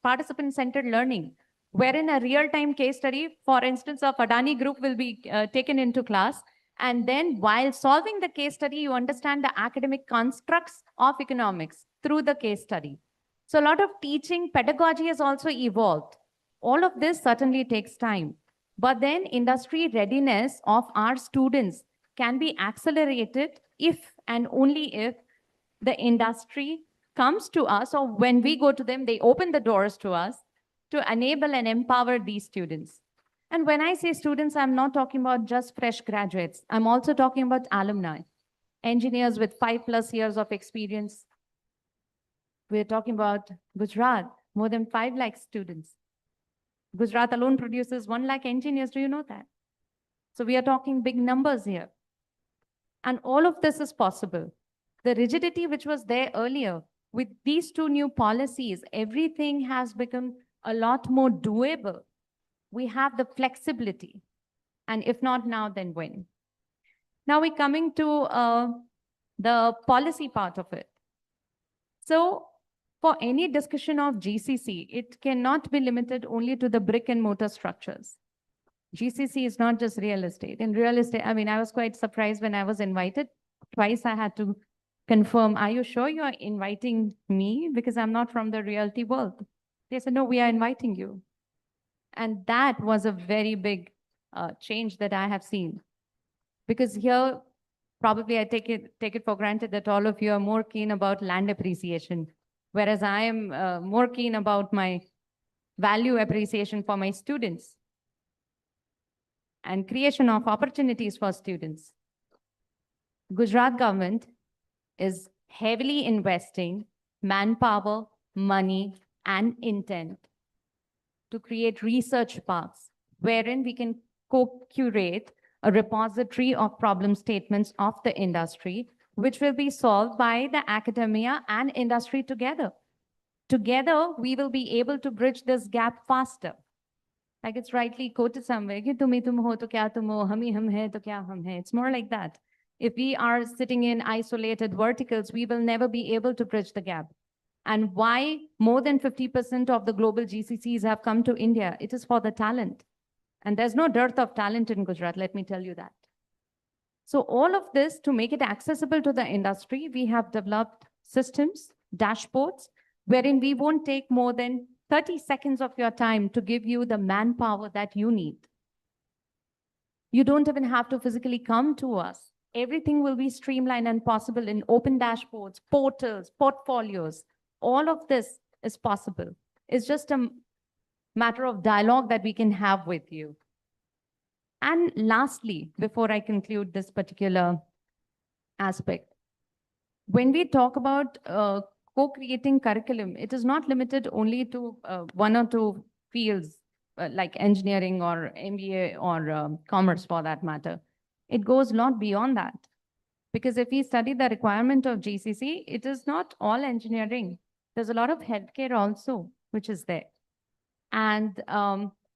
participant-centered learning, wherein a real-time case study, for instance, of Adani Group will be taken into class. And then while solving the case study, you understand the academic constructs of economics through the case study. So a lot of teaching pedagogy has also evolved. All of this certainly takes time. But then industry readiness of our students can be accelerated if and only if the industry comes to us, or when we go to them, they open the doors to us to enable and empower these students. And when I say students, I'm not talking about just fresh graduates. I'm also talking about alumni, engineers with 5+ years of experience. We're talking about Gujarat, more than 5 lakh students. Gujarat alone produces 1 lakh engineers. Do you know that? So we are talking big numbers here. And all of this is possible. The rigidity which was there earlier, with these 2 new policies, everything has become a lot more doable. We have the flexibility. And if not now, then when? Now we're coming to the policy part of it. So for any discussion of GCC, it cannot be limited only to the brick and mortar structures. GCC is not just real estate. In real estate, I was quite surprised when I was invited. Twice I had to confirm, are you sure you're inviting me? Because I'm not from the realty world. They said, no, we are inviting you. And that was a very big change that I have seen. Because here, probably I take it for granted that all of you are more keen about land appreciation, whereas I am more keen about my value appreciation for my students and creation of opportunities for students. Gujarat government is heavily investing manpower, money, and intent to create research parks wherein we can co-curate a repository of problem statements of the industry which will be solved by the academia and industry together. Together, we will be able to bridge this gap faster. Like it's rightly quoted somewhere, कि तुम ही तुम हो तो क्या तुम हो, हम ही हम हैं तो क्या हम हैं. It's more like that. If we are sitting in isolated verticals, we will never be able to bridge the gap. And why more than 50% of the global GCCs have come to India? It is for the talent. And there's no dearth of talent in Gujarat, let me tell you that. So all of this, to make it accessible to the industry, we have developed systems, dashboards, wherein we won't take more than 30 seconds of your time to give you the manpower that you need. You don't even have to physically come to us. Everything will be streamlined and possible in open dashboards, portals, portfolios. All of this is possible. It's just a matter of dialogue that we can have with you. And lastly, before I conclude this particular aspect, when we talk about co-creating curriculum, it is not limited only to one or two fields like engineering or MBA or commerce for that matter. It goes a lot beyond that. Because if we study the requirement of GCC, it is not all engineering. There's a lot of healthcare also, which is there. And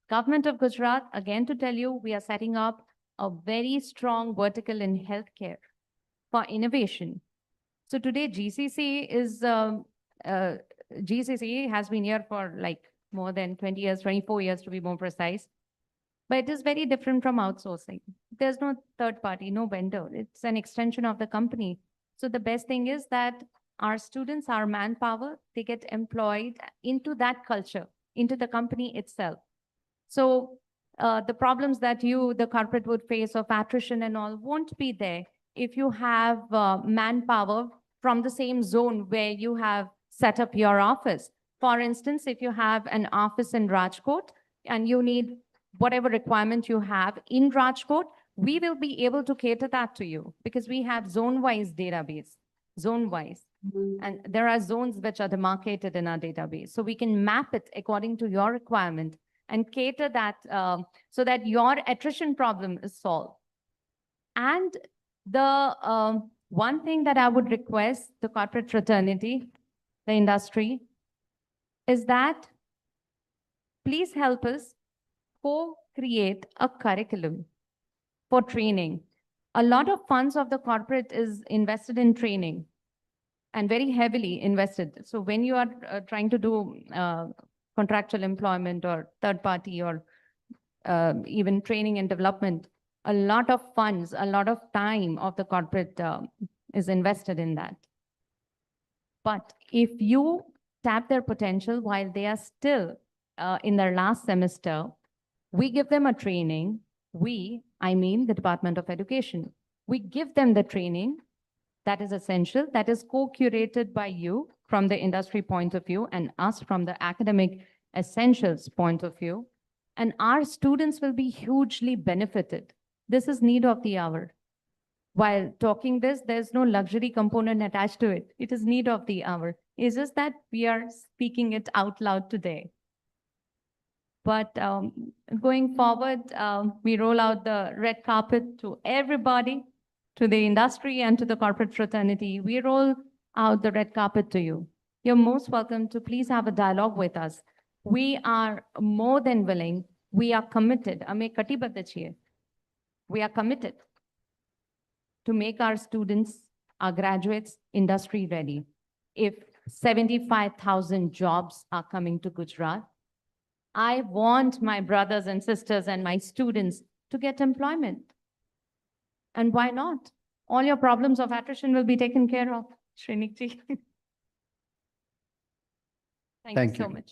Government of Gujarat, again to tell you, we are setting up a very strong vertical in healthcare for innovation. So today GCC has been here for like more than 20 years, 24 years to be more precise. But it is very different from outsourcing. There's no third party, no vendor. It's an extension of the company. So the best thing is that our students, our manpower, they get employed into that culture, into the company itself. So the problems that the corporate would face of attrition and all won't be there if you have manpower from the same zone where you have set up your office. For instance, if you have an office in Rajkot and you need whatever requirement you have in Rajkot, we will be able to cater that to you because we have zone-wise database, zone-wise. And there are zones which are demarcated in our database. So we can map it according to your requirement and cater that so that your attrition problem is solved. And the one thing that I would request the corporate fraternity, the industry, is that please help us co-create a curriculum for training. A lot of funds of the corporate is invested in training and very heavily invested. So when you are trying to do contractual employment or third party or even training and development, a lot of funds, a lot of time of the corporate is invested in that. But if you tap their potential while they are still in their last semester, we give them a training. I mean the Department of Education. We give them the training that is essential, that is co-curated by you from the industry point of view and us from the academic essentials point of view. And our students will be hugely benefited. This is need of the hour. While talking this, there's no luxury component attached to it. It is need of the hour. It's just that we are speaking it out loud today. But going forward, we roll out the red carpet to everybody, to the industry and to the corporate fraternity. We roll out the red carpet to you. You're most welcome to please have a dialogue with us. We are more than willing. We are committed. We are committed to make our students, our graduates, industry ready. If 75,000 jobs are coming to Gujarat, I want my brothers and sisters and my students to get employment. And why not? All your problems of attrition will be taken care of, Shrenikji. Thank you so much.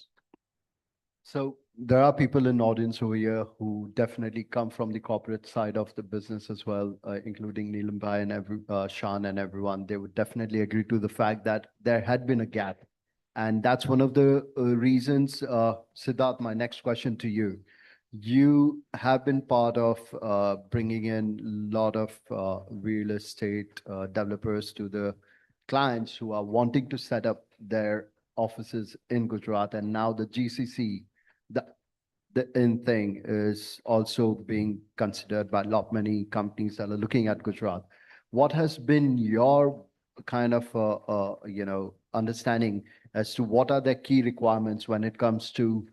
So there are people in the audience over here who definitely come from the corporate side of the business as well, including Neelam Bhai and Shan and everyone. They would definitely agree to the fact that there had been a gap. And that's one of the reasons, Siddharth, my next question to you. You have been part of bringing in a lot of real estate developers to the clients who are wanting to set up their offices in Gujarat. And now the GCC, the in thing is also being considered by many companies that are looking at Gujarat. What has been your kind of, understanding as to what are the key requirements when it comes to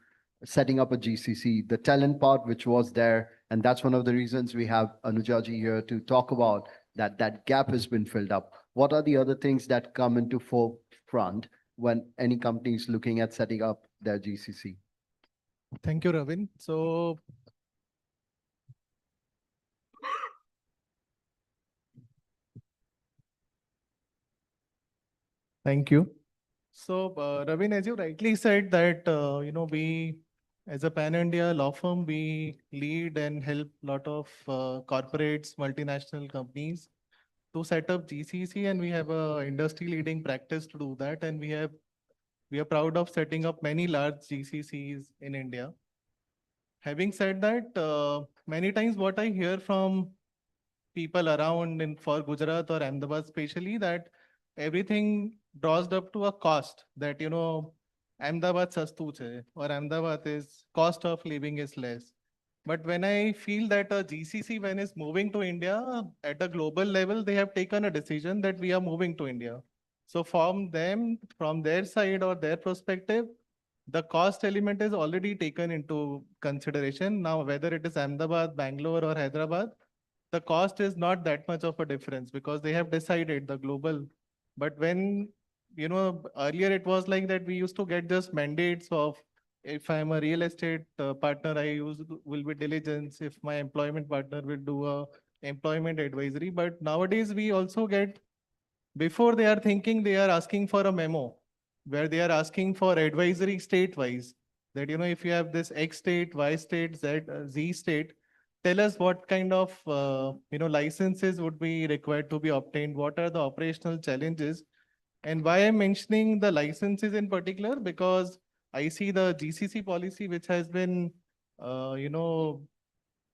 setting up a GCC, the talent part which was there, and that's one of the reasons we have Anujaji here to talk about that gap has been filled up. What are the other things that come into forefront when any company is looking at setting up their GCC? Thank you, Ravin. So thank you. So, Ravin, as you rightly said that, we, as a pan-India law firm, we lead and help a lot of corporates, multinational companies to set up GCC, and we have a industry-leading practice to do that. And we are proud of setting up many large GCCs in India. Having said that, many times what I hear from people around in for Gujarat or Ahmedabad especially, that everything draws up to a cost that, Ahmedabad sastu che, or Ahmedabad is cost of living is less. But when I feel that a GCC, when is moving to India at a global level, they have taken a decision that we are moving to India. So from them, from their side or their perspective, the cost element is already taken into consideration. Now, whether it is Ahmedabad, Bangalore or Hyderabad, the cost is not that much of a difference because they have decided the global. But when, earlier it was like that we used to get just mandates of, if I'm a real estate partner, will be diligence. If my employment partner will do a employment advisory. But nowadays we also get, before they are thinking, they are asking for a memo where they are asking for advisory state-wise that, if you have this X state, Y state, Z state, tell us what kind of, licenses would be required to be obtained. What are the operational challenges? And why I'm mentioning the licenses in particular, because I see the GCC policy, which has been,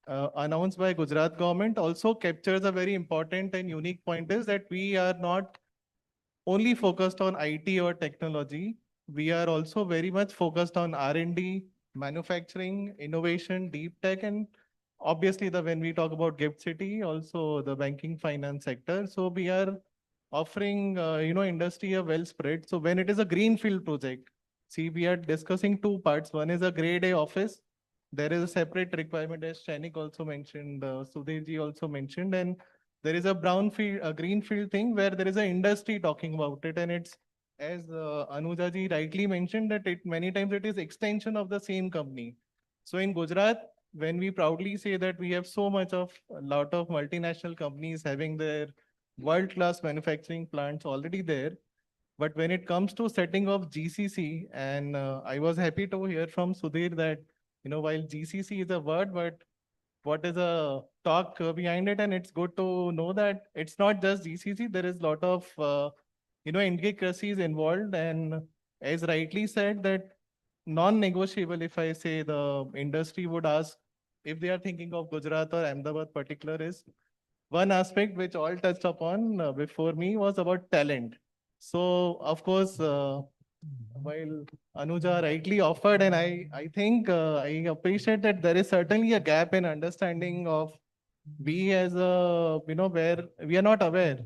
announced by Gujarat government, also captures a very important and unique point is that we are not only focused on IT or technology. We are also very much focused on R&D, manufacturing, innovation, deep tech, and obviously when we talk about Gift City, also the banking finance sector. So we are offering, industry a well spread. So when it is a greenfield project, see, we are discussing two parts. One is a grade A office. There is a separate requirement, as Chanik also mentioned, Sudhirji also mentioned, and there is a brownfield, a greenfield thing where there is an industry talking about it, and it's, as Anujaji rightly mentioned, that it many times it is extension of the same company. So in Gujarat, when we proudly say that we have so much of a lot of multinational companies having their world-class manufacturing plants already there, but when it comes to setting of GCC, and I was happy to hear from Sudhir that, while GCC is a word, but what is a talk behind it, and it's good to know that it's not just GCC. There is a lot of intricacies involved, and as rightly said, that non-negotiable. If I say the industry would ask if they are thinking of Gujarat or Ahmedabad particular, is one aspect which all touched upon before me was about talent. So of course, while Anuja rightly offered, and I think I appreciate that there is certainly a gap in understanding of we as a, where we are not aware.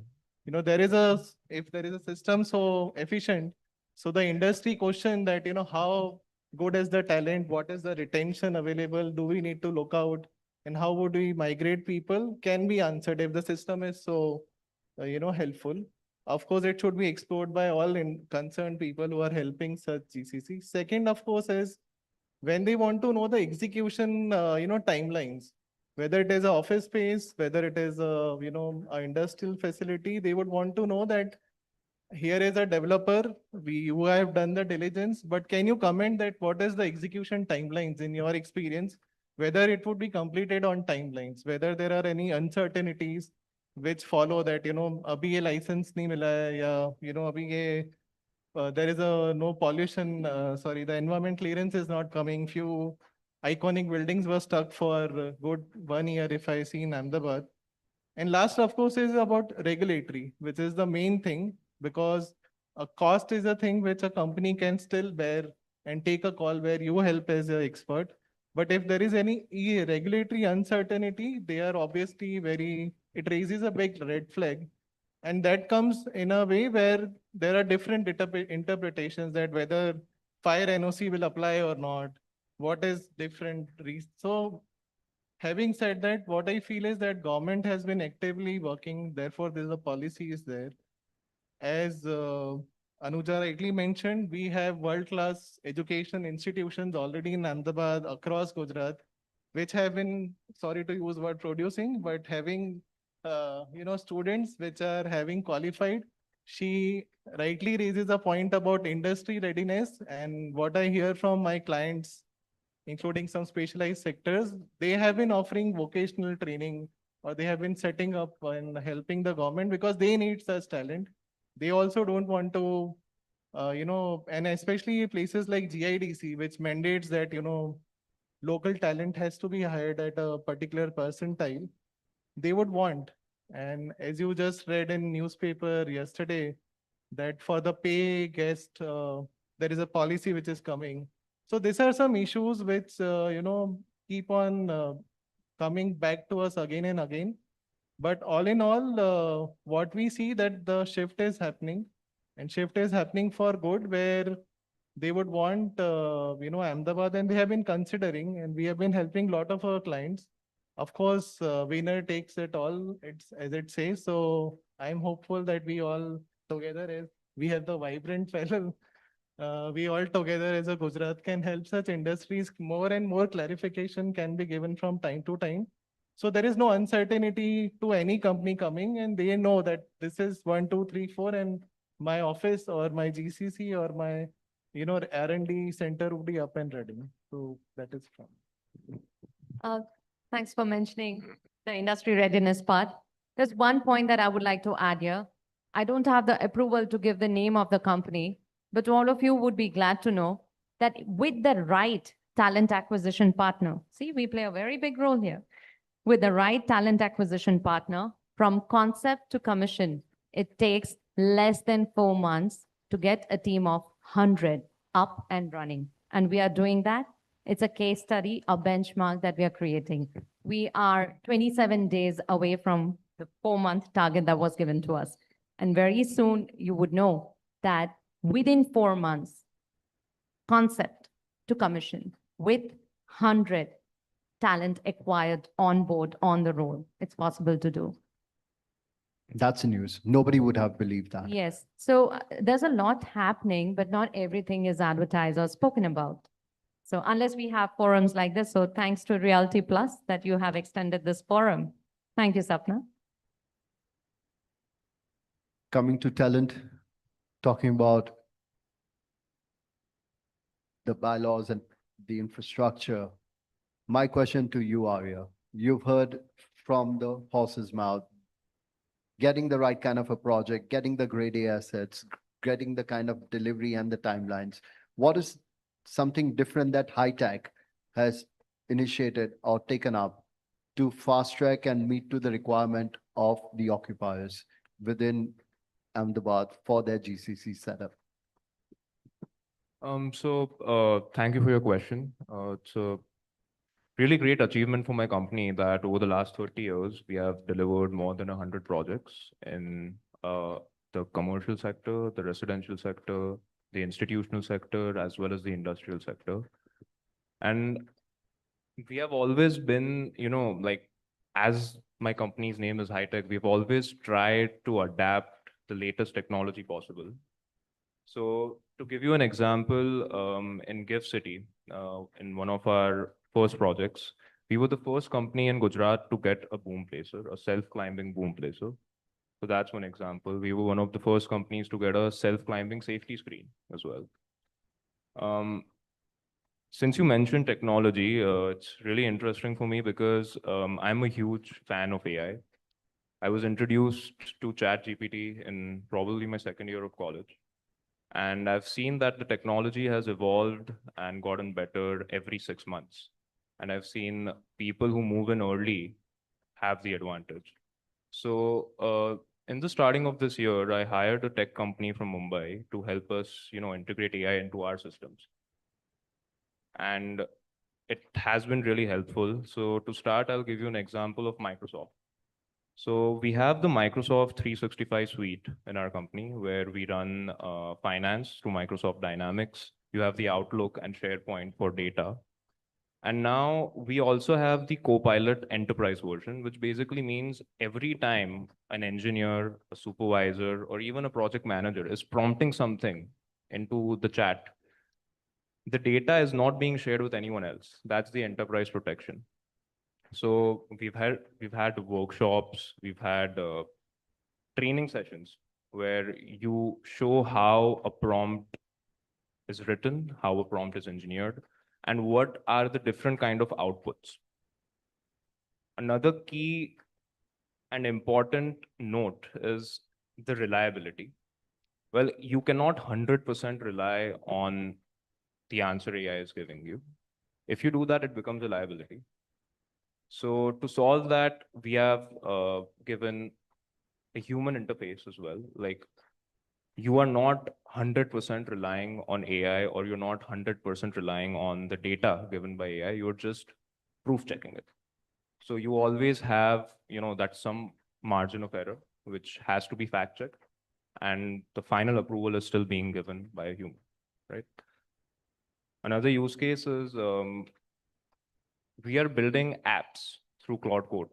There is if there is a system so efficient, so the industry question that, how good is the talent, what is the retention available, do we need to look out, and how would we migrate people can be answered if the system is so, helpful. Of course, it should be explored by all concerned people who are helping such GCC. Second, of course, is when they want to know the execution, timelines, whether it is an office space, whether it is a, an industrial facility, they would want to know that here is a developer, you have done the diligence, but can you comment that what is the execution timelines in your experience, whether it would be completed on timelines, whether there are any uncertainties which follow that, abhi ye license nahi mila hai, ya, abhi ye, there is a no pollution, sorry, the environment clearance is not coming. Few iconic buildings were stuck for good 1 year, if I see in Ahmedabad. And last, of course, is about regulatory, which is the main thing, because a cost is a thing which a company can still bear and take a call where you help as an expert. But if there is any regulatory uncertainty, they are obviously very, it raises a big red flag. And that comes in a way where there are different interpretations that whether fire NOC will apply or not, what is different. So having said that, what I feel is that government has been actively working, therefore there's a policy is there. As Anuja rightly mentioned, we have world-class education institutions already in Ahmedabad, across Gujarat, which have been, sorry to use word producing, but having students which are having qualified. She rightly raises a point about industry readiness, and what I hear from my clients, including some specialized sectors, they have been offering vocational training, or they have been setting up and helping the government because they need such talent. They also don't want to, and especially places like GIDC, which mandates that, local talent has to be hired at a particular percentile, they would want. And as you just read in newspaper yesterday, that for the pay guest, there is a policy which is coming. So these are some issues which, keep on coming back to us again and again. But all in all, what we see that the shift is happening, and shift is happening for good, where they would want, Ahmedabad, and they have been considering, and we have been helping a lot of our clients. Of course, winner takes it all, it's as it says. So I'm hopeful that we all together, as we have the vibrant fellow, we all together as a Gujarat can help such industries. More and more clarification can be given from time to time. So there is no uncertainty to any company coming, and they know that this is 1, 2, 3, 4, and my office or my GCC or my, R&D center would be up and running. So that is from. Thanks for mentioning the industry readiness part. There's one point that I would like to add here. I don't have the approval to give the name of the company, but all of you would be glad to know that with the right talent acquisition partner, see, we play a very big role here. With the right talent acquisition partner, from concept to commission, it takes less than 4 months to get a team of 100 up and running. And we are doing that. It's a case study, a benchmark that we are creating. We are 27 days away from the 4-month target that was given to us. And very soon you would know that within 4 months, concept to commission with 100 talent acquired on board, on the roll, it's possible to do. That's the news. Nobody would have believed that. Yes. So there's a lot happening, but not everything is advertised or spoken about. So unless we have forums like this, so thanks to Realty Plus that you have extended this forum. Thank you, Sapna. Coming to talent, talking about the bylaws and the infrastructure. My question to you, Arya, you've heard from the horse's mouth, getting the right kind of a project, getting the grade A assets, getting the kind of delivery and the timelines. What is something different that high tech has initiated or taken up to fast track and meet to the requirement of the occupiers within Ahmedabad for their GCC setup? Thank you for your question. It's a really great achievement for my company that over the last 30 years, we have delivered more than 100 projects in the commercial sector, the residential sector, the institutional sector, as well as the industrial sector. And we have always been, as my company's name is high tech, we've always tried to adapt the latest technology possible. So to give you an example, in GIFT City, in one of our first projects, we were the first company in Gujarat to get a boom placer, a self-climbing boom placer. So that's one example. We were one of the first companies to get a self-climbing safety screen as well. Since you mentioned technology, it's really interesting for me because I'm a huge fan of AI. I was introduced to ChatGPT in probably my second year of college. And I've seen that the technology has evolved and gotten better every 6 months. And I've seen people who move in early have the advantage. So in the starting of this year, I hired a tech company from Mumbai to help us, integrate AI into our systems. And it has been really helpful. So to start, I'll give you an example of Microsoft. So we have the Microsoft 365 suite in our company where we run finance through Microsoft Dynamics. You have the Outlook and SharePoint for data. And now we also have the Copilot Enterprise version, which basically means every time an engineer, a supervisor, or even a project manager is prompting something into the chat, the data is not being shared with anyone else. That's the enterprise protection. So we've had workshops, we've had training sessions where you show how a prompt is written, how a prompt is engineered, and what are the different kind of outputs. Another key and important note is the reliability. Well, you cannot 100% rely on the answer AI is giving you. If you do that, it becomes a liability. So to solve that, we have given a human interface as well. Like you are not 100% relying on AI or you're not 100% relying on the data given by AI. You're just proof checking it. So you always have, that some margin of error, which has to be fact checked. And the final approval is still being given by a human, right? Another use case is we are building apps through Cloud Code.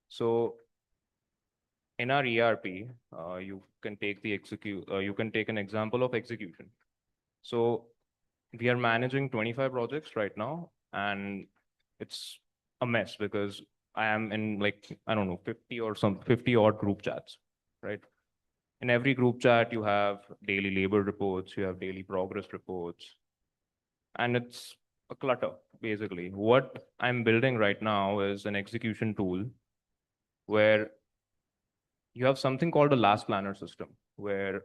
So in our ERP, you can take an example of execution. So we are managing 25 projects right now, and it's a mess because I am in 50 odd group chats, right? In every group chat, you have daily labor reports, you have daily progress reports, and it's a clutter, basically. What I'm building right now is an execution tool where you have something called a last planner system, where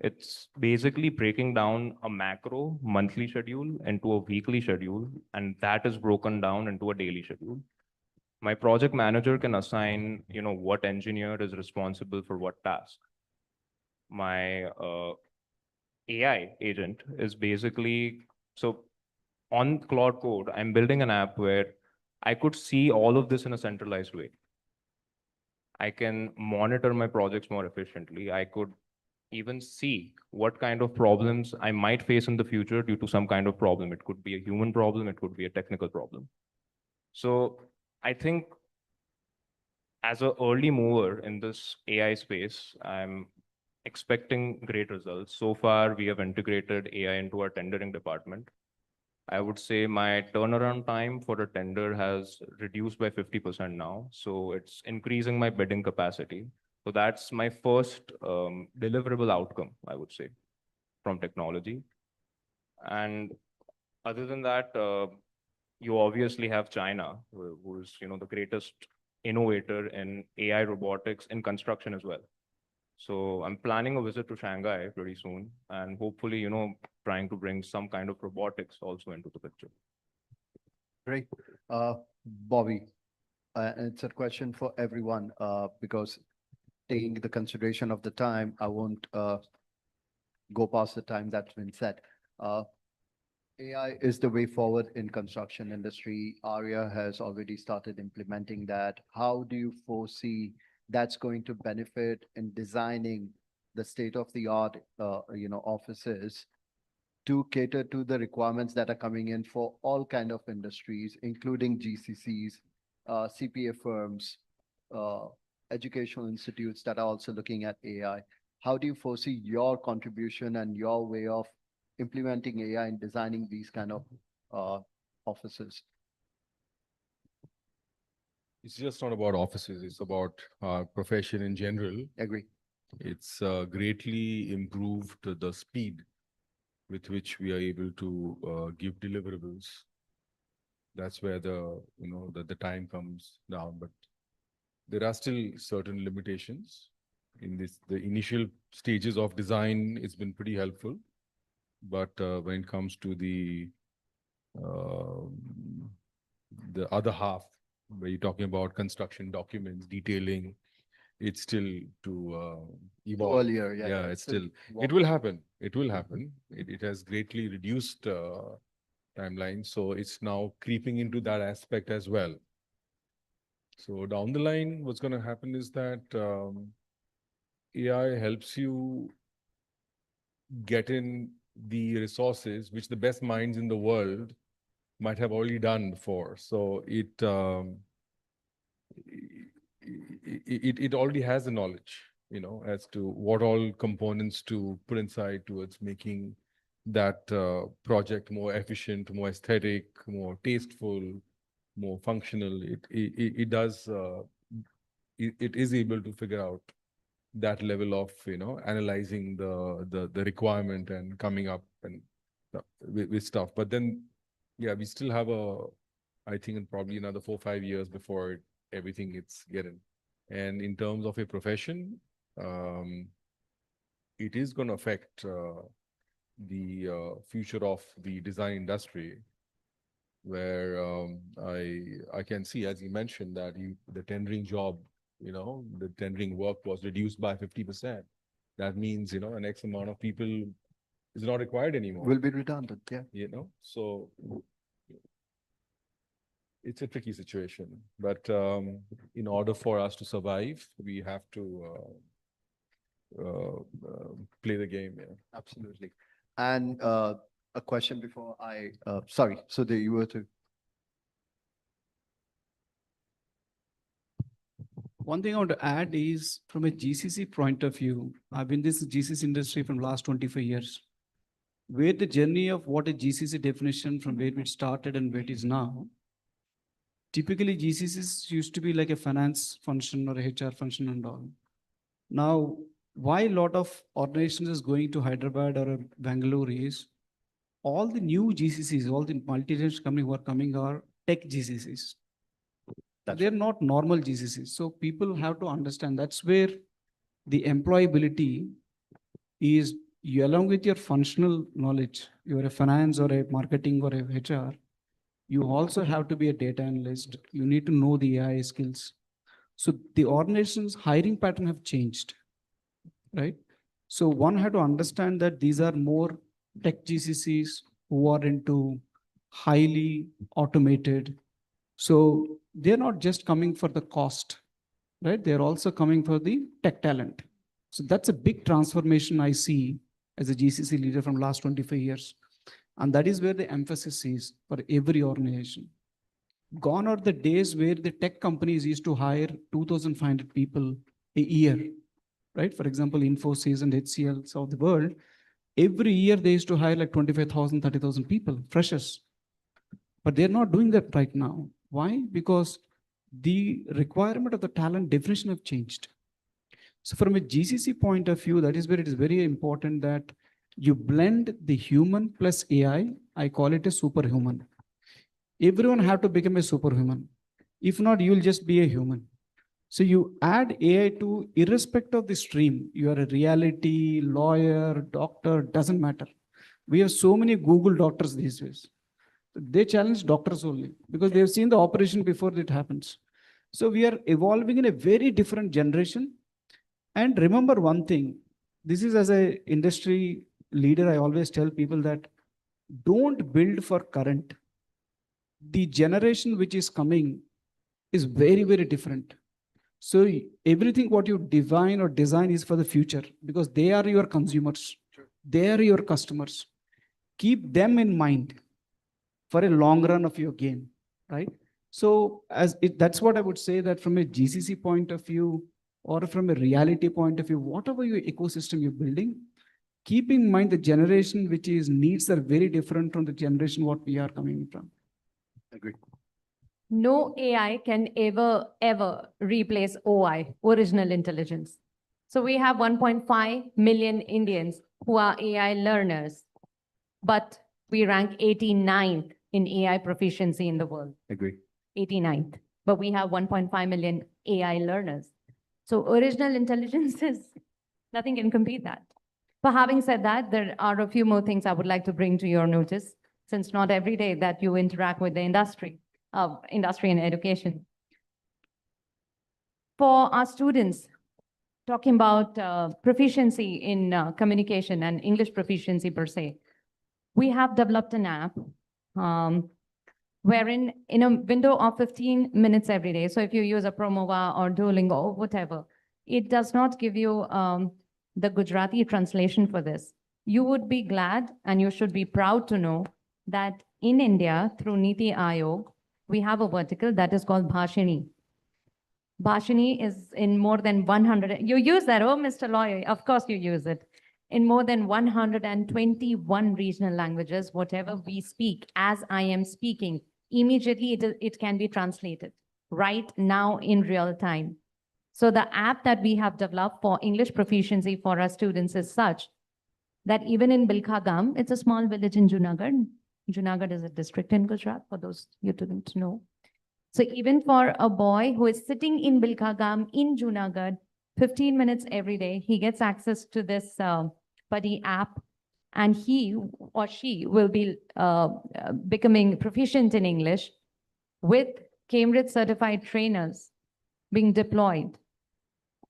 it's basically breaking down a macro monthly schedule into a weekly schedule, and that is broken down into a daily schedule. My project manager can assign, what engineer is responsible for what task. My AI agent is basically, so on Cloud Code, I'm building an app where I could see all of this in a centralized way. I can monitor my projects more efficiently. I could even see what kind of problems I might face in the future due to some kind of problem. It could be a human problem, it could be a technical problem. So I think as an early mover in this AI space, I'm expecting great results. So far, we have integrated AI into our tendering department. I would say my turnaround time for a tender has reduced by 50% now. So it's increasing my bidding capacity. So that's my first deliverable outcome, I would say, from technology. And other than that, you obviously have China, who's the greatest innovator in AI robotics in construction as well. So I'm planning a visit to Shanghai pretty soon, and hopefully, trying to bring some kind of robotics also into the picture. Great. Bobby, it's a question for everyone because taking the consideration of the time, I won't go past the time that's been set. AI is the way forward in construction industry. ARIA has already started implementing that. How do you foresee that's going to benefit in designing the state-of-the-art, offices to cater to the requirements that are coming in for all kind of industries, including GCCs, CPA firms, educational institutes that are also looking at AI? How do you foresee your contribution and your way of implementing AI and designing these kind of offices? It's just not about offices, it's about our profession in general. Agree. It's greatly improved the speed with which we are able to give deliverables. That's where the time comes down, but there are still certain limitations. In the initial stages of design, it's been pretty helpful. But when it comes to the other half, where you're talking about construction documents, detailing, it's still to evolve. Earlier, yeah, It's still, it will happen. It will happen. It has greatly reduced timeline. So it's now creeping into that aspect as well. So down the line, what's going to happen is that AI helps you get in the resources which the best minds in the world might have already done before. So it already has the knowledge, as to what all components to put inside towards making that project more efficient, more aesthetic, more tasteful, more functional. It does. It is able to figure out that level of analyzing the requirement and coming up and with stuff. But then, yeah, we still have I think probably another 4 or 5 years before everything gets getting. And in terms of a profession, it is going to affect the future of the design industry, where I can see, as you mentioned, that the tendering job, the tendering work was reduced by 50%. That means, an X amount of people is not required anymore. Will be redundant, yeah. So it's a tricky situation. But in order for us to survive, we have to play the game. Yeah. Absolutely. And a question before sorry, Sudhir, you were to. One thing I want to add is from a GCC point of view, I've been in this GCC industry from last 25 years. Where the journey of what a GCC definition from where it started and where it is now. Typically, GCCs used to be like a finance function or a HR function and all. Now, why a lot of organizations is going to Hyderabad or Bangalore is all the new GCCs, all the multinational companies who are coming are tech GCCs. They're not normal GCCs. So people have to understand that's where the employability is you, along with your functional knowledge, you're a finance or a marketing or a HR, you also have to be a data analyst. You need to know the AI skills. So the organization's hiring pattern have changed, right? So one had to understand that these are more tech GCCs who are into highly automated. So they're not just coming for the cost, right? They're also coming for the tech talent. So that's a big transformation I see as a GCC leader from last 25 years. And that is where the emphasis is for every organization. Gone are the days where the tech companies used to hire 2,500 people a year, right? For example, Infosys and HCLs of the world, every year they used to hire like 25,000, 30,000 people, freshers. But they're not doing that right now. Why? Because the requirement of the talent definition have changed. So from a GCC point of view, that is where it is very important that you blend the human plus AI. I call it a superhuman. Everyone have to become a superhuman. If not, you'll just be a human. So you add AI to irrespective of the stream. You are a reality, lawyer, doctor, doesn't matter. We have so many Google doctors these days. They challenge doctors only because they've seen the operation before it happens. So we are evolving in a very different generation. And remember one thing, this is as an industry leader, I always tell people that don't build for current. The generation which is coming is very, very different. So everything what you define or design is for the future because they are your consumers. They are your customers. Keep them in mind for a long run of your game, right? So that's what I would say that from a GCC point of view or from a reality point of view, whatever your ecosystem you're building, keep in mind the generation which is needs are very different from the generation what we are coming from. Agree. No AI can ever replace OI, original intelligence. So we have 1.5 million Indians who are AI learners, but we rank 89th in AI proficiency in the world. Agree. 89th, but we have 1.5 million AI learners. So original intelligence is, nothing can compete that. But having said that, there are a few more things I would like to bring to your notice, since not every day that you interact with the industry and education. For our students, talking about proficiency in communication and English proficiency per se, we have developed an app wherein in a window of 15 minutes every day, so if you use a Promova or Duolingo or whatever, it does not give you the Gujarati translation for this. You would be glad and you should be proud to know that in India, through Niti Aayog, we have a vertical that is called Bhashini. Bhashini is in more than 100, you use that, oh, Mr. Lawyer, of course you use it. In more than 121 regional languages, whatever we speak, as I am speaking, immediately it can be translated right now in real time. So the app that we have developed for English proficiency for our students is such that even in Bilkhagam, it's a small village in Junagadh. Junagadh is a district in Gujarat, for those you didn't know. So even for a boy who is sitting in Bilkhagam in Junagadh, 15 minutes every day, he gets access to this Buddy app, and he or she will be becoming proficient in English with Cambridge certified trainers being deployed.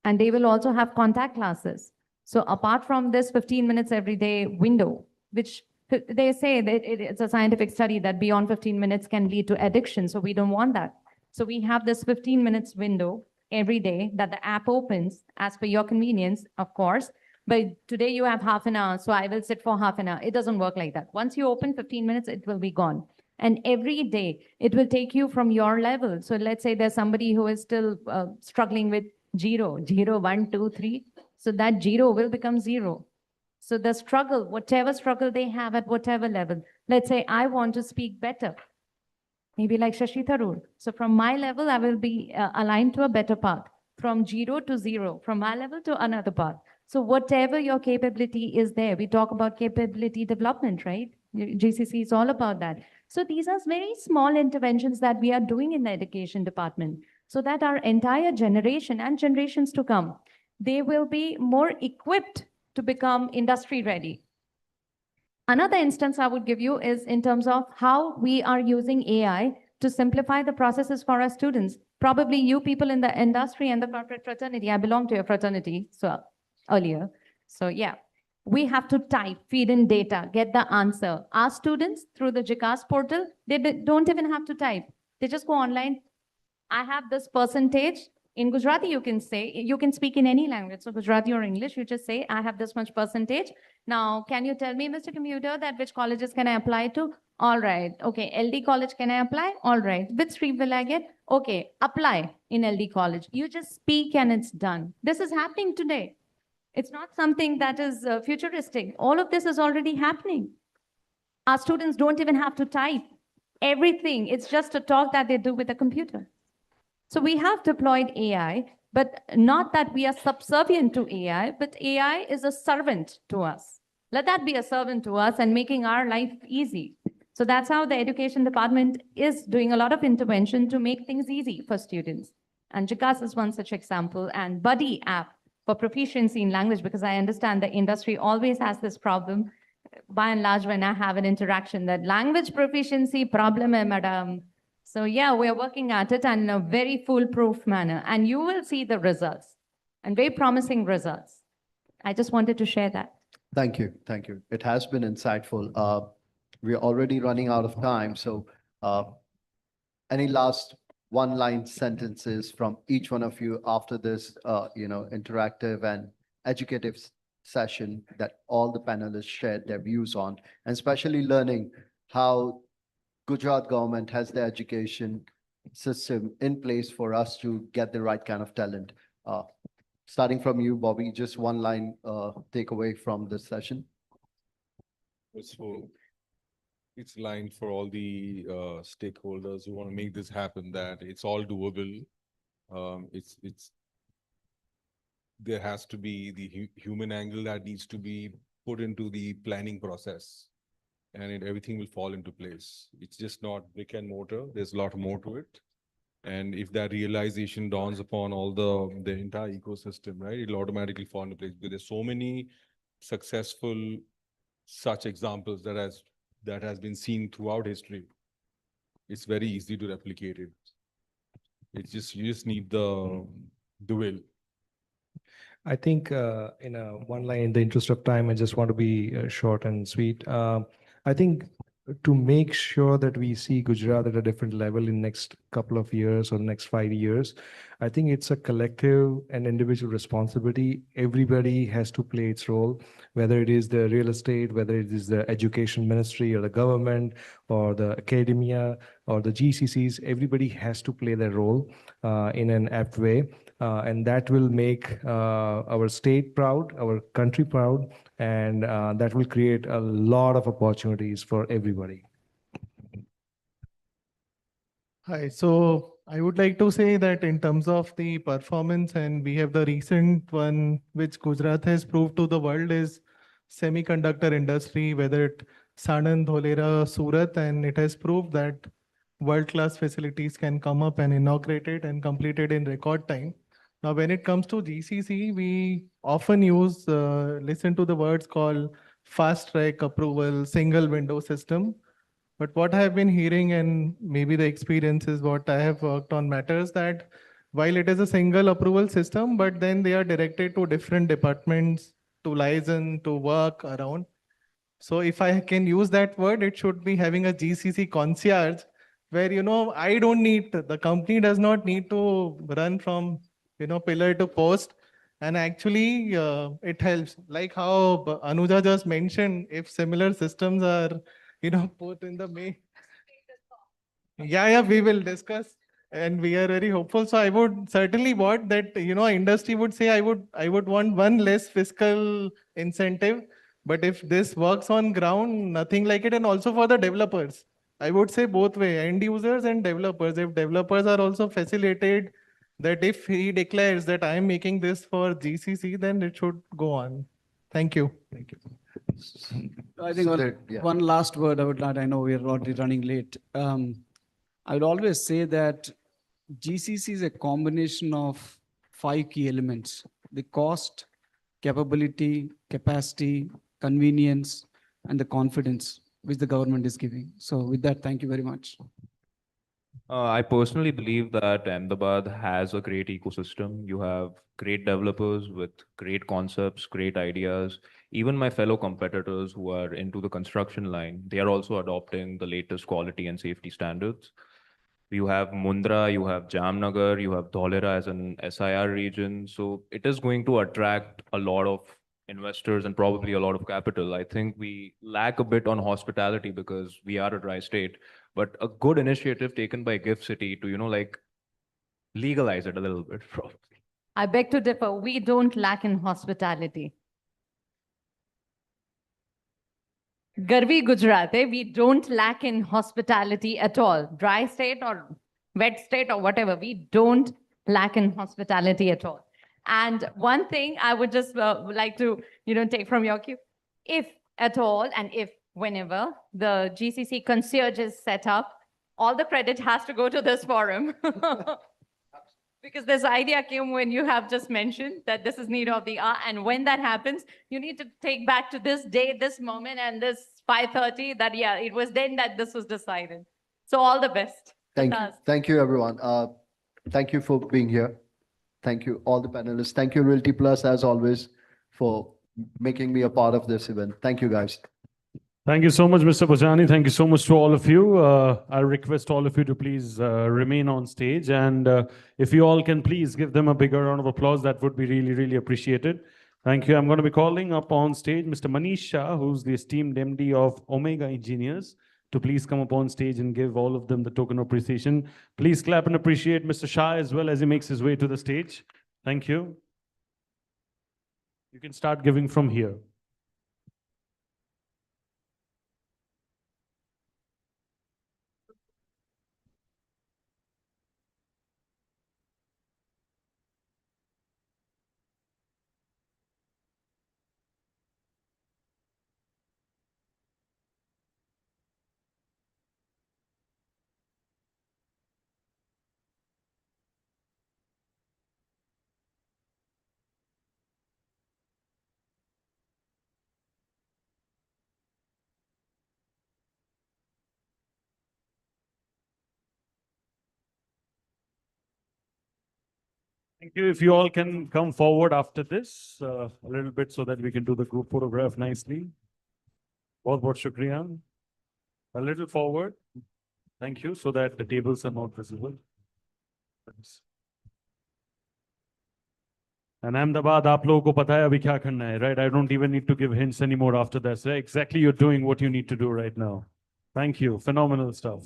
And they will also have contact classes. So apart from this 15 minutes every day window, which they say that it's a scientific study that beyond 15 minutes can lead to addiction. So we don't want that. So we have this 15 minutes window every day that the app opens as per your convenience, of course. But today you have half an hour, so I will sit for half an hour. It doesn't work like that. Once you open 15 minutes, it will be gone. And every day it will take you from your level. So let's say there's somebody who is still struggling with 0, 1, 2, 3. So that 0 will become 0. So the struggle, whatever struggle they have at whatever level, let's say I want to speak better, maybe like Shashi Tharoor. So from my level, I will be aligned to a better path. From 0 to 0, from my level to another path. So whatever your capability is there, we talk about capability development, right? GCC is all about that. So these are very small interventions that we are doing in the education department so that our entire generation and generations to come, they will be more equipped to become industry ready. Another instance I would give you is in terms of how we are using AI to simplify the processes for our students. Probably you people in the industry and the corporate fraternity, I belong to your fraternity earlier. So yeah, we have to type, feed in data, get the answer. Our students through the GCAS portal, they don't even have to type. They just go online. I have this percentage. In Gujarati, you can say, you can speak in any language. So Gujarati or English, you just say, I have this much percentage. Now, can you tell me, Mr. Computer, that which colleges can I apply to? All right. Okay. LD college, can I apply? All right. Which stream will I get? Okay. Apply in LD college. You just speak and it's done. This is happening today. It's not something that is futuristic. All of this is already happening. Our students don't even have to type everything. It's just a talk that they do with a computer. So we have deployed AI, but not that we are subservient to AI, but AI is a servant to us. Let that be a servant to us and making our life easy. So that's how the education department is doing a lot of intervention to make things easy for students. And GCAS is one such example, and Buddy app for proficiency in language, because I understand the industry always has this problem. By and large, when I have an interaction, that language proficiency problem hai, madam. So yeah, we're working at it and in a very foolproof manner. And you will see the results and very promising results. I just wanted to share that. Thank you. Thank you. It has been insightful. We're already running out of time. So any last one-line sentences from each one of you after this, interactive and educative session that all the panelists shared their views on, and especially learning how Gujarat government has the education system in place for us to get the right kind of talent. Starting from you, Bobby, just one line takeaway from this session. So it's line for all the stakeholders who want to make this happen, that it's all doable. There has to be the human angle that needs to be put into the planning process, and everything will fall into place. It's just not brick and mortar. There's a lot more to it. And if that realization dawns upon all the entire ecosystem, right, it'll automatically fall into place, because there's so many successful such examples that has been seen throughout history. It's very easy to replicate it. You just need the will. I think in one line, in the interest of time, I just want to be short and sweet. I think to make sure that we see Gujarat at a different level in next couple of years or next 5 years, I think it's a collective and individual responsibility. Everybody has to play its role, whether it is the real estate, whether it is the education ministry or the government or the academia or the GCCs. Everybody has to play their role in an apt way. And that will make our state proud, our country proud, and that will create a lot of opportunities for everybody. Hi, so I would like to say that in terms of the performance, and we have the recent one which Gujarat has proved to the world is semiconductor industry, whether it Sanand, Dholera, Surat, and it has proved that world-class facilities can come up and inaugurated and completed in record time. Now, when it comes to GCC, we often listen to the words called fast track approval, single window system. But what I have been hearing, and maybe the experience is what I have worked on matters, that while it is a single approval system, but then they are directed to different departments to liaison, to work around. So if I can use that word, it should be having a GCC concierge where, I don't need, the company does not need to run from, pillar to post. And actually, it helps. Like how Anuja just mentioned, if similar systems are, put in the main. Yeah, we will discuss, and we are very hopeful. So I would certainly want that, industry would say, I would want one less fiscal incentive. But if this works on ground, nothing like it. And also for the developers, I would say both way, end users and developers. If developers are also facilitated, that if he declares that I am making this for GCC, then it should go on. Thank you. Thank you. I think one last word I would add. I know we are already running late. I would always say that GCC is a combination of 5 key elements: the cost, capability, capacity, convenience, and the confidence which the government is giving. So with that, thank you very much. I personally believe that Ahmedabad has a great ecosystem. You have great developers with great concepts, great ideas. Even my fellow competitors who are into the construction line, they are also adopting the latest quality and safety standards. You have Mundra, you have Jamnagar, you have Dholera as an SIR region. So it is going to attract a lot of investors and probably a lot of capital. I think we lack a bit on hospitality because we are a dry state, but a good initiative taken by Gift City to, like legalize it a little bit, probably. I beg to differ. We don't lack in hospitality. Garvi Gujarat, we don't lack in hospitality at all. Dry state or wet state or whatever, we don't lack in hospitality at all. And one thing I would just like to, take from your cue, if at all, and if whenever the GCC concierge is set up, all the credit has to go to this forum. Because this idea came when you have just mentioned that this is need of the hour. And when that happens, you need to take back to this day, this moment, and this 5:30 that, yeah, it was then that this was decided. So all the best. Thank you, everyone. Thank you for being here. Thank you, all the panelists. Thank you, Realty Plus, as always, for making me a part of this event. Thank you, guys. Thank you so much, Mr. Bajani. Thank you so much to all of you. I request all of you to please remain on stage. And if you all can please give them a bigger round of applause, that would be really, really appreciated. Thank you. I'm going to be calling up on stage Mr. Manish Shah, who's the esteemed MD of Omega Engineers, to please come up on stage and give all of them the token of appreciation. Please clap and appreciate Mr. Shah as well as he makes his way to the stage. Thank you. You can start giving from here. Thank you. If you all can come forward after this a little bit so that we can do the group photograph nicely. बहुत बहुत शुक्रिया. A little forward. Thank you, so that the tables are not visible. And Ahmedabad, आप लोगों को पता है अभी क्या करना है, right? I don't even need to give hints anymore after that. So exactly, you're doing what you need to do right now. Thank you. Phenomenal stuff.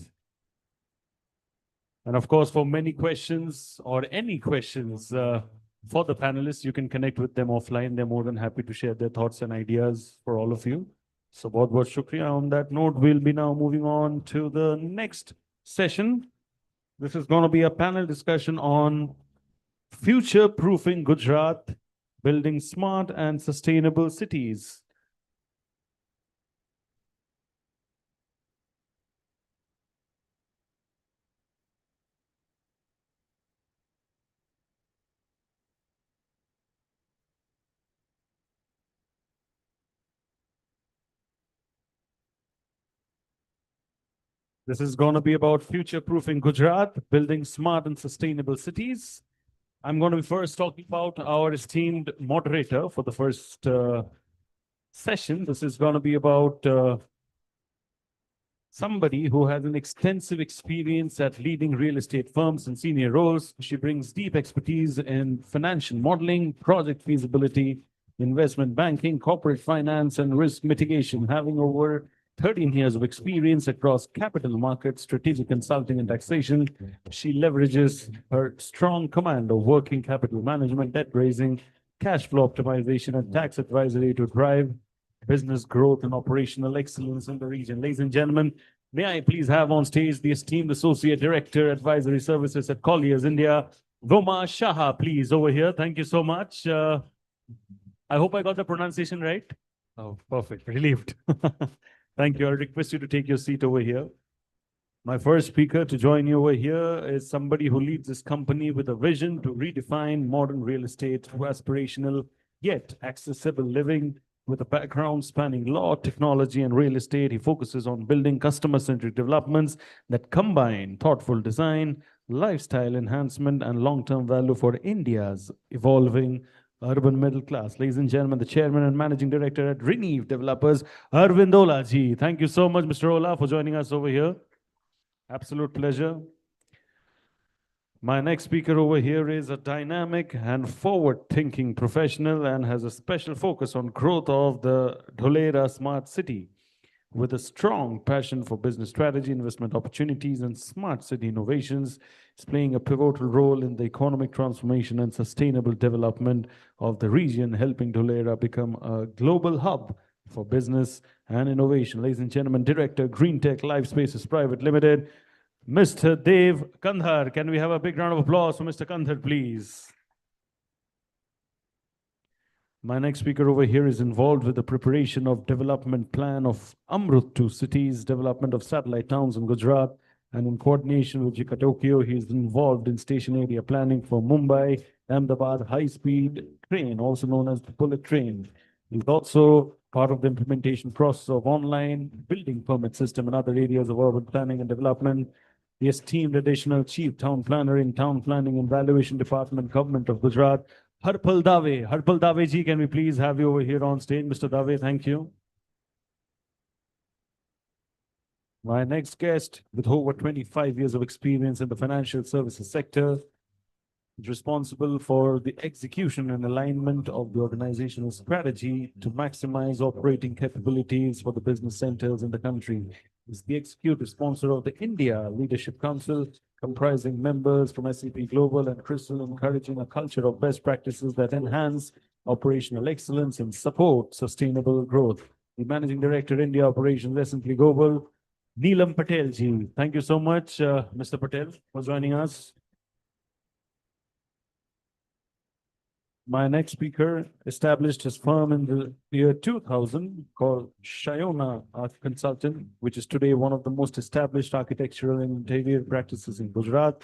And of course, for many questions or any questions for the panelists, you can connect with them offline. They're more than happy to share their thoughts and ideas for all of you. So बहुत shukriya. On that note, we'll be now moving on to the next session. This is going to be a panel discussion on future-proofing Gujarat, building smart and sustainable cities. This is going to be about future-proofing Gujarat, building smart and sustainable cities. I'm going to be first talking about our esteemed moderator for the first session. This is going to be about somebody who has an extensive experience at leading real estate firms in senior roles. She brings deep expertise in financial modeling, project feasibility, investment banking, corporate finance, and risk mitigation, having over 13 years of experience across capital markets, strategic consulting, and taxation. She leverages her strong command of working capital management, debt raising, cash flow optimization, and tax advisory to drive business growth and operational excellence in the region. Ladies and gentlemen, may I please have on stage the esteemed Associate Director, Advisory Services at Colliers India, Voma Shaha, please, over here. Thank you so much. I hope I got the pronunciation right. Oh, perfect. Relieved. Thank you. I'll request you to take your seat over here. My first speaker to join you over here is somebody who leads this company with a vision to redefine modern real estate through aspirational yet accessible living. With a background spanning law, technology, and real estate, he focuses on building customer-centric developments that combine thoughtful design, lifestyle enhancement, and long-term value for India's evolving urban middle class. Ladies and gentlemen, the chairman and managing director at Reneve Developers, Arvind Ola ji. Thank you so much, Mr. Ola, for joining us over here. Absolute pleasure. My next speaker over here is a dynamic and forward-thinking professional and has a special focus on growth of the Dholera Smart City. With a strong passion for business strategy, investment opportunities, and smart city innovations, is playing a pivotal role in the economic transformation and sustainable development of the region, helping Dholera become a global hub for business and innovation. Ladies and gentlemen, Director, Green Tech Life Spaces Private Limited, Mr. Dev Kandhar. Can we have a big round of applause for Mr. Kandhar, please? My next speaker over here is involved with the preparation of development plan of Amrut 2 cities, development of satellite towns in Gujarat, and in coordination with Jika Tokyo, he is involved in station area planning for Mumbai, Ahmedabad high-speed train, also known as the bullet train. He's also part of the implementation process of online building permit system and other areas of urban planning and development. The esteemed additional chief town planner in town planning and valuation department, government of Gujarat, Harpal Dave. Harpal Dave ji, can we please have you over here on stage? Mr. Dave, thank you. My next guest, with over 25 years of experience in the financial services sector, is responsible for the execution and alignment of the organizational strategy to maximize operating capabilities for the business centers in the country. Is the executive sponsor of the India Leadership Council, comprising members from SAP Global and Crystal, encouraging a culture of best practices that enhance operational excellence and support sustainable growth. The Managing Director, India Operations, S&P Global, Neelam Patel ji. Thank you so much, Mr. Patel, for joining us. My next speaker established his firm in the year 2000 called Shayona Art Consultant, which is today one of the most established architectural and interior practices in Gujarat.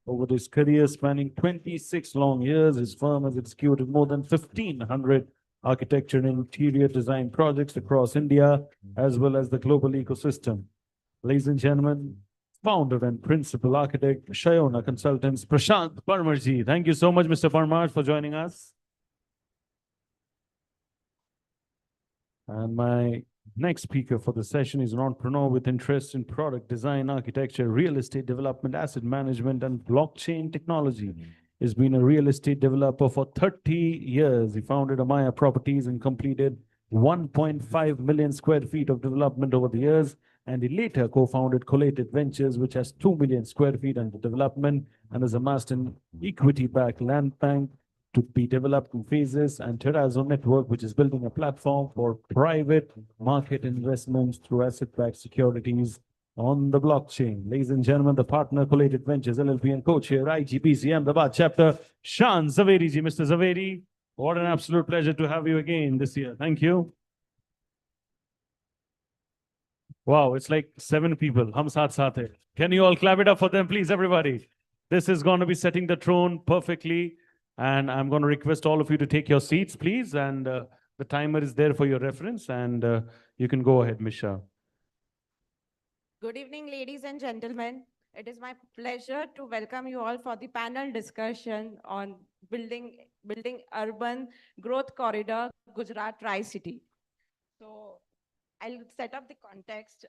Over his career spanning 26 long years, his firm has executed more than 1,500 architecture and interior design projects across India, as well as the global ecosystem. Ladies and gentlemen, founder and principal architect, Shayona Consultants, Prashant Parmarji. Thank you so much, Mr. Parmar, for joining us. And my Next speaker for the session is an entrepreneur with interest in product design, architecture, real estate development, asset management, and blockchain technology. He's been a real estate developer for 30 years. He founded Amaya Properties and completed 1.5 million square feet of development over the years. And he later co-founded Collated Ventures, which has 2 million square feet under development and has amassed an equity-backed land bank to be developed in phases, and Terrazzo Network, which is building a platform for private market investments through asset-backed securities on the blockchain. Ladies and gentlemen, the partner Collated Ventures LLP and co-chair IGBC Ahmedabad chapter, Shan Zaveri ji. Mr. Zaveri, what an absolute pleasure to have you again this year. Thank you. Wow, it's like 7 people. Hum saath saath hai. Can you all clap it up for them, please, everybody? This is going to be setting the tone perfectly. And I'm going to request all of you to take your seats, please. And the timer is there for your reference. And you can go ahead, Misha. Good evening, ladies and gentlemen. It is my pleasure to welcome you all for the panel discussion on building urban growth corridor, Gujarat Tri-City. So I'll set up the context.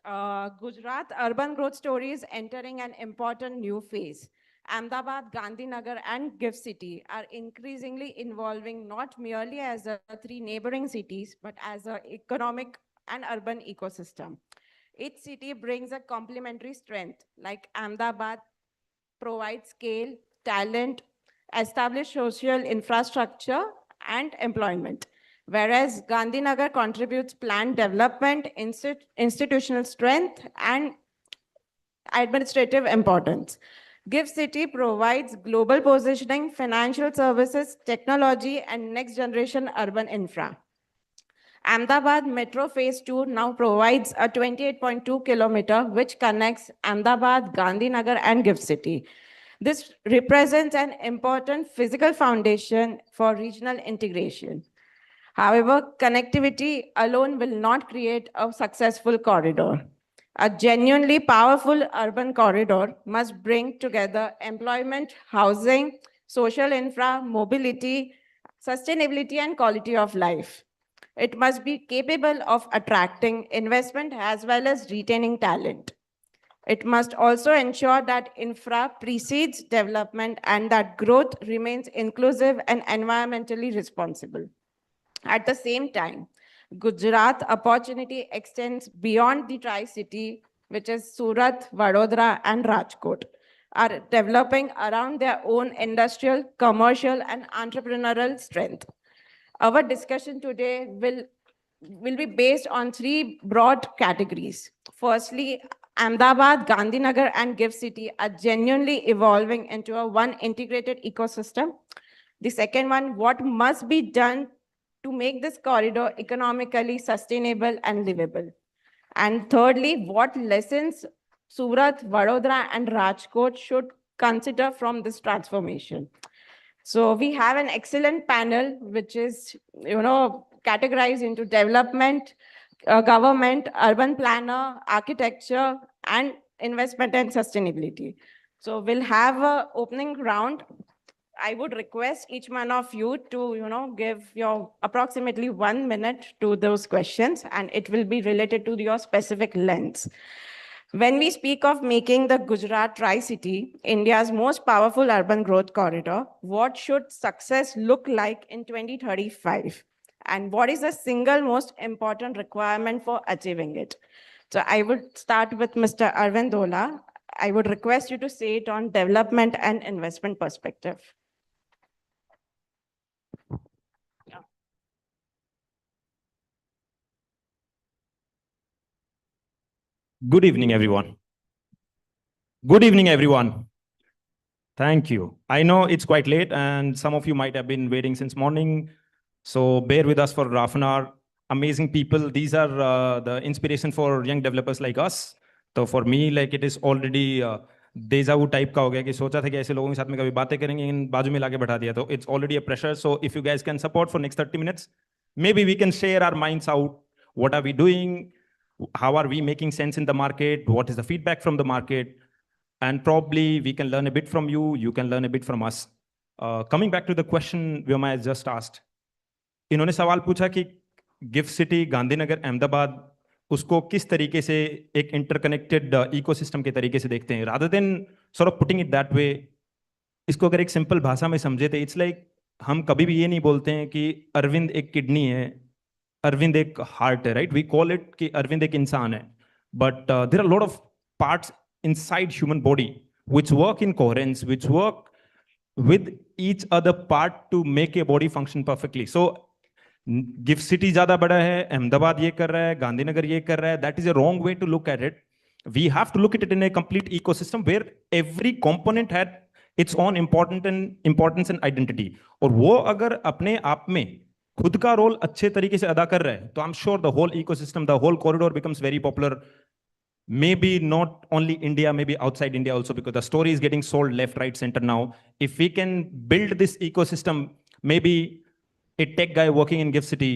Gujarat urban growth story is entering an important new phase. Ahmedabad, Gandhinagar, and GIFT City are increasingly involving not merely as 3 neighboring cities, but as an economic and urban ecosystem. Each city brings a complementary strength, like Ahmedabad provides scale, talent, established social infrastructure, and employment, whereas Gandhinagar contributes planned development, institutional strength, and administrative importance. GIFT City provides global positioning, financial services, technology, and next-generation urban infra. Ahmedabad Metro Phase 2 now provides a 28.2 kilometer, which connects Ahmedabad, Gandhinagar, and GIFT City. This represents an important physical foundation for regional integration. However, connectivity alone will not create a successful corridor. A genuinely powerful urban corridor must bring together employment, housing, social infra, mobility, sustainability, and quality of life. It must be capable of attracting investment as well as retaining talent. It must also ensure that infra precedes development and that growth remains inclusive and environmentally responsible. At the same time, Gujarat opportunity extends beyond the Tri-City, which is Surat, Vadodara, and Rajkot, are developing around their own industrial, commercial, and entrepreneurial strength. Our discussion today will be based on 3 broad categories. Firstly, Ahmedabad, Gandhinagar, and GIFT City are genuinely evolving into one integrated ecosystem. The second one, what must be done to make this corridor economically sustainable and livable. And thirdly, what lessons Surat, Vadodara, and Rajkot should consider from this transformation. So we have an excellent panel, which is, categorized into development, government, urban planner, architecture, and investment and sustainability. So we'll have an opening round. I would request each one of you to, give your approximately 1 minute to those questions, and it will be related to your specific lens. When we speak of making the Gujarat Tri-City India's most powerful urban growth corridor, what should success look like in 2035? And what is the single most important requirement for achieving it? So I would start with Mr. Arvind Dola. I would request you to say it on development and investment perspective. Good evening, everyone. Good evening, everyone. Thank you. I know it's quite late and some of you might have been waiting since morning. So bear with us for half an hour. Amazing people. These are the inspiration for young developers like us. So for me, like it is already deja vu type का हो गया कि सोचा था कि ऐसे लोगों के साथ में कभी बातें करेंगे इन बाजू में लाके बैठा दिया तो it's already a pressure. So if you guys can support for next 30 minutes, maybe we can share our minds out. What are we doing? How are we making sense in the market? What is the feedback from the market? And probably we can learn a bit from you. You can learn a bit from us. Coming back to the question Vyoma has just asked. इन्होंने सवाल पूछा कि gift city Gandhinagar Ahmedabad उसको किस तरीके से एक interconnected ecosystem के तरीके से देखते हैं, rather than sort of putting it that way. इसको अगर एक सिंपल भाषा में समझे तो इट्स लाइक हम कभी भी ये नहीं बोलते हैं कि अरविंद एक किडनी है, अरविंद एक हार्ट है, राइट? वी कॉल इट कि अरविंद एक इंसान है, but there are lot of parts inside human body which work in coherence, which work with each other part to make a body function perfectly. So gift city ज्यादा बड़ा है, अहमदाबाद ये कर रहा है, गांधीनगर ये कर रहा है, that is a wrong way to look at it. We have to look at it in a complete ecosystem where every component had its own importance and identity. और वो अगर अपने आप में खुद का रोल अच्छे तरीके से अदा कर रहा है, तो I'm sure the whole ecosystem, the whole corridor becomes very popular. Maybe not only India, maybe outside India also, because the story is getting sold left, right, center now. If we can build this ecosystem, maybe a tech guy working in Gift City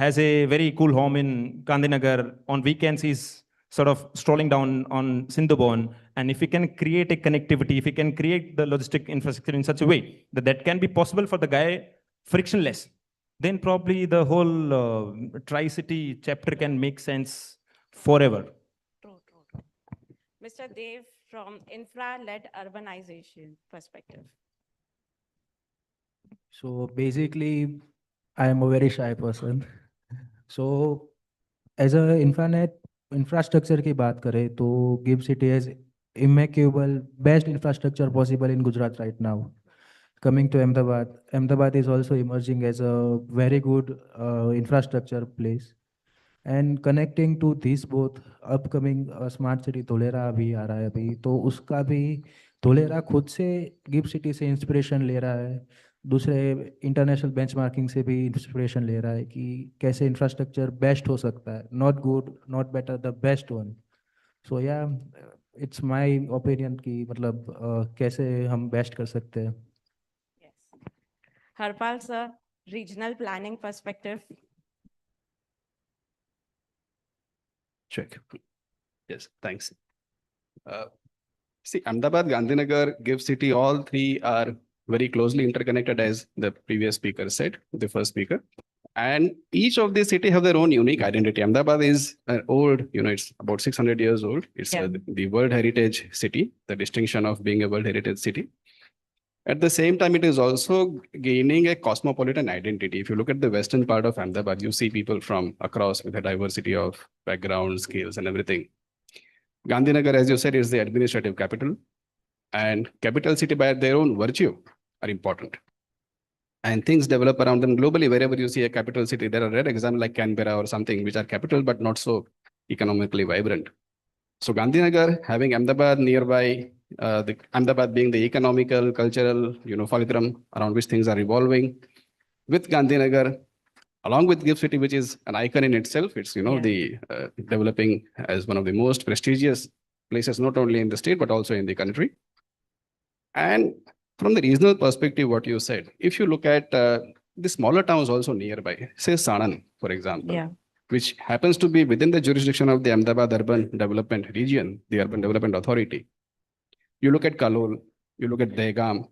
has a very cool home in Gandhinagar. On weekends, he's sort of strolling down on Sindhuban. And if we can create a connectivity, if we can create the logistic infrastructure in such a way that that can be possible for the guy frictionless, then probably the whole Tri-City chapter can make sense forever. Mr. Dev, from infra-led urbanization perspective. So basically, I am a very shy person. So as a infrastructure की बात करें तो Gift City has immaculate best infrastructure possible in Gujarat right now. Coming to Ahmedabad, Ahmedabad is also emerging as a very good infrastructure place. And connecting to these both upcoming smart city Dholera भी आ रहा है अभी, तो उसका भी धोलेरा खुद से gift city से इंस्पिरेशन ले रहा है, दूसरे इंटरनेशनल बेंचमार्किंग से भी इंस्पिरेशन ले रहा है कि कैसे इंफ्रास्ट्रक्चर बेस्ट हो सकता है, not good not better, the best one. So yeah it's my opinion कि मतलब कैसे हम बेस्ट कर सकते हैं. Harpal sir, regional planning perspective. Check. Yes, thanks. See, Ahmedabad, Gandhinagar, Gift City, all three are very closely interconnected, as the previous speaker said, the first speaker. And each of these cities have their own unique identity. Ahmedabad is an old, it's about 600 years old. It's the World Heritage City, the distinction of being a World Heritage City. At the same time, it is also gaining a cosmopolitan identity. If you look at the western part of Ahmedabad, you see people from across with a diversity of backgrounds, skills, and everything. Gandhinagar, as you said, is the administrative capital. And capital city by their own virtue are important. And things develop around them globally. Wherever you see a capital city, there are rare examples like Canberra or something, which are capital, but not so economically vibrant. So Gandhinagar, having Ahmedabad nearby, the Ahmedabad being the economical, cultural, fulcrum around which things are evolving, with Gandhinagar, along with Gift City, which is an icon in itself. It's the developing as one of the most prestigious places, not only in the state but also in the country. And from the regional perspective, what you said, if you look at the smaller towns also nearby, say Sanand, for example, which happens to be within the jurisdiction of the Ahmedabad Urban Development Region, the Urban Development Authority. You look at Kalol, you look at Dehgaam,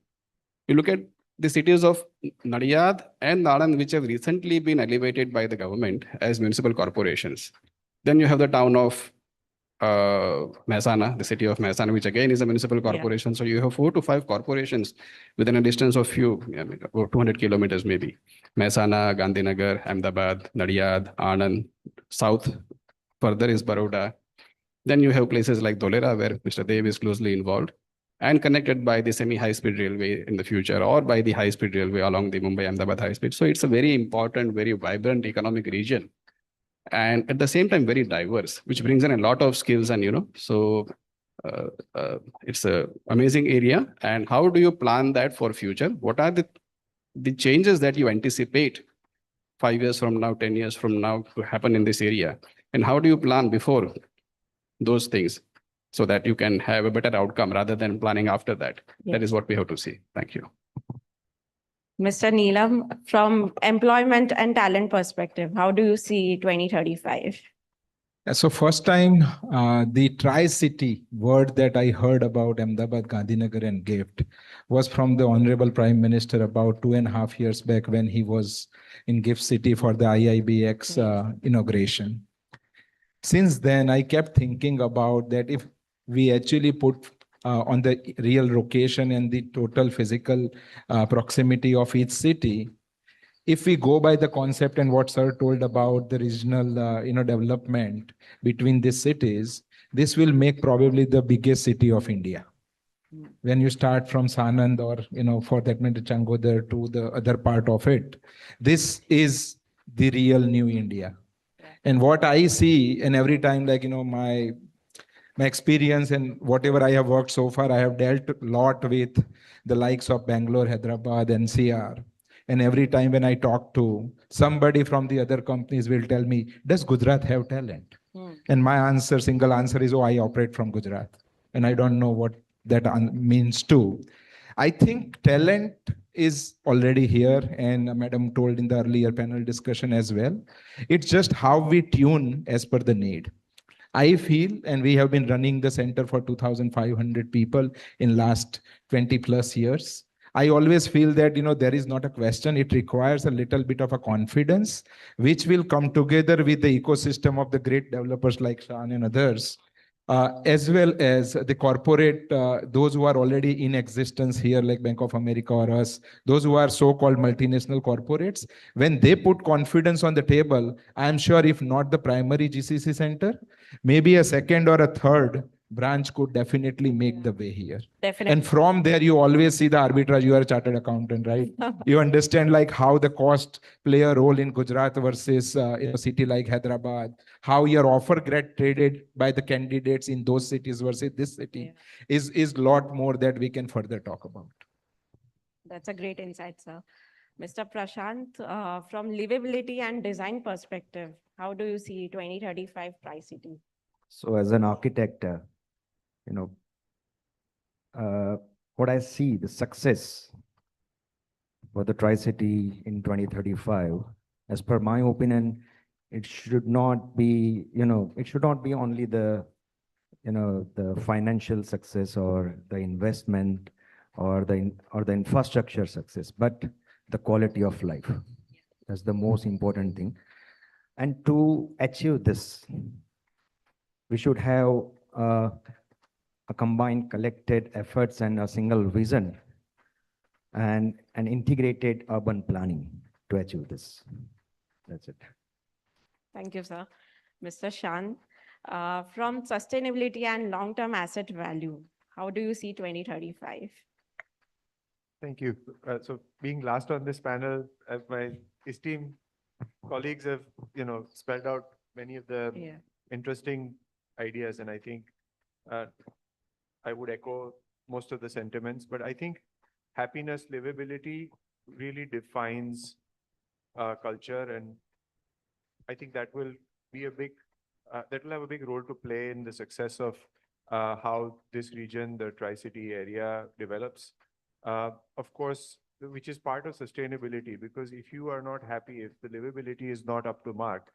you look at the cities of Nadiyad and Naran, which have recently been elevated by the government as municipal corporations. Then you have the town of Mehsana, the city of Mehsana, which again is a municipal corporation. So you have 4 to 5 corporations within a distance of about 200 kilometers maybe. Mehsana, Gandhinagar, Ahmedabad, Nadiyad, Anand, south further is Baroda. Then you have places like Dholera, where Mr. Dev is closely involved and connected by the semi-high-speed railway in the future, or by the high-speed railway along the Mumbai-Ahmedabad high-speed. So it's a very important, very vibrant economic region. And at the same time, very diverse, which brings in a lot of skills. And, it's an amazing area. And how do you plan that for future? What are the changes that you anticipate 5 years from now, 10 years from now to happen in this area? And how do you plan before those things so that you can have a better outcome rather than planning after that? That is what we have to see. Thank you. Mr. Neelam, from employment and talent perspective, how do you see 2035? So first time, the Tri-City word that I heard about Ahmedabad, Gandhinagar and GIFT was from the Honorable Prime Minister about 2.5 years back when he was in GIFT City for the IIBX inauguration. Since then, I kept thinking about that if we actually put on the real location and the total physical proximity of each city, if we go by the concept and what sir told about the regional development between these cities, this will make probably the biggest city of India. When you start from Sanand or for that matter Changodar to the other part of it, this is the real new India. And what I see, and every time, like my experience and whatever I have worked so far, I have dealt a lot with the likes of Bangalore, Hyderabad, NCR. And every time when I talk to somebody from the other companies will tell me, does Gujarat have talent? And my answer, single answer is, oh, I operate from Gujarat. And I don't know what that means too. I think talent is already here, and Madam told in the earlier panel discussion as well. It's just how we tune as per the need. I feel, and we have been running the center for 2,500 people in last 20 plus years. I always feel that, there is not a question. It requires a little bit of a confidence, which will come together with the ecosystem of the great developers like Shan and others, as well as the corporate, those who are already in existence here, like Bank of America or us, those who are so-called multinational corporates. When they put confidence on the table, I'm sure if not the primary GCC center, maybe a second or a third branch could definitely make the way here. Definitely. And from there, you always see the arbitrage. You are a chartered accountant, right? You understand like how the cost play a role in Gujarat versus in a city like Hyderabad, how your offer get traded by the candidates in those cities versus this city is lot more that we can further talk about. That's a great insight, sir. Mr. Prashant, from livability and design perspective, how do you see 2035 Tri-City? So as an architect, you know, what I see the success for the Tri-City in 2035, as per my opinion, it should not be, it should not be only the, the financial success or the investment or the infrastructure success, but the quality of life. That's the most important thing. And to achieve this, we should have a combined collected efforts and a single vision and an integrated urban planning to achieve this. That's it. Thank you, sir. Mr. Shan, from sustainability and long-term asset value, how do you see 2035? Thank you. So being last on this panel, my esteemed colleagues have, spelled out many of the interesting ideas, and I think I would echo most of the sentiments, but I think happiness, livability really defines culture, and I think that will be a big, that will have a big role to play in the success of how this region, the Tri-City area, develops. Of course, which is part of sustainability, because if you are not happy, if the livability is not up to mark,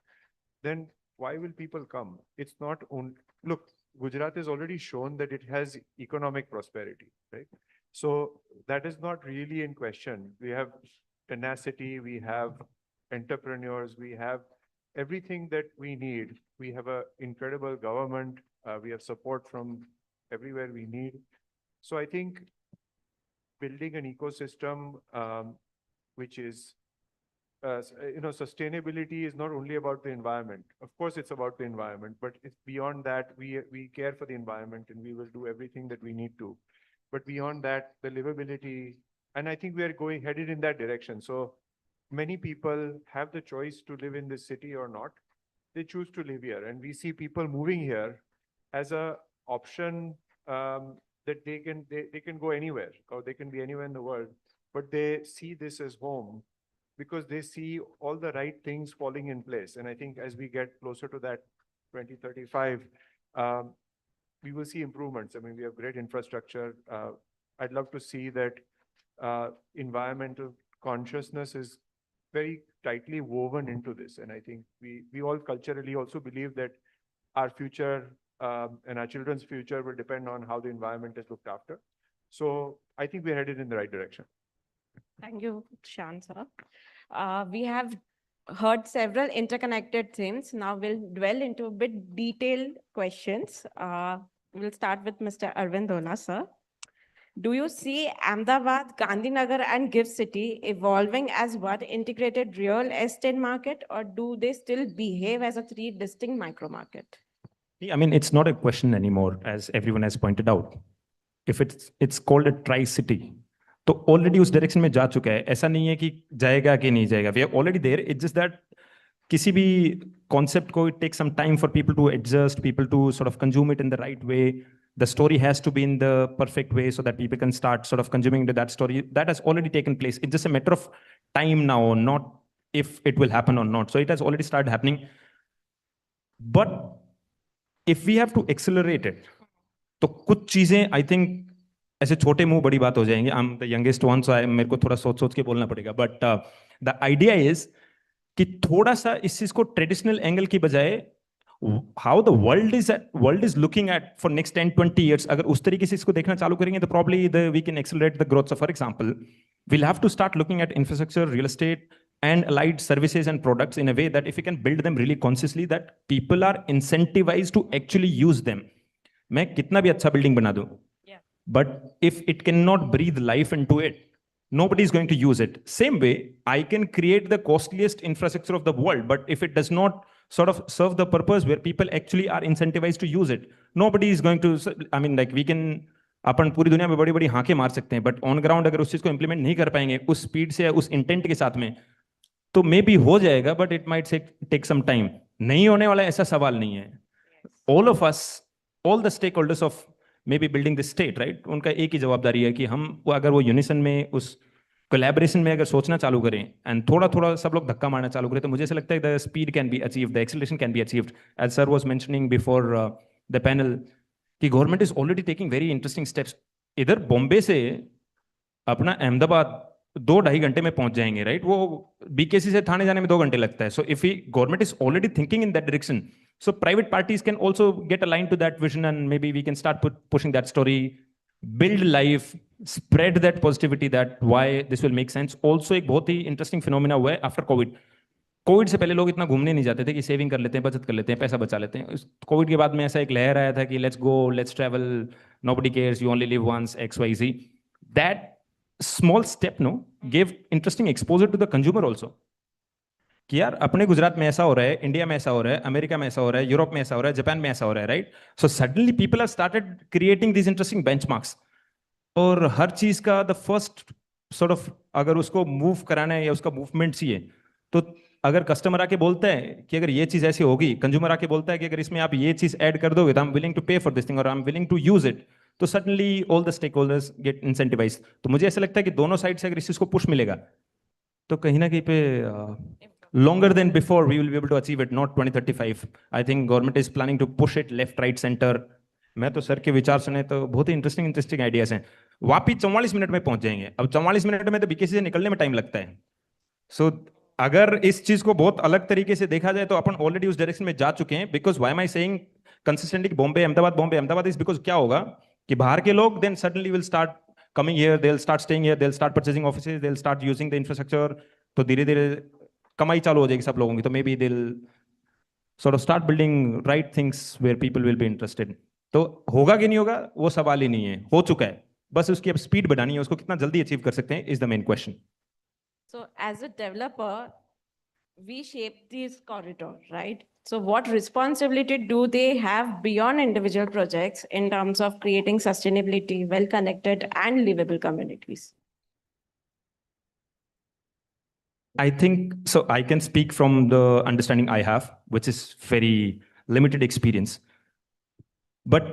then why will people come? It's not only, look, Gujarat has already shown that it has economic prosperity, right? So that is not really in question. We have tenacity, we have entrepreneurs, we have everything that we need. We have an incredible government, we have support from everywhere we need. So I think building an ecosystem which is sustainability is not only about the environment. Of course, it's about the environment, but it's beyond that. We care for the environment and we will do everything that we need to. But beyond that, the livability, and I think we are headed in that direction. So many people have the choice to live in this city or not. They choose to live here, and we see people moving here as a option that they can go anywhere, or they can be anywhere in the world, but they see this as home because they see all the right things falling in place. And I think as we get closer to that 2035, we will see improvements. I mean, we have great infrastructure. I'd love to see that environmental consciousness is very tightly woven into this. And I think we all culturally also believe that our future and our children's future will depend on how the environment is looked after. So I think we're headed in the right direction. Thank you, Shan, sir. We have heard several interconnected themes. Now we'll dwell into a bit detailed questions. We'll start with Mr. Arvind Ola, sir. Do you see Ahmedabad, Gandhinagar, and Gift City evolving as one integrated real estate market, or do they still behave as a three distinct micro market? I mean, it's not a question anymore, as everyone has pointed out. If it's called a tri-city, तो already उस direction में जा चुका है. ऐसा नहीं है कि जाएगा कि नहीं जाएगा. We are already there. It's just that किसी भी concept को it takes some time for people to adjust, people to sort of consume it in the right way. The story has to be in the perfect way so that people can start sort of consuming into that story. That has already taken place. It's just a matter of time now, not if it will happen or not. So it has already started happening. But if we have to accelerate it, तो कुछ चीजें I think ऐसे छोटे मुंह बड़ी बात हो जाएंगे. I am the youngest one, so मेरे को थोड़ा सोच सोच के बोलना पड़ेगा. बट द आइडिया इज कि थोड़ा सा इस चीज को ट्रेडिशनल एंगल की बजाय how the world is looking at for next 10-20 years, अगर उस तरीके से इसको देखना चालू करेंगे तो probably we can accelerate the growth. For example, we'll have to start looking at infrastructure, real estate, and allied services and products in a way that if we can build them really consciously, that people are incentivized to actually use them. मैं कितना भी अच्छा building बना दूं, but if it cannot breathe life into it, nobody is going to use it. Same way, I can create the costliest infrastructure of the world, but if it does not sort of serve the purpose where people actually are incentivized to use it, nobody is going to. I mean, like we can. अपन पूरी दुनिया में बड़ी बड़ी हांकें मार सकते हैं, but on ground अगर उस चीज को इंप्लीमेंट नहीं कर पाएंगे उस स्पीड से, उस इंटेंट के साथ में, तो मे बी हो जाएगा, but it might take some time. नहीं होने वाला ऐसा सवाल नहीं है. All of us, all the stakeholders of maybe building this state, right, उनका एक ही जवाबदारी है कि हम अगर वो यूनिसन में, उस कोलैबोरेशन में अगर सोचना चालू करें एंड थोड़ा थोड़ा सब लोग धक्का मारना चालू करें, तो मुझे ऐसा लगता है the speed can be achieved, the acceleration can be achieved. As sir was mentioning before the panel कि government is already taking very interesting steps. इधर बॉम्बे से अपना अहमदाबाद 2-2.5 घंटे में पहुंच जाएंगे, राइट. वो बीकेसी से थाने जाने में 2 घंटे लगता है. So if government is already thinking in that direction, so private parties can also get aligned to that vision, and maybe we can start pushing that story, build life, spread that positivity, that why this will make sense. Also एक बहुत ही interesting phenomena हुआ है after COVID. Covid से पहले लोग इतना घूमने नहीं जाते थे कि सेविंग कर लेते हैं, बचत कर लेते हैं, पैसा बचा लेते हैं. कोविड के बाद में ऐसा एक लहर आया था कि let's go, let's travel, nobody cares, you only live once, XYZ. That small step gave interesting exposure to the consumer also. कि यार अपने गुजरात में ऐसा हो रहा है, इंडिया में ऐसा हो रहा है, अमेरिका में ऐसा हो रहा है, यूरोप में ऐसा हो रहा है, जापान में ऐसा हो रहा है, right. So suddenly people are started creating this interesting benchmarks. और हर चीज का द फर्स्ट सॉर्ट ऑफ अगर उसको मूव कराना है या उसका मूवमेंट चाहिए, तो अगर कस्टमर आके बोलता है कि अगर ये चीज ऐसी होगी, कंज्यूमर आके बोलता है कि अगर इसमें आप ये चीज ऐड कर दोगे तो I am willing to pay for this thing और I am willing to use it, तो suddenly all the stakeholders get incentivise. तो मुझे ऐसा लगता है कि दोनों साइड से अगर इस चीज को पुश मिलेगा तो कहीं ना कहीं पे longer than before we will be able to achieve it, not 2035. I think government is planning to push it left, right, center. मैं तो सर के विचार सुने तो बहुत ही इंटरेस्टिंग आइडियाज हैं. वापी 44 मिनट में पहुंच जाएंगे. अब 44 मिनट में तो बीकेसी से निकलने में टाइम लगता है. सो अगर इस चीज को बहुत अलग तरीके से देखा जाए तो अपन ऑलरेडी उस डायरेक्शन में जा चुके हैं. Because why am I saying consistently Bombay Ahmedabad is because क्या होगा कि बाहर के लोग then suddenly will start coming here, they will start staying here, they will start purchasing offices, they will start using the infrastructure. तो धीरे धीरे कमाई चालू हो जाएगी सब लोगों की. तो maybe they will sort of start building right things where people will be interested. तो होगा कि नहीं होगा वो सवाल ही नहीं है, हो चुका है. बस उसकी अब स्पीड बढ़ानी है, उसको कितना जल्दी अचीव कर सकते हैं is the main question. So as a developer, we shape this corridor, right? So what responsibility do they have beyond individual projects in terms of creating sustainability, well-connected and livable communities? I think so. I can speak from the understanding I have, which is very limited experience. But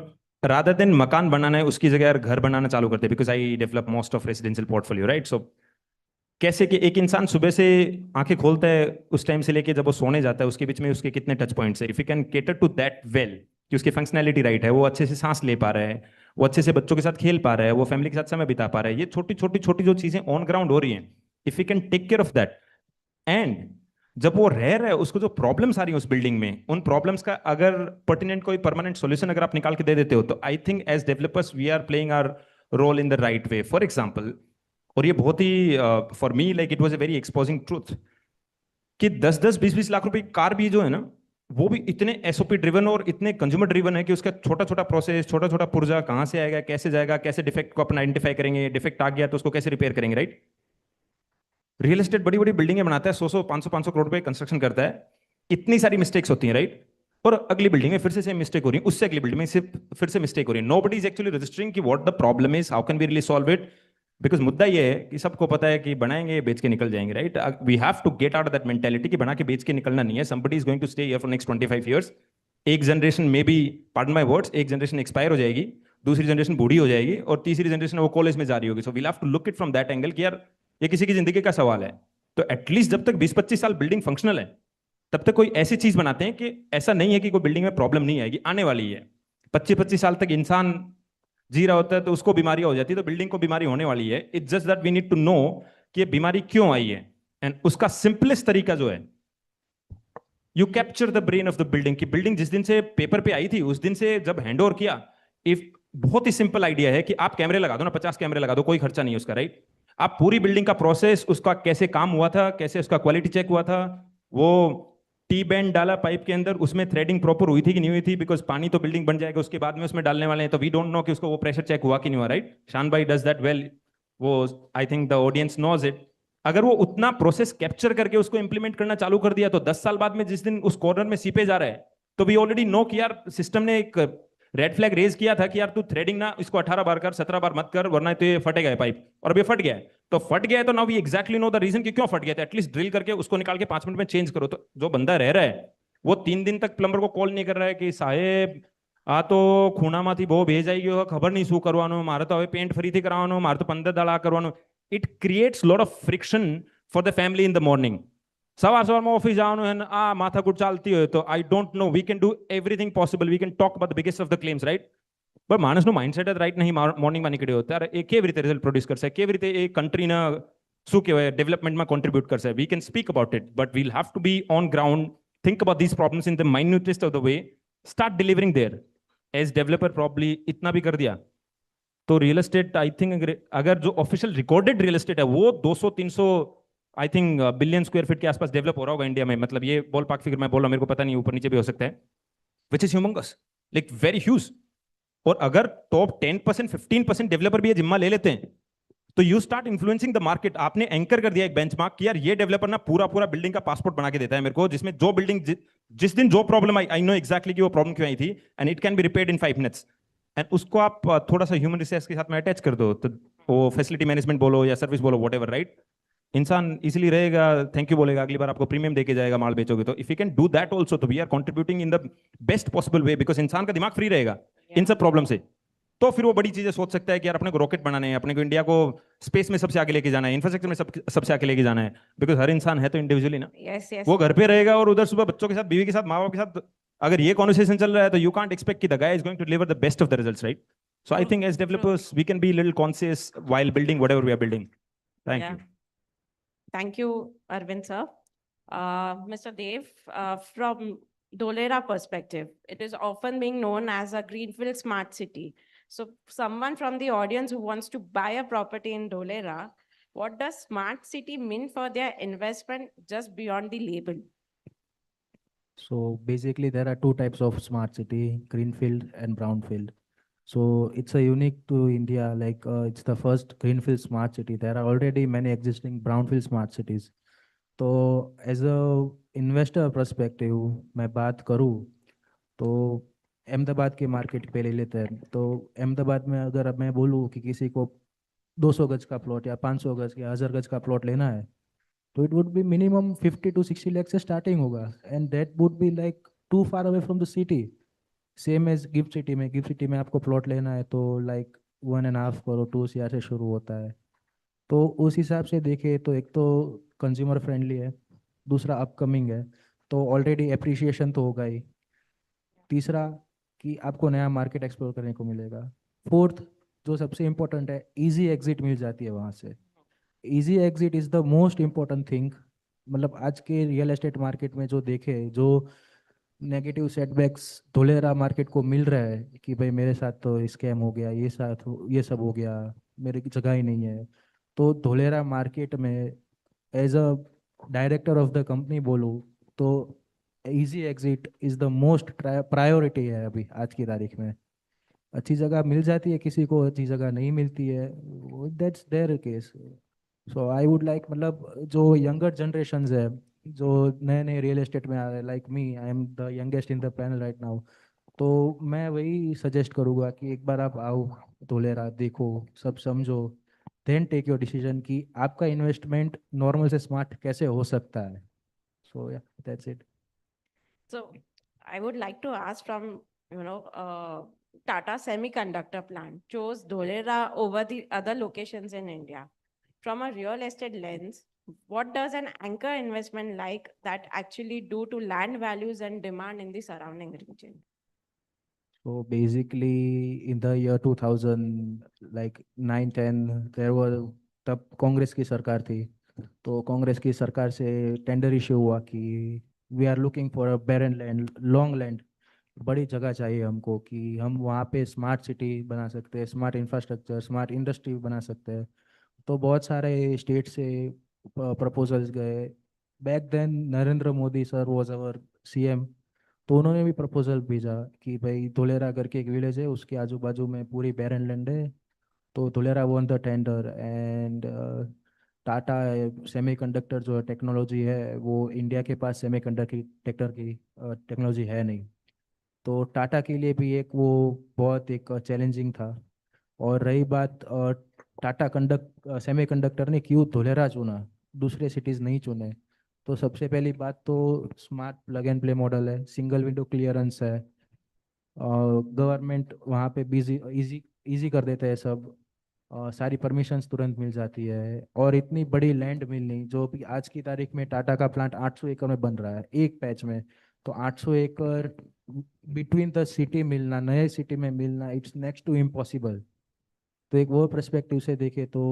rather than मकान बनाना है उसकी जगह यार घर बनाना चालू करते हैं, because I develop most of residential portfolio, right? So कैसे कि एक इंसान सुबह से आंखें खोलता है उस टाइम से लेके जब वो सोने जाता है उसके बीच में उसके कितने टच पॉइंट्स है. If you can cater to that well, कि उसकी फंक्शनैलिटी राइट है, वो अच्छे से सांस ले पा रहा है, वो अच्छे से बच्चों के साथ खेल पा रहा है, वो फैमिली के साथ समय बिता पा रहा है, ये छोटी छोटी छोटी जो चीजें ऑन ग्राउंड हो रही हैं, if you can take care of that. And जब वो रह रहा है उसको जो प्रॉब्लम्स आ रही है उस बिल्डिंग में, उन प्रॉब्लम्स का अगर पर्टिनेंट कोई परमानेंट सॉल्यूशन अगर आप निकाल के दे देते हो, तो I think as developers we are playing our role in the right way. For example, और ये बहुत ही for me like it was a very exposing truth, कि 10-10, 20-20 लाख रुपए की कार भी जो है ना, वो भी इतने एसओपी ड्रिवन और इतने कंज्यूमर ड्रिवन है कि उसका छोटा छोटा प्रोसेस, छोटा छोटा पुर्जा कहाँ से आएगा, कैसे जाएगा, कैसे डिफेक्ट को अपन आइडेंटिफाई करेंगे, डिफेक्ट आ गया तो उसको कैसे रिपेयर करेंगे, राइट? रियल एस्टेट बड़ी बड़ी बिल्डिंगें बनाता है, 100 500 करोड़ रुपए कंस्ट्रक्शन करता है, इतनी सारी मिस्टेक्स होती हैं, राइट? और अगली बिल्डिंग में फिर से सेम मिस्टेक हो रही है, उससे अगली बिल्डिंग में फिर से मिस्टेक हो रही है। नोबडी इज एक्चुअली रजिस्टरिंग कि what the problem is, how can we really solve it, because मुद्दा ये है कि सबको पता है कि बनाएंगे बेच के निकल जाएंगे, right? We have to get out that mentality कि बना के बेच के निकलना नहीं है। Somebody is going to stay here for next 25 years. एक जनरेशन में भी, पार्डन माय वर्ड्स, एक जनरेशन एक्सपायर हो जाएगी, दूसरी जनरेशन बूढ़ी हो जाएगी और तीसरी जनरेशन वो कॉलेज में जा रही होगी। So we'll have to look it from that angle कि यार ये किसी की जिंदगी का सवाल है। तो एटलीस्ट जब तक 20-25 साल बिल्डिंग फंक्शनल है तब तक कोई ऐसी चीज बनाते हैं कि ऐसा नहीं है कि कोई बिल्डिंग में प्रॉब्लम नहीं आएगी, आने वाली है। 25-25 साल तक इंसान जी रहा होता है तो उसको बीमारी हो जाती है, तो बिल्डिंग को बीमारी होने वाली है। It's just that we need to know कि ये बीमारी क्यों आई है, एंड उसका सिंपलेस्ट तरीका जो है, you capture the brain of the building. की बिल्डिंग जिस दिन से पेपर पे आई थी उस दिन से जब हैंड ओवर किया, इफ बहुत ही सिंपल आइडिया है कि आप कैमरे लगा दो ना, 50 कैमरे लगा दो, कोई खर्चा नहीं है उसका, राइट? आप पूरी बिल्डिंग का प्रोसेस, उसका कैसे काम हुआ था, कैसे उसका क्वालिटी चेक हुआ था, वो टी बैंड डाला पाइप के अंदर, उसमें थ्रेडिंग प्रॉपर हुई थी कि नहीं हुई थी, बिकॉज पानी तो बिल्डिंग बन जाएगा उसके बाद में उसमें डालने वाले हैं, तो वी डोंट नो कि उसको वो प्रेशर चेक हुआ कि नहीं हुआ, राइट? शान भाई डज दैट वेल, वो I think the audience knows it. अगर वो उतना प्रोसेस कैप्चर करके उसको इंप्लीमेंट करना चालू कर दिया तो 10 साल बाद में जिस दिन उस कॉर्नर में सीपेज आ रहा है तो वी ऑलरेडी नो कि यार सिस्टम ने एक रेड फ्लैग रेज किया था कि यार तू थ्रेडिंग ना इसको 18 बार कर, 17 बार मत कर, वरना तो ये फटेगा ये पाइप, और अब ये फट गया है। तो फट गया है तो now we exactly know the reason कि क्यों फट गया था। एटलीस्ट ड्रिल करके उसको निकाल के 5 मिनट में चेंज करो। तो जो बंदा रह रहा है वो 3 दिन तक प्लम्बर को कॉल नहीं कर रहा है कि साहेब आ तो ખૂણામાંથી બહુ ભેજ આવી ગયો, ખબર નહીં શું કરવાનું, મારે તો હવે પેન્ટ ફરીથી કરાવવાનું, મારે તો 15 દાડા કરવાનું. It creates lot of friction for the family in the morning. સવાર સવારમાં ઓફિસ જવાનું અને આ માથાકૂટ ચાલતી હોય તો I don't know, we can do everything possible, we can talk about the biggest of the claims, right? પણ માણસનું માઇન્ડસેટ જ રાઈટ નહીં, મોર્નિંગમાં નીકળ્યો ત્યારે એ કેવી રીતે રિઝલ્ટ પ્રોડ્યુસ કરશે, કેવી રીતે એ કન્ટ્રીના શું કહેવાય ડેવલપમેન્ટમાં કોન્ટ્રીબ્યુટ કરશે? We can speak about it but we'll have to be on ground, think about these problems in the minutest of the way, start delivering there. As developer probably इतना भी कर दिया तो रियल एस्टेट आई थिंक, अगर जो official recorded real estate है वो 200-300 I think billion square feet के आसपास डेवलप हो रहा होगा इंडिया में। मतलब ये बॉल पार्क फिगर मैं बोल रहा हूं, मेरे को पता नहीं, ऊपर नीचे भी हो सकता है, which is humongous, like very huge. और अगर टॉप 10% 15% डेवलपर भी ये जिम्मा ले लेते हैं तो you start influencing the market. आपने एंकर कर दिया एक बेंचमार्क कि यार ये डेवलपर ना पूरा पूरा बिल्डिंग का पासपोर्ट बना के देता है मेरे को, जिसमें जो बिल्डिंग जिस दिन जो प्रॉब्लम आई नो एग्जैक्टली कि वो प्रॉब्लम क्यों आई थी, and it can be repaired in 5 minutes. And उसको आप थोड़ा सा ह्यूमन रिसोर्स के साथ में अटैच कर दो तो वो फैसिलिटी मैनेजमेंट बोलो या सर्विस बोलो, वॉट एवर, राइट? इंसान इजिली रहेगा, थैंक यू बोलेगा, अगली बार आपको प्रीमियम देके जाएगा माल बेचोगे तो। If you can do that also तो we are contributing in the best possible way, because इंसान का दिमाग फ्री रहेगा इन सब प्रॉब्लम से। तो फिर वो बड़ी चीजें सोच सकता है कि यार अपने को रॉकेट बनाने हैं, अपने को इंडिया को स्पेस में सबसे आगे लेके जाना है, इंफ्रास्ट्रक्चर में सबसे आगे लेके जाना है, बिकॉज हर इंसान है तो इंडिविजुअली ना। Yes. वो घर पे रहेगा और उधर सुबह बच्चों के साथ, बीवी के साथ, माँ बाप के साथ अगर ये कॉन्वर्सेशन चल रहा है तो यू कांट एक्सपेक्ट कि the guy is going to deliver the best of the results, right? So I think as developers we can be little conscious while building whatever we are building. Thank you. Thank you, Arvind sir. Mr. Dev, from Dholera perspective, it is often being known as a greenfield smart city. So someone from the audience who wants to buy a property in Dholera, what does smart city mean for their investment just beyond the label? So basically there are two types of smart city, greenfield and brownfield. So it's a unique to India, like it's the first greenfield smart city. There are already many existing brownfield smart cities. तो as a investor perspective मैं बात करूँ तो अहमदाबाद के market पे ले लेते हैं। तो अहमदाबाद में अगर अब मैं बोलूँ कि किसी को 200 गज का प्लॉट या 500 गज या 1000 गज का प्लॉट लेना है तो it would be minimum 50 to 60 lakh से स्टार्टिंग होगा, and that would be like too far away from the city. Same as gift city में आपको प्लॉट लेना है तो लाइक 1.5 करोड़ 2 CR से शुरू होता है। तो उस हिसाब से देखें तो एक तो कंज्यूमर फ्रेंडली है, दूसरा अपकमिंग है तो ऑलरेडी एप्रिसिएशन तो होगा ही, तीसरा कि आपको नया मार्केट एक्सप्लोर करने को मिलेगा, फोर्थ जो सबसे इम्पोर्टेंट है इजी एग्जिट मिल जाती है वहाँ से। Easy exit is the most important thing. मतलब आज के रियल एस्टेट मार्केट में जो देखे, जो नेगेटिव सेटबैक्स धोलेरा मार्केट को मिल रहा है कि भाई मेरे साथ तो स्कैम हो गया, ये सब हो गया, मेरे की जगह ही नहीं है, तो धोलेरा मार्केट में as a director of the company बोलूँ तो easy exit is the most priority है अभी आज की तारीख में। अच्छी जगह मिल जाती है किसी को, अच्छी जगह नहीं मिलती है, that's there case. So I would like, मतलब जो यंगर जनरेशन है, जो नए नए रियल एस्टेट में आ रहे हैं, like me, I am the youngest in the panel right now, तो मैं वही सजेस्ट करूँगा कि एक बार आप आओ धोलेरा, देखो, सब समझो, देन टेक योर डिसीजन कि आपका इन्वेस्टमेंट नॉर्मल से स्मार्ट कैसे हो सकता है। सो या that's it. So I would like to ask from, Tata Semiconductor plant chose Dholera over the other locations in India. From a real estate lens, what does an anchor investment like that actually do to land values and demand in the surrounding region? So basically in the year 2000, like 9, 10, there were, तब कांग्रेस की सरकार थी, तो कांग्रेस की सरकार से tender issue हुआ कि we are looking for a barren land, long land, बड़ी जगह चाहिए हमको कि हम वहाँ पे स्मार्ट सिटी बना सकते हैं, स्मार्ट इंफ्रास्ट्रक्चर, स्मार्ट इंडस्ट्री बना सकते हैं। तो बहुत सारे स्टेट से प्रपोजल्स गए। Back then Narendra Modi sir was our CM, तो उन्होंने भी प्रपोजल भेजा कि भाई धोलेरा करके एक विलेज है, उसके आजू बाजू में पूरी बैरन लैंड है, तो Dholera one the tender. And Tata semiconductor जो टेक्नोलॉजी है, वो इंडिया के पास सेमीकंडक्टर की टेक्नोलॉजी है नहीं, तो टाटा के लिए भी एक वो बहुत एक चैलेंजिंग था। और रही बात टाटा सेमीकंडक्टर ने क्यों धोलेरा चुना, दूसरे सिटीज़ नहीं चुने, तो सबसे पहली बात तो smart plug and play model है, सिंगल विंडो क्लियरेंस है, गवर्नमेंट वहाँ पे बिजी इजी इजी कर देते हैं सब, सारी परमिशंस तुरंत मिल जाती है, और इतनी बड़ी लैंड मिलनी, जो भी आज की तारीख में टाटा का प्लांट 800 एकड़ में बन रहा है एक पैच में, तो 800 एकड़ बिटवीन द सिटी मिलना, नए सिटी में मिलना, इट्स नेक्स्ट टू इम्पॉसिबल। तो एक वो पर्सपेक्टिव से देखे तो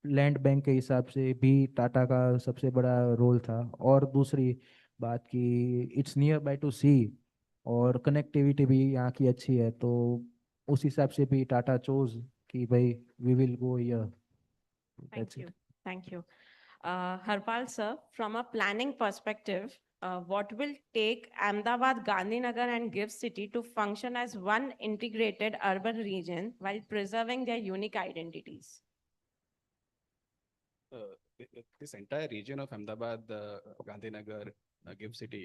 लैंड बैंक के हिसाब से भी टाटा का सबसे बड़ा रोल था। और दूसरी बात कि इट्स नियर बाय टू सी, और कनेक्टिविटी भी यहाँ की अच्छी है, तो उस हिसाब से भी टाटा चोज कि भाई we will go here. Thank you. Thank you. Harpal sir, from a planning perspective, what will take Ahmedabad, Gandhinagar and GIFT City to function as one integrated urban region while preserving their unique identities? This entire region of Ahmedabad, Gandhinagar, GIFT City,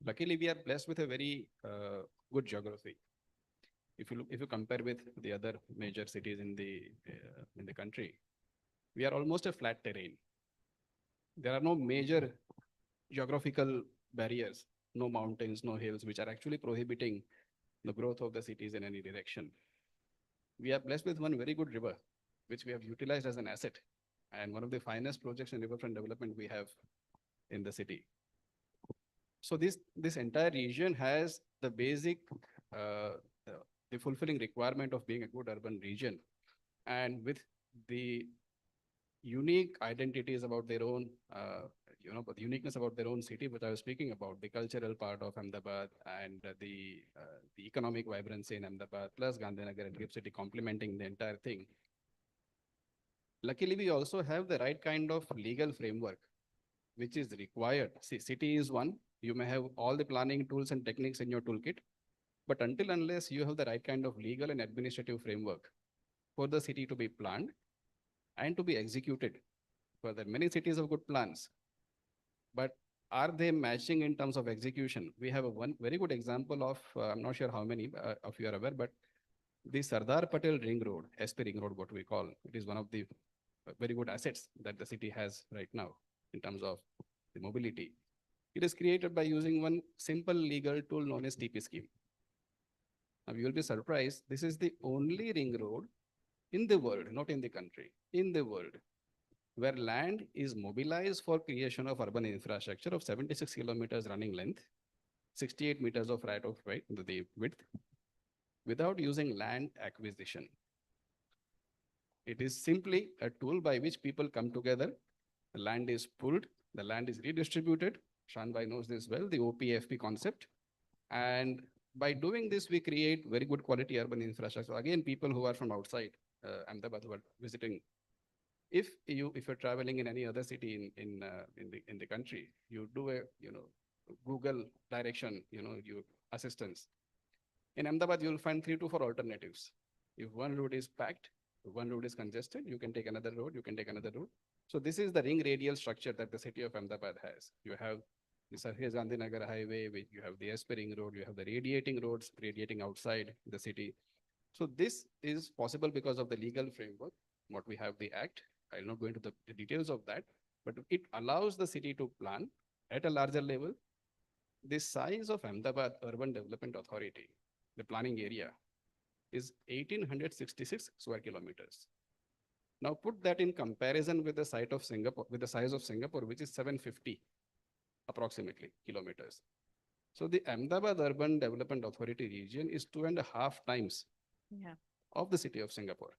luckily we are blessed with a very good geography. If you compare with the other major cities in the country, we are almost a flat terrain. There are no major geographical barriers, no mountains, no hills, which are actually prohibiting the growth of the cities in any direction. We are blessed with one very good river, which we have utilized as an asset, and one of the finest projects in riverfront development we have in the city. So this entire region has the basic, the fulfilling requirement of being a good urban region, and with the unique identities about their own, but the uniqueness about their own city, which I was speaking about, the cultural part of Ahmedabad and the economic vibrancy in Ahmedabad, plus Gandhinagar and GIFT City complementing the entire thing. Luckily, we also have the right kind of legal framework, which is required. See, city is one. You may have all the planning tools and techniques in your toolkit, but unless you have the right kind of legal and administrative framework for the city to be planned and to be executed, for there are many cities have good plans, but are they matching in terms of execution? We have one very good example of, I'm not sure how many of you are aware, but the Sardar Patel Ring Road, SP Ring Road, what we call, it is one of the very good assets that the city has right now in terms of the mobility. It is created by using one simple legal tool known as TP scheme. Now you will be surprised, this is the only ring road in the world, not in the country, in the world, where land is mobilized for creation of urban infrastructure of 76 kilometers running length, 68 meters of right of way, the width, without using land acquisition. It is simply a tool by which people come together, the land is pulled, the land is redistributed. Shanbhai knows this well, the OPFP concept. And by doing this, we create very good quality urban infrastructure. Again, people who are from outside Ahmedabad who are visiting if you're traveling in any other city in the country, you do a Google direction, your assistance. In Ahmedabad, you'll find 3 to 4 alternatives. If one route is packed, if one route is congested, you can take another road, you can take another route. So this is the ring radial structure that the city of Ahmedabad has. You have the Sarhej Gandhinagar Highway, you have the SP Ring Road, you have the radiating roads radiating outside the city. So this is possible because of the legal framework, what we have the act. I'll not go into the details of that, but it allows the city to plan at a larger level. The size of Ahmedabad Urban Development Authority, the planning area, is 1,866 square kilometers. Now put that in comparison with the size of Singapore, which is 750 approximately kilometers. So the Ahmedabad Urban Development Authority region is 2.5 times of the city of Singapore.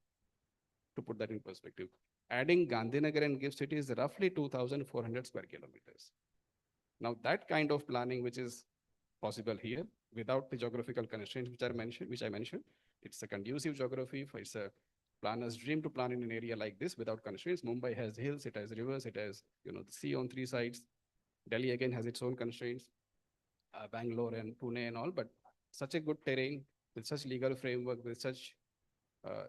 To put that in perspective, adding Gandhinagar and GIFT City is roughly 2,400 square kilometers. Now that kind of planning, which is possible here without the geographical constraints which I mentioned, it's a conducive geography. It's a planner's dream to plan in an area like this without constraints. Mumbai has hills, it has rivers, it has the sea on 3 sides. Delhi again has its own constraints, Bangalore and Pune and all, but such a good terrain with such legal framework, with such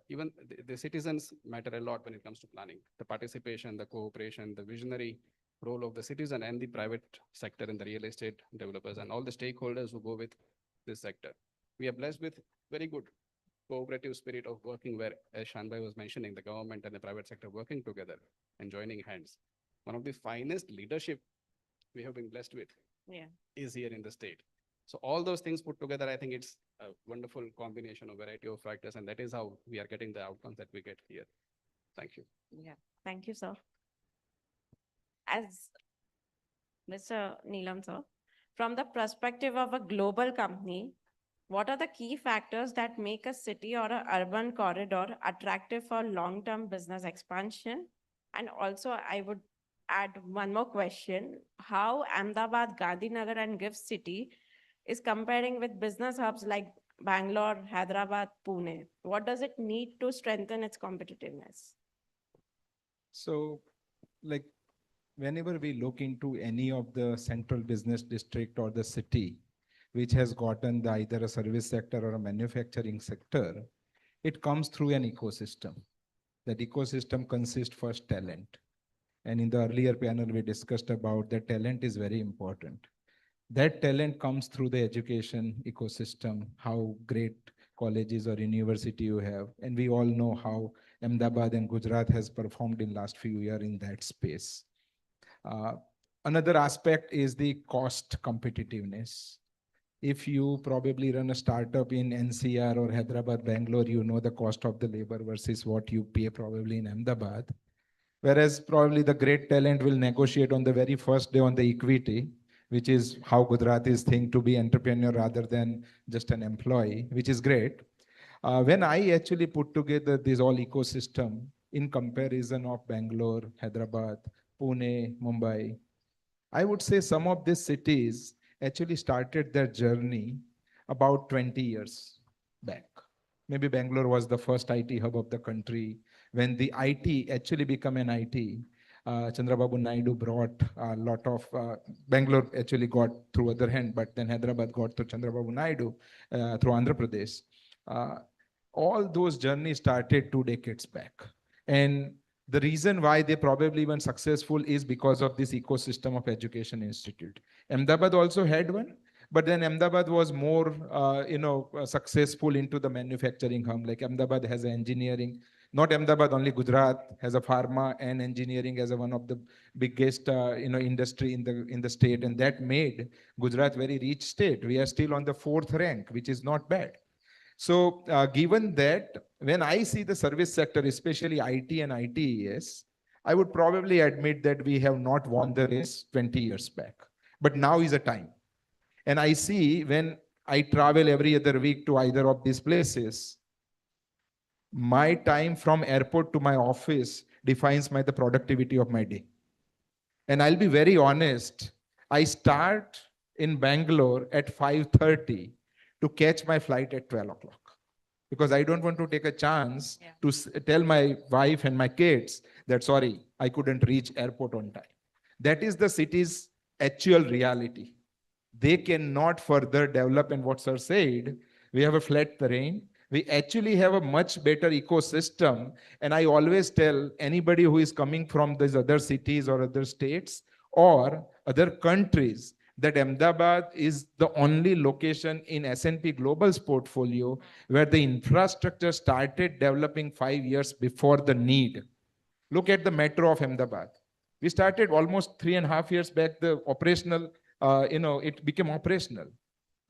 even the citizens matter a lot when it comes to planning. The participation, the cooperation, the visionary role of the citizen and the private sector and the real estate developers and all the stakeholders who go with this sector. We are blessed with very good cooperative spirit of working where, as Shanbhai was mentioning, the government and the private sector working together and joining hands. One of the finest leadership we have been blessed with is here in the state. So all those things put together, I think it's a wonderful combination of variety of factors, and that is how we are getting the outcomes that we get here. Thank you. Yeah, thank you, sir. As Mr. Neelam, sir, from the perspective of a global company, what are the key factors that make a city or an urban corridor attractive for long-term business expansion? And also, I would add one more question. How Ahmedabad, Gandhinagar, and GIFT City is comparing with business hubs like Bangalore, Hyderabad, Pune? What does it need to strengthen its competitiveness? So, like, whenever we look into any of the central business district or the city, which has gotten either a service sector or a manufacturing sector, it comes through an ecosystem. That ecosystem consists first talent. And in the earlier panel, we discussed about that talent is very important. That talent comes through the education ecosystem, how great colleges or university you have. And we all know how Ahmedabad and Gujarat has performed in last few years in that space. Another aspect is the cost competitiveness. If you probably run a startup in NCR or Hyderabad, Bangalore, you know the cost of the labor versus what you pay probably in Ahmedabad. Whereas probably the great talent will negotiate on the very first day on the equity, which is how Gujaratis think to be entrepreneur rather than just an employee, which is great. When I actually put together this all ecosystem in comparison of Bangalore, Hyderabad, Pune, Mumbai, I would say some of these cities actually started their journey about 20 years back. Maybe Bangalore was the first IT hub of the country. When the IT actually became an IT, Chandrababu Naidu brought a lot of, Bangalore actually got through other hand, but then Hyderabad got through Chandrababu Naidu through Andhra Pradesh. All those journeys started 2 decades back. And the reason why they probably were successful is because of this ecosystem of education institute. Ahmedabad also had one, but then Ahmedabad was more, successful into the manufacturing hub. Like Ahmedabad has engineering, not Ahmedabad only, Gujarat has a pharma and engineering as one of the biggest, industry in the state, and that made Gujarat very rich state. We are still on the 4th rank, which is not bad. So given that, when I see the service sector, especially IT and ITES, I would probably admit that we have not won the race 20 years back. But now is a time. And I see when I travel every other week to either of these places, my time from airport to my office defines the productivity of my day. And I'll be very honest, I start in Bangalore at 5:30 to catch my flight at 12 o'clock. Because I don't want to take a chance to tell my wife and my kids that, sorry, I couldn't reach airport on time. That is the city's actual reality. They cannot further develop. And what sir said, we have a flat terrain. We actually have a much better ecosystem. And I always tell anybody who is coming from these other cities or other states or other countries that Ahmedabad is the only location in S&P Global's portfolio where the infrastructure started developing 5 years before the need. Look at the metro of Ahmedabad. We started almost 3.5 years back, the operational, it became operational.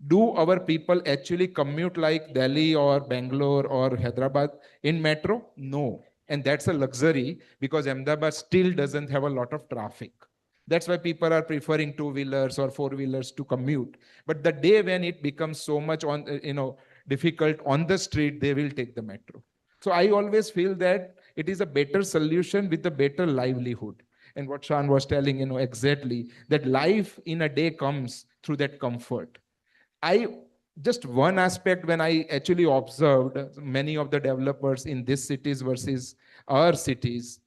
Do our people actually commute like Delhi or Bangalore or Hyderabad in metro? No. And that's a luxury because Ahmedabad still doesn't have a lot of traffic. That's why people are preferring two-wheelers or four-wheelers to commute. But the day when it becomes so much difficult on the street, they will take the metro. So I always feel that it is a better solution with a better livelihood. And what Shan was telling, exactly, that life in a day comes through that comfort. Just one aspect when I actually observed many of the developers in these cities versus our cities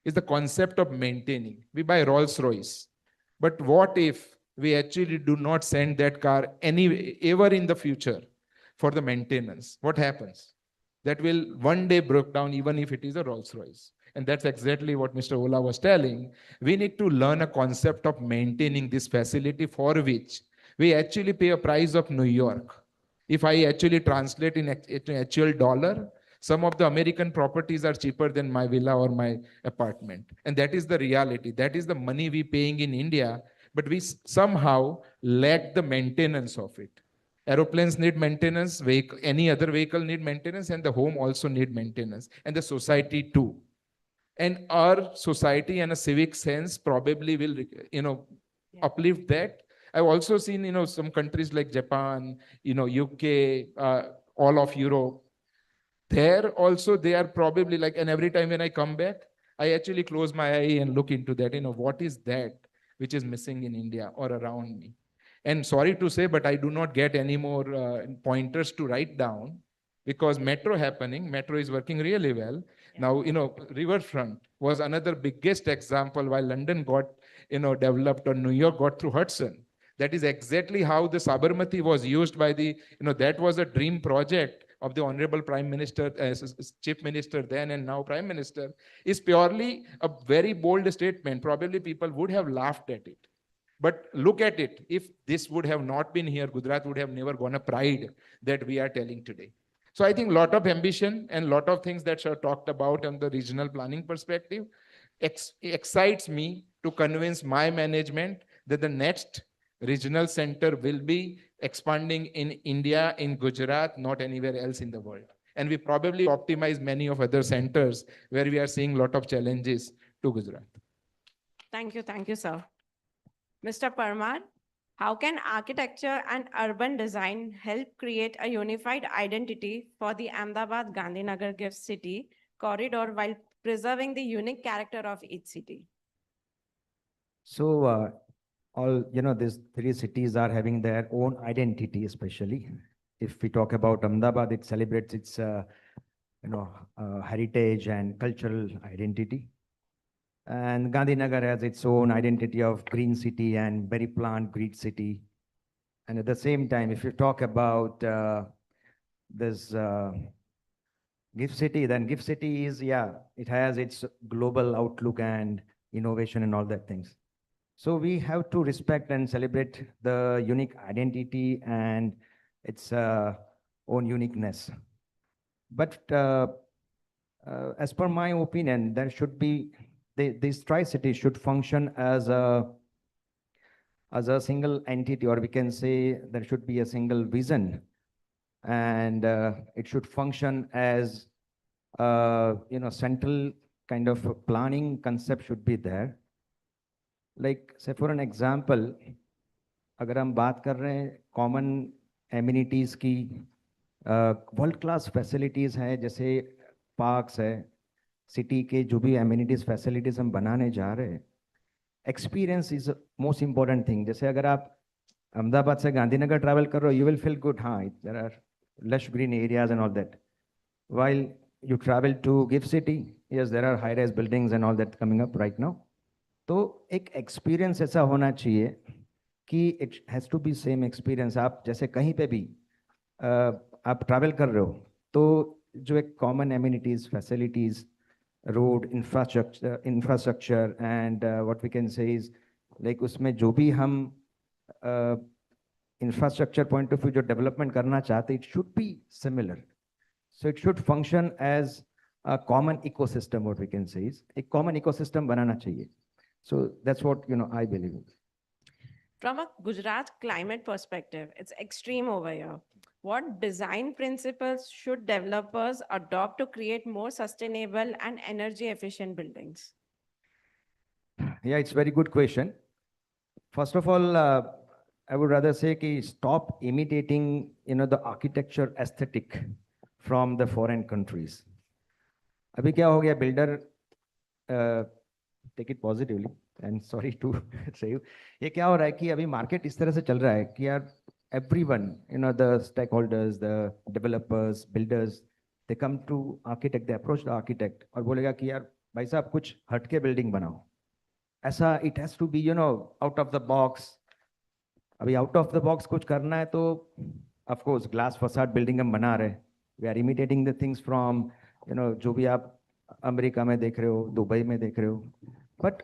is the concept of maintaining. We buy Rolls Royce, but what if we actually do not send that car ever in the future for the maintenance? What happens? That will one day break down even if it is a Rolls Royce. And that's exactly what Mr. Ola was telling. We need to learn a concept of maintaining this facility for which we actually pay a price of New York. If I actually translate in actual dollar, some of the American properties are cheaper than my villa or my apartment. And that is the reality. That is the money we paying in India, but we somehow lack the maintenance of it. Aeroplanes need maintenance, any other vehicle need maintenance, and the home also need maintenance, and the society too. And our society and a civic sense probably will, uplift that. I've also seen, some countries like Japan, UK, all of Europe. There also, they are probably like, and every time when I come back, I actually close my eye and look into that, what is that which is missing in India or around me? And sorry to say, but I do not get any more pointers to write down because metro is working really well. Now, riverfront was another biggest example while London got, developed or New York got through Hudson. That is exactly how the Sabarmati was used by the, that was a dream project of the Honorable Prime Minister, Chief Minister then and now Prime Minister, is purely a very bold statement. Probably people would have laughed at it. But look at it. If this would have not been here, Gujarat would have never gone a pride that we are telling today. So I think a lot of ambition and a lot of things that are talked about on the regional planning perspective excites me to convince my management that the next regional center will be expanding in India, in Gujarat, not anywhere else in the world. And we probably optimize many of other centers where we are seeing a lot of challenges to Gujarat. Thank you, sir. Mr. Parmar, how can architecture and urban design help create a unified identity for the Ahmedabad-Gandhinagar Gift City corridor while preserving the unique character of each city? So these three cities are having their own identity, especially. If we talk about Ahmedabad, it celebrates its, heritage and cultural identity. And Gandhinagar has its own identity of green city and very plant green city. And at the same time, if you talk about this Gift City, then Gift City is, it has its global outlook and innovation and all that things. So we have to respect and celebrate the unique identity and its own uniqueness. But as per my opinion, there should be, these tri-cities should function as a single entity, or we can say there should be a single vision. And it should function as, central kind of a planning concept should be there. Like, say for an example, अगर हम बात कर रहे हैं common amenities की, world class facilities हैं, जैसे parks है, city के जो भी amenities facilities हम बनाने जा रहे हैं, experience is the most important thing. जैसे अगर आप अहमदाबाद से गांधीनगर travel कर रहे हो, you will feel good, हाँ, there are lush green areas and all that. While you travel to Gift City, yes, there are high-rise buildings and all that coming up right now. तो एक experience ऐसा होना चाहिए कि it has to be same experience. आप जैसे कहीं पे भी आप travel कर रहे हो, तो जो एक common amenities, facilities, road, infrastructure, and what we can say is like उसमें जो भी हम infrastructure point of view जो development करना चाहते, it should be similar. So it should function as a common ecosystem, what we can say is a common ecosystem banana chahiye. So that's what, I believe in. From a Gujarat climate perspective, it's extreme over here. What design principles should developers adopt to create more sustainable and energy efficient buildings? Yeah, it's very good question. First of all, I would rather say ki stop imitating, the architecture aesthetic from the foreign countries. अभी क्या हो गया builder take it positively and sorry to say ये क्या हो रहा है कि अभी मार्केट इस तरह से चल रहा है कि यार everyone, the stakeholders, the developers, builders, they come to architect, they approach the architect और बोलेगा कि यार भाई साहब कुछ हटके बिल्डिंग बनाओ ऐसा it has to be, out of the box. अभी आउट ऑफ द बॉक्स कुछ करना है तो of course glass facade building हम बना रहे हैं we are imitating the things from जो भी आप अमेरिका में देख रहे हो दुबई में देख रहे हो but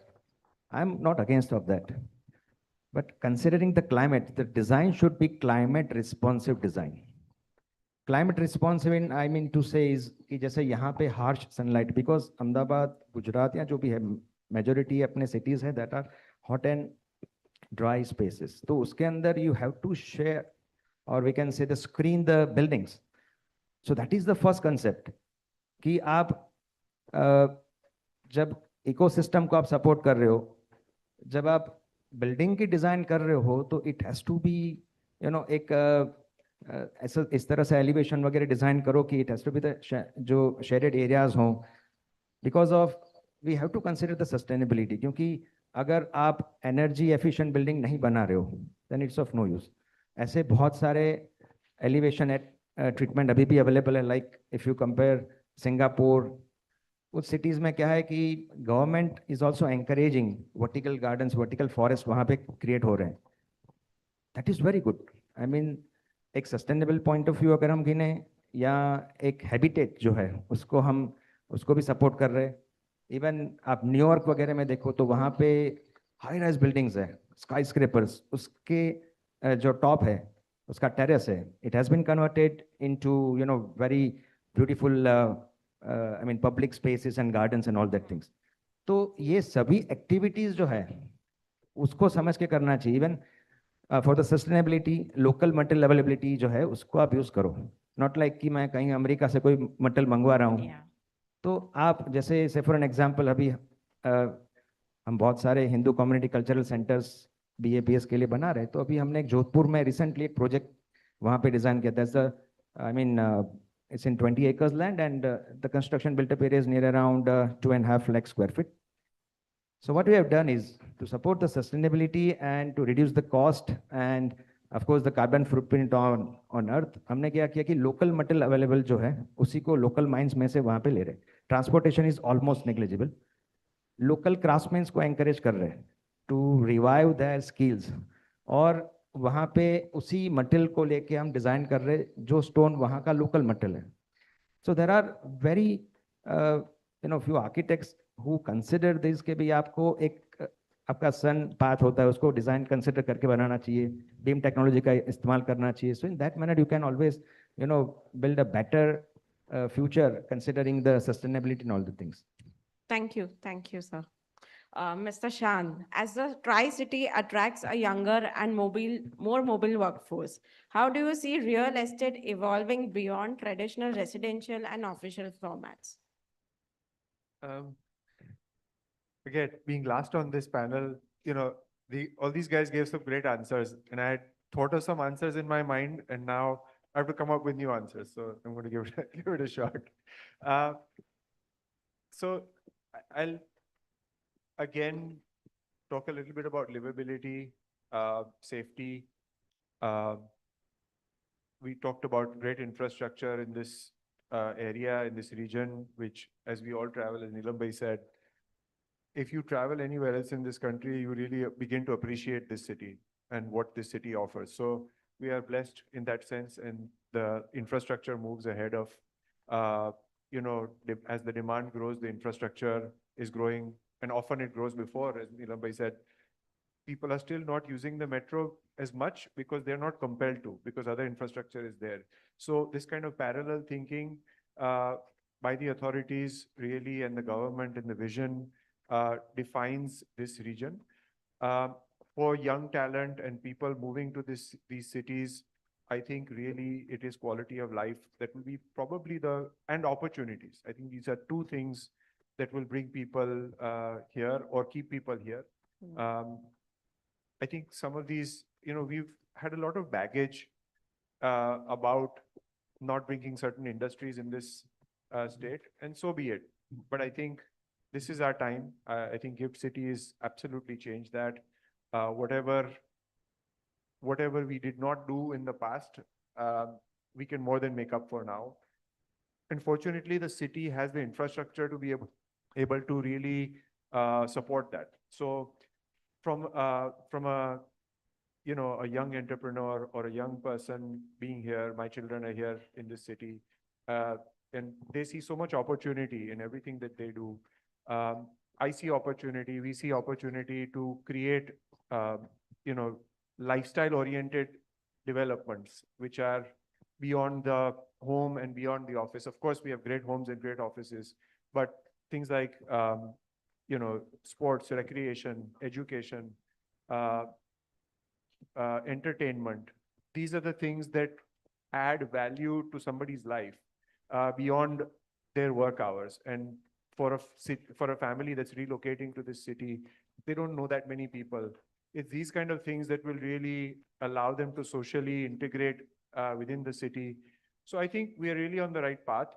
I am not against of that but considering the climate the design should be climate responsive design climate responsive in I mean to say is कि जैसे यहाँ पे harsh sunlight because Ahmedabad Gujarat या जो भी है मेजोरिटी अपने सिटीज है that are hot and dry spaces. तो उसके अंदर you have to share or we can say the screen the buildings. So that is the first concept कि आप जब ecosystem को आप support कर रहे हो जब आप building की design कर रहे हो तो it has to be एक ऐसा इस तरह से elevation वगैरह design करो कि it has to be the जो shaded areas हों because of we have to consider the sustainability क्योंकि अगर आप एनर्जी एफिशिएंट बिल्डिंग नहीं बना रहे हो then it's of no use ऐसे बहुत सारे एलिवेशन ट्रीटमेंट अभी भी अवेलेबल है like if you compare Singapore उस सिटीज़ में क्या है कि government is also encouraging vertical gardens vertical forest वहाँ पे क्रिएट हो रहे हैं that is very good I mean एक सस्टेनेबल पॉइंट ऑफ व्यू अगर हम गिने या एक हैबिटेट जो है उसको भी सपोर्ट कर रहे हैं इवन आप न्यूयॉर्क वगैरह में देखो तो वहाँ पे हाई राइज बिल्डिंग्स है स्काई स्क्रेपर्स उसके जो टॉप है उसका टेरेस है it has been converted into very beautiful I mean public spaces and gardens and all that things तो ये सभी एक्टिविटीज़ जो है उसको समझ के करना चाहिए even for the sustainability local material availability जो है उसको आप यूज़ करो नॉट लाइक कि मैं कहीं अमेरिका से कोई मटेरियल मंगवा रहा हूँ तो आप जैसे से फॉर एन एग्जांपल अभी हम बहुत सारे Hindu community cultural centres BAPS के लिए बना रहे तो अभी हमने एक जोधपुर में रिसेंटली एक प्रोजेक्ट वहाँ पे डिजाइन किया that's the I mean it's in 20 acres land and the construction built up area is near around 2.5 lakh square feet. So what we have done is to support the sustainability and to reduce the cost and of course the carbon footprint on earth हमने क्या किया कि local material available जो है उसी को local mines में से वहाँ पे ले रहे transportation is almost negligible local craftsmans को एंकरेज कर रहे हैं टू रिवाइव देयर स्किल्स और वहाँ पे उसी मटेरियल को लेके हम डिजाइन कर रहे जो स्टोन वहाँ का लोकल मटेरियल है so there are very few architects who consider this के भी आपको एक आपका सन पाथ होता है उसको डिजाइन कंसिडर करके बनाना चाहिए बीम टेक्नोलॉजी का इस्तेमाल करना चाहिए so in that manner you can always build a better future considering the sustainability and all the things. Thank you, sir. Mr. Shan, as the Tri-City attracts a younger and more mobile workforce, how do you see real estate evolving beyond traditional residential and official formats? Again, being last on this panel, all these guys gave some great answers, and I had thought of some answers in my mind, and now I have to come up with new answers. So I'm going to give it a shot. So I'll again talk a little bit about livability, safety. We talked about great infrastructure in this area in this region, which, as we all travel, as Neelam Bhai said, if you travel anywhere else in this country, you really begin to appreciate this city and what this city offers. So we are blessed in that sense, and the infrastructure moves ahead of, as the demand grows, the infrastructure is growing, and often it grows before, as Neelam Bhai said. People are still not using the metro as much because they're not compelled to, because other infrastructure is there. So this kind of parallel thinking by the authorities really, and the government and the vision defines this region. For young talent and people moving to these cities, I think really it is quality of life that will be probably and opportunities. I think these are two things that will bring people here or keep people here. I think some of these, we've had a lot of baggage about not bringing certain industries in this state, and so be it. But I think this is our time. I think Gift City is absolutely changed that. Whatever we did not do in the past, we can more than make up for now. Unfortunately, the city has the infrastructure to be able to really support that. So from a young entrepreneur or a young person being here, my children are here in this city, and they see so much opportunity in everything that they do. I see opportunity, we see opportunity to create, lifestyle-oriented developments, which are beyond the home and beyond the office. Of course, we have great homes and great offices, but things like, sports, recreation, education, entertainment. These are the things that add value to somebody's life beyond their work hours. And for a family that's relocating to this city, they don't know that many people. It's these kind of things that will really allow them to socially integrate within the city. So I think we are really on the right path.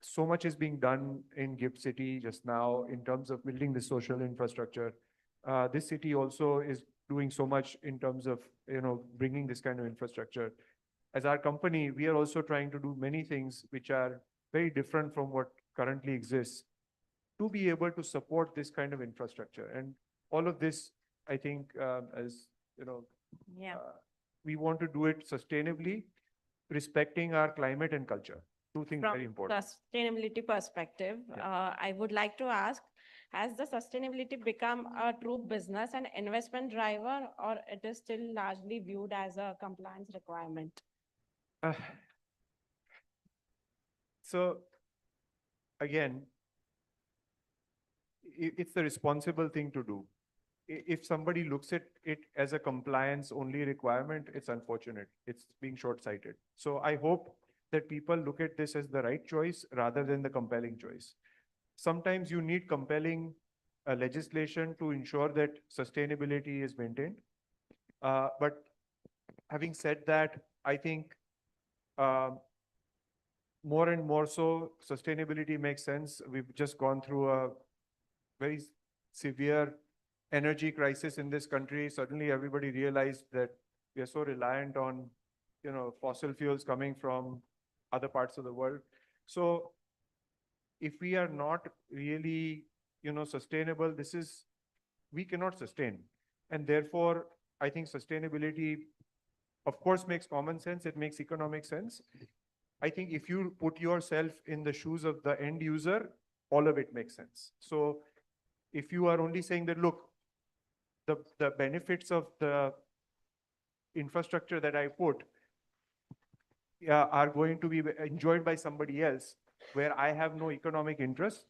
So much is being done in Gift City just now in terms of building the social infrastructure. This city also is doing so much in terms of, bringing this kind of infrastructure. As our company, we are also trying to do many things which are very different from what currently exists to be able to support this kind of infrastructure. And all of this, I think, we want to do it sustainably, respecting our climate and culture. Two things very important. Sustainability perspective, I would like to ask, has the sustainability become a true business and investment driver, or it is still largely viewed as a compliance requirement? So again, it's the responsible thing to do. If somebody looks at it as a compliance only requirement, it's unfortunate. It's being short-sighted. So I hope that people look at this as the right choice rather than the compelling choice. Sometimes you need compelling legislation to ensure that sustainability is maintained. But having said that, I think more and more so, sustainability makes sense. We've just gone through a very severe energy crisis in this country. Suddenly, everybody realized that we are so reliant on, fossil fuels coming from other parts of the world. So if we are not really, sustainable, we cannot sustain. And therefore, I think sustainability, of course, makes common sense. It makes economic sense. I think if you put yourself in the shoes of the end user, all of it makes sense. So if you are only saying that, look, the benefits of the infrastructure that I put are going to be enjoyed by somebody else where I have no economic interest,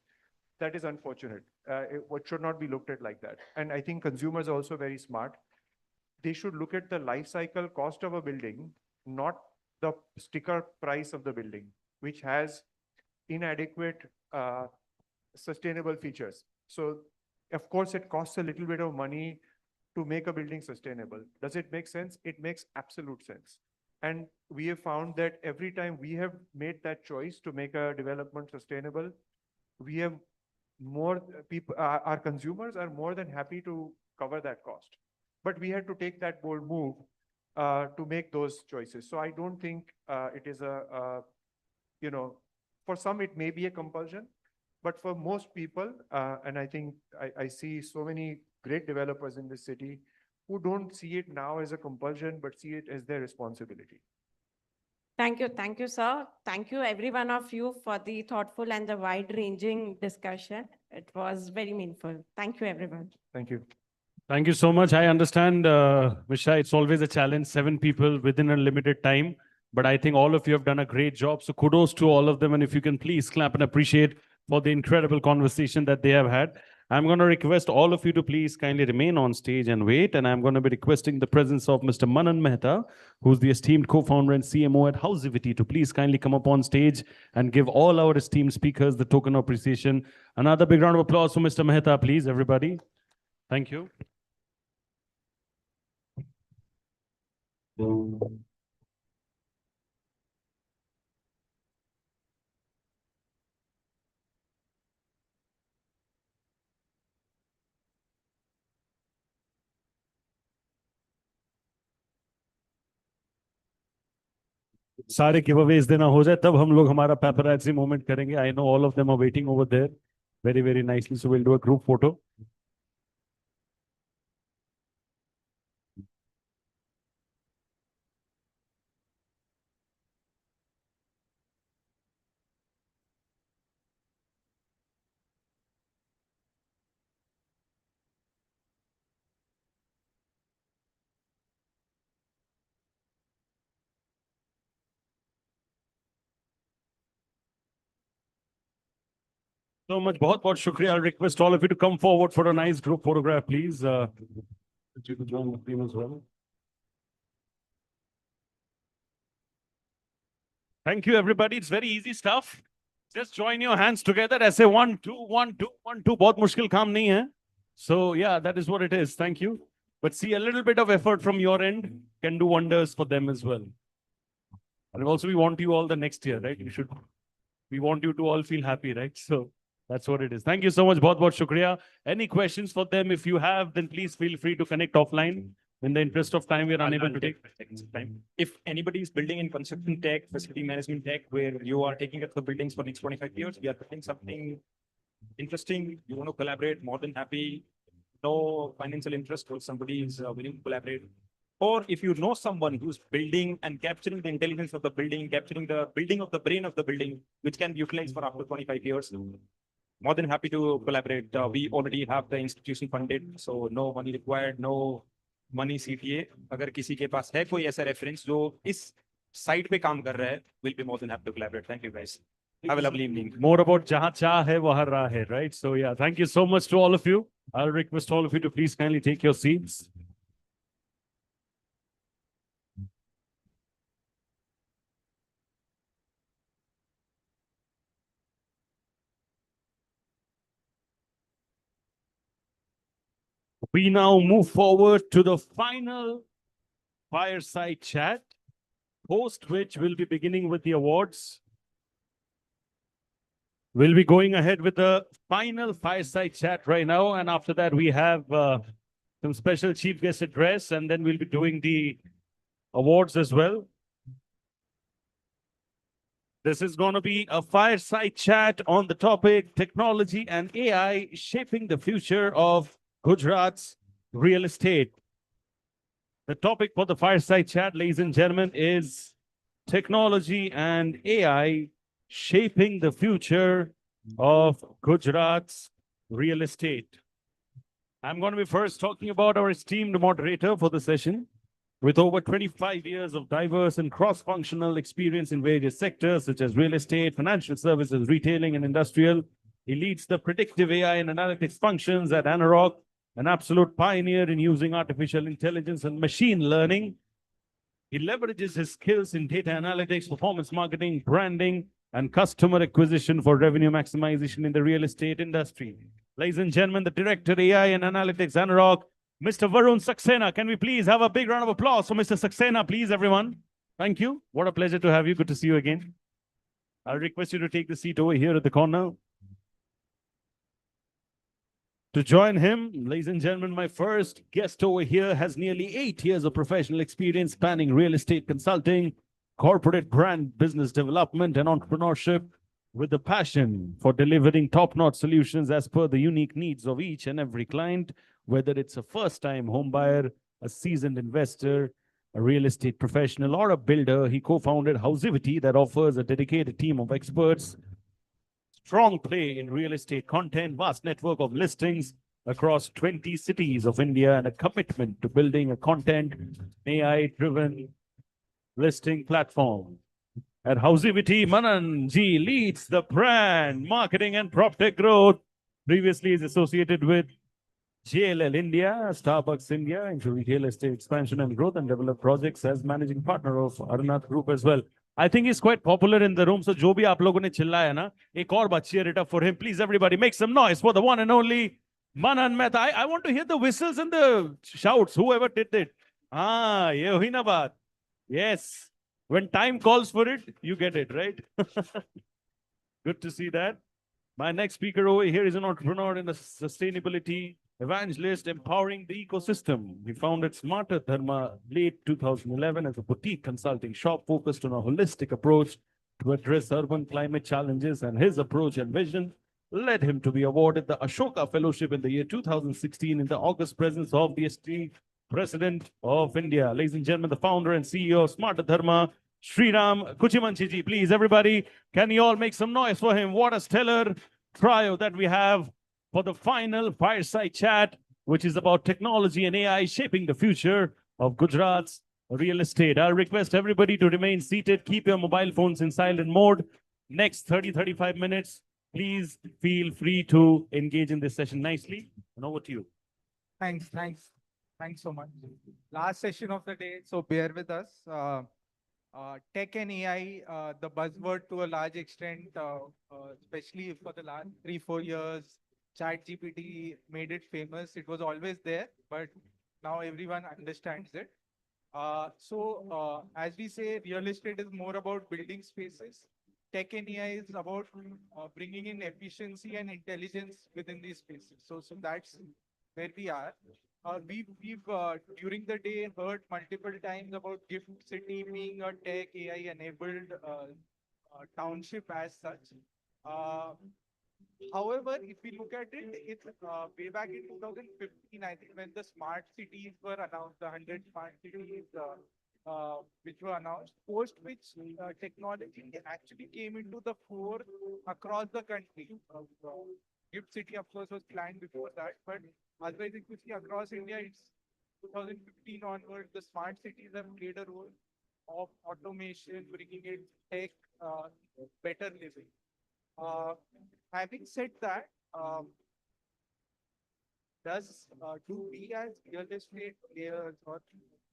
that is unfortunate. It should not be looked at like that. And I think consumers are also very smart. They should look at the life cycle cost of a building, not the sticker price of the building, which has inadequate sustainable features. So of course, it costs a little bit of money to make a building sustainable. Does it make sense? It makes absolute sense. And we have found that every time we have made that choice to make a development sustainable, we have more people, our consumers are more than happy to cover that cost. But we had to take that bold move to make those choices. So I don't think it is for some it may be a compulsion, but for most people, and I think I see so many great developers in this city who don't see it now as a compulsion, but see it as their responsibility. Thank you, sir. Thank you, every one of you, for the thoughtful and the wide-ranging discussion. It was very meaningful. Thank you, everyone. Thank you. Thank you so much. I understand, Misha, it's always a challenge, 7 people within a limited time. But I think all of you have done a great job. So kudos to all of them. And if you can please clap and appreciate for the incredible conversation that they have had. I'm going to request all of you to please kindly remain on stage and wait. And I'm going to be requesting the presence of Mr. Manan Mehta, who's the esteemed co-founder and CMO at Housivity, to please kindly come up on stage and give all our esteemed speakers the token of appreciation. Another big round of applause for Mr. Mehta, please, everybody. Thank you. सारे giveaways देना हो जाए तब हम लोग हमारा paparazzi moment करेंगे. I know all of them are waiting over there very, very nicely. So we'll do a group photo. So much. बहुत बहुत शुक्रिया. I'll request all of you to come forward for a nice group photograph, please. You could join the team as well. Thank you, everybody. It's very easy stuff. Just join your hands together. ऐसे 1 2 1 2 1 2. बहुत मुश्किल काम नहीं है. So yeah, that is what it is. Thank you. But see, a little bit of effort from your end can do wonders for them as well. And also, we want you all the next year, right? We want you to all feel happy, right? So that's what it is. Thank you so much. बहुत बहुत शुक्रिया. Any questions for them? If you have, then please feel free to connect offline. In the interest of time, we are unable to take time. If anybody is building in construction tech, facility management tech, where you are taking up the buildings for next 25 years, we are building something interesting. You want to collaborate, more than happy. No financial interest, or somebody is willing to collaborate. Or if you know someone who's building and capturing the intelligence of the building, capturing the building of the brain of the building, which can be utilized for after 25 years, more than happy to collaborate. We already have the institution funded, so no money required, no money CTA. अगर किसी के पास है कोई ऐसा reference जो इस site पे काम कर रहा है, we'll be more than happy to collaborate. Thank you, guys. Have a lovely evening. More about जहाँ चाह है वहाँ राह है, right? So yeah, thank you so much to all of you. I'll request all of you to please kindly take your seats. We now move forward to the final fireside chat, post which we'll be beginning with the awards. We'll be going ahead with the final fireside chat right now. And after that, we have some special chief guest address, and then we'll be doing the awards as well. This is going to be a fireside chat on the topic technology and AI shaping the future of Gujarat's real estate. The topic for the fireside chat, ladies and gentlemen, is technology and AI shaping the future of Gujarat's real estate. I'm going to be first talking about our esteemed moderator for the session. With over 25 years of diverse and cross-functional experience in various sectors such as real estate, financial services, retailing, and industrial, he leads the predictive AI and analytics functions at Anurag, an absolute pioneer in using artificial intelligence and machine learning. He leverages his skills in data analytics, performance marketing, branding, and customer acquisition for revenue maximization in the real estate industry. Ladies and gentlemen, the Director AI and Analytics, Anurag, Mr. Varun Saxena. Can we please have a big round of applause for Mr. Saxena, please, everyone? Thank you. What a pleasure to have you. Good to see you again. I'll request you to take the seat over here at the corner. To join him, ladies and gentlemen, my first guest over here has nearly 8 years of professional experience spanning real estate consulting, corporate brand business development and entrepreneurship with a passion for delivering top-notch solutions as per the unique needs of each and every client, whether it's a first-time home buyer, a seasoned investor, a real estate professional, or a builder. He co-founded Housivity that offers a dedicated team of experts, strong play in real estate content, vast network of listings across 20 cities of India, and a commitment to building a content AI-driven listing platform. At Housivity, Manan Ji leads the brand, marketing and PropTech growth. Previously is associated with JLL India, Starbucks India, into retail estate expansion and growth, and develop projects as managing partner of Arnath Group as well. I think he's quite popular in the room. So जो भी आप लोगों ने चिल्लाया ना, एक और बार cheer it up for him. Please, everybody, make some noise for the one and only Manan Mehta. I want to hear the whistles and the shouts. Whoever did it. Ah, ye huई ना बात. Yes. When time calls for it, you get it, right? Good to see that. My next speaker over here is an entrepreneur in the sustainability evangelist, empowering the ecosystem. He founded Smarter Dharma late 2011 as a boutique consulting shop focused on a holistic approach to address urban climate challenges, and his approach and vision led him to be awarded the Ashoka Fellowship in the year 2016 in the august presence of the esteemed President of India. Ladies and gentlemen, the founder and CEO of Smarter Dharma, Sriram Kuchimanchiji. Please, everybody, can you all make some noise for him? What a stellar trio that we have for the final fireside chat, which is about technology and AI shaping the future of Gujarat's real estate. I'll request everybody to remain seated. Keep your mobile phones in silent mode. Next 30-35 minutes, please feel free to engage in this session nicely. And over to you. Thanks so much. Last session of the day, so bear with us. Tech and AI, the buzzword to a large extent, especially for the last 3-4 years, ChatGPT made it famous. It was always there, but now everyone understands it. As we say, real estate is more about building spaces. Tech and AI is about bringing in efficiency and intelligence within these spaces. So that's where we are. We've during the day heard multiple times about Gift City being a tech AI enabled township as such. However, if we look at it, it's way back in 2015, I think, when the smart cities were announced, the 100 smart cities which were announced, post which technology actually came into the fore across the country. Gift City, of course, was planned before that, but otherwise, if you see across India, it's 2015 onwards, the smart cities have played a role of automation, bringing in tech, better living. Having said that, do we as real estate players or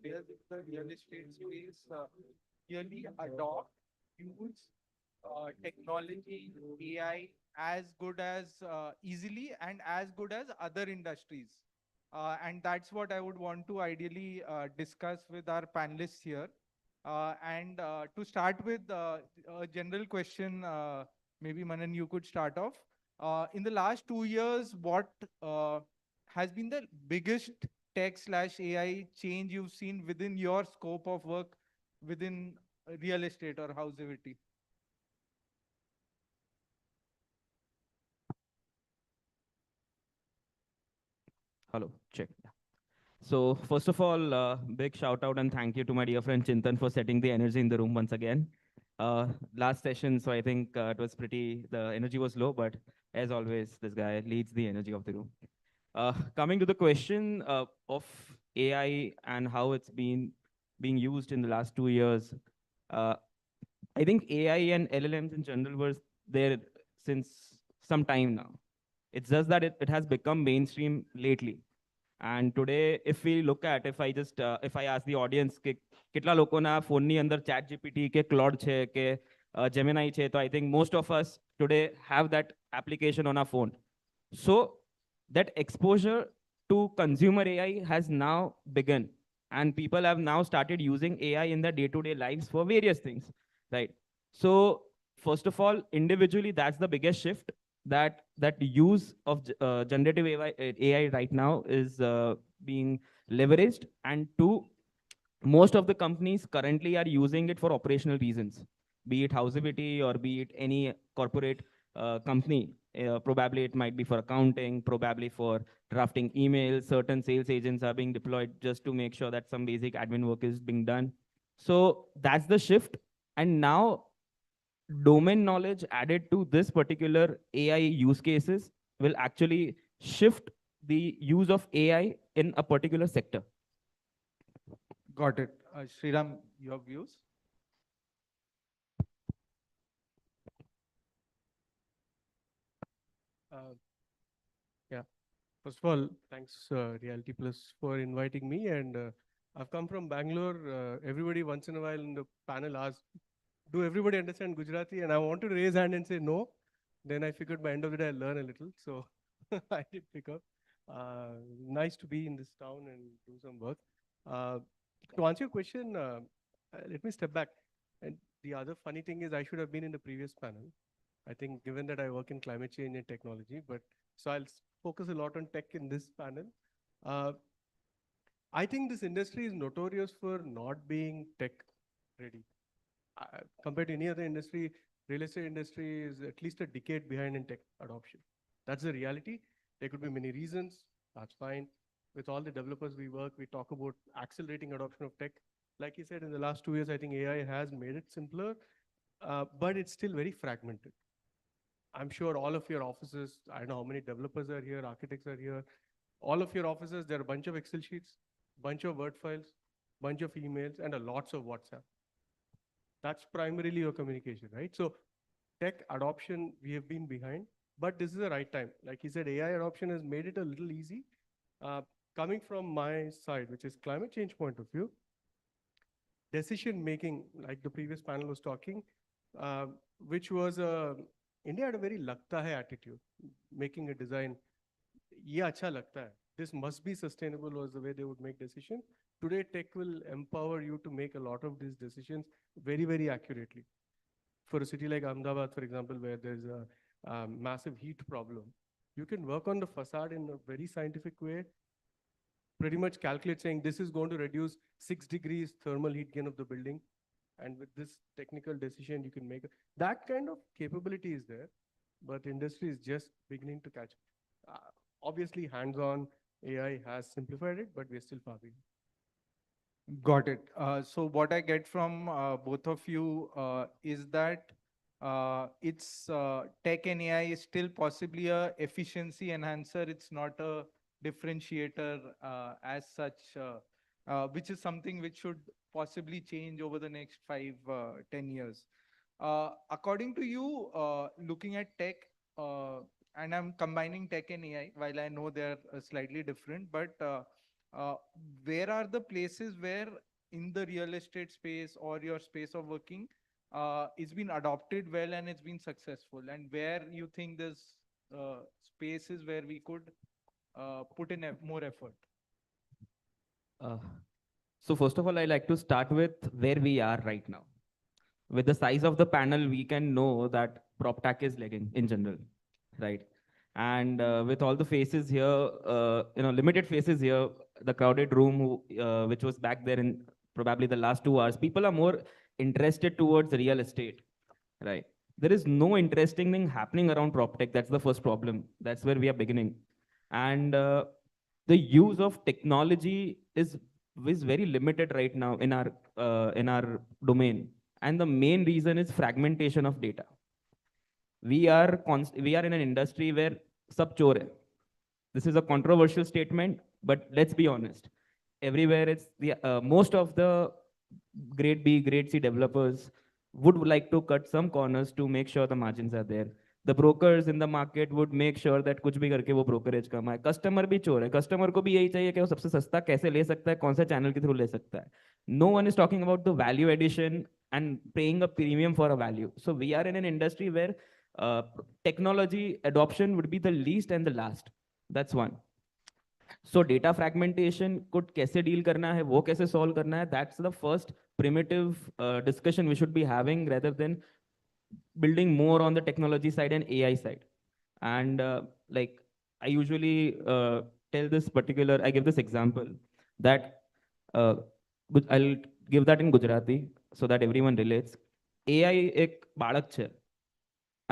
players in the real estate space really adopt, use technology, AI as good as easily and as good as other industries? And that's what I would want to ideally discuss with our panelists here. To start with a general question, maybe Manan, you could start off. In the last 2 years, what has been the biggest tech/AI change you've seen within your scope of work within real estate or Housivity? Hello, check. So first of all, big shout out and thank you to my dear friend Chintan for setting the energy in the room once again. Last session, so I think it was the energy was low, but as always, this guy leads the energy of the room. Coming to the question of AI and how it's been being used in the last 2 years, I think AI and LLMs in general were there since some time now. It's just that it has become mainstream lately. And today, if we look at, if I ask the audience, kitla loko na phone ni andar ChatGPT ke Claude che ke Gemini che, so I think most of us today have that application on our phone. So that exposure to consumer AI has now begun, and people have now started using AI in their day-to-day lives for various things, right? So first of all, individually, that's the biggest shift. That use of generative AI right now is being leveraged, and two, most of the companies currently are using it for operational reasons, be it Housability or be it any corporate company. Probably it might be for accounting, probably for drafting emails. Certain sales agents are being deployed just to make sure that some basic admin work is being done. So that's the shift. And now domain knowledge added to this particular AI use cases will actually shift the use of AI in a particular sector. Got it. Sriram, your views? Uh, yeah. First of all, thanks Realty Plus for inviting me. And I've come from Bangalore. Everybody once in a while in the panel asks, do everybody understand Gujarati? And I want to raise hand and say no. Then I figured by end of the day I'll learn a little. So I did pick up. Nice to be in this town and do some work. To answer your question, let me step back. And the other funny thing is I should have been in the previous panel. I think given that I work in climate change and technology, but so I'll focus a lot on tech in this panel. I think this industry is notorious for not being tech ready. Compared to any other industry, real estate industry is at least a decade behind in tech adoption. That's the reality. There could be many reasons. That's fine. With all the developers we work, we talk about accelerating adoption of tech. Like you said, in the last 2 years, I think AI has made it simpler, but it's still very fragmented. I'm sure all of your offices, I don't know how many developers are here, architects are here. All of your offices, there are a bunch of Excel sheets, bunch of Word files, bunch of emails, and a lots of WhatsApp. That's primarily your communication, right? So tech adoption, we have been behind, but this is the right time. Like he said, AI adoption has made it a little easy. Coming from my side, which is climate change point of view, decision making, like the previous panel was talking, which was India had a very lagta hai attitude, making a design. Ye acha lagta hai. This must be sustainable was the way they would make decisions. Today, tech will empower you to make a lot of these decisions very, very accurately. For a city like Ahmedabad, for example, where there's a massive heat problem, you can work on the facade in a very scientific way, pretty much calculate saying this is going to reduce 6 degrees thermal heat gain of the building. And with this technical decision, you can make it. That kind of capability is there, but industry is just beginning to catch up. Obviously, hands-on AI has simplified it, but we're still far behind. Got it. So what I get from both of you is that it's tech and AI is still possibly a efficiency enhancer. It's not a differentiator as such, which is something which should possibly change over the next 5-10 years. According to you, looking at tech, and I'm combining tech and AI, while I know they're slightly different, but where are the places where in the real estate space or your space of working, it's been adopted well and it's been successful, and where you think there's spaces where we could put in more effort? So first of all, I like to start with where we are right now. With the size of the panel, we can know that PropTech is lagging in general, right? And with all the faces here, limited faces here, the crowded room, which was back there in probably the last 2 hours, people are more interested towards real estate, right? There is no interesting thing happening around PropTech. That's the first problem. That's where we are beginning. And the use of technology is very limited right now in our domain. And the main reason is fragmentation of data. We are in an industry where sab chor hai. This is a controversial statement, but let's be honest. Everywhere it's the most of the grade B, grade C developers would like to cut some corners to make sure the margins are there. The brokers in the market would make sure that कुछ भी करके वो brokerage कमाए. Customer भी चोर है. Customer को भी यही चाहिए कि वो सबसे सस्ता कैसे ले सकता है, कौन सा channel के through ले सकता है. No one is talking about the value addition and paying a premium for a value. So we are in an industry where technology adoption would be the least and the last. That's one. So data fragmentation could कैसे deal करना है, वो कैसे solve करना है. That's the first primitive discussion we should be having rather than building more on the technology side and AI side. And like I usually I give this example that I'll give that in Gujarati so that everyone relates. AI એક બાળક છે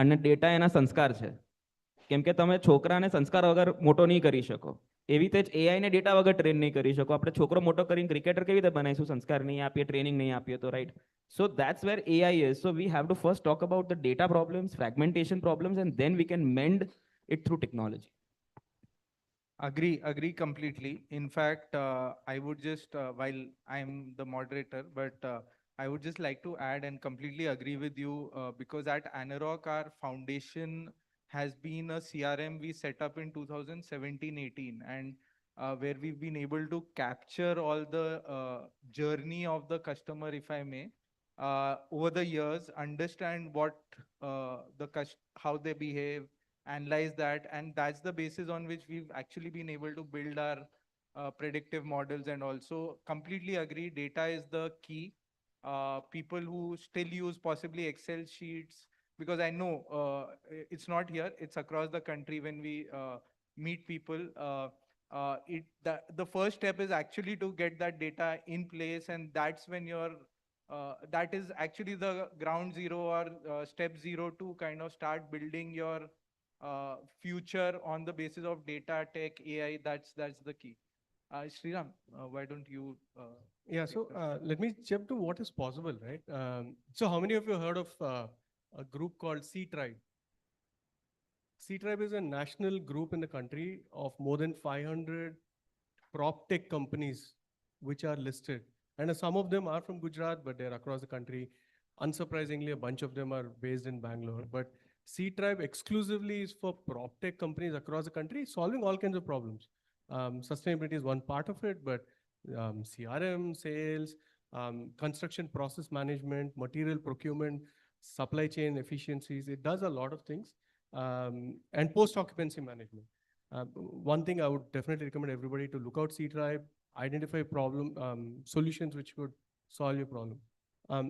અને data એના સંસ્કાર છે. કેમ કે તમે છોકરાને સંસ્કાર વગર મોટો નહીં કરી શકો. એવી રીતે જ AI ને ડેટા વગર ટ્રેન નહીં કરી શકો. આપણે છોકરો મોટો કરીને ક્રિકેટર કેવી રીતે બનાવીશું? સંસ્કાર નહીં આપીએ, ટ્રેનિંગ નહીં આપીએ તો, right? So that's where AI is. So we have to first talk about the data problems, fragmentation problems, and then we can mend it through technology. Agree completely. In fact, I would just, while I'm the moderator, but I would just like to add and completely agree with you because at Anerock, our foundation has been a CRM we set up in 2017-18, and where we've been able to capture all the journey of the customer, if I may, over the years, understand what how they behave, analyze that, and that's the basis on which we've actually been able to build our predictive models. And also completely agree, data is the key. People who still use possibly Excel sheets, because I know it's not here, it's across the country. When we meet people, the first step is actually to get that data in place, and that's when that is actually the ground zero or step zero to kind of start building your future on the basis of data, tech, AI. That's the key. Sriram, why don't you? Yeah, so let me jump to what is possible, right? So how many of you heard of a group called C-Tribe? C-Tribe is a national group in the country of more than 500 prop tech companies which are listed. And some of them are from Gujarat, but they're across the country. Unsurprisingly, a bunch of them are based in Bangalore. But C-Tribe exclusively is for prop tech companies across the country, solving all kinds of problems. Sustainability is one part of it, but CRM, sales, construction process management, material procurement, supply chain efficiencies, it does a lot of things. And post-occupancy management. One thing I would definitely recommend everybody to look out C-Tribe, identify solutions which would solve your problem.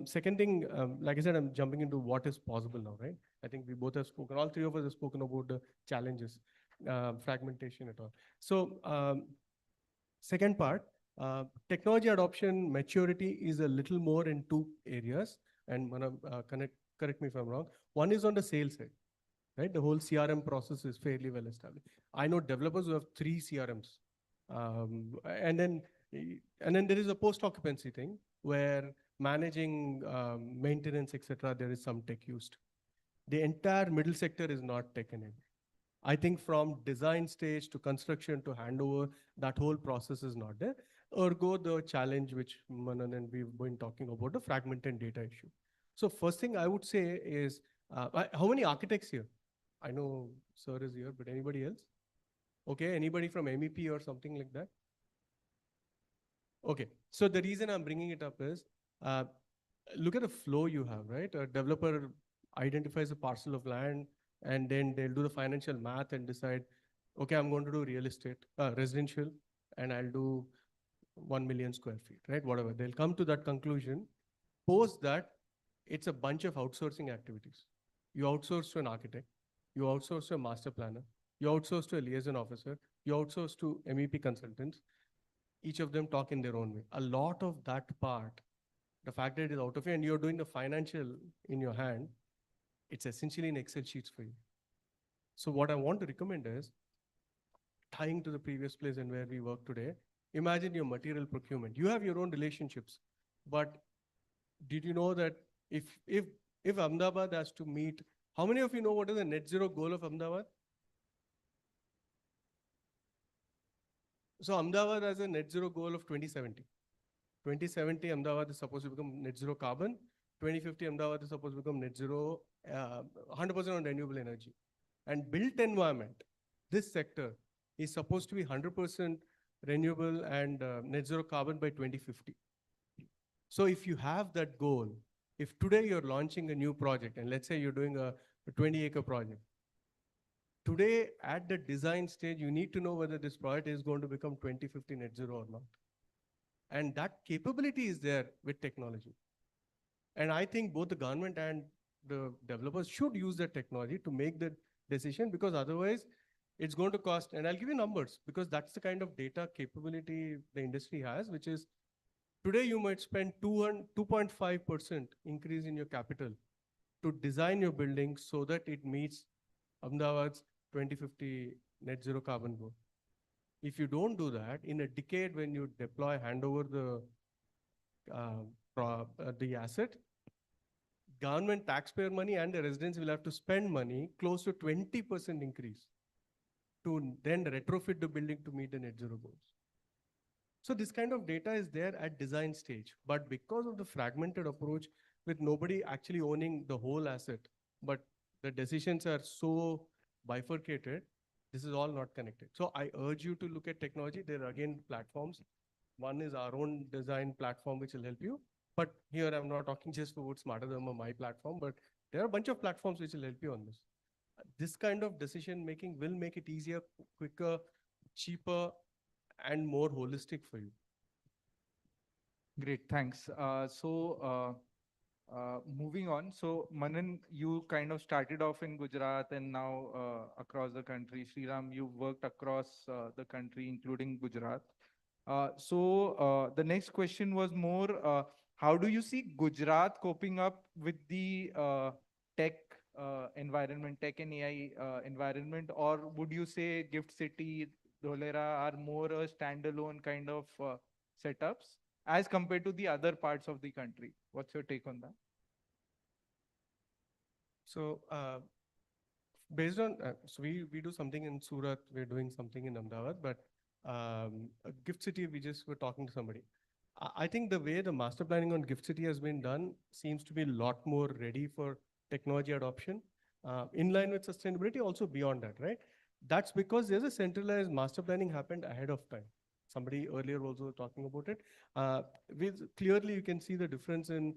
Second thing, like I said, I'm jumping into what is possible now, right? I think we both have spoken, all three of us have spoken about the challenges, fragmentation and all. So second part, technology adoption maturity is a little more in two areas. And Manav, correct me if I'm wrong. One is on the sales side, right? The whole CRM process is fairly well established. I know developers who have 3 CRMs. And then there is a post-occupancy thing where managing maintenance, etc., there is some tech used. The entire middle sector is not tech-enabled. I think from design stage to construction to handover, that whole process is not there. Ergo, the challenge which Manan and we've been talking about, the fragmented data issue. So first thing I would say is, how many architects here? I know sir is here, but anybody else? Okay, anybody from MEP or something like that? Okay, so the reason I'm bringing it up is, look at the flow you have, right? A developer identifies a parcel of land, and then they'll do the financial math and decide, okay, I'm going to do real estate, residential, and I'll do 1 million square feet, right? Whatever, they'll come to that conclusion. Post that, it's a bunch of outsourcing activities. You outsource to an architect, you outsource to a master planner, you outsource to a liaison officer, you outsource to MEP consultants. Each of them talk in their own way. A lot of that part, the fact that it is out of you and you're doing the financial in your hand, it's essentially in Excel sheets for you. So what I want to recommend is, tying to the previous place and where we work today, imagine your material procurement. You have your own relationships, but did you know that if Ahmedabad has to meet, how many of you know what is the net zero goal of Ahmedabad? So Ahmedabad has a net zero goal of 2070. 2070, Ahmedabad is supposed to become net zero carbon. 2050, Ahmedabad is supposed to become net zero, 100% on renewable energy. And built environment, this sector is supposed to be 100% renewable and net zero carbon by 2050. So if you have that goal, if today you're launching a new project, and let's say you're doing a 20-acre project, today at the design stage, you need to know whether this project is going to become 2050 net zero or not. And that capability is there with technology. And I think both the government and the developers should use that technology to make the decision, because otherwise it's going to cost, and I'll give you numbers, because that's the kind of data capability the industry has, which is Today, you might spend 2.5% increase in your capital to design your building so that it meets Ahmedabad's 2050 net zero carbon goal. If you don't do that, in a decade when you deploy, hand over the asset, government taxpayer money and the residents will have to spend money close to 20% increase to then retrofit the building to meet the net zero goals. So this kind of data is there at design stage, but because of the fragmented approach with nobody actually owning the whole asset, but the decisions are so bifurcated, this is all not connected. So I urge you to look at technology. There are again platforms. One is our own design platform, which will help you. But here I'm not talking just for Smarter than my platform, but there are a bunch of platforms which will help you on this. This kind of decision making will make it easier, quicker, cheaper, and more holistic for you. Great, thanks. Moving on. So Manan, you kind of started off in Gujarat and now across the country. Sriram, you've worked across the country, including Gujarat. The next question was more, how do you see Gujarat coping up with the tech environment, tech and AI environment, or would you say Gift City, Dholera are more a standalone kind of setups as compared to the other parts of the country? What's your take on that? So based on, so we do something in Surat, we're doing something in Ahmedabad, but Gift City, we just were talking to somebody. I think the way the master planning on Gift City has been done seems to be a lot more ready for technology adoption, in line with sustainability, also beyond that, right? That's because there's a centralized master planning happened ahead of time. Somebody earlier also talking about it. Clearly, you can see the difference in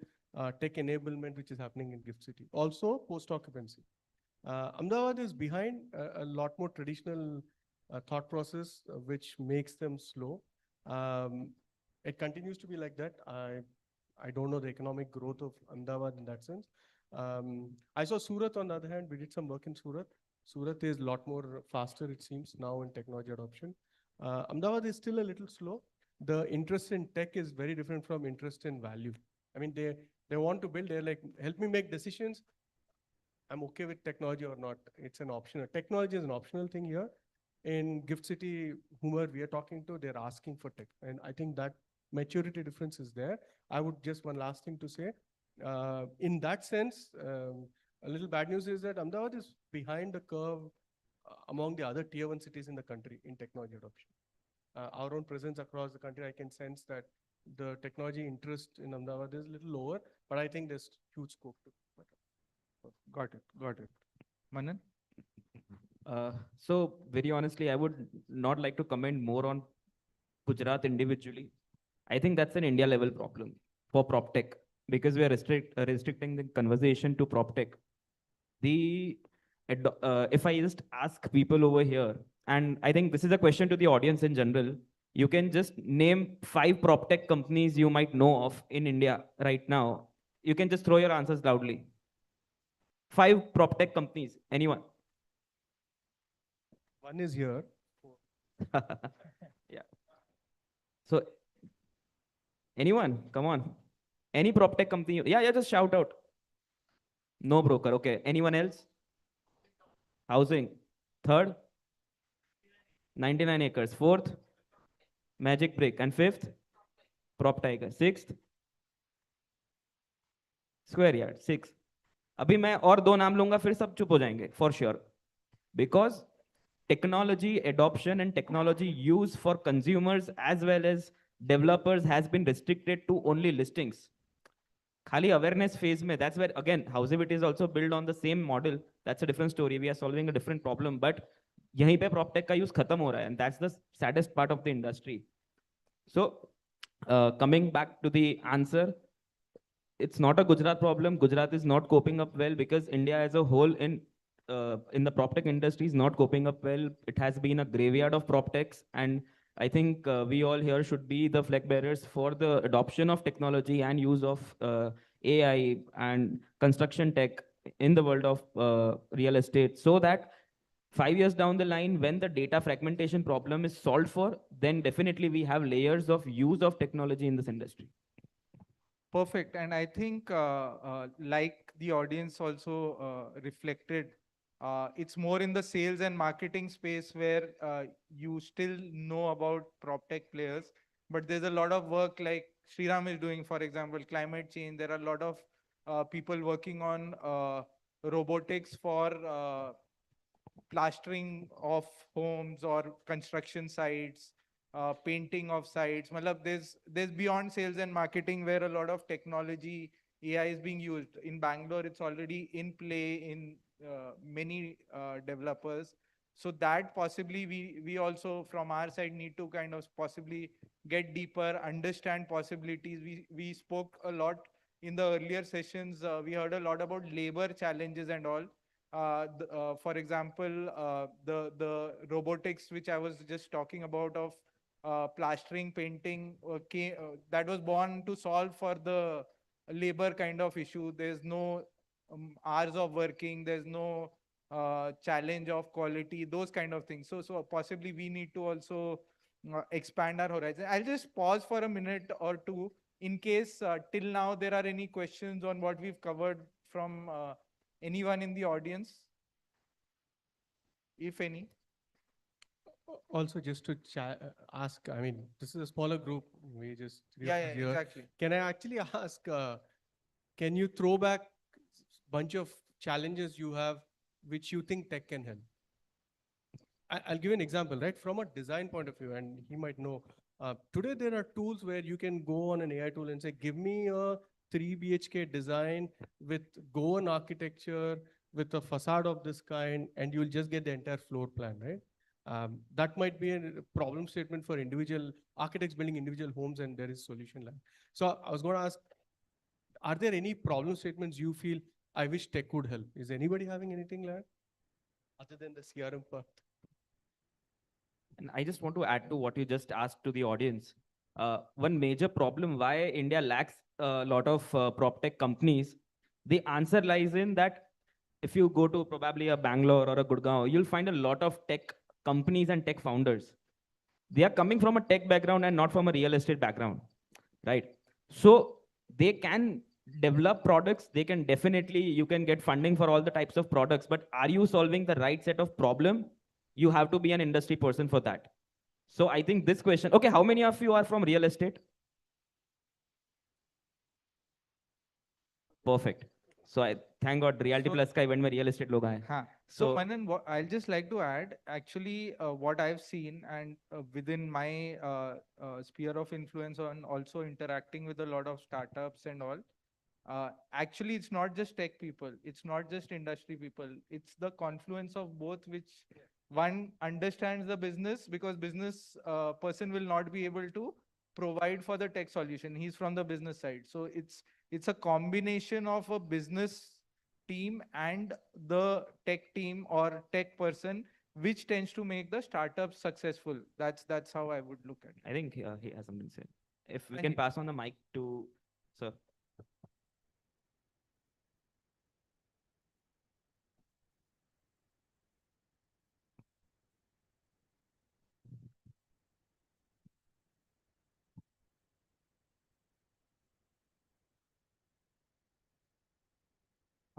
tech enablement, which is happening in Gift City. Also, post-occupancy. Ahmedabad is behind a lot more traditional thought process, which makes them slow. It continues to be like that. I don't know the economic growth of Ahmedabad in that sense. I saw Surat on the other hand. We did some work in Surat. Surat is a lot more faster, it seems, now in technology adoption. Ahmedabad is still a little slow. The interest in tech is very different from interest in value. I mean, they want to build, they're like, help me make decisions. I'm okay with technology or not. It's an optional. Technology is an optional thing here. In Gift City, whomever we are talking to, they're asking for tech. And I think that maturity difference is there. I would just one last thing to say. In that sense, a little bad news is that Ahmedabad is behind the curve among the other tier 1 cities in the country in technology adoption. Our own presence across the country, I can sense that the technology interest in Ahmedabad is a little lower, but I think there's huge scope to better. Got it. Manan? So very honestly, I would not like to comment more on Gujarat individually. I think that's an India level problem for PropTech because we are restricting the conversation to PropTech. If I just ask people over here, and I think this is a question to the audience in general, you can just name 5 PropTech companies you might know of in India right now. You can just throw your answers loudly. 5 PropTech companies, anyone? One is here. Yeah. So, anyone? Come on. Any PropTech company? Yeah, just shout out. No broker. Okay. Anyone else? Housing. Third? 99 acres. Fourth? Magic Brick. And fifth? Prop Tiger. Sixth? Square Yard. Six. अभी मैं और 2 नाम लूंगा फिर सब चुप हो जाएंगे for sure. Because technology adoption and technology use for consumers as well as developers has been restricted to only listings. Khali awareness phase mein, that's where again Housivity is also built on the same model. That's a different story. We are solving a different problem, but yahi pe PropTech ka use khatam ho raha hai, and that's the saddest part of the industry. So coming back to the answer, it's not a Gujarat problem. Gujarat is not coping up well because India as a whole in the PropTech industry is not coping up well. It has been a graveyard of PropTechs, and I think we all here should be the flag bearers for the adoption of technology and use of AI and construction tech in the world of real estate, so that 5 years down the line, when the data fragmentation problem is solved for, then definitely we have layers of use of technology in this industry. Perfect. And I think, like the audience also reflected, it's more in the sales and marketing space where you still know about prop tech players, but there's a lot of work like Sriram is doing, for example, climate change. There are a lot of people working on robotics for plastering of homes or construction sites, painting of sites. Matlab, there's beyond sales and marketing where a lot of technology, AI is being used. In Bangalore, it's already in play in many developers. So that possibly we also from our side need to kind of possibly get deeper, understand possibilities. We spoke a lot in the earlier sessions. We heard a lot about labor challenges and all. For example, the robotics which I was just talking about of plastering, painting, that was born to solve for the labor kind of issue. There's no hours of working. There's no challenge of quality. Those kind of things. So possibly we need to also expand our horizon. I'll just pause for a minute or two in case till now there are any questions on what we've covered from anyone in the audience, if any? Also, just to ask, I mean, this is a smaller group. We just Yeah, here. exactly. Can I actually ask, can you throw back bunch of challenges you have which you think tech can help? I'll give you an example, right? From a design point of view, and he might know, today there are tools where you can go on an AI tool and say, give me a 3 BHK design with Goan architecture, with a facade of this kind, and you'll just get the entire floor plan, right? That might be a problem statement for individual architects building individual homes, and there is solution line. So I was going to ask, are there any problem statements you feel I wish tech could help? Is anybody having anything like that other than the CRM part? And I just want to add to what you just asked to the audience. One major problem why India lacks a lot of prop tech companies, the answer lies in that if you go to probably a Bangalore or a Gurgaon, you'll find a lot of tech companies and tech founders. They are coming from a tech background and not from a real estate background, right? So they can develop products. They can definitely, you can get funding for all the types of products, but are you solving the right set of problem? You have to be an industry person for that. So I think this question, okay, how many of you are from real estate? Perfect. So I thank God Realty Plus ka event mein real estate log aaye. Haan. So Manan, I'll just like to add, actually, what I've seen and within my sphere of influence on also interacting with a lot of startups and all, actually, it's not just tech people. It's not just industry people. It's the confluence of both, which one understands the business because business person will not be able to provide for the tech solution. He's from the business side. So it's a combination of a business team and the tech team or tech person, which tends to make the startup successful. That's how I would look at it. I think he has something to say. If we Thank can you. pass on the mic to sir.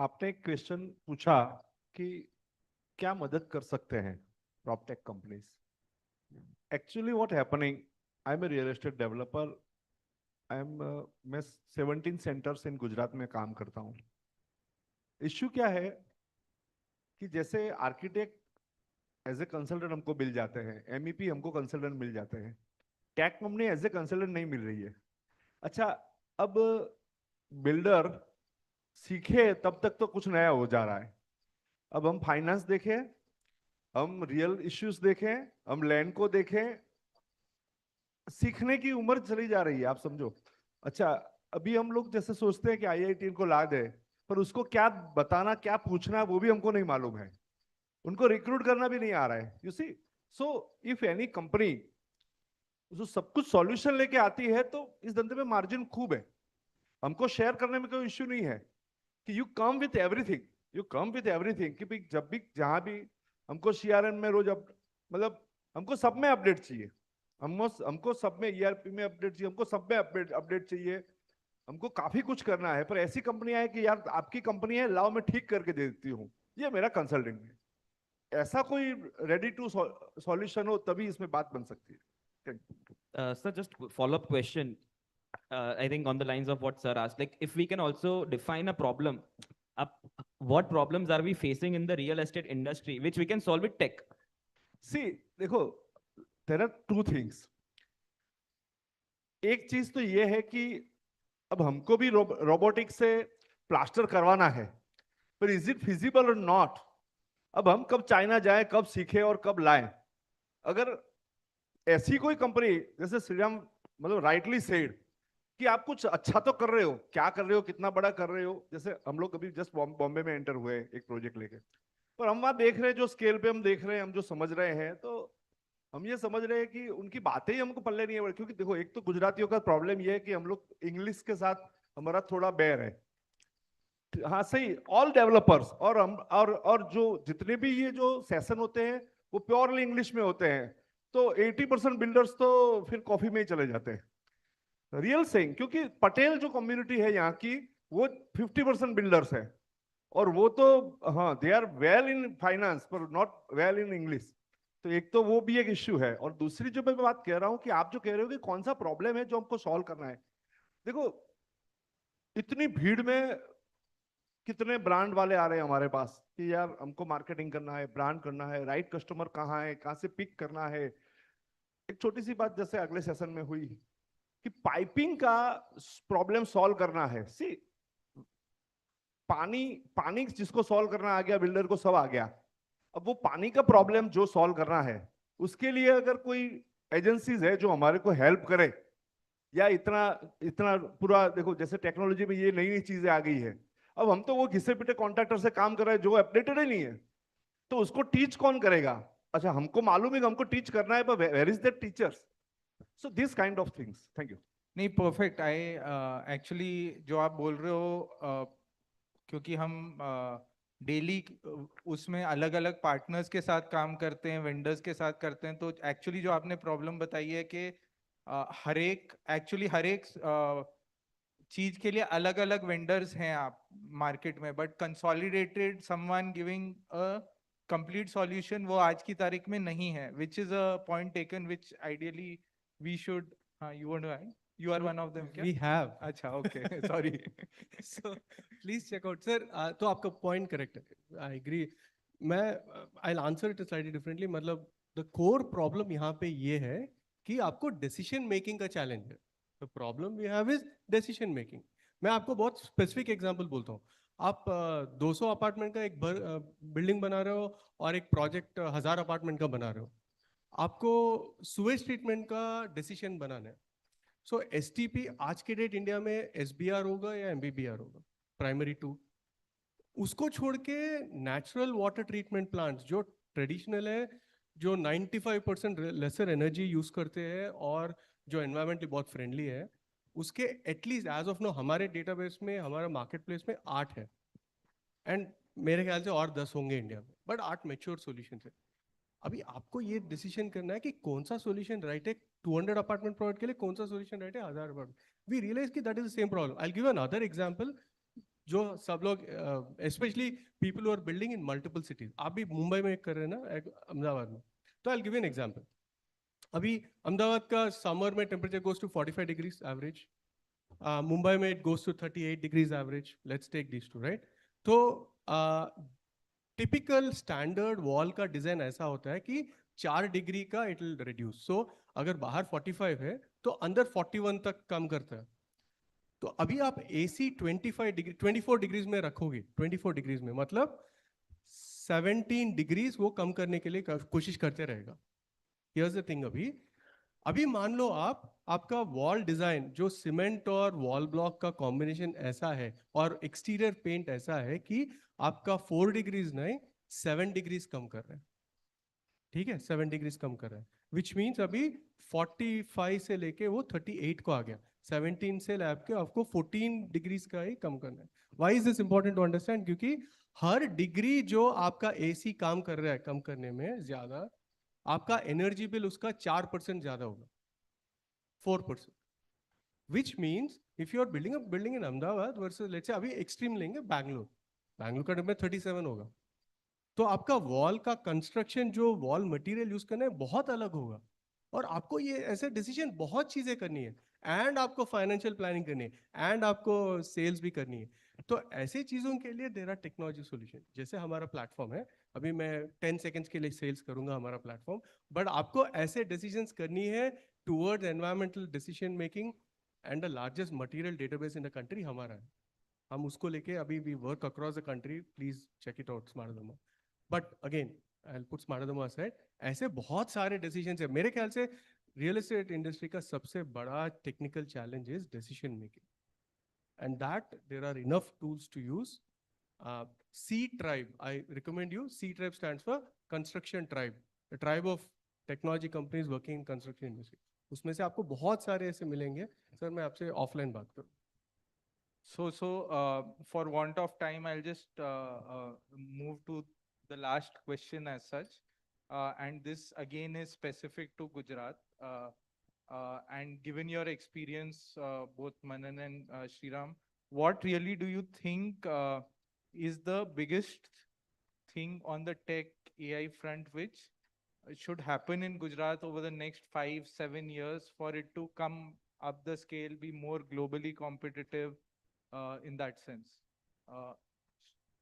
आपने एक question पूछा कि क्या मदद कर सकते हैं prop tech companies. Actually, what happening? I'm a real estate developer. मैं 17 centers in गुजरात में काम करता हूँ. इश्यू क्या है कि जैसे आर्किटेक्ट एज ए कंसल्टेंट हमको मिल जाते हैं, एमईपी हमको कंसल्टेंट मिल जाते हैं, tag company as a consultant नहीं मिल रही है. अच्छा, अब बिल्डर सीखे तब तक तो कुछ नया हो जा रहा है. अब हम फाइनेंस देखें, हम रियल इश्यूज देखें, हम लैंड को देखें, सीखने की उम्र चली जा रही है, आप समझो. अच्छा, अभी हम लोग जैसे सोचते हैं कि आईआईटी को ला दे, पर उसको क्या बताना, क्या पूछना, वो भी हमको नहीं मालूम है. उनको रिक्रूट करना भी नहीं आ रहा है. You see, so if any company जो सब कुछ सॉल्यूशन लेके आती है तो इस धंधे में मार्जिन खूब है. हमको शेयर करने में कोई इश्यू नहीं है कि यू कम विथ एवरीथिंग कि भाई जब भी जहां भी हमको सीआरएम में रोज मतलब हमको सब में अपडेट चाहिए, हमको सब में ईआरपी में अपडेट चाहिए, हमको सब में अपडेट चाहिए, हमको काफी कुछ करना है। पर ऐसी कंपनियां है कि यार आपकी कंपनी है, लाओ मैं ठीक करके दे देती हूँ, ये मेरा कंसल्टिंग है। ऐसा कोई रेडी टू सॉल्यूशन हो तभी इसमें बात बन सकती है। Sir, just follow-up question. I think on the lines of what sir asked, like if we can also define a problem, what problems are we facing in the real estate industry, which we can solve with tech? See, देखो, there are two things. एक चीज तो ये है कि अब हमको भी रोबोटिक्स से प्लास्टर करवाना है, पर इज इट फिजिबल और नॉट? अब हम कब चाइना जाएं, कब सीखे और कब लाएं? अगर ऐसी कोई कंपनी जैसे श्रीराम मतलब राइटली सेड कि आप कुछ अच्छा तो कर रहे हो, क्या कर रहे हो, कितना बड़ा कर रहे हो, जैसे हम लोग अभी जस्ट बॉम्बे में एंटर हुए एक प्रोजेक्ट लेके, पर हम वहां देख रहे हैं, जो स्केल पे हम देख रहे हैं, हम जो समझ रहे हैं, तो हम ये समझ रहे हैं कि उनकी बातें ही हमको पल्ले नहीं है। क्योंकि देखो, एक तो गुजरातियों का प्रॉब्लम ये है कि हम लोग इंग्लिश के साथ हमारा थोड़ा बैर है। हाँ सही, ऑल डेवलपर्स और हम और जो जितने भी ये जो सेशन होते हैं वो प्योरली इंग्लिश में होते हैं, तो 80% बिल्डर्स तो फिर कॉफी में ही चले जाते हैं। रियल सेइंग, क्योंकि पटेल जो कम्युनिटी है यहाँ की, वो 50% बिल्डर्स है, और वो तो हाँ they are well in finance पर नॉट वेल इन इंग्लिश। तो एक तो वो भी एक इश्यू है, और दूसरी जो मैं बात कह रहा हूँ कि आप जो कह रहे हो कि कौन सा प्रॉब्लम है जो हमको सॉल्व करना है, देखो इतनी भीड़ में कितने ब्रांड वाले आ रहे हैं हमारे पास कि यार हमको मार्केटिंग करना है, ब्रांड करना है, राइट कस्टमर कहाँ है, कहाँ से पिक करना है। एक छोटी सी बात जैसे अगले सेशन में हुई कि पाइपिंग का प्रॉब्लम सॉल्व करना है। सी, पानी पानी जिसको सॉल्व करना आ गया, बिल्डर को सब आ गया। अब वो पानी का प्रॉब्लम जो सॉल्व करना है, उसके लिए अगर कोई एजेंसीज है जो हमारे को हेल्प करे, या इतना इतना पूरा देखो जैसे टेक्नोलॉजी में ये नई नई चीजें आ गई है, अब हम तो वो घिसे पिटे कॉन्ट्रैक्टर से काम कर रहे हैं जो अपडेटेड ही नहीं है, तो उसको टीच कौन करेगा? अच्छा, हमको मालूम है कि हमको टीच करना है, पर where is the teachers? So this kind of things. Thank you. नहीं, परफेक्ट। आई एक्चुअली जो आप बोल रहे हो, क्योंकि हम डेली उसमें अलग अलग पार्टनर्स के साथ काम करते हैं, वेंडर्स के साथ करते हैं, तो एक्चुअली जो आपने प्रॉब्लम बताई है कि हर एक चीज के लिए अलग अलग वेंडर्स हैं आप मार्केट में, but consolidated someone giving a complete solution वो आज की तारीख में नहीं है, which is a point taken which ideally we should. हाँ, you want to add? You are one of them, क्या? We have. अच्छा, okay, sorry. So please check out, sir. तो आपका point correct है. I agree. मैं I'll answer it slightly differently. मतलब the core problem यहाँ पे ये है कि आपको decision making का challenge है. The problem we have is decision making. मैं आपको बहुत specific example बोलता हूँ. आप 200 अपार्टमेंट का एक बिल्डिंग बना रहे हो और एक प्रोजेक्ट 1000 अपार्टमेंट का बना रहे हो. आपको सुवेज ट्रीटमेंट का डिसीजन बनाना है. सो एसटीपी आज के डेट इंडिया में एसबीआर होगा या एमबीबीआर होगा, प्राइमरी टू. उसको छोड़ के नेचुरल वाटर ट्रीटमेंट प्लांट्स जो ट्रेडिशनल है, जो 95% लेसर एनर्जी यूज करते हैं और जो एनवायरमेंटली बहुत फ्रेंडली है, उसके एटलीस्ट एज ऑफ नो हमारे डेटाबेस में, हमारा मार्केट प्लेस में 8 है. एंड मेरे ख्याल से और 10 होंगे इंडिया में, बट 8 मेच्योर सॉल्यूशंस है. अभी आपको ये डिसीजन करना है कि कौन सा सॉल्यूशन राइट है 200 अपार्टमेंट प्रोजेक्ट के लिए, कौन सा सॉल्यूशन राइट है 1000 अपार्टमेंट. वी रियलाइज कि that is the same problem. I will give another example जो सब लोग specially people who are building in multiple cities. आप भी मुंबई में कर रहे हैं ना, अहमदाबाद में, तो I will give an example. अभी अहमदाबाद का समर में temperature goes to 45 degrees average, Mumbai में it goes to 38 degrees average. Let's take this to, right. तो टिपिकल स्टैंडर्ड वॉल का डिजाइन ऐसा होता है कि 4 डिग्री का इट विल रिड्यूस. सो अगर बाहर 45 है तो अंदर 41 तक कम करता है. तो अभी आप एसी 25 डिग्री 24 डिग्रीज में रखोगे, 24 डिग्रीज में मतलब 17 डिग्रीज वो कम करने के लिए कोशिश करते रहेगा. Here's the thing. अभी मान लो आपका वॉल डिजाइन जो सीमेंट और वॉल ब्लॉक का कॉम्बिनेशन ऐसा है और एक्सटीरियर पेंट ऐसा है कि आपका 4 डिग्रीज नहीं 7 डिग्रीज कम कर रहे हैं. ठीक है, 7 डिग्रीज कम कर रहा है, विच मीन्स अभी 45 से लेके वो 38 को आ गया. 17 से लैब के आपको 14 डिग्रीज का ही कम करना है. Why is this important to understand? क्योंकि हर डिग्री जो आपका AC काम कर रहा है कम करने में ज्यादा, आपका एनर्जी बिल उसका 4% ज्यादा होगा, 4%. Which means if you are building a building in Ahmedabad versus let's say अभी extreme लेंगे बैंगलोर का टेम्परेचर 37 होगा, तो आपका वॉल का कंस्ट्रक्शन जो वॉल मटेरियल यूज करना है बहुत अलग होगा. और आपको ये ऐसे डिसीजन बहुत चीजें करनी है, एंड आपको फाइनेंशियल प्लानिंग करनी है, एंड आपको सेल्स भी करनी है. तो ऐसे चीजों के लिए देयर आर टेक्नोलॉजी सॉल्यूशन. जैसे हमारा प्लेटफॉर्म है, अभी मैं 10 सेकंड्स के लिए सेल्स करूंगा हमारा प्लेटफॉर्म, बट आपको ऐसे डिसीजंस करनी है towards environmental decision making, and the largest material database in the country हमारा है. हम उसको लेके अभी we work across the country. Please check it out स्मार्टदमा. बट अगेन I'll put स्मार्टदमा aside. ऐसे बहुत सारे डिसीजंस है. मेरे ख्याल से रियल एस्टेट इंडस्ट्री का सबसे बड़ा technical challenge is decision making, and that there are enough tools to use. C Tribe, I recommend you. C Tribe stands for Construction Tribe, a tribe of technology companies working in construction industry. उसमें से आपको बहुत सारे ऐसे मिलेंगे. Sir मैं आपसे offline बात करूँ. For want of time, I'll just move to the last question as such. And this again is specific to Gujarat. And given your experience, both Manan and Shriram, what really do you think is the biggest thing on the tech AI front which should happen in Gujarat over the next 5-7 years for it to come up the scale, be more globally competitive in that sense?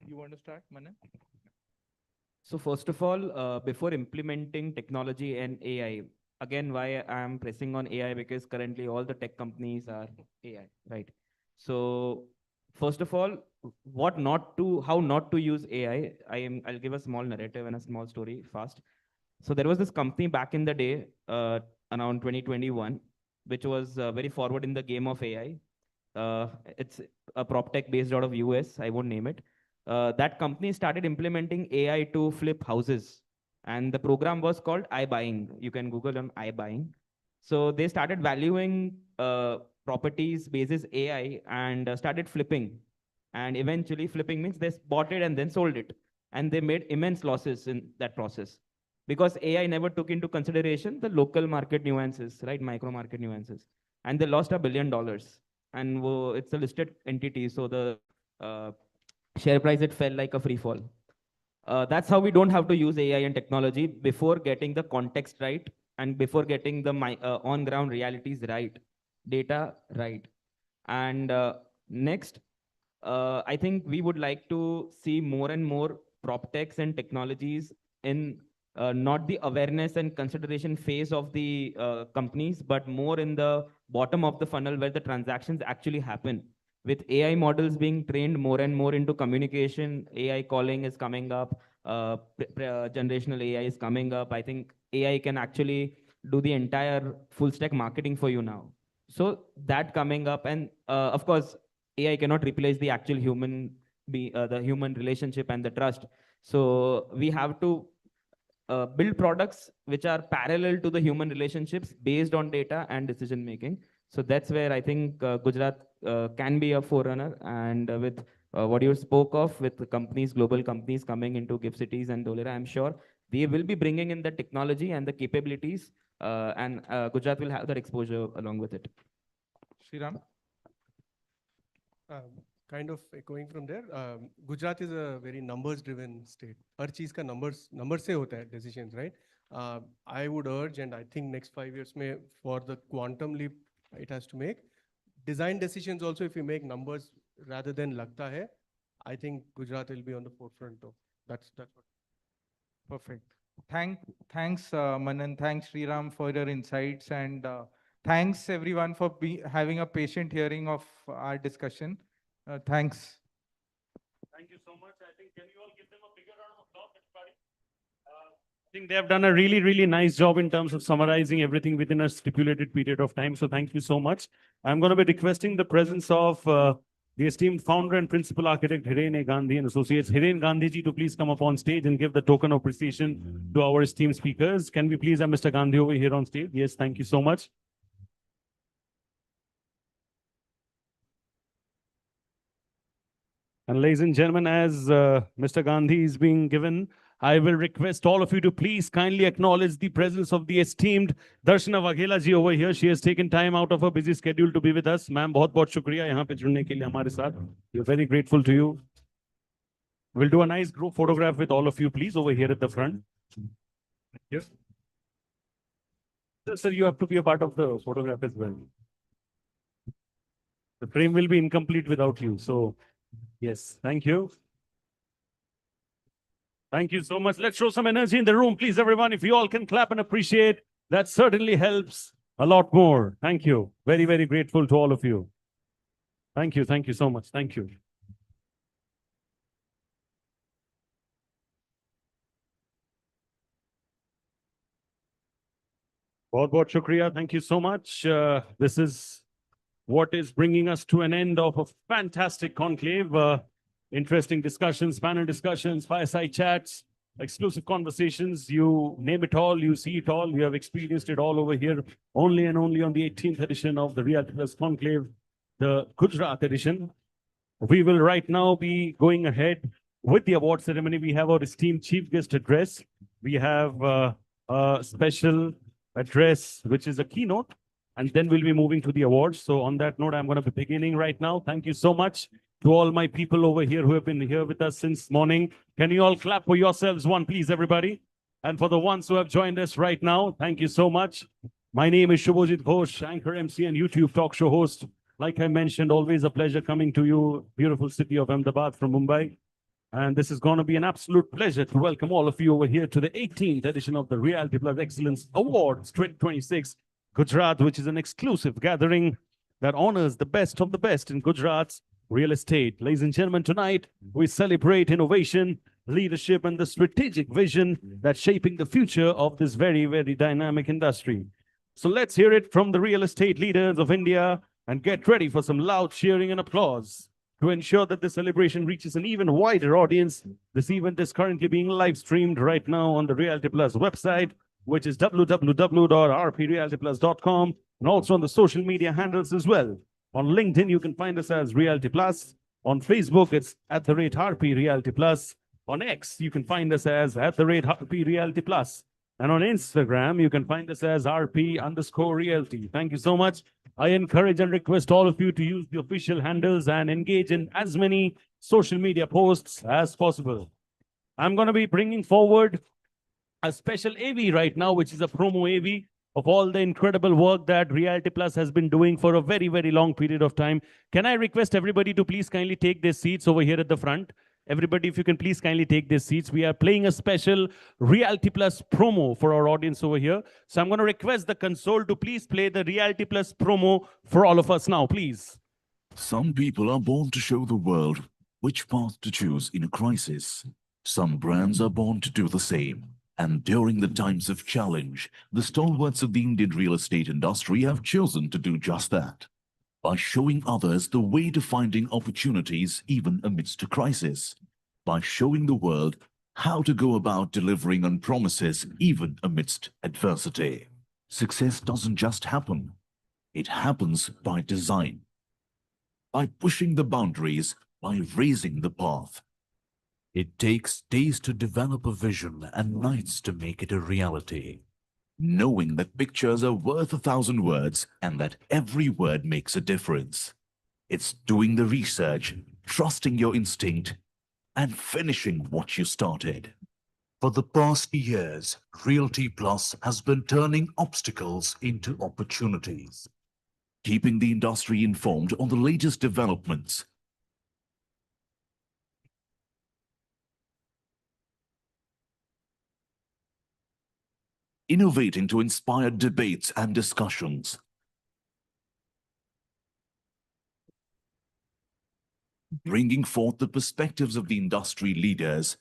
You want to start, Manan? So first of all, before implementing technology and AI, again, why I am pressing on AI, because currently all the tech companies are AI, right? So first of all, how not to use AI. I'll give a small narrative and a small story fast. So there was this company back in the day, around 2021, which was very forward in the game of AI. It's a prop tech based out of US. I won't name it. That company started implementing AI to flip houses, and the program was called iBuying. You can Google on iBuying. So they started valuing properties basis AI and started flipping. And eventually, flipping means they bought it and then sold it, and they made immense losses in that process because AI never took into consideration the local market nuances, right? Micro market nuances, and they lost $1 billion. And it's a listed entity, so the share price, it fell like a free fall. That's how we don't have to use AI and technology before getting the context right and before getting the on ground realities right, data right. And next, I think we would like to see more and more prop techs and technologies in not the awareness and consideration phase of the companies, but more in the bottom of the funnel where the transactions actually happen. With AI models being trained more and more into communication, AI calling is coming up, generational AI is coming up. I think AI can actually do the entire full stack marketing for you now. So that coming up, and of course, AI cannot replace the actual the human relationship and the trust. So we have to build products which are parallel to the human relationships based on data and decision making. So that's where I think Gujarat can be a forerunner. And with what you spoke of, with the companies, global companies coming into GIFT Cities and Dholera, I'm sure they will be bringing in the technology and the capabilities, and Gujarat will have that exposure along with it. Shriram? Kind of echoing from there, Gujarat is a very numbers-driven state. हर चीज का numbers से होता है decisions, right? I would urge, and I think next 5 years में for the quantum leap it has to make, design decisions also, if you make numbers rather than लगता है, I think Gujarat will be on the forefront of. That's what. Perfect. Thanks, Manan. Thanks, Sriram, for your insights, and thanks everyone for having a patient hearing of our discussion. Thanks. Thank you so much. I think, can you all give them a bigger round of applause, everybody? I think they have done a really, really nice job in terms of summarizing everything within a stipulated period of time. So thank you so much. I'm going to be requesting the presence of the esteemed founder and principal architect, Hiren Gandhi and Associates. Hiren Gandhi ji to please come up on stage and give the token of appreciation to our esteemed speakers. Can we please have Mr. Gandhi over here on stage? Yes, thank you so much. And ladies and gentlemen, as Mr. Gandhi is being given, I will request all of you to please kindly acknowledge the presence of the esteemed Darshana Waghela ji over here. She has taken time out of her busy schedule to be with us. Ma'am, बहुत बहुत शुक्रिया यहाँ पे जुड़ने के लिए हमारे साथ. We're very grateful to you. We'll do a nice group photograph with all of you, please, over here at the front. Yes. Sir, you have to be a part of the photograph as well. The frame will be incomplete without you. So, yes, thank you. Thank you so much. Let's show some energy in the room, please, everyone. If you all can clap and appreciate, that certainly helps a lot more. Thank you. Very, very grateful to all of you. Thank you. Thank you so much. Thank you. बहुत बहुत शुक्रिया. Thank you so much. This is what is bringing us to an end of a fantastic conclave. Interesting discussions, panel discussions, fireside chats, exclusive conversations. You name it all, you see it all. You have experienced it all over here, only and only on the 18th edition of the Realty Plus Conclave, the Gujarat edition. We will right now be going ahead with the award ceremony. We have our esteemed chief guest address. We have a special address, which is a keynote, and then we'll be moving to the awards. So on that note, I'm going to be beginning right now. Thank you so much to all my people over here who have been here with us since morning. Can you all clap for yourselves one, please, everybody? And for the ones who have joined us right now, thank you so much. My name is Shubhajit Ghosh, anchor, MC, and YouTube talk show host. Like I mentioned, always a pleasure coming to you, beautiful city of Ahmedabad from Mumbai. And this is going to be an absolute pleasure to welcome all of you over here to the 18th edition of the Realty Plus Excellence Awards 2026 Gujarat, which is an exclusive gathering that honors the best of the best in Gujarat's real estate. Ladies and gentlemen, tonight we celebrate innovation, leadership, and the strategic vision that's shaping the future of this very, very dynamic industry. So let's hear it from the real estate leaders of India and get ready for some loud cheering and applause. To ensure that the celebration reaches an even wider audience, this event is currently being live streamed right now on the Realty Plus website, which is www.rprealtyplus.com, and also on the social media handles as well. On LinkedIn, you can find us as Realty Plus. On Facebook, it's @RP Realty Plus. On X, you can find us as @RP Realty Plus. And on Instagram, you can find us as RP_Realty. Thank you so much. I encourage and request all of you to use the official handles and engage in as many social media posts as possible. I'm going to be bringing forward a special AV right now, which is a promo AV of all the incredible work that Realty Plus has been doing for a very, very long period of time. Can I request everybody to please kindly take their seats over here at the front? Everybody, if you can please kindly take their seats. We are playing a special Realty Plus promo for our audience over here. So I'm going to request the console to please play the Realty Plus promo for all of us now, please. Some people are born to show the world which path to choose in a crisis. Some brands are born to do the same. And during the times of challenge, the stalwarts of the Indian real estate industry have chosen to do just that. By showing others the way to finding opportunities even amidst a crisis. By showing the world how to go about delivering on promises even amidst adversity. Success doesn't just happen. It happens by design. By pushing the boundaries, by raising the path. It takes days to develop a vision and nights to make it a reality. Knowing that pictures are worth 1,000 words and that every word makes a difference. It's doing the research, trusting your instinct, and finishing what you started. For the past years, Realty Plus has been turning obstacles into opportunities, keeping the industry informed on the latest developments, innovating to inspire debates and discussions, bringing forth the perspectives of the industry leaders,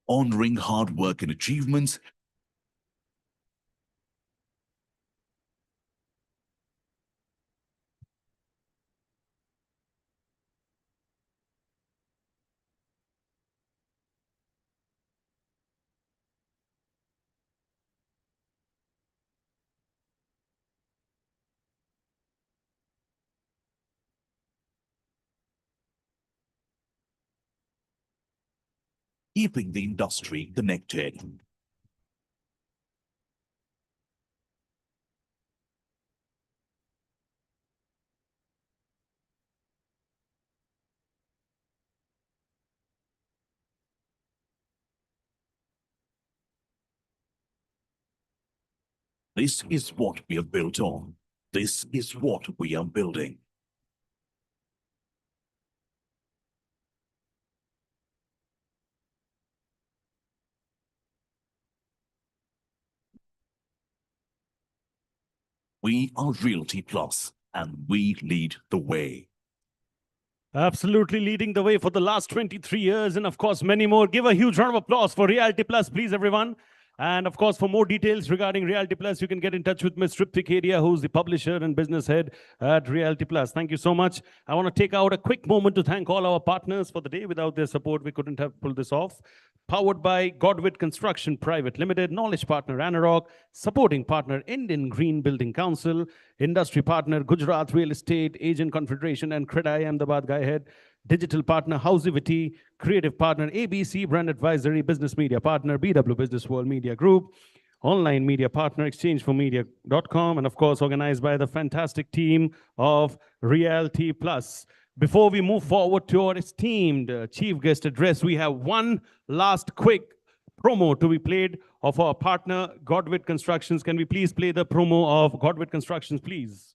honoring hard work and achievements, keeping the industry connected. This is what we have built on. This is what we are building. We are Realty Plus, and we lead the way. Absolutely leading the way for the last 23 years, and of course, many more. Give a huge round of applause for Realty Plus, please, everyone. And of course, for more details regarding Realty Plus, you can get in touch with Ms. Tripti Kedia, who's the publisher and business head at Realty Plus. Thank you so much. I want to take out a quick moment to thank all our partners for the day. Without their support, we couldn't have pulled this off. Powered by Godwit Construction Private Limited, knowledge partner Anarok, supporting partner Indian Green Building Council, industry partner Gujarat Real Estate Agent Confederation and Credai Ahmedabad Guy Head, digital partner Housivity, creative partner ABC Brand Advisory, business media partner BW Business World Media Group, online media partner exchangeformedia.com, and of course organized by the fantastic team of Realty Plus. Before we move forward to our esteemed chief guest address, we have one last quick promo to be played of our partner Godwit Constructions. Can we please play the promo of Godwit Constructions, please?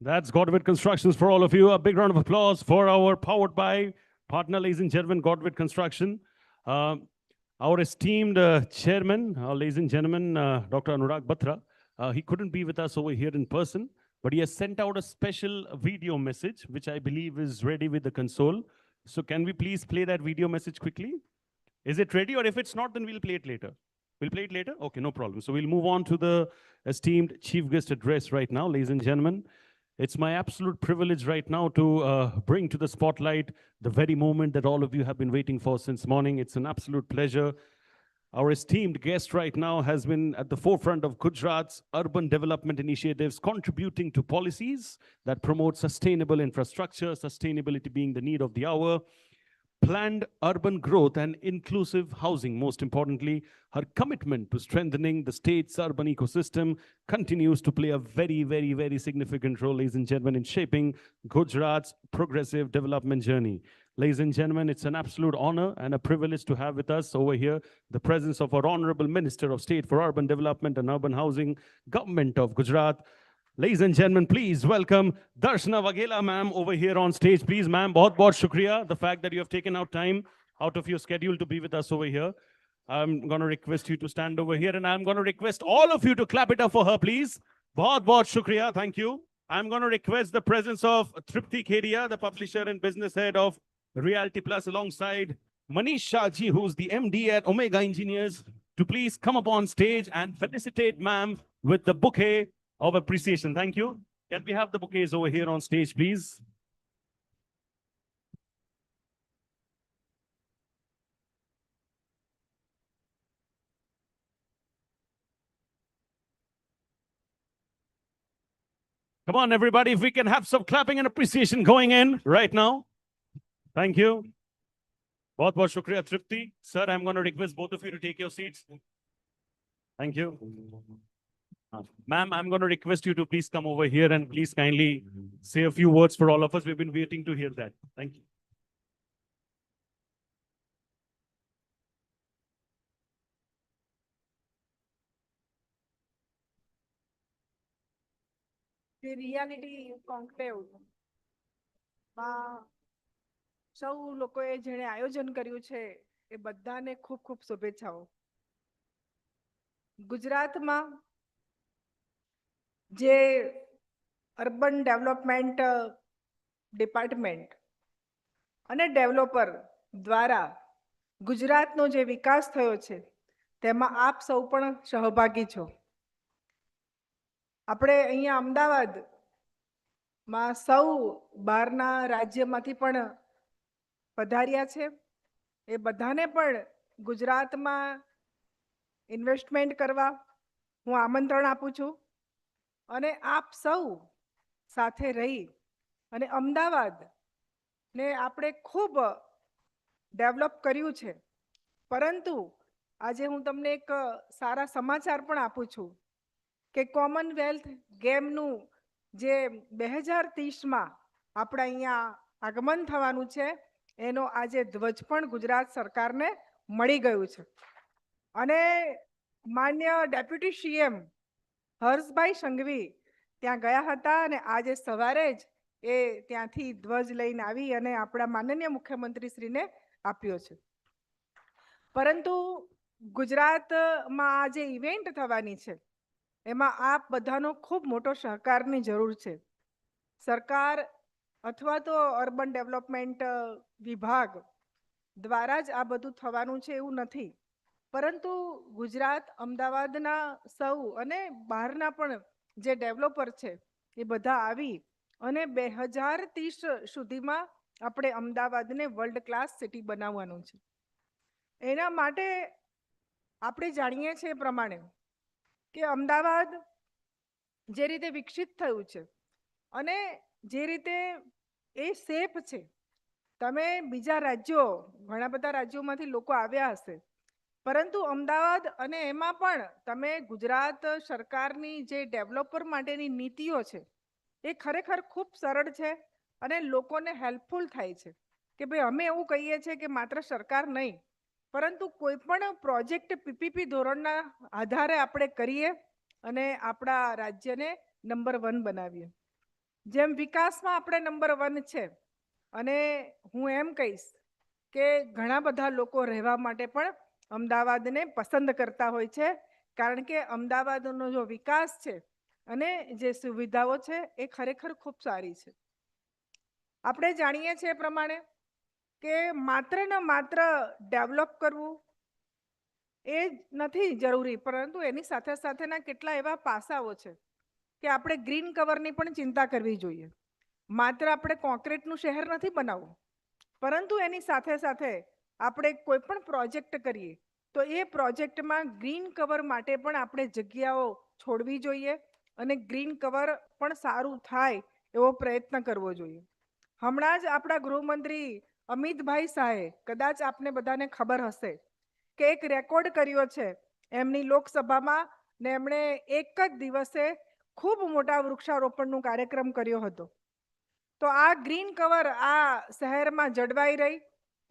That's Godwit Constructions for all of you. A big round of applause for our powered by partner, ladies and gentlemen, Godwit Construction. Our esteemed chairman, ladies and gentlemen, Dr. Anurag Batra, he couldn't be with us over here in person, but he has sent out a special video message, which I believe is ready with the console. So can we please play that video message quickly? Is it ready? Or if it's not, then we'll play it later. We'll play it later? Okay, no problem. So we'll move on to the esteemed chief guest address right now, ladies and gentlemen. It's my absolute privilege right now to bring to the spotlight the very moment that all of you have been waiting for since morning. It's an absolute pleasure. Our esteemed guest right now has been at the forefront of Gujarat's urban development initiatives, contributing to policies that promote sustainable infrastructure, sustainability being the need of the hour, planned urban growth and inclusive housing. Most importantly, her commitment to strengthening the state's urban ecosystem continues to play a very, very, very significant role, ladies and gentlemen, in shaping Gujarat's progressive development journey. Ladies and gentlemen, it's an absolute honor and a privilege to have with us over here the presence of our Honorable Minister of State for Urban Development and Urban Housing, Government of Gujarat. Ladies and gentlemen, please welcome Darshana Waghela, ma'am, over here on stage. Please, ma'am, bahut shukriya. The fact that you have taken out time out of your schedule to be with us over here. I'm going to request you to stand over here, and I'm going to request all of you to clap it up for her, please. Bahut shukriya. Thank you. I'm going to request the presence of Tripti Kedia, the publisher and business head of Realty Plus, alongside Manish Shahji, who's the MD at Omega Engineers, to please come up on stage and felicitate ma'am with the bouquet of appreciation. Thank you. Can we have the bouquets over here on stage, please? Come on, everybody, if we can have some clapping and appreciation going in right now. Thank you. Bahut shukriya, Tripti. Sir, I'm going to request both of you to take your seats. Thank you. Ma'am, I'm going to request you to please come over here and please kindly say a few words for all of us. We've been waiting to hear that. Thank you. The reality conclave માં સૌ લોકોએ જેણે આયોજન કર્યું છે એ બધાને ખૂબ ખૂબ શુભેચ્છાઓ. ગુજરાતમાં જે અર્બન ડેવલપમેન્ટ ડિપાર્ટમેન્ટ અને ડેવલપર દ્વારા ગુજરાતનો જે વિકાસ થયો છે તેમાં આપ સૌ પણ સહભાગી છો. આપણે અહીંયા અમદાવાદમાં સૌ બહારના રાજ્યમાંથી પણ પધાર્યા છે. એ બધાને પણ ગુજરાતમાં ઇન્વેસ્ટમેન્ટ કરવા હું આમંત્રણ આપું છું અને આપ સૌ સાથે રહી અને અમદાવાદને આપણે ખૂબ ડેવલપ કર્યું છે. પરંતુ આજે હું તમને એક સારા સમાચાર પણ આપું છું કે કોમનવેલ્થ ગેમનું જે 2030માં આપણે અહીંયા આગમન થવાનું છે એનો આજે ધ્વજ પણ ગુજરાત સરકારને મળી ગયું છે. અને માન્ય ડેપ્યુટી સીએમ હર્ષભાઈ સંઘવી ત્યાં ગયા હતા અને આજે સવારે જ એ ત્યાંથી ધ્વજ લઈને આવી અને આપણા માનનીય મુખ્યમંત્રીશ્રીને આપ્યો છે. પરંતુ ગુજરાતમાં આ જે ઇવેન્ટ થવાની છે એમાં આપ બધાનો ખૂબ મોટો સહકારની જરૂર છે. સરકાર અથવા તો અર્બન ડેવલપમેન્ટ વિભાગ દ્વારા જ આ બધું થવાનું છે એવું નથી. પરંતુ ગુજરાત અમદાવાદના સૌ અને બહારના પણ જે ડેવલપર છે એ બધા આવી અને 2030 સુધીમાં આપણે અમદાવાદને વર્લ્ડ ક્લાસ સિટી બનાવવાનું છે. એના માટે આપણે જાણીએ છીએ એ પ્રમાણે કે અમદાવાદ જે રીતે વિકસિત થયું છે અને જે રીતે એ સેફ છે. તમે બીજા રાજ્યો ઘણા બધા રાજ્યોમાંથી લોકો આવ્યા હશે પરંતુ અમદાવાદ અને એમાં પણ તમે ગુજરાત સરકારની જે ડેવલપર માટેની નીતિઓ છે એ ખરેખર ખૂબ સરળ છે અને લોકોને હેલ્પફુલ થાય છે કે ભાઈ અમે એવું કહીએ છીએ કે માત્ર સરકાર નહીં પરંતુ કોઈ પણ પ્રોજેક્ટ પીપીપી ધોરણના આધારે આપણે કરીએ અને આપણા રાજ્યને નંબર 1 બનાવીએ. જેમ વિકાસમાં આપણે નંબર 1 છે અને હું એમ કહીશ કે ઘણા બધા લોકો રહેવા માટે પણ અમદાવાદને પસંદ કરતા હોય છે કારણ કે અમદાવાદનો જો વિકાસ છે અને જે સુવિધાઓ છે એ ખરેખર ખૂબ સારી છે. આપણે જાણીએ છીએ એ પ્રમાણે કે માત્ર ને માત્ર ડેવલપ કરવું એ નથી જરૂરી પરંતુ એની સાથે સાથેના કેટલા એવા પાસાઓ છે કે આપણે ગ્રીન કવરની પણ ચિંતા કરવી જોઈએ. માત્ર આપણે કોન્ક્રીટનું શહેર નથી બનાવવું પરંતુ એની સાથે સાથે આપણે કોઈ પણ પ્રોજેક્ટ કરીએ તો એ પ્રોજેક્ટમાં ગ્રીન કવર માટે પણ આપણે જગ્યાઓ છોડવી જોઈએ અને ગ્રીન કવર પણ સારું થાય એવો પ્રયત્ન કરવો જોઈએ. હમણાં જ આપણા ગૃહમંત્રી અમિતભાઈ શાહે કદાચ આપને બધાને ખબર હશે કે એક રેકોર્ડ કર્યો છે એમની લોકસભામાં ને એમણે એક જ દિવસે ખૂબ મોટા વૃક્ષારોપણનો કાર્યક્રમ કર્યો હતો. તો આ ગ્રીન કવર આ શહેરમાં જળવાઈ રહી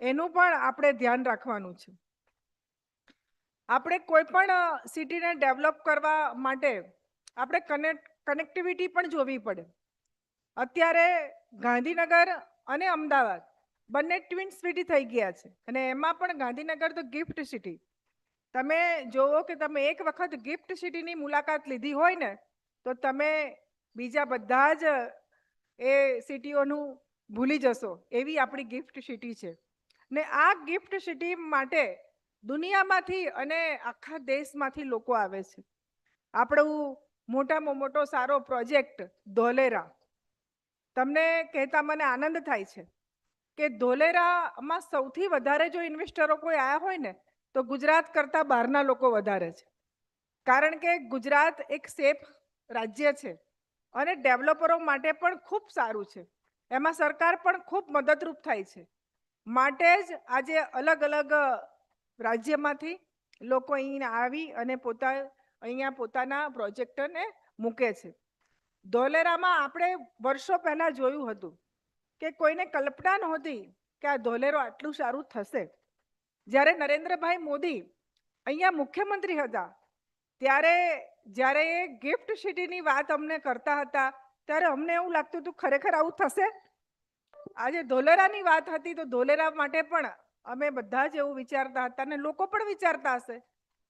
એનું પણ આપણે ધ્યાન રાખવાનું છે. આપણે કોઈ પણ સિટીને ડેવલપ કરવા માટે આપણે કનેક્ટિવિટી પણ જોવી પડે. અત્યારે ગાંધીનગર અને અમદાવાદ બંને ટ્વિન સિટી થઈ ગયા છે અને એમાં પણ ગાંધીનગર તો ગિફ્ટ સિટી. તમે જોવો કે તમે એક વખત ગિફ્ટ સિટીની મુલાકાત લીધી હોય ને તો તમે બીજા બધા જ એ સિટીઓનું ભૂલી જશો એવી આપણી ગિફ્ટ સિટી છે. ને આ ગિફ્ટ સિટી માટે દુનિયામાંથી અને આખા દેશમાંથી લોકો આવે છે. આપણું મોટામાં મોટો સારો પ્રોજેક્ટ ધોલેરા, તમને કહેતા મને આનંદ થાય છે કે ધોલેરામાં સૌથી વધારે જો ઇન્વેસ્ટરો કોઈ આવ્યા હોય ને તો ગુજરાત કરતાં બહારના લોકો વધારે છે. કારણ કે ગુજરાત એક સેફ રાજ્ય છે અને ડેવલપરો માટે પણ ખૂબ સારું છે. એમાં સરકાર પણ ખૂબ મદદરૂપ થાય છે. માટે જ આજે અલગ અલગ રાજ્યમાંથી લોકો અહીં આવી અને અહીંયા પોતાના પ્રોજેક્ટને મૂકે છે. ધોલેરામાં આપણે વર્ષો પહેલા જોયું હતું કે કોઈને કલ્પના નહોતી કે આ ધોલેરો આટલું સારું થશે. જ્યારે નરેન્દ્રભાઈ મોદી અહીંયા મુખ્યમંત્રી હતા ત્યારે જ્યારે એ ગિફ્ટ સિટીની વાત અમને કરતા હતા ત્યારે અમને એવું લાગતું હતું ખરેખર આવું થશે. આજે ધોલેરાની વાત હતી તો ધોલેરા માટે પણ અમે બધા જ એવું વિચારતા હતા અને લોકો પણ વિચારતા હશે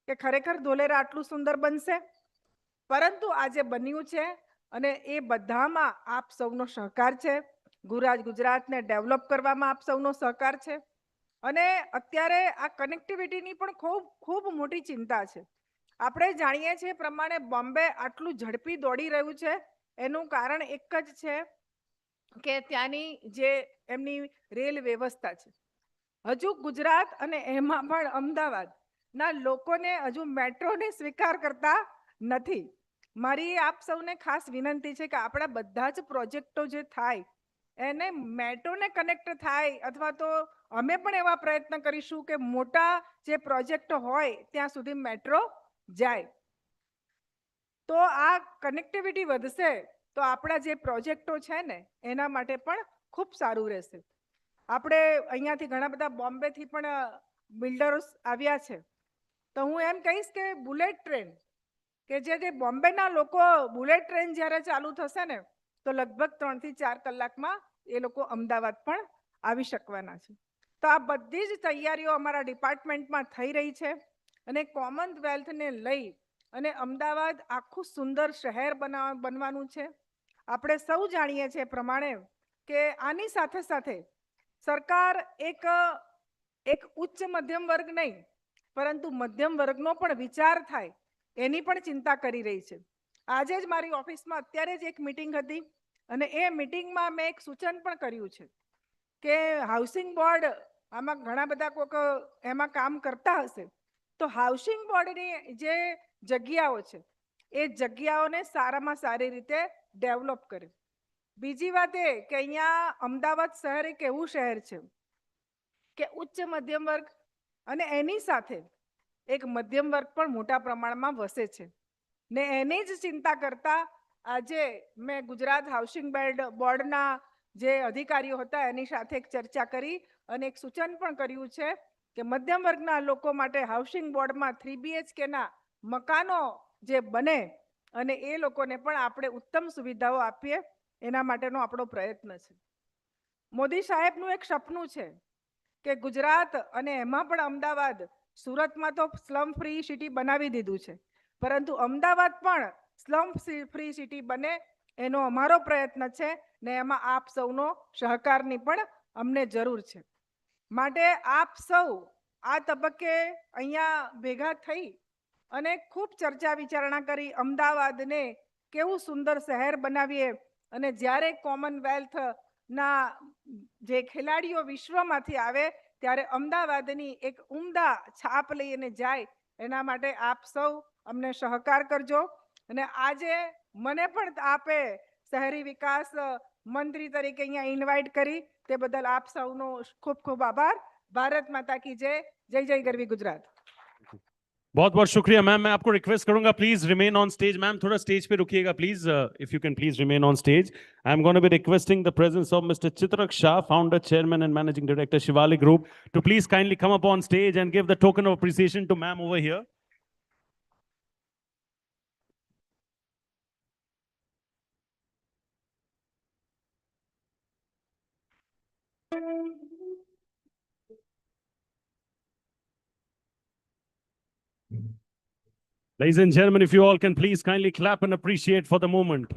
કે ખરેખર ધોલેરા આટલું સુંદર બનશે. પરંતુ આજે બન્યું છે અને એ બધામાં આપ સૌનો સહકાર છે. ગુજરાતને ડેવલપ કરવામાં આપ સૌનો સહકાર છે. અને અત્યારે આ કનેક્ટિવિટીની પણ ખૂબ ખૂબ મોટી ચિંતા છે. આપણે જાણીએ છીએ પ્રમાણે બોમ્બે આટલું ઝડપી દોડી રહ્યું છે એનું કારણ એક જ છે કે ત્યાંની જે એમની રેલ વ્યવસ્થા છે. હજુ ગુજરાત અને એમાં પણ અમદાવાદના લોકોને હજુ મેટ્રોને સ્વીકાર કરતા નથી. મારી આપ સૌને ખાસ વિનંતી છે કે આપણા બધા જ પ્રોજેક્ટો જે થાય એને મેટ્રોને કનેક્ટ થાય અથવા તો અમે પણ એવા પ્રયત્ન કરીશું કે મોટા જે પ્રોજેક્ટ હોય ત્યાં સુધી મેટ્રો જાય. તો આ કનેક્ટિવિટી વધશે તો આપણા જે પ્રોજેક્ટો છે ને એના માટે પણ ખૂબ સારું રહેશે. આપણે અહીંયાથી ઘણા બધા બોમ્બેથી પણ બિલ્ડર્સ આવ્યા છે તો હું એમ કહીશ કે બુલેટ ટ્રેન કે જે બોમ્બેના લોકો બુલેટ ટ્રેન જ્યારે ચાલુ થશે ને તો લગભગ 3 થી 4 કલાકમાં એ લોકો અમદાવાદ પણ આવી શકવાના છે. તો આ બધી જ તૈયારીઓ અમારા ડિપાર્ટમેન્ટમાં થઈ રહી છે અને કોમનવેલ્થને લઈ અને અમદાવાદ આખું સુંદર શહેર બનવાનું છે. આપણે સૌ જાણીએ છીએ પ્રમાણે કે આની સાથે સાથે સરકાર એક ઉચ્ચ મધ્યમ વર્ગ નહીં પરંતુ મધ્યમ વર્ગનો પણ વિચાર થાય એની પણ ચિંતા કરી રહી છે. આજે જ મારી ઓફિસમાં અત્યારે જ એક મીટિંગ હતી અને એ મીટિંગમાં મેં એક સૂચન પણ કર્યું છે કે હાઉસિંગ બોર્ડ આમાં ઘણા બધા કોઈક એમાં કામ કરતા હશે તો હાઉસિંગ બોર્ડની જે જગ્યાઓ છે એ જગ્યાઓને સારામાં સારી રીતે ડેવલપ કરે. બીજી વાત એ કે અહીંયા અમદાવાદ શહેર એક એવું શહેર છે કે ઉચ્ચ મધ્યમ વર્ગ અને એની સાથે એક મધ્યમ વર્ગ પણ મોટા પ્રમાણમાં વસે છે ને એની જ ચિંતા કરતા આજે મેં ગુજરાત હાઉસિંગ બોર્ડના જે અધિકારીઓ હતા એની સાથે એક ચર્ચા કરી અને એક સૂચન પણ કર્યું છે કે મધ્યમ વર્ગના લોકો માટે હાઉસિંગ બોર્ડમાં 3 BHKના મકાનો જે બને અને એ લોકોને પણ આપણે ઉત્તમ સુવિધાઓ આપીએ એના માટેનો આપણો પ્રયત્ન છે. મોદી સાહેબનું એક સપનું છે કે ગુજરાત અને એમાં પણ અમદાવાદ, સુરતમાં તો સ્લમ ફ્રી સિટી બનાવી દીધું છે પરંતુ અમદાવાદ પણ સ્લમ ફ્રી સિટી બને એનો અમારો પ્રયત્ન છે ને એમાં આપ સૌનો સહકારની પણ અમને જરૂર છે. માટે આપ સૌ આ તબક્કે અહીંયા ભેગા થઈ અને ખૂબ ચર્ચા વિચારણા કરી અમદાવાદને કેવું સુંદર શહેર બનાવીએ અને જ્યારે કોમનવેલ્થના જે ખેલાડીઓ વિશ્વમાંથી આવે ત્યારે અમદાવાદની એક ઉમદા છાપ લઈને જાય એના માટે આપ સૌ અમને સહકાર કરજો. અને આજે મને પણ આપે શહેરી વિકાસ મંત્રી તરીકે અહીંયા ઇન્વાઇટ કરી તે બદલ આપ સૌનો ખૂબ ખૂબ આભાર. ભારત માતા કી જય. જય જય ગરવી ગુજરાત. बहुत बहुत शुक्रिया मैम. मैं आपको रिक्वेस्ट करूंगा please remain on stage. Ma'am थोड़ा स्टेज पे रुकिएगा please. If you can please remain on stage. I am going to be requesting the presence of mister Chitrak Shah, founder, chairman and managing director Shivalik group, to please kindly come up on stage and give the token of appreciation to ma'am over here. Ladies and gentlemen, if you all can please kindly clap and appreciate for the moment.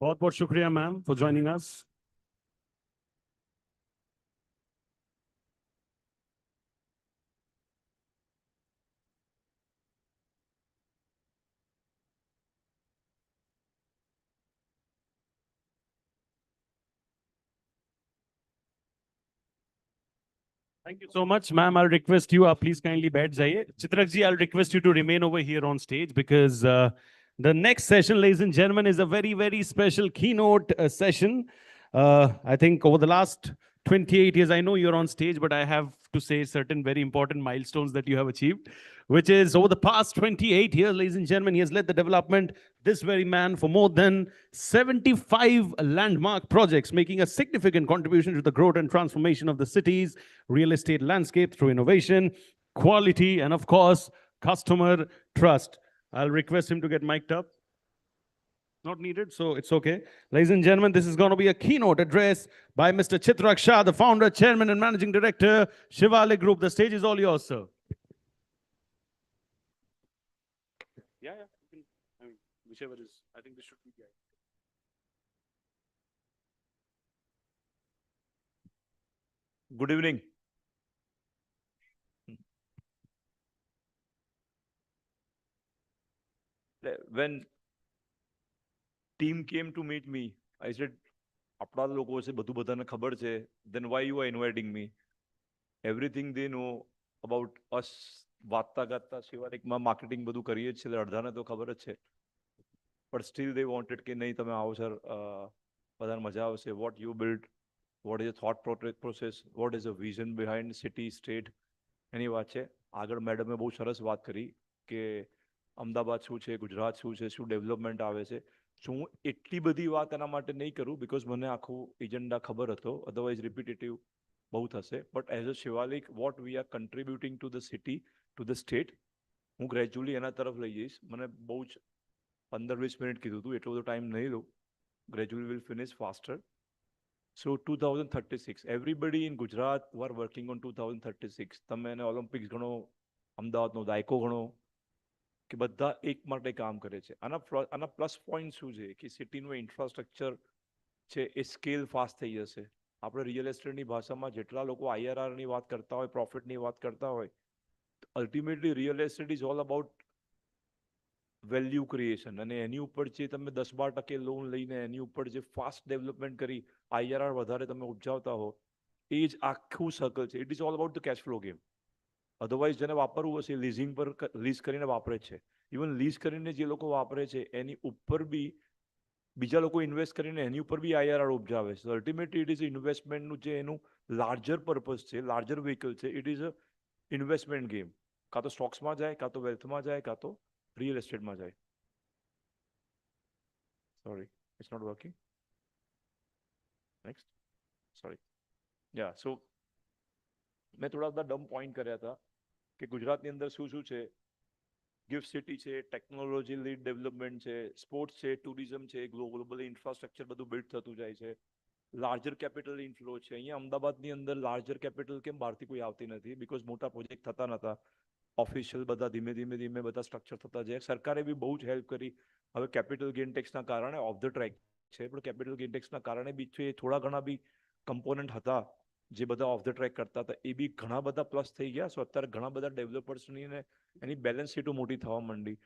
बहुत shukriya ma'am for joining us. Thank you so much, ma'am. I'll request you, please kindly baith jaiye. Chitrak ji, I'll request you to remain over here on stage because the next session, ladies and gentlemen, is a very, very special keynote session. I think over the last 28 years, I know you're on stage, but I have to say certain very important milestones that you have achieved, which is over the past 28 years, ladies and gentlemen, he has led the development, this very man, for more than 75 landmark projects, making a significant contribution to the growth and transformation of the city's real estate landscape through innovation, quality, and of course, customer trust. I'll request him to get mic'd up. Not needed, so it's okay. Ladies and gentlemen, this is going to be a keynote address by Mr. Chitrak Shah, the founder, chairman, and managing director, Shivalik Group. The stage is all yours, sir. Yeah, I mean, whichever is, I think this should be. Good evening. When team came to meet me, I said, આપણા લોકો છે બધું બધાને ખબર છે, then why you are inviting me? Everything they know about us, વાતતા ગાતા શિવાલિકમાં marketing બધું કરીએ છીએ, અડધાને તો ખબર જ છે. But still they wanted કે નહીં તમે આવો સર, બધાને મજા આવશે. What you built, what is the thought process, what is the vision behind city, state, એની વાત છે. આગળ મેડમે બહુ સરસ વાત કરી કે અમદાવાદ શું છે, ગુજરાત શું છે, શું ડેવલપમેન્ટ આવે છે. શું હું એટલી બધી વાત એના માટે નહીં કરું, બિકોઝ મને આખું એજન્ડા ખબર હતો, અધરવાઇઝ રિપીટેટિવ બહુ થશે. But as a Shivalik, what we are કન્ટ્રીબ્યુટિંગ to the city, to the state, હું ગ્રેજ્યુઅલી એના તરફ લઈ જઈશ. મને બહુ જ 15-20 મિનિટ કીધું હતું, એટલો બધો ટાઈમ નહીં લઉં. Gradually will finish faster. So 2036, everybody in Gujarat who are working on 2036, તમે એને ઓલિમ્પિક્સ ગણો, અમદાવાદનો દાયકો ગણો, કે બધા એક માટે કામ કરે છે. આના પ્લસ પોઈન્ટ શું છે કે સિટીનું ઇન્ફ્રાસ્ટ્રક્ચર છે એ સ્કેલ ફાસ્ટ થઈ જશે. આપણે રિયલ એસ્ટેટની ભાષામાં જેટલા લોકો આઈઆરઆરની વાત કરતા હોય, પ્રોફિટની વાત કરતા હોય, ultimately real estate is all about value creation. અને એની ઉપર જે તમે 10-12% લોન લઈને એની ઉપર જે ફાસ્ટ ડેવલપમેન્ટ કરી આઈઆરઆર વધારે તમે ઉપજાવતા હો, એ જ આખું સર્કલ છે. It is all about the cash flow game. Otherwise જેને વાપરવું હશે લીઝિંગ પર લીઝ કરીને વાપરે જ છે. ઇવન લીઝ કરીને જે લોકો વાપરે છે એની ઉપર બી બીજા લોકો ઇન્વેસ્ટ કરીને એની ઉપર બી આઈઆરઆર ઉપજાવે છે. અલ્ટિમેટલી ઇટ ઇઝ ઇન્વેસ્ટમેન્ટનું જે એનું લાર્જર પર્પઝ છે, લાર્જર વ્હીકલ છે, it is a investment game. કાં તો સ્ટોક્સમાં જાય, કાં તો વેલ્થમાં જાય, કાં તો રિયલ એસ્ટેટમાં જાય. Sorry, it's not working. Next. Sorry. Yeah, so મેં થોડા બધા ડમ પોઈન્ટ કર્યા હતા કે ગુજરાતની અંદર શું શું છે. ગિફ્ટ સિટી છે, ટેકનોલોજી લીડ ડેવલપમેન્ટ છે, સ્પોર્ટ્સ છે, ટુરિઝમ છે, ગ્લોબલ ઇન્ફ્રાસ્ટ્રક્ચર બધું બિલ્ડ થતું જાય છે, લાર્જર કેપિટલ ઇન્ફ્લો છે. અહીંયા અમદાવાદની અંદર લાર્જર કેપિટલ કેમ બહારથી કોઈ આવતી નથી? બિકોઝ મોટા પ્રોજેક્ટ થતા નહોતા. ઓફિશિયલ બધા ધીમે ધીમે બધા સ્ટ્રક્ચર થતા જાય. સરકારે બી બહુ જ હેલ્પ કરી. હવે કેપિટલ ગેઇન ટેક્સના કારણે ઓફ ધ ટ્રેક છે, પણ કેપિટલ ગેઇન ટેક્સના કારણે બી થોડા ઘણા બી કમ્પોનન્ટ હતા જે બધા ઓફ ધ ટ્રેક કરતા હતા, એ બી ઘણા બધા પ્લસ થઈ ગયા. સો અત્યારે ઘણા બધા ડેવલપર્સની ને એની બેલેન્સ શીટો મોટી થવા માંડી,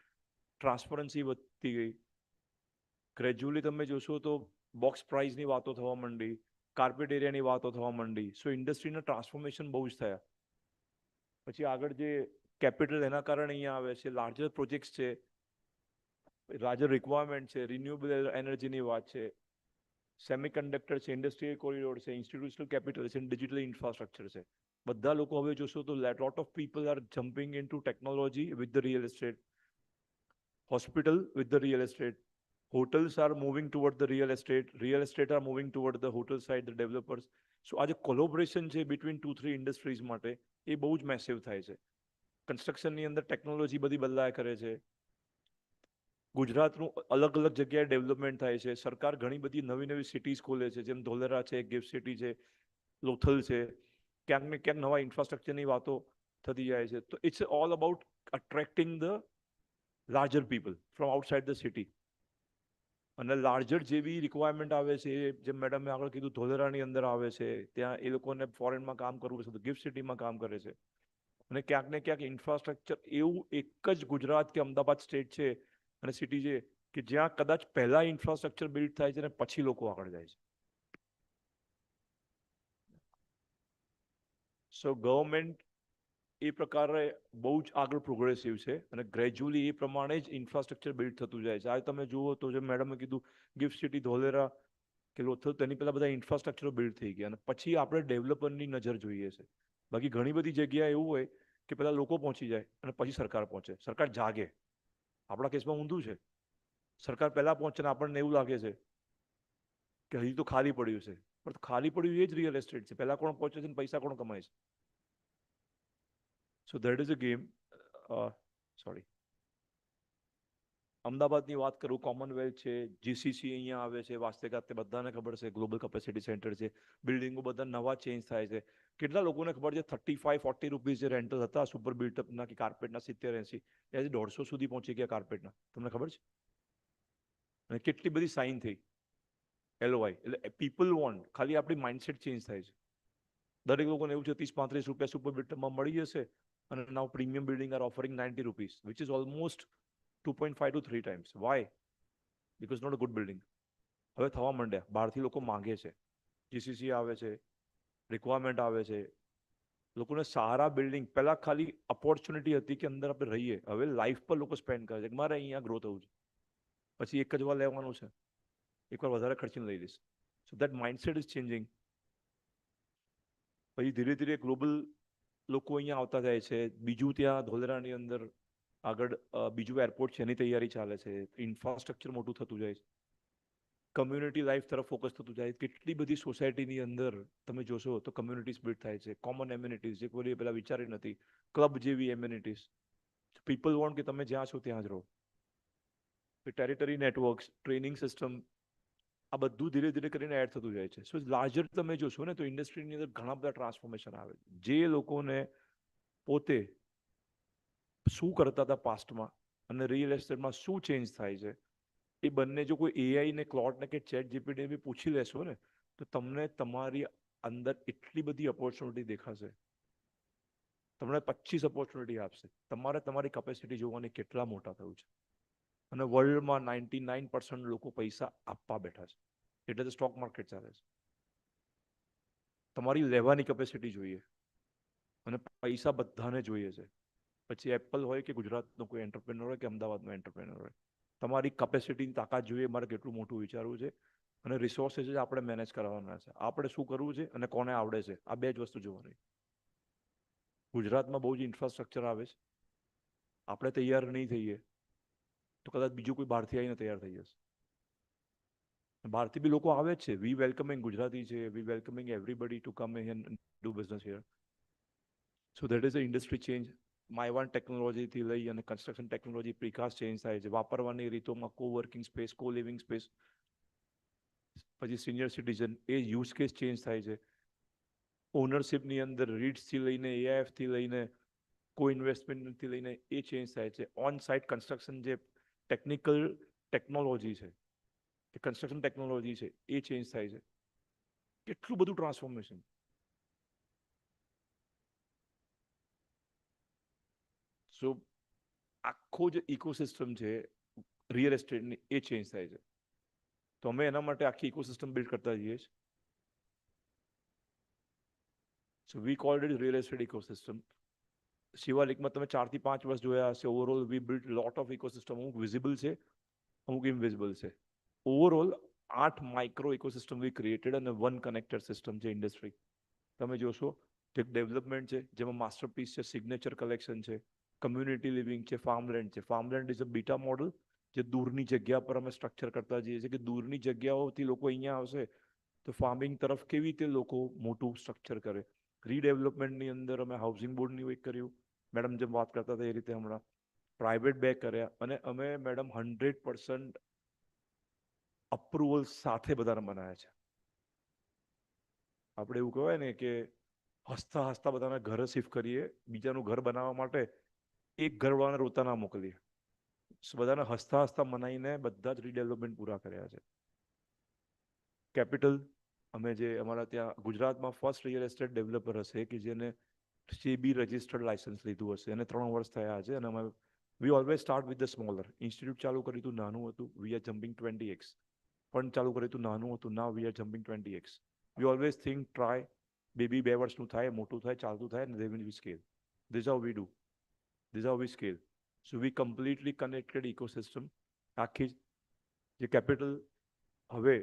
ટ્રાન્સપરન્સી વધતી ગઈ. ગ્રેજ્યુઅલી તમે જોશો તો બોક્સ પ્રાઇઝની વાતો થવા માંડી, કાર્પેટ એરિયાની વાતો થવા માંડી. સો ઇન્ડસ્ટ્રીના ટ્રાન્સફોર્મેશન બહુ જ થયા. પછી આગળ જે કેપિટલ એના કારણે અહીંયા આવે છે, લાર્જર પ્રોજેક્ટ્સ છે, લાર્જર રિક્વાયરમેન્ટ છે, રિન્યુએબલ એનર્જીની વાત છે, સેમિકન્ડક્ટર છે, ઇન્ડસ્ટ્રીયલ કોરિડોર છે, ઇન્સ્ટિટ્યુશનલ કેપિટલ છે, ડિજિટલ ઇન્ફ્રાસ્ટ્રક્ચર છે. બધા લોકો હવે જોશો તો lot of people are jumping into technology with the real estate, hospital with the real estate, hotels are moving toward the real estate are moving toward the hotel side, the developers. So આજે collaboration છે between 2-3 industries માટે એ બહુ જ massive થાય છે. કન્સ્ટ્રક્શનની અંદર technology બધી બદલાયા કરે છે. ગુજરાતનું અલગ અલગ જગ્યાએ ડેવલપમેન્ટ થાય છે. સરકાર ઘણી બધી નવી નવી સિટીઝ ખોલે છે, જેમ ધોલેરા છે, ગિફ્ટ સિટી છે, લોથલ છે. ક્યાંક ને ક્યાંક નવા ઇન્ફ્રાસ્ટ્રક્ચરની વાતો થતી જાય છે. તો it's all about attracting the larger people from outside the city. અને લાર્જર જેવી રિક્વાયરમેન્ટ આવે છે, જેમ મેડમે આગળ કીધું ધોલેરાની અંદર આવે છે, ત્યાં એ લોકોને ફોરેનમાં કામ કરવું છે તો ગિફ્ટ સિટીમાં કામ કરે છે. અને ક્યાંક ને ક્યાંક ઇન્ફ્રાસ્ટ્રક્ચર એવું એક જ ગુજરાત કે અમદાવાદ સ્ટેટ છે અને સિટી છે કે જ્યાં કદાચ પહેલા ઇન્ફ્રાસ્ટ્રક્ચર બિલ્ડ થાય છે અને પછી લોકો આગળ જાય છે. સો ગવર્મેન્ટ એ પ્રકારે બહુ જ આગળ પ્રોગ્રેસિવ છે અને ગ્રેજ્યુઅલી એ પ્રમાણે જ ઇન્ફ્રાસ્ટ્રક્ચર બિલ્ડ થતું જાય છે. આજે તમે જુઓ તો જે મેડમે કીધું ગિફ્ટ સિટી ધોલેરા કે લોથલ, તેની પહેલા બધા ઇન્ફ્રાસ્ટ્રક્ચરો બિલ્ડ થઈ ગયા અને પછી આપણે ડેવલપરની નજર જોઈએ છે. બાકી ઘણી બધી જગ્યાએ એવું હોય કે પહેલા લોકો પહોંચી જાય અને પછી સરકાર પહોંચે, સરકાર જાગે. આપણા કેસમાં ઊંધું છે, સરકાર પહેલા પહોંચે ને આપણને એવું લાગે છે કે હજી તો ખાલી પડ્યું છે, પણ ખાલી પડ્યું એ જ રિયલ એસ્ટેટ છે. પહેલા કોણ પહોંચે છે ને પૈસા કોણ કમાય છે? So that is a game. Sorry, અમદાવાદની વાત કરું, કોમનવેલ્થ છે, જીસીસી અહીંયા આવે છે, વાસ્તવિકતા બધાને ખબર છે, ગ્લોબલ કેપેસિટી સેન્ટર છે, બિલ્ડિંગો બધા નવા ચેન્જ થાય છે. કેટલા લોકોને ખબર છે 35-40 રૂપીઝ જે રેન્ટલ હતા સુપર બિલ્ટઅપના કે કાર્પેટના 70-80, એ આજે 150 સુધી પહોંચી ગયા કાર્પેટના. તમને ખબર છે? અને કેટલી બધી સાઇન થઈ LOI. એટલે પીપલ વોન્ટ, ખાલી આપણી માઇન્ડસેટ ચેન્જ થાય છે. દરેક લોકોને એવું છે 30-35 રૂપિયા સુપર બિલ્ટઅપમાં મળી જશે, અને now premium building are offering 90 rupees, which is almost 2.5 to 3 times. Why? Because not a good building. હવે થવા માંડ્યા, બહારથી લોકો માંગે છે, જીસીસી આવે છે, રિક્વાયરમેન્ટ આવે છે. લોકોને સારા બિલ્ડિંગ, પહેલા ખાલી ઓપોર્ચ્યુનિટી હતી કે અંદર આપણે રહીએ, હવે લાઈફ પર લોકો સ્પેન્ડ કરે છે કે મારે અહીંયા ગ્રો થવું છે, પછી એક જ વાર લેવાનું છે, એકવાર વધારે ખર્ચીને લઈ લઈશ. So that mindset is changing. પછી ધીરે ધીરે ગ્લોબલ લોકો અહીંયા આવતા જાય છે. બીજું ત્યાં ધોલેરાની અંદર આગળ બીજું એરપોર્ટ છે, એની તૈયારી ચાલે છે, ઇન્ફ્રાસ્ટ્રક્ચર મોટું થતું જાય છે, કમ્યુનિટી લાઈફ તરફ ફોકસ થતું જાય. કેટલી બધી સોસાયટીની અંદર તમે જોશો તો કમ્યુનિટીઝ બિલ્ડ થાય છે, કોમન એમ્યુનિટીઝ જે કોઈ પહેલા વિચારી નથી, ક્લબ જેવી એમ્યુનિટીઝ. પીપલ વોન્ટ કે તમે જ્યાં છો ત્યાં જ રહો. ટેરિટરી નેટવર્ક્સ, ટ્રેનિંગ સિસ્ટમ, આ બધું ધીરે ધીરે કરીને એડ થતું જાય છે. સો લાર્જર તમે જોશો ને તો ઇન્ડસ્ટ્રીની અંદર ઘણા બધા ટ્રાન્સફોર્મેશન આવે છે. જે લોકોને પોતે શું કરતા હતા પાસ્ટમાં અને રિયલ એસ્ટેટમાં શું ચેન્જ થાય છે, એ બંને જો કોઈ એઆઈ ને ક્લોડ ને કે ચેટ જીપીટી બી પૂછી લેશો ને તો તમને તમારી અંદર એટલી બધી ઓપોર્ચ્યુનિટી દેખાશે, તમને 25 ઓપોર્ચ્યુનિટી આપશે. તમારે તમારી કેપેસિટી જોવાની કેટલા મોટા થયું છે. અને વર્લ્ડમાં 99% લોકો પૈસા આપવા બેઠા છે, એટલે તો સ્ટોક માર્કેટ ચાલે છે. તમારી લેવાની કેપેસિટી જોઈએ, અને પૈસા બધાને જોઈએ છે. પછી એપલ હોય કે ગુજરાતનો કોઈ એન્ટરપ્રેનર હોય કે અમદાવાદનો એન્ટરપ્રેનર હોય, તમારી કેપેસિટીની તાકાત જોઈએ, મારે કેટલું મોટું વિચારવું છે, અને રિસોર્સિસ આપણે મેનેજ કરવાના છે, આપણે શું કરવું છે અને કોને આવડે છે, આ બે જ વસ્તુ જોવાની. ગુજરાતમાં બહુ જ ઇન્ફ્રાસ્ટ્રક્ચર આવે છે, આપણે તૈયાર નહીં થઈએ તો કદાચ બીજું કોઈ બહારથી આવીને તૈયાર થઈ જશે. બહારથી બી લોકો આવે જ છે. વી વેલકમિંગ ગુજરાતી છે, we welcoming everybody to come and do business here. So that is a industry change. માયવાન ટેકનોલોજીથી લઈ અને કન્સ્ટ્રક્શન ટેકનોલોજી પ્રિકાસ્ટ ચેન્જ થાય છે, વાપરવાની રીતોમાં કો વર્કિંગ સ્પેસ, કો લિવિંગ સ્પેસ. પછી સિનિયર સિટીઝન, એ યુઝ કેસ ચેન્જ થાય છે. ઓનરશિપની અંદર રીટ્સથી લઈને એઆઈએફથી લઈને કો ઇન્વેસ્ટમેન્ટથી લઈને એ ચેન્જ થાય છે. ઓન સાઇટ કન્સ્ટ્રક્શન જે ટેકનિકલ ટેકનોલોજી છે, એ કન્સ્ટ્રક્શન ટેકનોલોજી છે, એ ચેન્જ થાય છે. કેટલું બધું ટ્રાન્સફોર્મેશન. સો આખો જે ઇકોસિસ્ટમ છે રિયલ એસ્ટેટની, એ ચેન્જ થાય છે. તો અમે એના માટે આખી ઇકોસિસ્ટમ બિલ્ડ કરતા જઈએ છીએ. So we called it real estate ecosystem. શિવાલિકમાં તમે 4 થી 5 વર્ષ જોયા હશે. Overall we build lot of ecosystem. અમુક વિઝિબલ છે, અમુક ઇનવિઝિબલ છે. Overall 8 micro ecosystem we created અને 1 કનેક્ટેડ સિસ્ટમ છે ઇન્ડસ્ટ્રી. તમે જોશો એક ડેવલપમેન્ટ છે જેમાં માસ્ટરપીસ છે, સિગ્નેચર કલેક્શન છે, કમ્યુનિટી લિવિંગ છે, ફાર્મલેન્ડ છે. ફાર્મલેન્ડ ઇઝ અ બીટા મોડલ, જે દૂરની જગ્યા પર અમે સ્ટ્રક્ચર કરતા જઈએ છીએ કે દૂરની જગ્યાઓથી લોકો અહીંયા આવશે તો ફાર્મિંગ તરફ કેવી રીતે લોકો મોટું સ્ટ્રક્ચર કરે. રીડેવલપમેન્ટની અંદર અમે હાઉસિંગ બોર્ડની એક કર્યું, મેડમ જેમ વાત કરતા હતા એ રીતે હમણાં પ્રાઇવેટ બેક કર્યા, અને અમે મેડમ 100% અપ્રુવલ સાથે બધાને બનાવ્યા છે. આપણે એવું કહેવાય ને કે હસતા હસતા બધાને ઘરે શિફ્ટ કરીએ, બીજાનું ઘર બનાવવા માટે એક ઘરવાળાને રોતા ના મોકલીએ. બધાને હસતા હસતા મનાઈને બધા જ રીડેવલપમેન્ટ પૂરા કર્યા છે. કેપિટલ, અમે જે અમારા ત્યાં ગુજરાતમાં ફર્સ્ટ રિયલ એસ્ટેટ ડેવલપર હશે કે જેને સેબી રજિસ્ટર્ડ લાયસન્સ લીધું હશે, અને 3 વર્ષ થયા છે. અને અમે વી always start with the smaller. Institute ચાલુ કર્યું હતું, નાનું હતું, વી આર જમ્પિંગ 20x. ફંડ ચાલુ કર્યું હતું, નાનું હતું, now we are jumping 20x. We always think, try, baby 2 વર્ષનું થાય, મોટું થાય, ચાલતું થાય, અને they will we scale. This how we do, this how we scale. So we completely connected ecosystem. આખી જે કેપિટલ હવે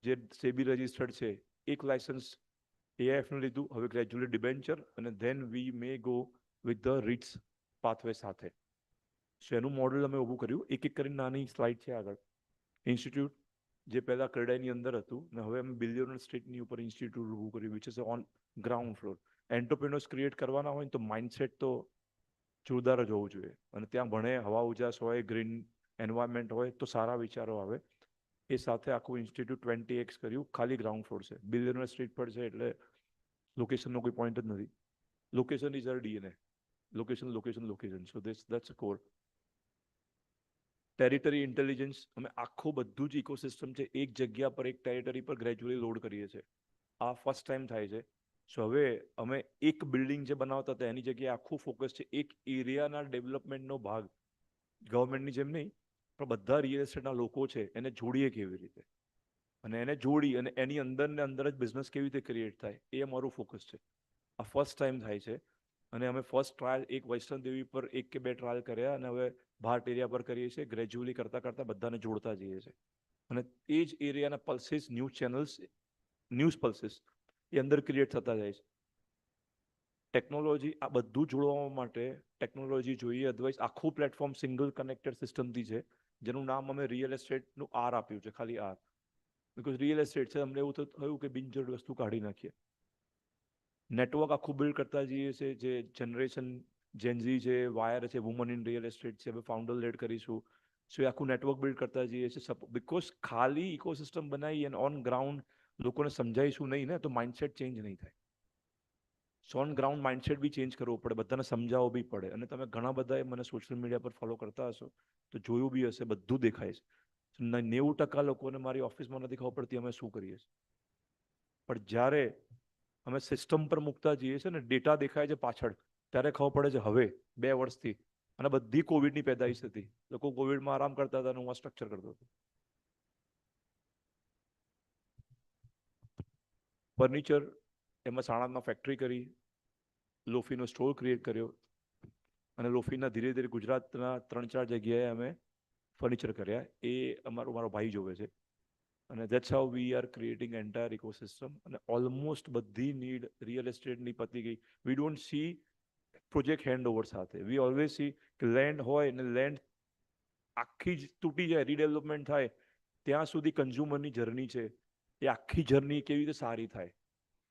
જે સેબી રજિસ્ટર્ડ છે, એક લાયસન્સ AIF નું લીધું, હવે ગ્રેજ્યુઅલી ડિબેન્ચર, અને then we may go with the REITs pathway સાથે. સો એનું મોડલ અમે ઊભું કર્યું. એક એક કરીને નાની સ્લાઇડ છે આગળ. ઇન્સ્ટિટ્યૂટ જે પહેલા કરડાઈની અંદર હતું ને હવે અમે બિલિયનર સ્ટેટની ઉપર ઇન્સ્ટિટ્યૂટ ઊભું કર્યું, which is on ground floor. એન્ટરપ્રેન્યોર્સ create કરવાના હોય તો માઇન્ડસેટ તો જોરદાર જ હોવું જોઈએ, અને ત્યાં ભણે, હવા ઉજાસ હોય, ગ્રીન એન્વાયરમેન્ટ હોય તો સારા વિચારો આવે. એ સાથે આખું ઇન્સ્ટિટ્યૂટ 20x કર્યું, ખાલી ગ્રાઉન્ડ ફ્લોર છે, બિલિયનર સ્ટ્રીટ પર છે, એટલે લોકેશનનો કોઈ પોઈન્ટ જ નથી. Location is our DNA. Location location location. So that's a core. Territory intelligence, અમે આખું બધું જ ઇકોસિસ્ટમ છે એક જગ્યા પર, એક ટેરિટરી પર ગ્રેજ્યુઅલી લોડ કરીએ છીએ. આ ફર્સ્ટ ટાઈમ થાય છે. સો હવે અમે એક બિલ્ડિંગ જે બનાવતા હતા એની જગ્યાએ આખું ફોકસ છે એક એરિયાના ડેવલપમેન્ટનો ભાગ. ગવર્મેન્ટની જેમ નહીં, પણ બધા રિયલ એસ્ટેટના લોકો છે એને જોડીએ કેવી રીતે, અને એને જોડી અને એની અંદર ને અંદર જ બિઝનેસ કેવી રીતે ક્રિએટ થાય, એ અમારું ફોકસ છે. આ ફર્સ્ટ ટાઈમ થાય છે. અને અમે ફર્સ્ટ ટ્રાયલ એક વૈષ્ણવ દેવી પર 1 કે 2 ટ્રાયલ કર્યા, અને હવે ભાટ એરિયા પર કરીએ છીએ. ગ્રેજ્યુઅલી કરતા કરતા બધાને જોડતા જઈએ છીએ, અને એ જ એરિયાના pulses, news channels, news pulses એ અંદર ક્રિએટ થતા જાય છે. ટેકનોલોજી આ બધું જોડવા માટે ટેકનોલોજી જોઈએ, અદરવાઇઝ આખું પ્લેટફોર્મ સિંગલ કનેક્ટેડ સિસ્ટમથી છે, જેનું નામ અમે રિયલ એસ્ટેટનું R આપ્યું છે, ખાલી R. બિકોઝ રિયલ એસ્ટેટ છે, અમને એવું થયું કે બિનજરૂરી વસ્તુ કાઢી નાખીએ. નેટવર્ક આખું બિલ્ડ કરતા જઈએ છે, જે જનરેશન જેનઝી છે, વાયર છે, વુમન ઇન રિયલ એસ્ટેટ છે, હવે ફાઉન્ડર લેડ કરીશું. સો એ આખું નેટવર્ક બિલ્ડ કરતા જઈએ છીએ. બિકોઝ ખાલી ઇકોસિસ્ટમ બનાવી અને ઓન ગ્રાઉન્ડ લોકોને સમજાવીશું નહીં ને, તો માઇન્ડસેટ ચેન્જ નહીં થાય. So on ground mindset be change કરવો પડે, બધાને સમજાવવો બી પડે. અને તમે ઘણા બધાએ મને સોશિયલ મીડિયા પર ફોલો કરતા હશો તો જોયું બી હશે, બધું દેખાય છે. 90% લોકોને મારી ઓફિસમાં નથી ખબર પડતી અમે શું કરીએ છીએ. પણ જ્યારે અમે સિસ્ટમ પર મૂકતા જઈએ છીએ ને, ડેટા દેખાય છે પાછળ, ત્યારે ખબર પડે છે હવે 2 વર્ષથી. અને બધી કોવિડની પેદાઈશ હતી. લોકો કોવિડમાં આરામ કરતા હતા અને હું આ સ્ટ્રક્ચર કરતો હતો. ફર્નિચર, એમાં સાણંદમાં ફેક્ટરી કરી, લોફીનો સ્ટોર ક્રિએટ કર્યો, અને લોફીના ધીરે ધીરે ગુજરાતના 3-4 જગ્યાએ અમે ફર્નિચર કર્યા. એ મારો ભાઈ જોવે છે. અને that's how we are creating entire ecosystem. અને ઓલમોસ્ટ બધી નીડ રિયલ એસ્ટેટની પતી ગઈ. We don't see project hand over સાથે. વી ઓલવેઝ સી કે લેન્ડ હોય ને લેન્ડ આખી જ તૂટી જાય, રીડેવલપમેન્ટ થાય, ત્યાં સુધી કન્ઝ્યુમરની જર્ની છે, એ આખી જર્ની કેવી રીતે સારી થાય.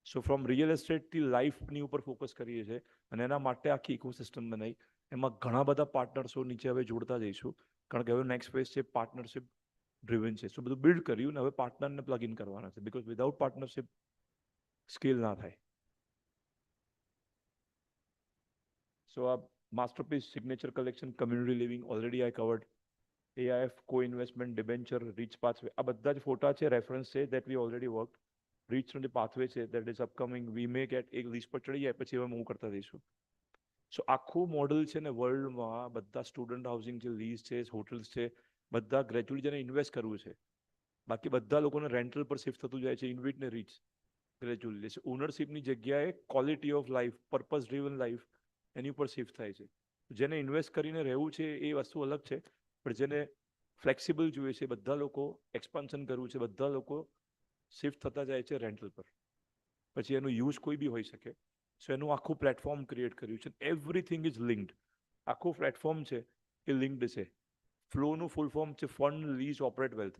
સો ફ્રોમ રિયલ એસ્ટેટથી લાઈફની ઉપર ફોકસ કરીએ છીએ, અને એના માટે આખી ઇકોસિસ્ટમ બનાવી. એમાં ઘણા બધા પાર્ટનર્સો નીચે હવે જોડતા જઈશું, કારણ કે હવે નેક્સ્ટ ફેઝ છે પાર્ટનરશિપ ડ્રિવન છે. સો બધું બિલ્ડ કર્યું ને હવે પાર્ટનરને પ્લગ ઇન કરવાના છે, બિકોઝ વિધાઉટ પાર્ટનરશિપ સ્કેલ ના થાય. સો આ masterpiece, signature collection, community living already I covered. AIF, co-investment, debenture, reach pathway, આ બધા જ ફોટા છે, રેફરન્સ છે, that we already worked. reach નો જે pathway છે, that is upcoming. we may get એક લિસ્ટ પર ચડી જાય પછી હવે મૂવ કરતા દઈશું. સો આખું મોડલ છે ને વર્લ્ડમાં બધા સ્ટુડન્ટ હાઉસિંગ છે, લીઝ છે, હોટલ્સ છે, બધા ગ્રેજ્યુઅલી જેને ઇન્વેસ્ટ કરવું છે. બાકી બધા લોકોને રેન્ટલ પર શિફ્ટ થતું જાય છે, ઇન્વિટ ને રીચ ગ્રેજ્યુઅલી. ઓનરશિપની જગ્યાએ quality of life, purpose driven life, એની ઉપર શિફ્ટ થાય છે. જેને ઇન્વેસ્ટ કરીને રહેવું છે એ વસ્તુ અલગ છે, પણ જેને ફ્લેક્સિબલ જોઈએ છે, બધા લોકો એક્સપાન્શન કરવું છે, બધા લોકો શિફ્ટ થતા જાય છે રેન્ટલ પર. પછી એનું યુઝ કોઈ બી હોઈ શકે. સો એનું આખું પ્લેટફોર્મ ક્રિએટ કર્યું છે. Everything is linked. આખું પ્લેટફોર્મ છે એ લિંક્ડ છે. ફ્લોનું ફૂલ ફોર્મ છે ફંડ, લીઝ, ઓપરેટ, વેલ્થ.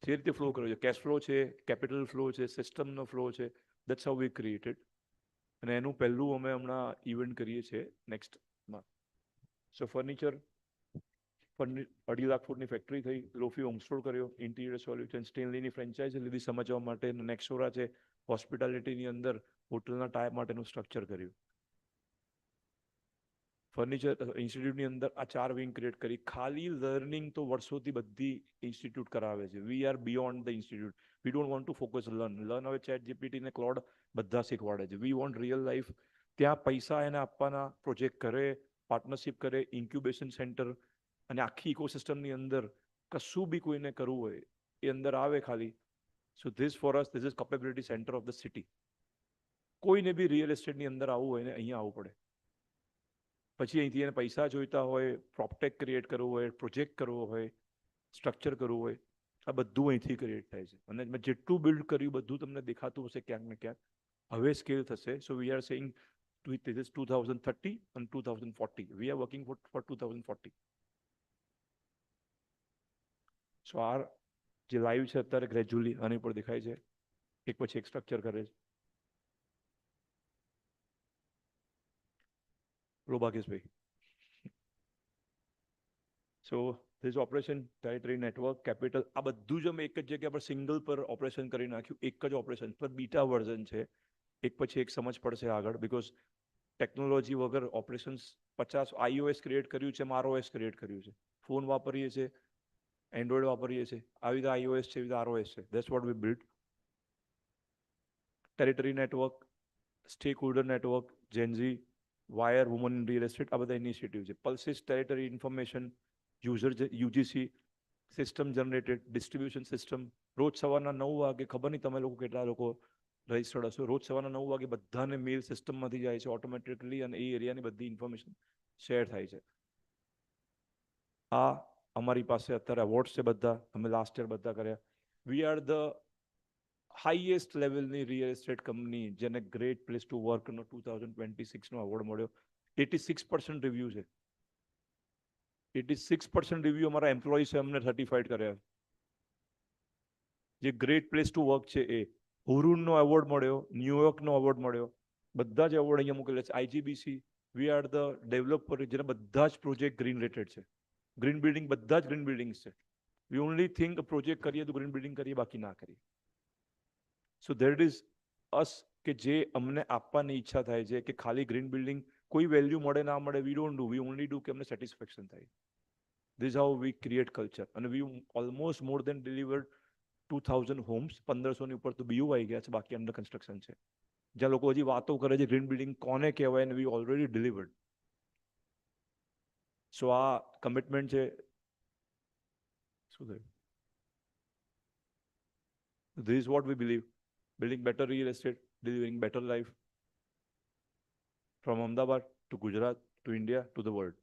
જે રીતે ફ્લો કર્યો છે, કેશ ફ્લો છે, કેપિટલ ફ્લો છે, સિસ્ટમનો ફ્લો છે, દેટ્સ હાઉ વી ક્રિએટેડ. અને એનું પહેલું અમે હમણાં ઇવેન્ટ કરીએ છીએ નેક્સ્ટમાં. સો ફર્નિચર 2.5 લાખ ફૂટની ફેક્ટરી થઈ, લોફી હોમ સ્ટોર કર્યો, ઇન્ટિરિયર સોલ્યુશન, સ્ટેનલીની ફ્રેન્ચાઇઝી લીધી સમજવા માટે, નેક્સોરા છે હોસ્પિટાલિટીની અંદર હોટલના ટાયર માટેનું સ્ટ્રક્ચર કર્યું. ફર્નિચર ઇન્સ્ટિટ્યૂટની અંદર આ 4 વિંગ ક્રિએટ કરી. ખાલી લર્નિંગ તો વર્ષોથી બધી ઇન્સ્ટિટ્યૂટ કરાવે છે. We are beyond the institute. We don't want to focus learn હવે ચેટ જીપીટી ને ક્લોડ બધા શીખવાડે છે. We want real life. ત્યાં પૈસા એને આપવાના, પ્રોજેક્ટ કરે, પાર્ટનરશિપ કરે, ઇન્ક્યુબેશન સેન્ટર, અને આખી ઇકોસિસ્ટમની અંદર કશું બી કોઈને કરવું હોય એ અંદર આવે ખાલી. So this for us, this is capability centre of the city. કોઈને બી રિયલ એસ્ટેટની અંદર આવવું હોય ને અહીંયા આવવું પડે. પછી અહીંથી એને પૈસા જોઈતા હોય, પ્રોપટેક ક્રિએટ કરવું હોય, પ્રોજેક્ટ કરવો હોય, સ્ટ્રક્ચર કરવું હોય, આ બધું અહીંથી ક્રિએટ થાય છે અને મેં જેટલું બિલ્ડ કર્યું બધું તમને દેખાતું હશે ક્યાંક ને ક્યાંક હવે સ્કેલ થશે so we are saying this is 2030 and 2040 we are working for 2040 સો આ જે લાઈવ છે અત્યારે ગ્રેજ્યુઅલી આની પર દેખાય છે એક પછી એક સ્ટ્રક્ચર કરે છે લો ભાગેશભાઈ સો this operation territory network capital આ બધું જ અમે એક જ જગ્યા પર સિંગલ પર ઓપરેશન કરી નાખ્યું એક જ ઓપરેશન પર બીટા વર્ઝન છે એક પછી એક સમજ પડશે આગળ બીકોઝ ટેકનોલોજી વગર ઓપરેશન્સ 50 iOS ક્રિએટ કર્યું છે ROS ક્રિએટ કર્યું છે ફોન વાપરીએ છીએ એન્ડ્રોઈડ વાપરીએ છીએ આવી રીતે iOS છે એવી રીતે ROS છે that's what we build territory network stack holder network Gen Z wire woman in real estate આ બધા ઇનિશિયેટિવ છે pulses territory information user UGC system generated distribution system રોજ સવારના 9 વાગે ખબર નહીં તમે લોકો કેટલા લોકો રજિસ્ટર્ડ હશો રોજ સવારના 9 વાગે બધાને મેલ સિસ્ટમમાંથી જાય છે ઓટોમેટિકલી અને એ એરિયાની બધી ઇન્ફોર્મેશન શેર થાય છે આ અમારી પાસે અત્યારે અવોર્ડ્સ છે બધા અમે લાસ્ટ યર બધા કર્યા વી આર ધ હાઈએસ્ટ લેવલની રિયલ એસ્ટેટ કંપની જેને ગ્રેટ પ્લેસ ટુ વર્કનો 2026નો એવોર્ડ મળ્યો 86% રિવ્યુ છે 86% રિવ્યુ અમારા એમ્પ્લોઈઝે અમને સર્ટિફાઈડ કર્યા જે ગ્રેટ પ્લેસ ટુ વર્ક છે એ હુરુનનો એવોર્ડ મળ્યો ન્યુયોર્કનો એવોર્ડ મળ્યો બધા જ એવોર્ડ અહીંયા મૂકેલા છે IGBC we are the developer જેના બધા જ પ્રોજેક્ટ ગ્રીન રેટેડ છે ગ્રીન બિલ્ડિંગ બધા જ ગ્રીન બિલ્ડિંગ્સ છે વી ઓનલી થિંક પ્રોજેક્ટ કરીએ તો ગ્રીન બિલ્ડિંગ કરીએ બાકી ના કરીએ સો ધેટ ઇઝ અસ કે જે અમને આપવાની ઈચ્છા થાય છે કે ખાલી ગ્રીન બિલ્ડિંગ કોઈ વેલ્યુ મળે ના મળે we don't do we only do કે અમને સેટિસ્ફેક્શન થાય this how V create culture અને વી ઓલમોસ્ટ મોર દેન ડિલિવર્ડ 2000 હોમ્સ 1500 ની ઉપર તો BU આવી ગયા છે બાકી અંડર કન્સ્ટ્રક્શન છે જ્યાં લોકો હજી વાતો કરે છે ગ્રીન બિલ્ડિંગ કોને કહેવાય અને વી ઓલરેડી ડિલિવર્ડ સો આ કમિટમેન્ટ છે શું થયું this is what we believe building better real estate, delivering better life from Ahmedabad to Gujarat to India to the world.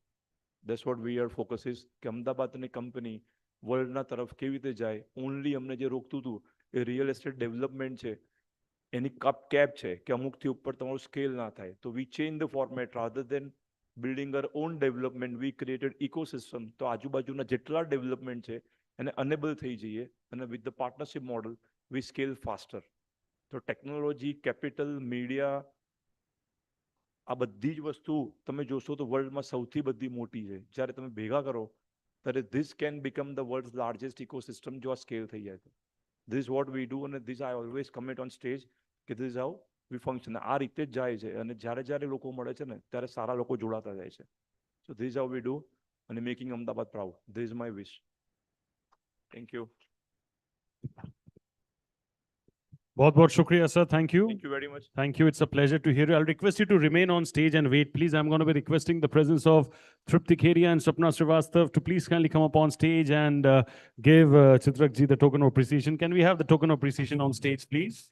That's what we are focus is કે અમદાવાદની company વર્લ્ડના તરફ કેવી રીતે જાય ઓનલી અમને જે રોકતું હતું એ રિયલ એસ્ટેટ ડેવલપમેન્ટ છે એની કેપ છે કે અમુકથી ઉપર તમારું સ્કેલ ના થાય તો we change the format rather than building or on development we created ecosystem તો આજુબાજુના જેટલા ડેવલપમેન્ટ છે એને અનેબલ થઈ જઈએ અને with the partnership model we scale faster તો ટેકનોલોજી કેપિટલ મીડિયા આ બધી જ વસ્તુ તમે જોશો તો વર્લ્ડમાં સૌથી બધી મોટી છે જ્યારે તમે ભેગા કરો ત્યારે this can become the world's largest ecosystem જો આ સ્કેલ થઈ જાય તો ધીસ વોટ વી ડુ અને this I always comment on stage કે ધીસ હાઉ વી ફંક્શન આ રીતે જ જાય છે અને જ્યારે જ્યારે લોકો મળે છે ને ત્યારે સારા લોકો જોડાતા જાય છે so this how we do અને making Ahmedabad proud this is my wish thank you बहुत बहुत शुक्रिया sir, thank you. Thank you very much. Thank you, it's a pleasure to hear you. I'll request you to remain on stage and wait, please. I'm going to be requesting the presence of Tripti Keria and Swapna Srivastav to please kindly come up on stage and give Chitrak ji the token of appreciation. Can we have the token of appreciation on stage, please?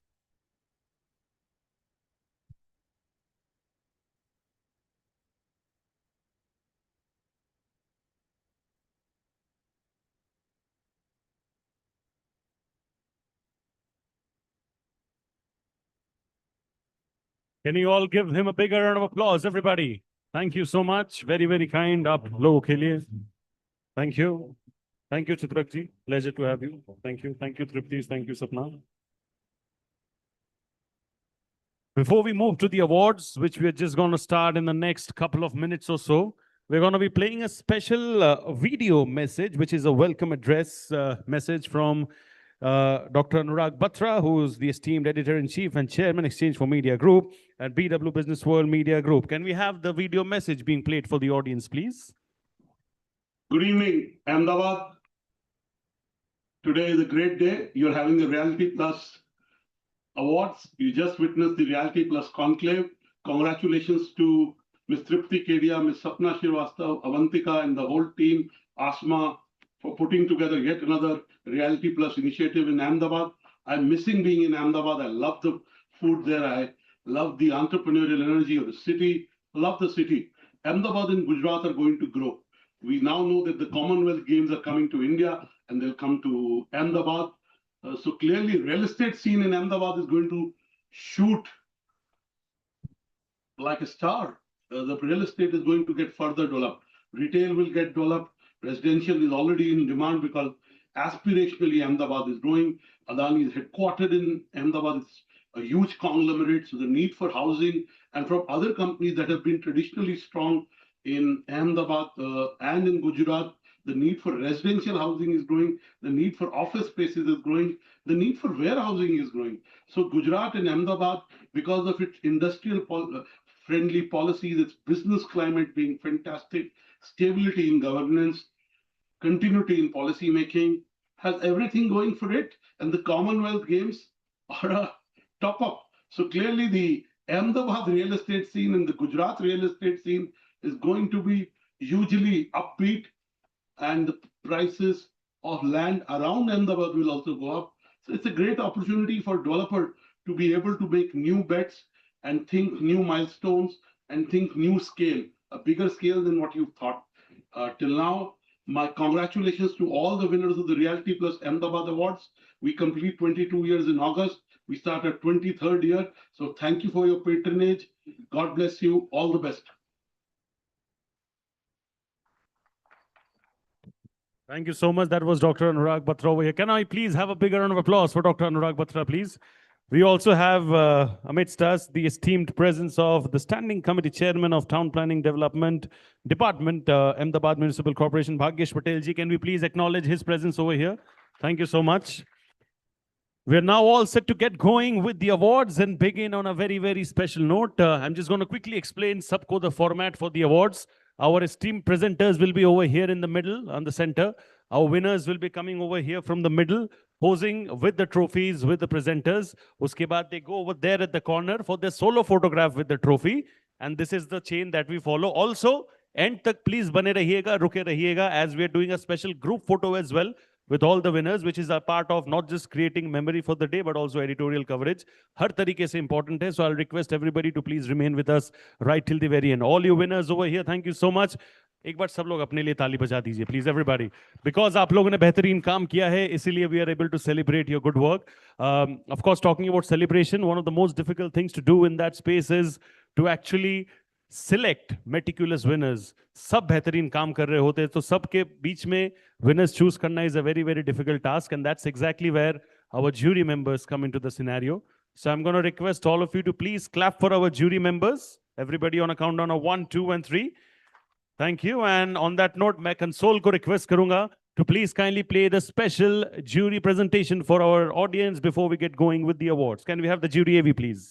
Can you all give him a bigger round of applause, everybody? Thank you so much. Very, very kind. Up low, Kheliye. Thank you. Thank you, Chitrak ji. Pleasure to have you. Thank you. Thank you, Tripti. Thank you, Sapna. Before we move to the awards, which we're just going to start in the next couple of minutes or so, we're going to be playing a special video message, which is a welcome address message from Dr. Anurag Batra, who is the esteemed editor-in-chief and chairman, Exchange for Media Group at BW Business World Media Group. Can we have the video message being played for the audience, please? Good evening, Ahmedabad. Today is a great day. You're having the Realty Plus Awards. You just witnessed the Realty Plus Conclave. Congratulations to Ms. Tripti Kedia, Ms. Sapna Srivastav, Avantika, and the whole team, Asma, for putting together yet another Realty Plus initiative in Ahmedabad. I'm missing being in Ahmedabad. I love the food there. I love the entrepreneurial energy of the city. I love the city. Ahmedabad and Gujarat are going to grow. We now know that the Commonwealth Games are coming to India and they'll come to Ahmedabad. So clearly, real estate scene in Ahmedabad is going to shoot like a star. The real estate is going to get further developed. Retail will get developed. Residential is already in demand because aspirationally Ahmedabad is growing. Adani is headquartered in Ahmedabad. It's a huge conglomerate. So the need for housing and from other companies that have been traditionally strong in Ahmedabad and in Gujarat, the need for residential housing is growing. The need for office spaces is growing. The need for warehousing is growing. So Gujarat and Ahmedabad, because of its industrial friendly policies, its business climate being fantastic, stability in governance, continuity in policy making, has everything going for it. And the Commonwealth Games are a top up. So clearly the Ahmedabad real estate scene and the Gujarat real estate scene is going to be hugely upbeat, and the prices of land around Ahmedabad will also go up. So it's a great opportunity for developer to be able to make new bets and think new milestones and think new scale, a bigger scale than what you've thought till now. My congratulations to all the winners of the Realty Plus Ahmedabad Awards. We complete 22 years in August. We start our 23rd year. So thank you for your patronage. God bless you. All the best. Thank you so much. That was Dr. Anurag Batra over here. Can I please have a big round of applause for Dr. Anurag Batra, please? We also have amidst us the esteemed presence of the Standing Committee Chairman of Town Planning Development Department, Ahmedabad Municipal Corporation, Bhagyesh Patel ji. Can we please acknowledge his presence over here? Thank you so much. We're now all set to get going with the awards and begin on a very, very special note. I'm just going to quickly explain sabko the format for the awards. Our esteemed presenters will be over here in the middle, on the center. Our winners will be coming over here from the middle, posing with the trophies, with the presenters. Uske baad they go over there at the corner for their solo photograph with the trophy. And this is the chain that we follow. Also, end tak please bane rahiyega, ruke rahiyega, as we are doing a special group photo as well with all the winners, which is a part of not just creating memory for the day, but also editorial coverage. Har tarike se important hai. So I'll request everybody to please remain with us right till the very end. All you winners over here, thank you so much. एक बार सब लोग अपने लिए ताली बजा दीजिए please everybody because आप लोगों ने बेहतरीन काम किया है इसीलिए we are able to celebrate your good work of course talking about celebration one of the most difficult things to do in that space is to actually select meticulous winners सब बेहतरीन काम कर रहे होते हैं तो सबके बीच में winners choose karna is a very, very difficult task, and that's exactly where our jury members come into the scenario. So I'm going to request all of you to please clap for our jury members. Everybody on a countdown of 1, 2, and 3. Thank you. And on that note, मैं console को request करूँगा to please kindly play the special jury presentation for our audience before we get going with the awards. Can we have the jury AV, please?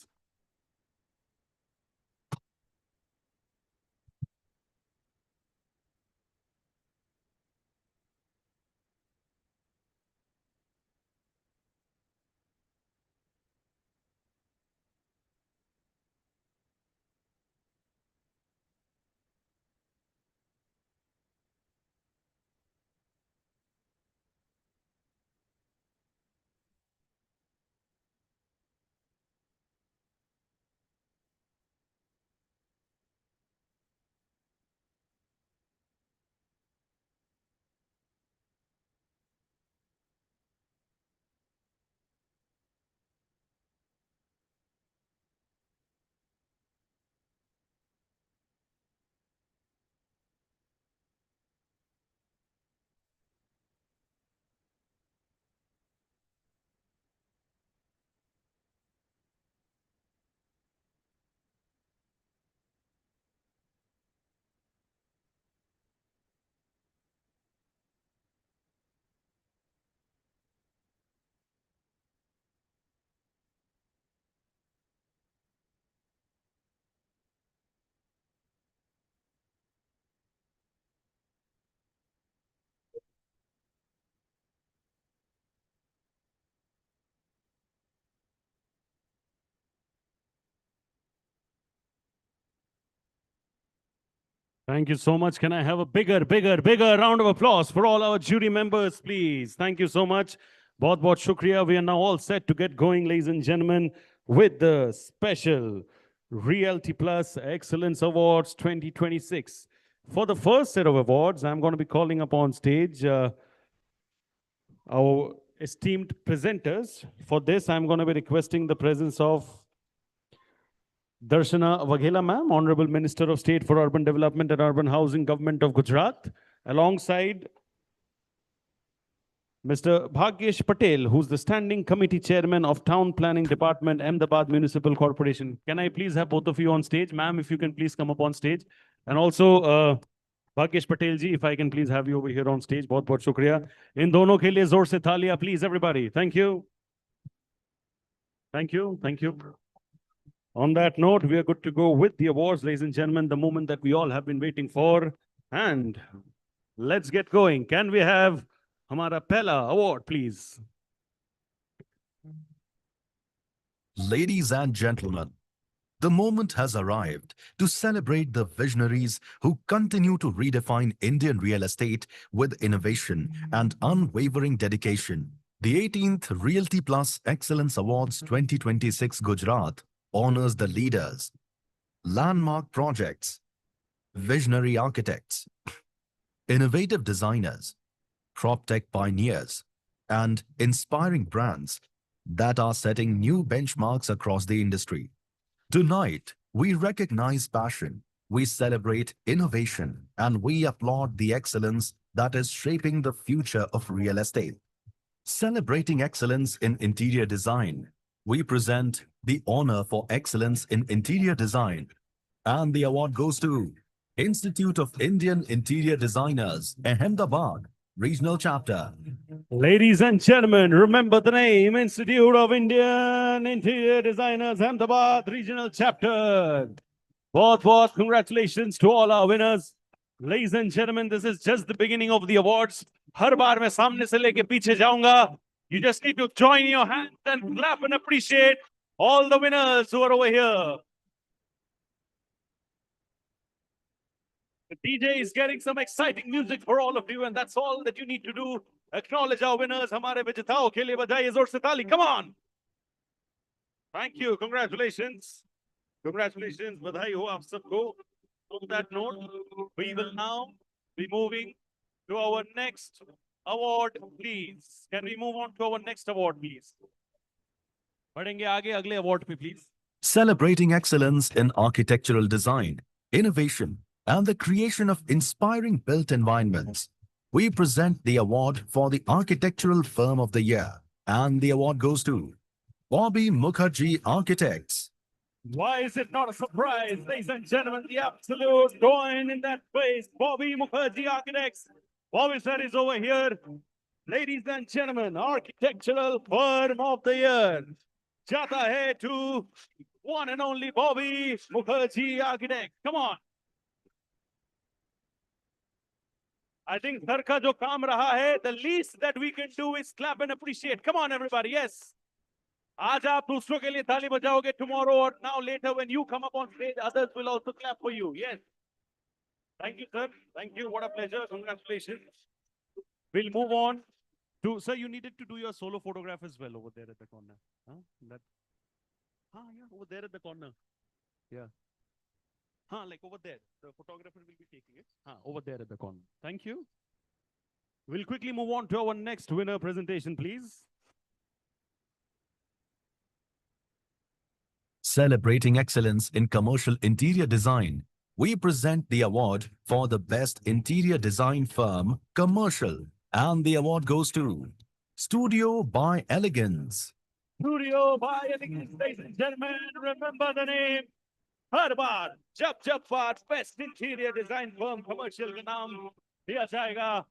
Thank you so much. Can I have a bigger round of applause for all our jury members, please? Thank you so much. बहुत बहुत शुक्रिया. We are now all set to get going, ladies and gentlemen, with the special Realty Plus Excellence Awards 2026. For the first set of awards, I'm going to be calling up on stage our esteemed presenters. For this, I'm going to be requesting the presence of Darshana Waghela ma'am, Honorable Minister of State for Urban Development and Urban Housing, Government of Gujarat, alongside Mr. Bhagyesh Patel, who's the Standing Committee Chairman of Town Planning Department, Ahmedabad Municipal Corporation. Can I please have both of you on stage? Ma'am, if you can please come up on stage. And also, Bhagyesh Patel ji, if I can please have you over here on stage. बहुत बहुत शुक्रिया. इन दोनों के लिए जोर से तालियां, please, everybody. Thank you. Thank you. Thank you. On that note, we are good to go with the awards, ladies and gentlemen, the moment that we all have been waiting for. And let's get going. Can we have Hamara Pehla award, please? Ladies and gentlemen, the moment has arrived to celebrate the visionaries who continue to redefine Indian real estate with innovation and unwavering dedication. The 18th Realty Plus Excellence Awards 2026 Gujarat honors the leaders, landmark projects, visionary architects, innovative designers, PropTech pioneers, and inspiring brands that are setting new benchmarks across the industry. Tonight, we recognize passion, we celebrate innovation, and we applaud the excellence that is shaping the future of real estate. Celebrating excellence in interior design, we present the honor for excellence in interior design, and the award goes to Institute of Indian Interior Designers, Ahmedabad, Regional Chapter. Ladies and gentlemen, remember the name, Institute of Indian Interior Designers, Ahmedabad Regional Chapter. बहुत congratulations to all our winners. Ladies and gentlemen, this is just the beginning of the awards. हर बार मैं सामने से लेके पीछे जाऊंगा. You just need to join your hands and clap and appreciate all the winners who are over here. The DJ is getting some exciting music for all of you, and that's all that you need to do. Acknowledge our winners. हमारे विजेताओं के लिए बजाइए जोर से ताली. Come on. Thank you. Congratulations. Congratulations. बधाई हो आप सबको. On that note, we will now be moving to our next award, please. Can we move on to our next award, please? बढ़ेंगे आगे अगले award पे, please. Celebrating excellence in architectural design, innovation, and the creation of inspiring built environments, we present the award for the Architectural Firm of the Year. And the award goes to Bobby Mukherjee Architects. Why is it not a surprise, ladies and gentlemen? The absolute coin in that place, Bobby Mukherjee Architects. Bobby sir is over here. Ladies and gentlemen, Architectural Firm of the Year. Jata hai to one and only Bobby Mukherjee Architects. Come on. I think sir ka jo kaam raha hai, the least that we can do is clap and appreciate. Come on, everybody. Yes. आज आप दूसरों के लिए ताली बजाओगे. Tomorrow or now later when you come up on stage, others will also clap for you. Yes. Thank you, sir. Thank you. What a pleasure. Congratulations. We'll move on to, sir, you needed to do your solo photograph as well over there at the corner. Huh? Yeah, over there at the corner. Yeah. Like over there. The photographer will be taking it. Over there at the corner. Thank you. We'll quickly move on to our next winner presentation, please. Celebrating excellence in commercial interior design, we present the award for the Best Interior Design Firm, Commercial. And the award goes to Studio by Elegance. Studio by Elegance, ladies and gentlemen, remember the name. हर बार जब बार Best Interior Design Firm Commercial का नाम दिया जाएगा,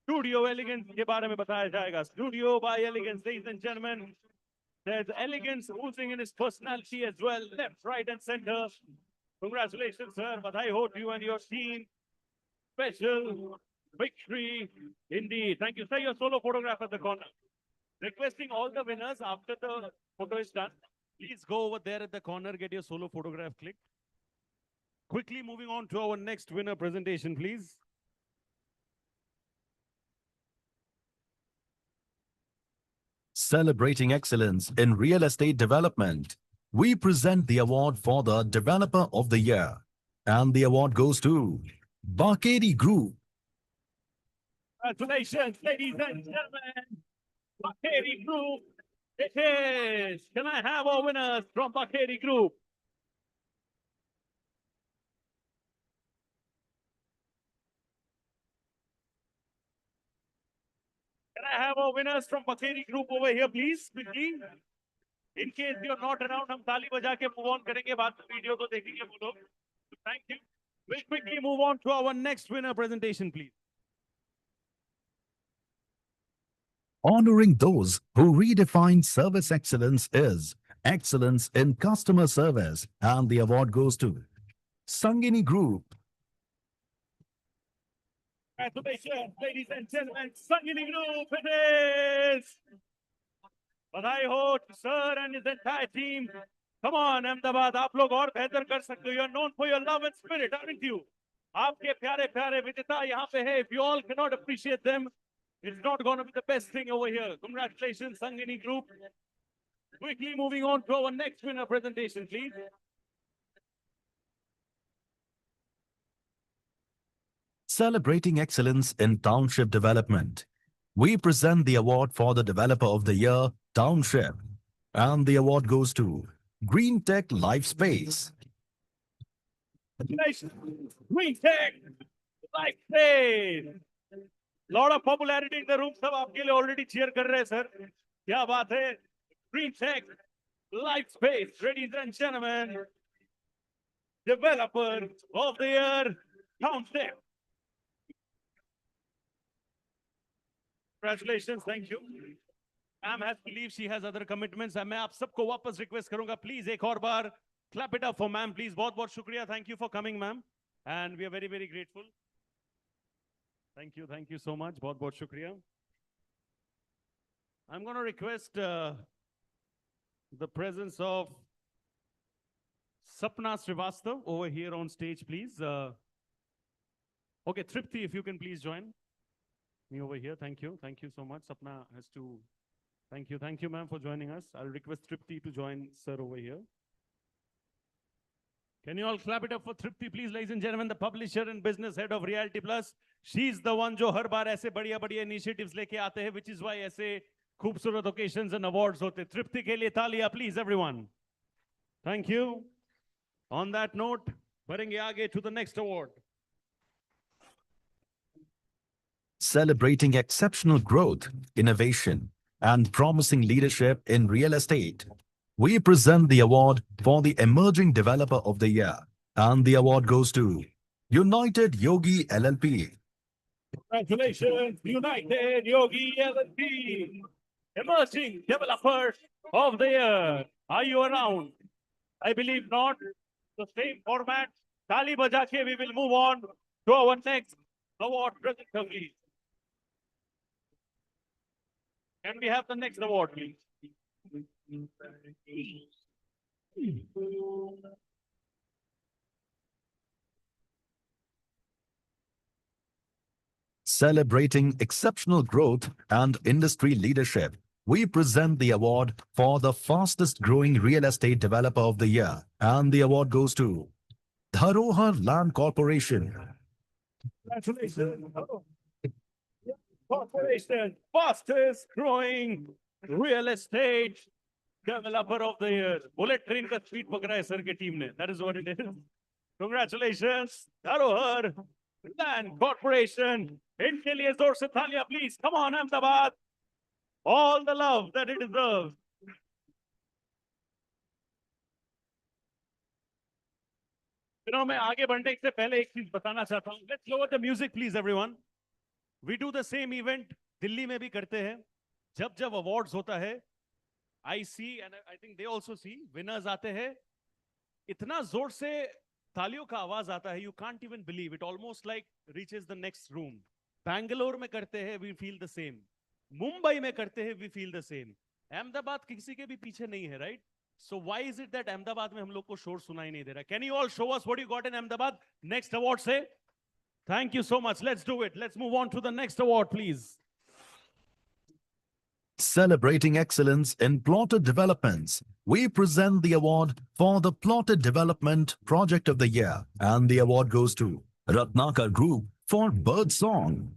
Studio Elegance के बारे में बताया जाएगा. Studio by Elegance, ladies and gentlemen. There's elegance oozing in his personality as well, left, right, and center. Congratulations, sir. Badhai ho to you and your team. Special victory indeed. Thank you, sir. Your solo photograph at the corner. Requesting all the winners after the photo is done, please go over there at the corner, get your solo photograph clicked. Quickly moving on to our next winner presentation, please. Celebrating excellence in real estate development, we present the award for the Developer of the Year. And the award goes to Barkeri Group. Congratulations, ladies and gentlemen. Bakeri Group. It is. Can I have our winners from Bakeri Group? Can I have our winners from Bakeri Group over here, please, quickly? In case you're not around, हम ताली बजा के move on करेंगे बाद में video तो देखेंगे वो लोग. Thank you. We'll quickly move on to our next winner presentation, please. Honoring those who redefine service excellence is Excellence in Customer Service, and the award goes to Sangini Group. Congratulations, ladies and gentlemen. Sangini Group it is. बधाई हो sir and his entire team. Come on, Ahmedabad, आप लोग और बेहतर कर सकते हो. You're known for your love and spirit, aren't you? आपके प्यारे प्यारे विजेता यहाँ पे है. If you all cannot appreciate them, it's not going to be the best thing over here. Congratulations, Sangini Group. Quickly moving on to our next winner presentation, please. Celebrating excellence in township development, we present the award for the Developer of the Year, Township, and the award goes to Green Tech Life Space. Congratulations, Green Tech Life Space. Lot of popularity in the room. सब आपके लिए already cheer कर रहे हैं, sir. क्या बात है? Green Tech Life Space, ladies and gentlemen. Developer of the Year, Township. Congratulations, thank you. Ma'am has to leave, she has other commitments. मैं आप सबको वापस request करूंगा, please एक और बार clap it up for ma'am, please. बहुत बहुत शुक्रिया, thank you for coming, ma'am, and we are very very grateful. Thank you so much. बहुत बहुत शुक्रिया. I'm going to request the presence of Sapna Srivastav over here on stage, please. Okay, Tripti, if you can please join me over here. Thank you so much. Sapna has to. Thank you, ma'am, for joining us. I'll request Tripti to join sir over here. Can you all clap it up for Tripti, please, ladies and gentlemen, the publisher and business head of Realty Plus. She's the one जो हर बार ऐसे बढ़िया initiatives लेके आते हैं, which is why ऐसे खूबसूरत occasions and awards होते हैं. Tripti के लिए तालियां, please, everyone. Thank you. On that note, बढ़ेंगे आगे to the next award. Celebrating exceptional growth, innovation, and promising leadership in real estate, we present the award for the Emerging Developer of the Year, and the award goes to United Yogi LLP. Congratulations, United Yogi LLP, Emerging Developer of the Year. Are you around? I believe not. The same format. Tali baja ke, we will move on to our next award presenter, please. Can we have the next award, please? Celebrating exceptional growth and industry leadership, we present the award for the fastest growing real estate developer of the year, and the award goes to Dharohar Land Corporation. Congratulations. Corporation, fastest growing real estate developer of the year. Bullet train का speed पकड़ा है sir के team ने. That is what it is. Congratulations, Dharohar Land Corporation. इनके लिए जोर से तालियां, please. Come on, Ahmedabad. All the love that it deserves. मैं आगे बढ़ने से पहले एक चीज बताना चाहता हूं. Let's lower the music, please, everyone. We do the same event. Delhi में भी करते हैं. जब awards होता है, I see and I think they also see winners आते हैं. इतना जोर से तालियों का आवाज आता है. You can't even believe it. Almost like reaches the next room. Bangalore में करते हैं, we feel the same. Mumbai में करते हैं, we feel the same. Ahmedabad किसी के भी पीछे नहीं है, right? So why is it that Ahmedabad में हम लोग को शोर सुनाई नहीं दे रहा? Can you all show us what you got in Ahmedabad? Next award say. Thank you so much. Let's do it. Let's move on to the next award, please. Celebrating excellence in plotted developments, we present the award for the Plotted Development Project of the Year, and the award goes to Ratnakar Group for Bird Song.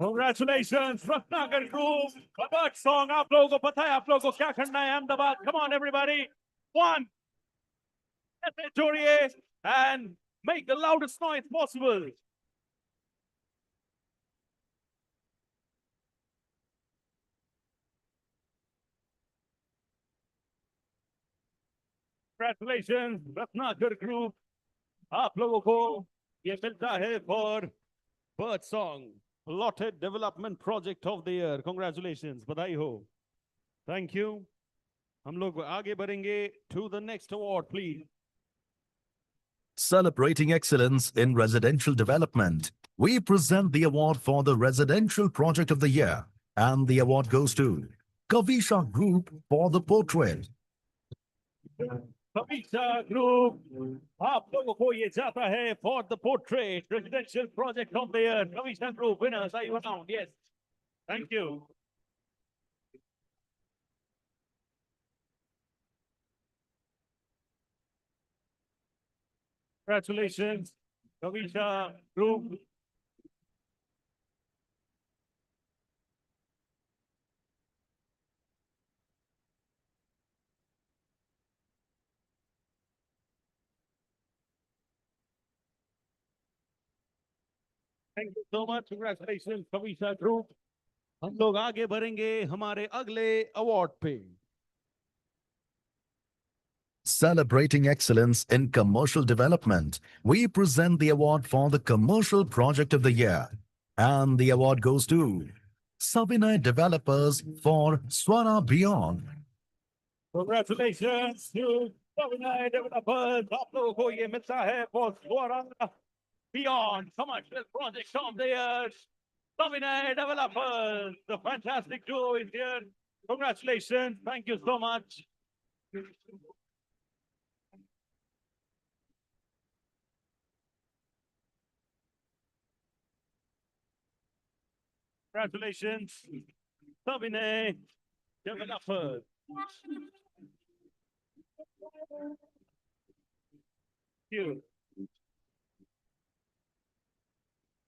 Congratulations, Ratnakar Group. A bird song. आप लोगों को पता है आप लोगों को क्या करना है Ahmedabad. Come on, everybody. One. ऐसे जोड़िए and make the loudest noise possible. Congratulations, Ratnakar Group. आप लोगों को ये मिलता है for bird song. Allotted Development Project of the Year. Congratulations. बधाई हो. Thank you. हम लोग आगे बढ़ेंगे to the next award, please. Celebrating excellence in residential development, we present the award for the Residential Project of the Year, and the award goes to Kavisha Group for the portrait. Kavisha Group, आप लोगों को ये जाता है for the portrait residential project of the year. Kavisha Group winners, are you around? Yes. Thank you. Congratulations, Kavisha Group. Thank you so much. Congratulations, Kavisha Group. हम लोग आगे बढ़ेंगे हमारे अगले अवार्ड पे. Celebrating excellence in commercial development, we present the award for the Commercial Project of the Year, and the award goes to Savinay Developers for Swara Beyond. Congratulations to Savinay Developers. आप लोगों को ये मिलता है for Swara Beyond Commercial Project of the Year. Savinay Developers, the fantastic duo is here. Congratulations. Thank you so much. Congratulations, Savinay Developers. Thank you.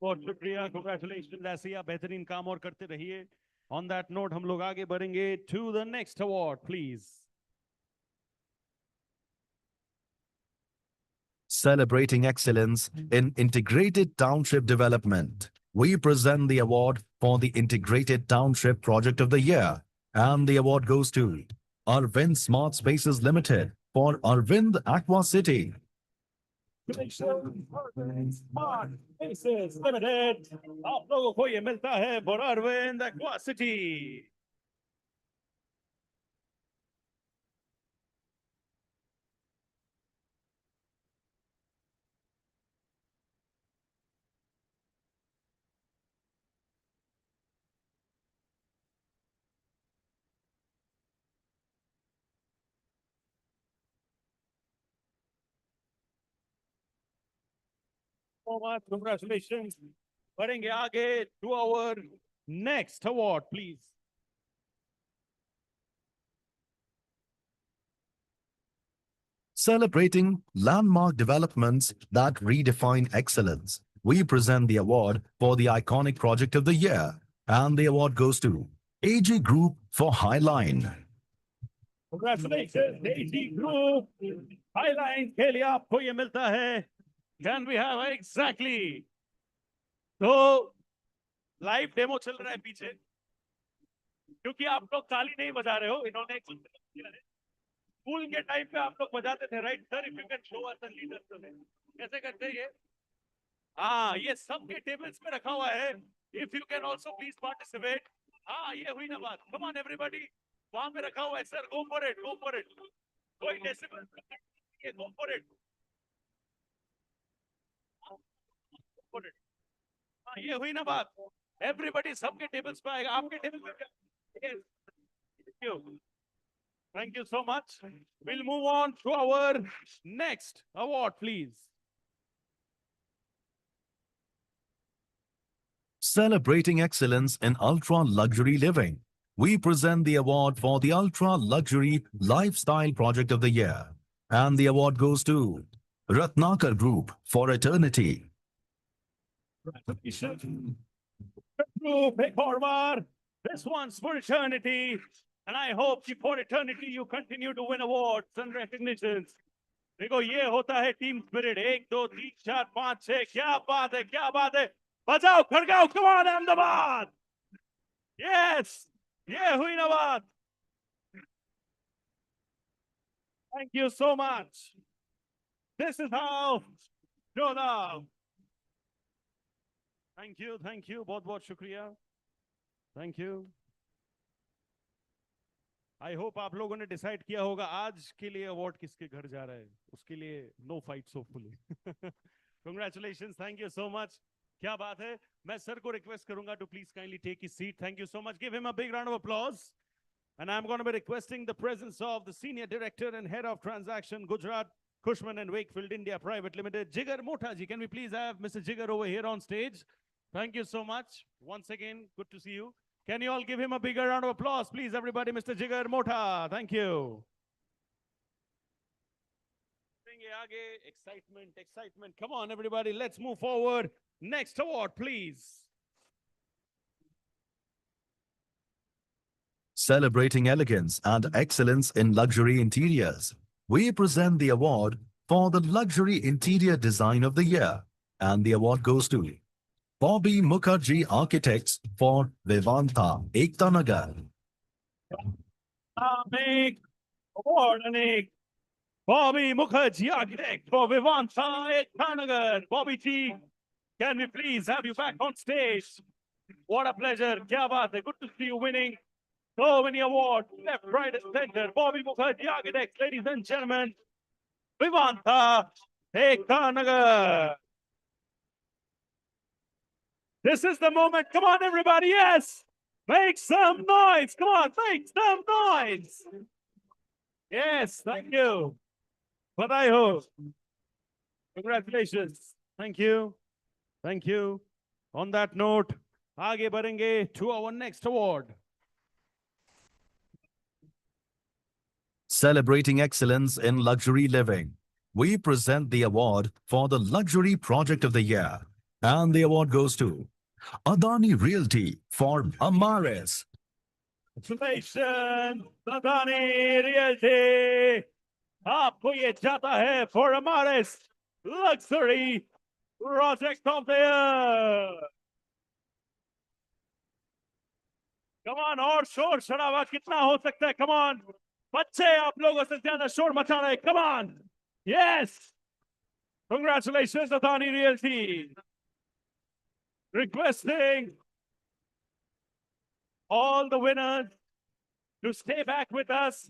बहुत शुक्रिया. Congratulations. ऐसे ही आप बेहतरीन काम और करते रहिए. On that note, हम लोग आगे बढ़ेंगे to the next award, please. Celebrating excellence in integrated township development, we present the award for the Integrated Township Project of the Year, and the award goes to Arvind Smart Spaces Limited for Arvind Aqua City. Congratulations, Smart Spaces Limited. आप लोगों को ये मिलता है for Arvind Aqua City. So much. Congratulations. बढ़ेंगे आगे to our next award, please. Celebrating landmark developments that redefine excellence, we present the award for the Iconic Project of the Year, and the award goes to AG Group for Highline. Congratulations, AG Group. Highline के लिए आपको ये मिलता है. Can we have exactly? तो live demo चल रहा है पीछे, क्योंकि आप लोग ताली नहीं बजा रहे हो. इन्होंने एक स्कूल के टाइम पे आप लोग बजाते थे, right sir? If you can show us the leaders, कैसे करते हैं ये? हाँ, ये सबके टेबल्स पे रखा हुआ है. If you can also please participate. हाँ, ये हुई ना बात. कम ऑन एवरीबॉडी, वहां पे रखा हुआ है sir. Go for it, go for it. कोई डेसिबल ये गो फॉर इट. हाँ, ये हुई ना बात. एवरीबॉडी सबके टेबल्स पे आएगा. आपके टेबल पे Thank you so much. We'll move on to our next award, please. Celebrating excellence in ultra-luxury living, we present the award for the Ultra-Luxury Lifestyle Project of the Year, and the award goes to Ratnakar Group for Eternity. Congratulations. Big forward. This one's for eternity. And I hope for eternity you continue to win awards and recognitions. देखो ये होता है team spirit 1 2 3 4 5 6 क्या बात है क्या बात है बजाओ खड़गाओ come on अहमदाबाद yes ये हुई ना बात thank you so much this is how Joda thank you बहुत शुक्रिया thank you आई होप आप लोगों ने डिसाइड किया होगा आज के लिए अवार्ड किसके घर जा रहा है उसके लिए no fights hopefully congratulations thank you so much क्या बात है मैं सर को रिक्वेस्ट करूंगा to please kindly take his seat thank you so much give him a big round of applause and I'm going to be requesting the presence of the senior director and head of transaction Gujarat Cushman and Wakefield India Private Limited Jigar Motaji. Can we please have Mr. Jigar over here on stage? Thank you so much once again, good to see you. Can you all give him a bigger round of applause, please, everybody? Mr. Jigar Mota, thank you. Excitement. Come on, everybody. Let's move forward. Next award, please. Celebrating elegance and excellence in luxury interiors, we present the award for the Luxury Interior Design of the Year. And the award goes to Bobby Mukherjee Architects for Vivanta, Ekta Nagar. Make award and Bobby Mukherjee Architect for Vivanta, Ekta Nagar. Bobby G, can we please have you back on stage? What a pleasure. Kya baat hai. Good to see you winning so many awards. Left, right, and center. Bobby Mukherjee Architects, ladies and gentlemen. Vivanta, Ekta Nagar. This is the moment. Come on, everybody. Yes. Make some noise. Come on, make some noise. Yes, thank you. Badai ho. Congratulations. Thank you. Thank you. On that note, aage badhenge to our next award. Celebrating excellence in luxury living, we present the award for the Luxury Project of the Year. And the award goes to Adani Realty for Amaris. Congratulations, Adani Realty. आपको ये जाता है for Amaris Luxury Project of the Year. Come on, और शोर शराबा कितना हो सकता है? Come on, बच्चे आप लोगों से ज्यादा शोर मचा रहे. Come on, yes. Congratulations, Adani Realty. Requesting all the winners to stay back with us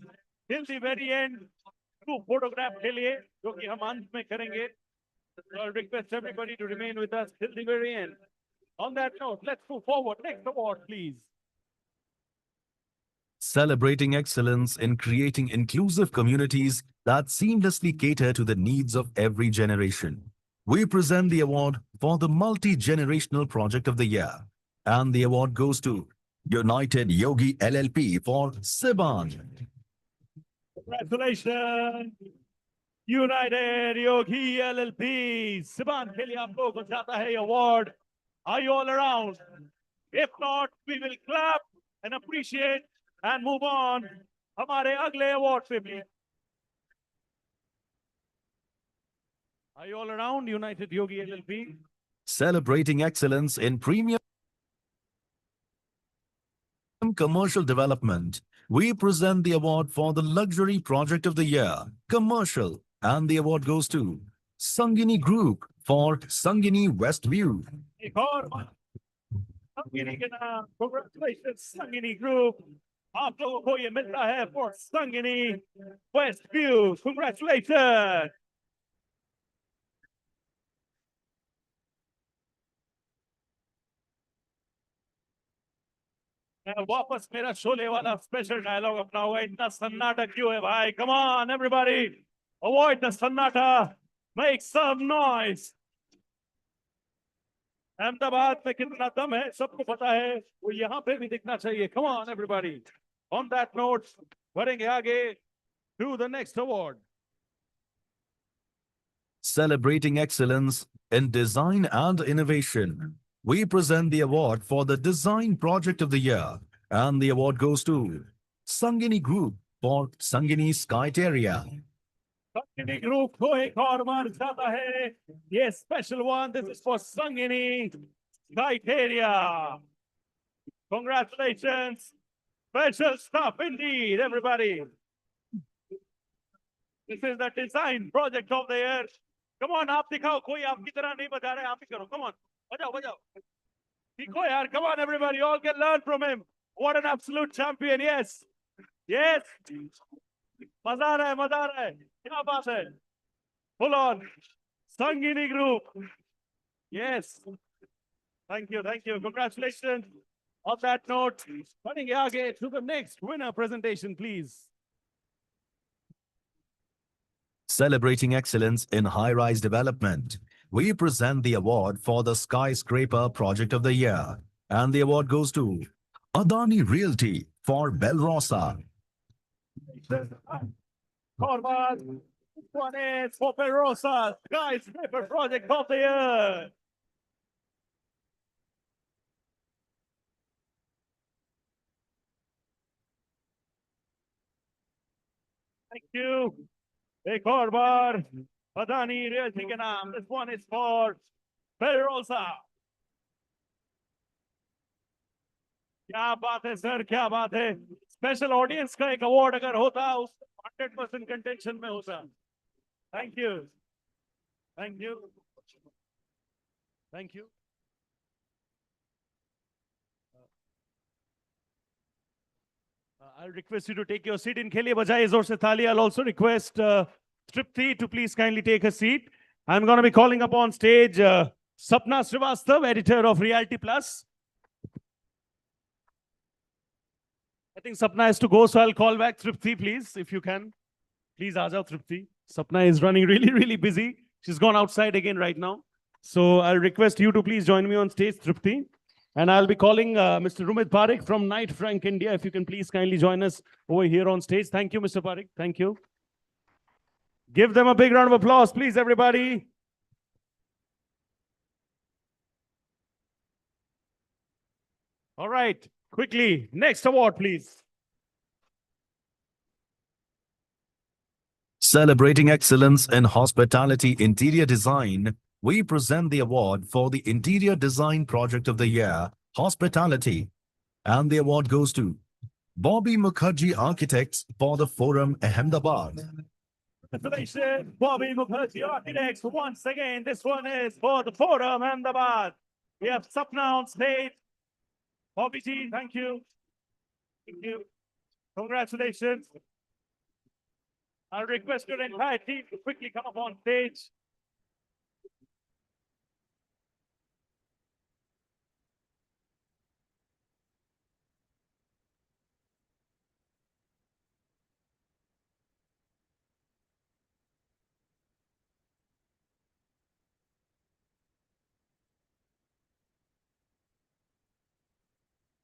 till the very end. To photograph के लिए जो कि हम अंत में करेंगे. So I'll request everybody to remain with us till the very end. On that note, let's move forward. Next award, please. Celebrating excellence in creating inclusive communities that seamlessly cater to the needs of every generation. We present the award for the Multi-Generational Project of the Year. And the award goes to United Yogi LLP for Siban. Congratulations, United Yogi LLP. Siban के लिए आप लोगों को जाता है award. Are you all around? If not, we will clap and appreciate and move on. हमारे अगले award पे भी. Are you all around, United Yogi LLP? Celebrating excellence in premium commercial development, we present the award for the Luxury Project of the Year, Commercial, and the award goes to Sangini Group for Sangini Westview. एक और संगिनी के नाम. Congratulations, Sangini Group. आप लोगों को ये मिलता है for Sangini Westview. Congratulations. मैं वापस मेरा शोले वाला स्पेशल डायलॉग अपनाऊंगा. इतना सन्नाटा क्यों है भाई? Come on, everybody. Avoid the sannata. Make some noise. Ahmedabad में कितना दम है सबको पता है. वो यहाँ पे भी दिखना चाहिए. Come on, everybody. On that note, बढ़ेंगे आगे to the next award. Celebrating excellence in design and innovation, we present the award for the Design Project of the Year, and the award goes to Sangini Group for Sangini Skyteria. Sangini Group को एक और बार जाता है. Yes, special one. This is for Sangini Criteria. Congratulations. Special stuff indeed, everybody. This is the design project of the year. Come on, आप दिखाओ. कोई आपकी तरह नहीं बजा रहा है. आप ही करो. Come on. बजाओ, बजाओ. सीखो यार. Come on, everybody. All can learn from him. What an absolute champion. Yes. Yes. मजा आ रहा है, मजा आ रहा है. क्या बात है. Full on. Sangini Group. Yes. Thank you, thank you. Congratulations. On that note, running आगे to the next winner presentation, please. Celebrating excellence in high-rise development, we present the award for the Skyscraper Project of the Year, and the award goes to Adani Realty for Belrosa. Forward. One is for Perosa, Skyscraper Project of the Year. Thank you. एक और बार Adani realty के नाम. This one is for Perosa. क्या बात है sir, क्या बात है. स्पेशल ऑडियंस का एक अवार्ड अगर होता उसमें 100% कंटेंशन में होता. Thank you. Thank you. Thank you. I'll request you to take your seat. इनके लिए बजाइए जोर से ताली. I'll also request Tripti to please kindly take a seat. I'm going to be calling up on stage Sapna Srivastav, editor of Realty Plus. I think Sapna has to go, so I'll call back Tripti, please, if you can. Please, Aja Tripti. Sapna is running really, really busy. She's gone outside again right now. So I'll request you to please join me on stage, Tripti. And I'll be calling Mr. Rumit Parekh from Knight Frank India. If you can please kindly join us over here on stage. Thank you, Mr. Parekh. Thank you. Give them a big round of applause, please, everybody. All right, quickly, next award, please. Celebrating excellence in hospitality interior design, we present the award for the Interior Design Project of the Year, Hospitality. And the award goes to Bobby Mukherjee Architects for the Forum Ahmedabad. Congratulations, Bobby Mukherjee Architects. Once again, this one is for the Forum Ahmedabad. We have Sapna on stage. Bobby G, thank you. Thank you. Congratulations. I'll request your entire team to quickly come up on stage.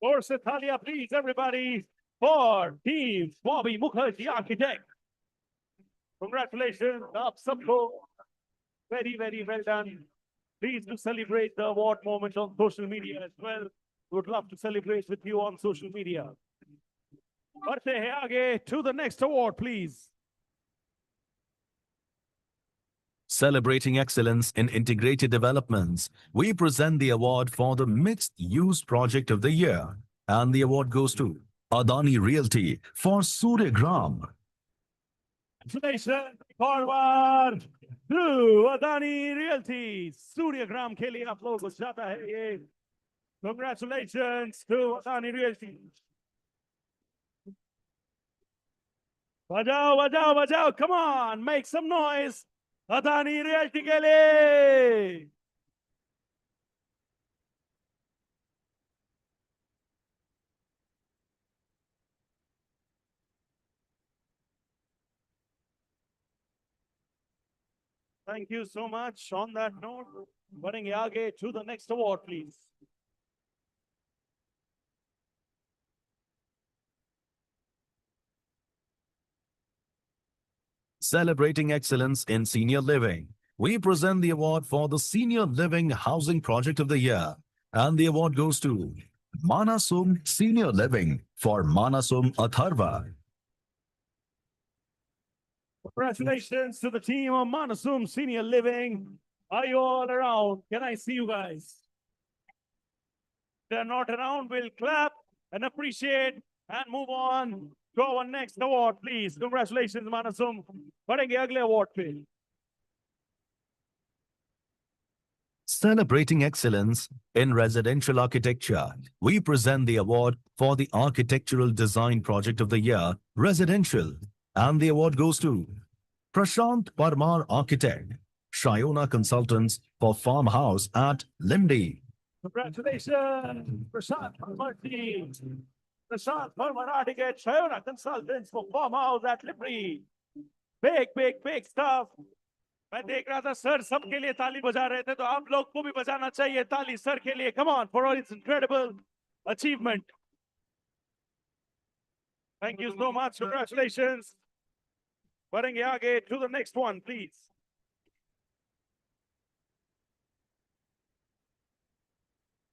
For Setalia, please, everybody, for Team Bobby Mukherjee Architect. Congratulations, up Sabko. Very, very well done. Please do celebrate the award moment on social media as well. Would love to celebrate with you on social media. बढ़ते हैं आगे to the next award, please. Celebrating excellence in integrated developments, we present the award for the Mixed Use Project of the Year. And the award goes to Adani Realty for Suryagram. Congratulations, forward to Adani Realty. Suryagram के लिए आप लोगों को जाता है ये. Congratulations to Adani Realty. बजाओ, बजाओ, बजाओ. Come on, make some noise. Adani Realty के लिए. Thank you so much. On that note, बढ़ेंगे आगे to the next award, please. Celebrating excellence in senior living, we present the award for the Senior Living Housing Project of the Year. And the award goes to Manasum Senior Living for Manasum Atharva. Congratulations to the team of Manasum Senior Living. Are you all around? Can I see you guys? If they're not around, we'll clap and appreciate and move on to our next award, please. Congratulations, Manasum. बढ़ेंगे अगले award पे. Celebrating excellence in residential architecture, we present the award for the Architectural Design Project of the Year, Residential. And the award goes to Prashant Parmar Architect, Shayona Consultants for Farmhouse at Limdi. Congratulations, Prashant Parmar. Prashant Parmar Architect, Shayona Consultants for Farmhouse at Limdi. Big, big, big stuff. मैं देख रहा था sir सबके लिए ताली बजा रहे थे तो आप लोग को भी बजाना चाहिए ताली सर के लिए come on for all its incredible achievement. Thank you so much. Congratulations. बढ़ेंगे आगे to the next one, please.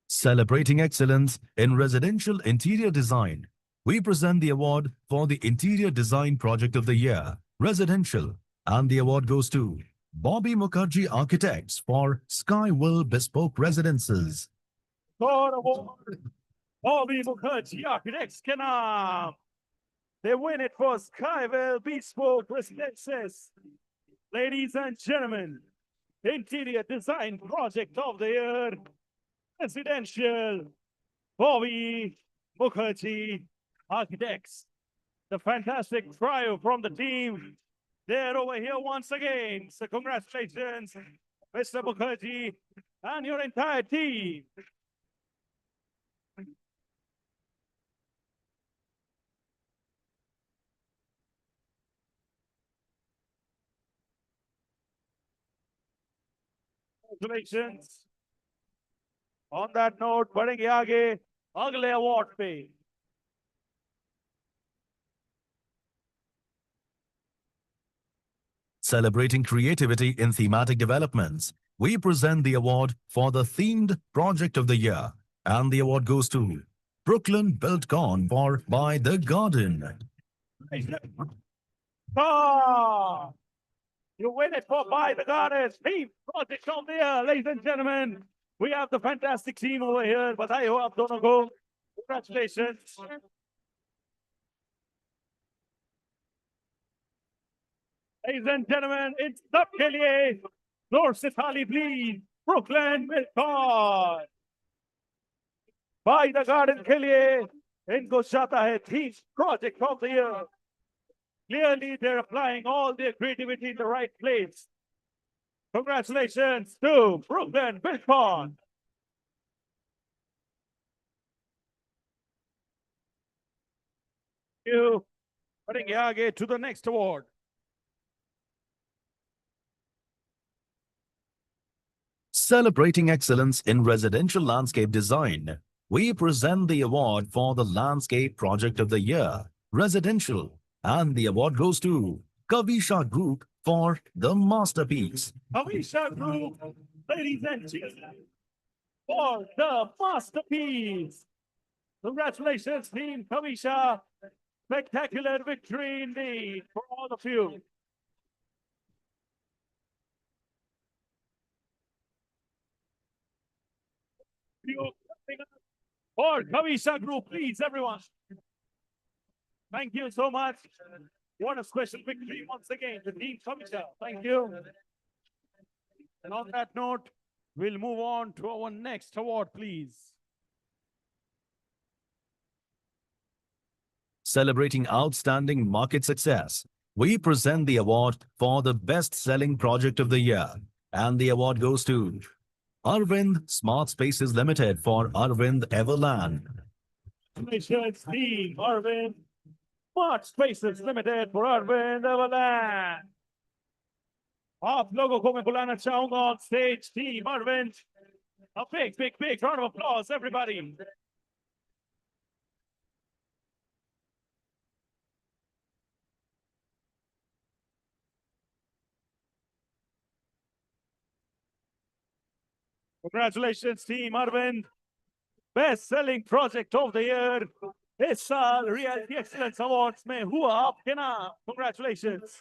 Celebrating excellence in residential interior design, we present the award for the Interior Design Project of the Year, Residential. And the award goes to Bobby Mukherjee Architects for Skywell Bespoke Residences. God award. Bobby Mukherjee Architects के नाम. They win it for Skywell Bespoke Residences. Ladies and gentlemen, Interior Design Project of the Year, Residential, Bobby Mukherjee Architects. The fantastic trio from the team. They're over here once again. So congratulations, Mr. Mukherjee and your entire team. Congratulations. On that note, बढ़ेंगे आगे अगले award पे. Celebrating creativity in thematic developments, we present the award for the Themed Project of the Year. And the award goes to Brooklyn Built Gone for By the Garden. Ah, you win it for By the Goddess Team Project of the Year, ladies and gentlemen. We have the fantastic team over here. बधाई हो आप दोनों को. Congratulations. Ladies and gentlemen, it's सबके लिए जोर से थाली please. Brooklyn Built Gone. By the Garden के लिए इनको जाता है Team Project of the Year. Clearly, they're applying all their creativity in the right place. Congratulations to Brooklyn Built Gone. Thank you. बढ़ेंगे आगे to the next award. Celebrating excellence in residential landscape design, we present the award for the Landscape Project of the Year, Residential. And the award goes to Kavisha Group for the masterpiece. Kavisha Group, ladies and gentlemen, for the masterpiece. Congratulations, Team Kavisha. Spectacular victory indeed for all of you. For Kavisha Group, please, everyone. Thank you so much. What a special victory once again to Team Kavisha. Thank you. And on that note, we'll move on to our next award, please. Celebrating outstanding market success, we present the award for the best-selling project of the year. And the award goes to Arvind Smart Spaces Limited for Arvind Everland. Congratulations, Team Arvind. Smart Spaces Limited for Arvind Everland. आप लोगों को मैं बुलाना चाहूंगा on stage, Team Arvind. A big, big, big round of applause, everybody. Congratulations, Team Arvind. Best-selling project of the year. इस साल Realty Excellence Awards में हुआ आपके नाम. Congratulations.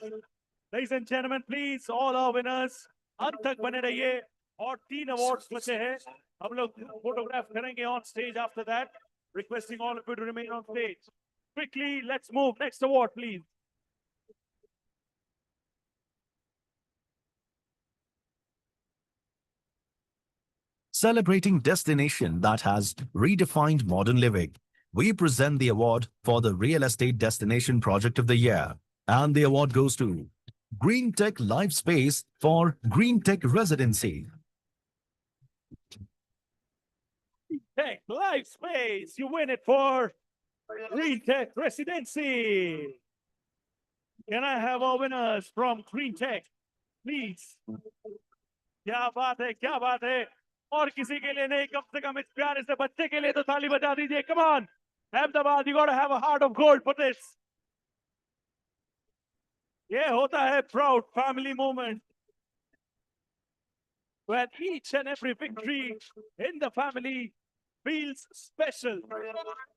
Ladies and gentlemen, please, all our winners, अंत तक बने रहिए. और 3 awards बचे हैं. हम लोग photograph करेंगे on stage after that. Requesting all of you to remain on stage. Quickly, let's move. Next award, please. Celebrating destination that has redefined modern living, we present the award for the Real Estate Destination Project of the Year. And the award goes to Green Tech Life Space for Green Tech Residency. Tech Life Space, you win it for Green Tech Residency. Can I have our winners from Green Tech, please? क्या बात है, क्या बात है. और किसी के लिए नहीं, कम से कम इस प्यारे से बच्चे के लिए तो ताली बजा दीजिए. Come on, Ahmedabad, you gotta have a heart of gold for this. ये होता है proud family moment, when each and every victory in the family feels special,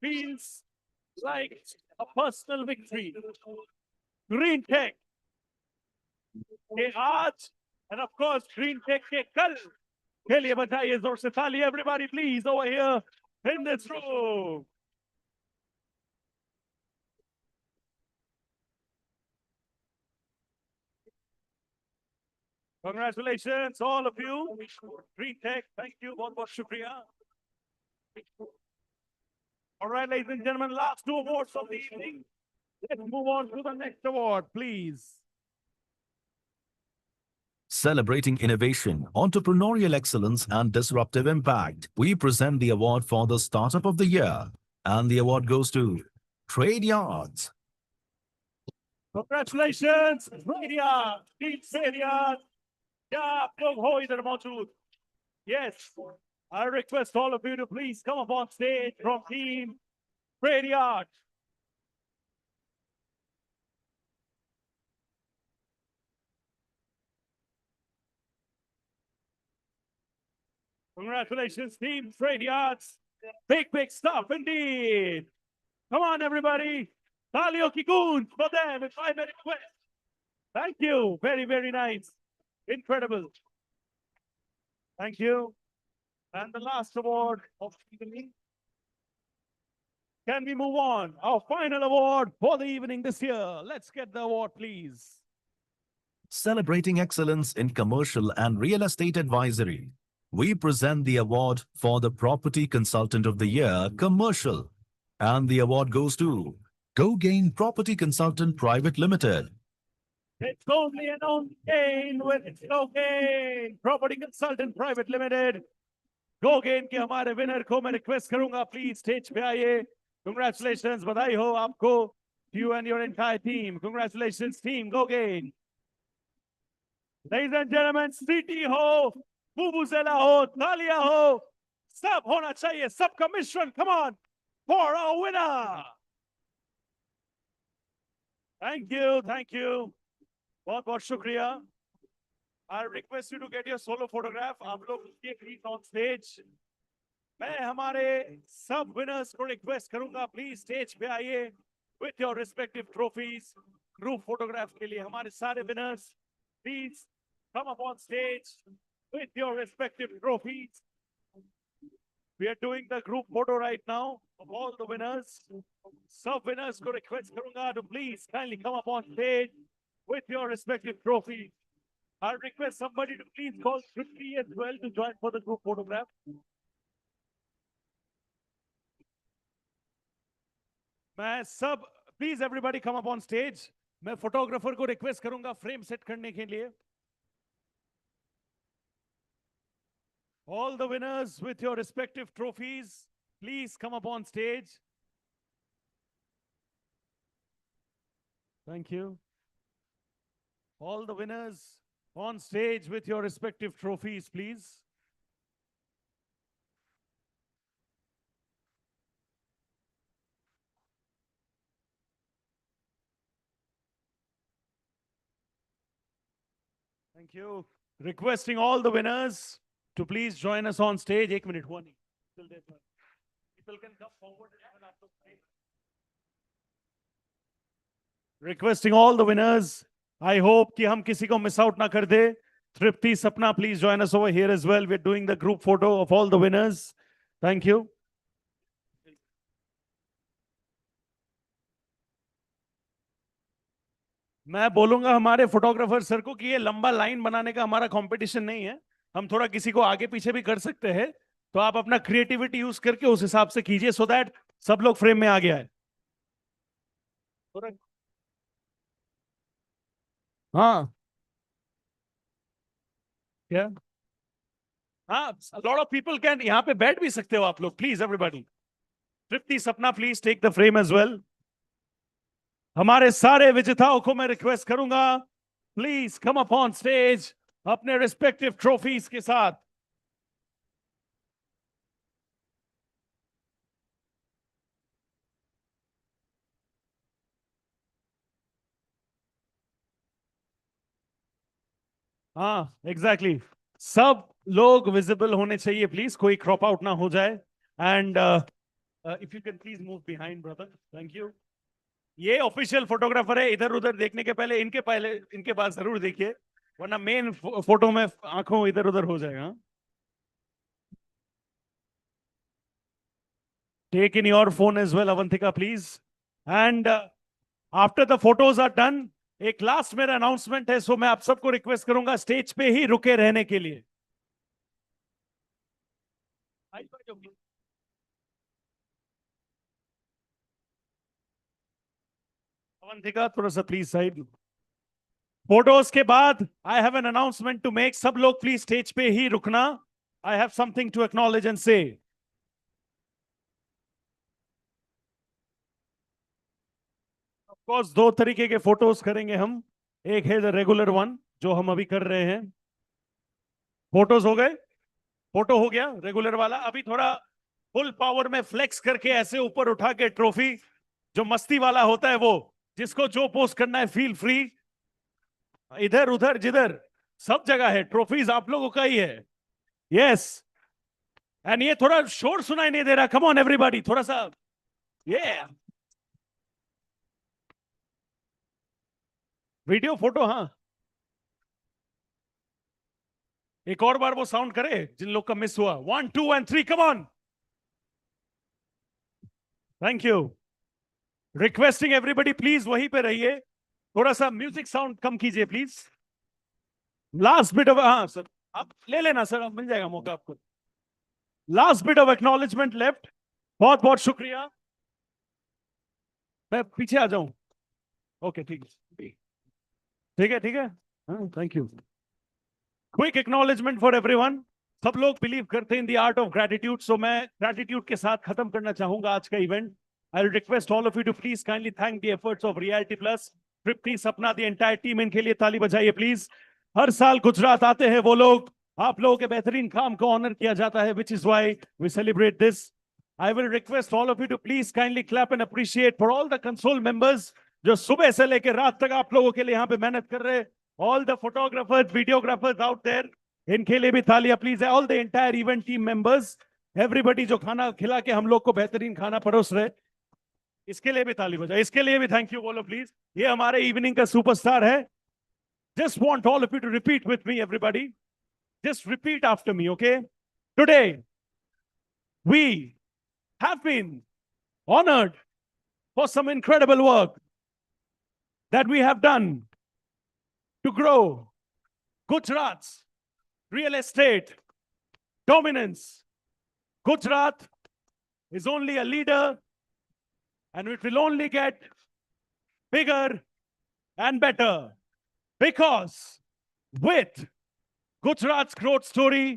feels like a personal victory. Green Tech के आज, and of course Green Tech के कल के लिए बजाइए जोर से ताली. Everybody please over here in this room. Congratulations, all of you. Green Tech, thank you. बहुत बहुत शुक्रिया. All right, ladies and gentlemen, last 2 awards of the evening. Let's move on to the next award, please. Celebrating innovation, entrepreneurial excellence, and disruptive impact, we present the award for the Startup of the Year. And the award goes to Trade Yards. Congratulations, Trade Yards, Team Trade Yards. क्या आप लोग हो इधर मौजूद? Yes, I request all of you to please come up on stage from Team Trade Yards. Congratulations, Team Trade Yards. Big, big stuff indeed. Come on, everybody. Talia ki goons for them, if I may request. Thank you. Very, very nice. Incredible. Thank you. And the last award of the evening. Can we move on? Our final award for the evening this year. Let's get the award, please. Celebrating excellence in commercial and real estate advisory, we present the award for the Property Consultant of the Year, Commercial. And the award goes to Go Gain Property Consultant Private Limited. It's only an only gain when it's no gain. Property Consultant Private Limited. Go Gain के हमारे winner को मैं request करूंगा, please stage पे आइए. Congratulations, बधाई हो आपको, you and your entire team. Congratulations, team Go Gain. Ladies and gentlemen, CT हो, Vuvuzela हो, Thalia हो, सब होना चाहिए, सबका मिश्रण. Come on, for our winner. Thank you, thank you. बहुत बहुत शुक्रिया. I request you to get your solo photograph. आप लोग please on stage. मैं हमारे सब winners को request करूंगा, please stage पे आइए with your respective trophies. Group photograph के लिए हमारे सारे winners, please come up on stage with your respective trophies. We are doing the group photo right now of all the winners. Sub winners को request करूंगा to please kindly come up on stage with your respective trophies. I request somebody to please call Shruti as well to join for the group photograph. मैं सब please everybody come up on stage. मैं photographer को request करूंगा frame set करने के लिए. All the winners with your respective trophies, please come up on stage. Thank you. All the winners on stage with your respective trophies, please. Thank you. Requesting all the winners to please join us on stage. 1 minute, हुआ नहीं. Till then, people can come forward and even आप लोग pray. Requesting all the winners. I hope कि हम किसी को miss out ना कर दे. Tripti, Sapna, please join us over here as well. We're doing the group photo of all the winners. Thank you. मैं बोलूंगा हमारे फोटोग्राफर सर को कि ये लंबा लाइन बनाने का हमारा कंपटीशन नहीं है. हम थोड़ा किसी को आगे पीछे भी कर सकते हैं. तो आप अपना क्रिएटिविटी यूज करके उस हिसाब से कीजिए सो दैट सब लोग फ्रेम में आ गया है. हाँ क्या हाँ, लॉट ऑफ पीपल कैन. यहाँ पे बैठ भी सकते हो आप लोग. Please everybody. Tripti, Sapna, please take the frame as well. हमारे सारे विजेताओं को मैं रिक्वेस्ट करूंगा, please come up on stage अपने रिस्पेक्टिव ट्रॉफीज के साथ. हाँ एग्जैक्टली सब लोग विजिबल होने चाहिए प्लीज. कोई क्रॉप आउट ना हो जाए. And if you can please move behind brother. Thank you. ये ऑफिशियल फोटोग्राफर है. इधर उधर देखने के पहले इनके पास जरूर देखिए, वरना मेन फोटो में आंखों इधर उधर हो जाएगा. Take in your phone as well Avantika please. And after the photos are done, एक लास्ट मेरा अनाउंसमेंट है. सो मैं आप सबको रिक्वेस्ट करूंगा स्टेज पे ही रुके रहने के लिए. अवंतिका थोड़ा सा प्लीज साइड. फोटोज के बाद I have an announcement to make. सब लोग प्लीज स्टेज पे ही रुकना. I have something to acknowledge and say. Of course दो तरीके के फोटोज करेंगे हम. एक है द रेगुलर वन जो हम अभी कर रहे हैं. फोटोज हो गए. फोटो हो गया रेगुलर वाला. अभी थोड़ा फुल पावर में फ्लेक्स करके ऐसे ऊपर उठा के ट्रॉफी, जो मस्ती वाला होता है वो, जिसको जो पोस्ट करना है फील फ्री. इधर उधर जिधर सब जगह है. ट्रॉफीज आप लोगों का ही है. यस. एंड ये थोड़ा शोर सुनाई नहीं दे रहा. कम ऑन एवरीबॉडी थोड़ा सा. ये वीडियो फोटो. हाँ एक और बार वो साउंड करे जिन लोग का मिस हुआ. 1 2 and 3 come on. Thank you. Requesting everybody please वहीं पे रहिए. थोड़ा सा म्यूजिक साउंड कम कीजिए प्लीज. लास्ट बिट ऑफ, हाँ सर आप ले लेना सर, आप मिल जाएगा मौका आपको. Last bit of acknowledgement left. बहुत बहुत शुक्रिया. मैं पीछे आ जाऊं. ओके ठीक है ठीक है ठीक है. Thank you. Quick acknowledgement for everyone. सब लोग बिलीव करते हैं in the art of gratitude. So मैं ग्रेटिट्यूड के साथ खत्म करना चाहूंगा आज का event. I will request all of you to please kindly thank the efforts of Realty Plus, Tripti, Sapna, the entire team. इनके लिए ताली बजाइए प्लीज. हर साल गुजरात आते हैं वो लोग. आप लोगों के बेहतरीन काम को ऑनर किया जाता है, which is why we celebrate this. I will request all of you to please kindly clap and appreciate for all the console members जो सुबह से लेकर रात तक आप लोगों के लिए यहाँ पे मेहनत कर रहे हैं. All the photographers, videographers out there, इनके लिए भी तालियां please. All the entire event team members, everybody जो खाना खिला के हम लोग को बेहतरीन खाना परोस रहे, इसके लिए भी ताली बजाए. इसके लिए भी थैंक यू बोलो प्लीज. ये हमारे इवनिंग का सुपरस्टार है. Just want all of you to repeat with me everybody. Just repeat after me, okay. Today we have been honoured for some incredible work that we have done to grow Gujarat's real estate dominance. Gujarat is only a leader and it will only get bigger and better because with Gujarat's growth story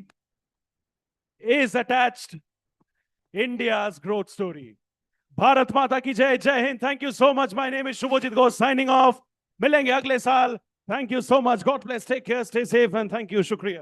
is attached India's growth story. Bharat माता की जय. जय Hind. Thank you so much. My name is Shubhajit Ghosh signing off. मिलेंगे अगले साल. Thank you so much. God bless. Take care. Stay safe and thank you. शुक्रिया.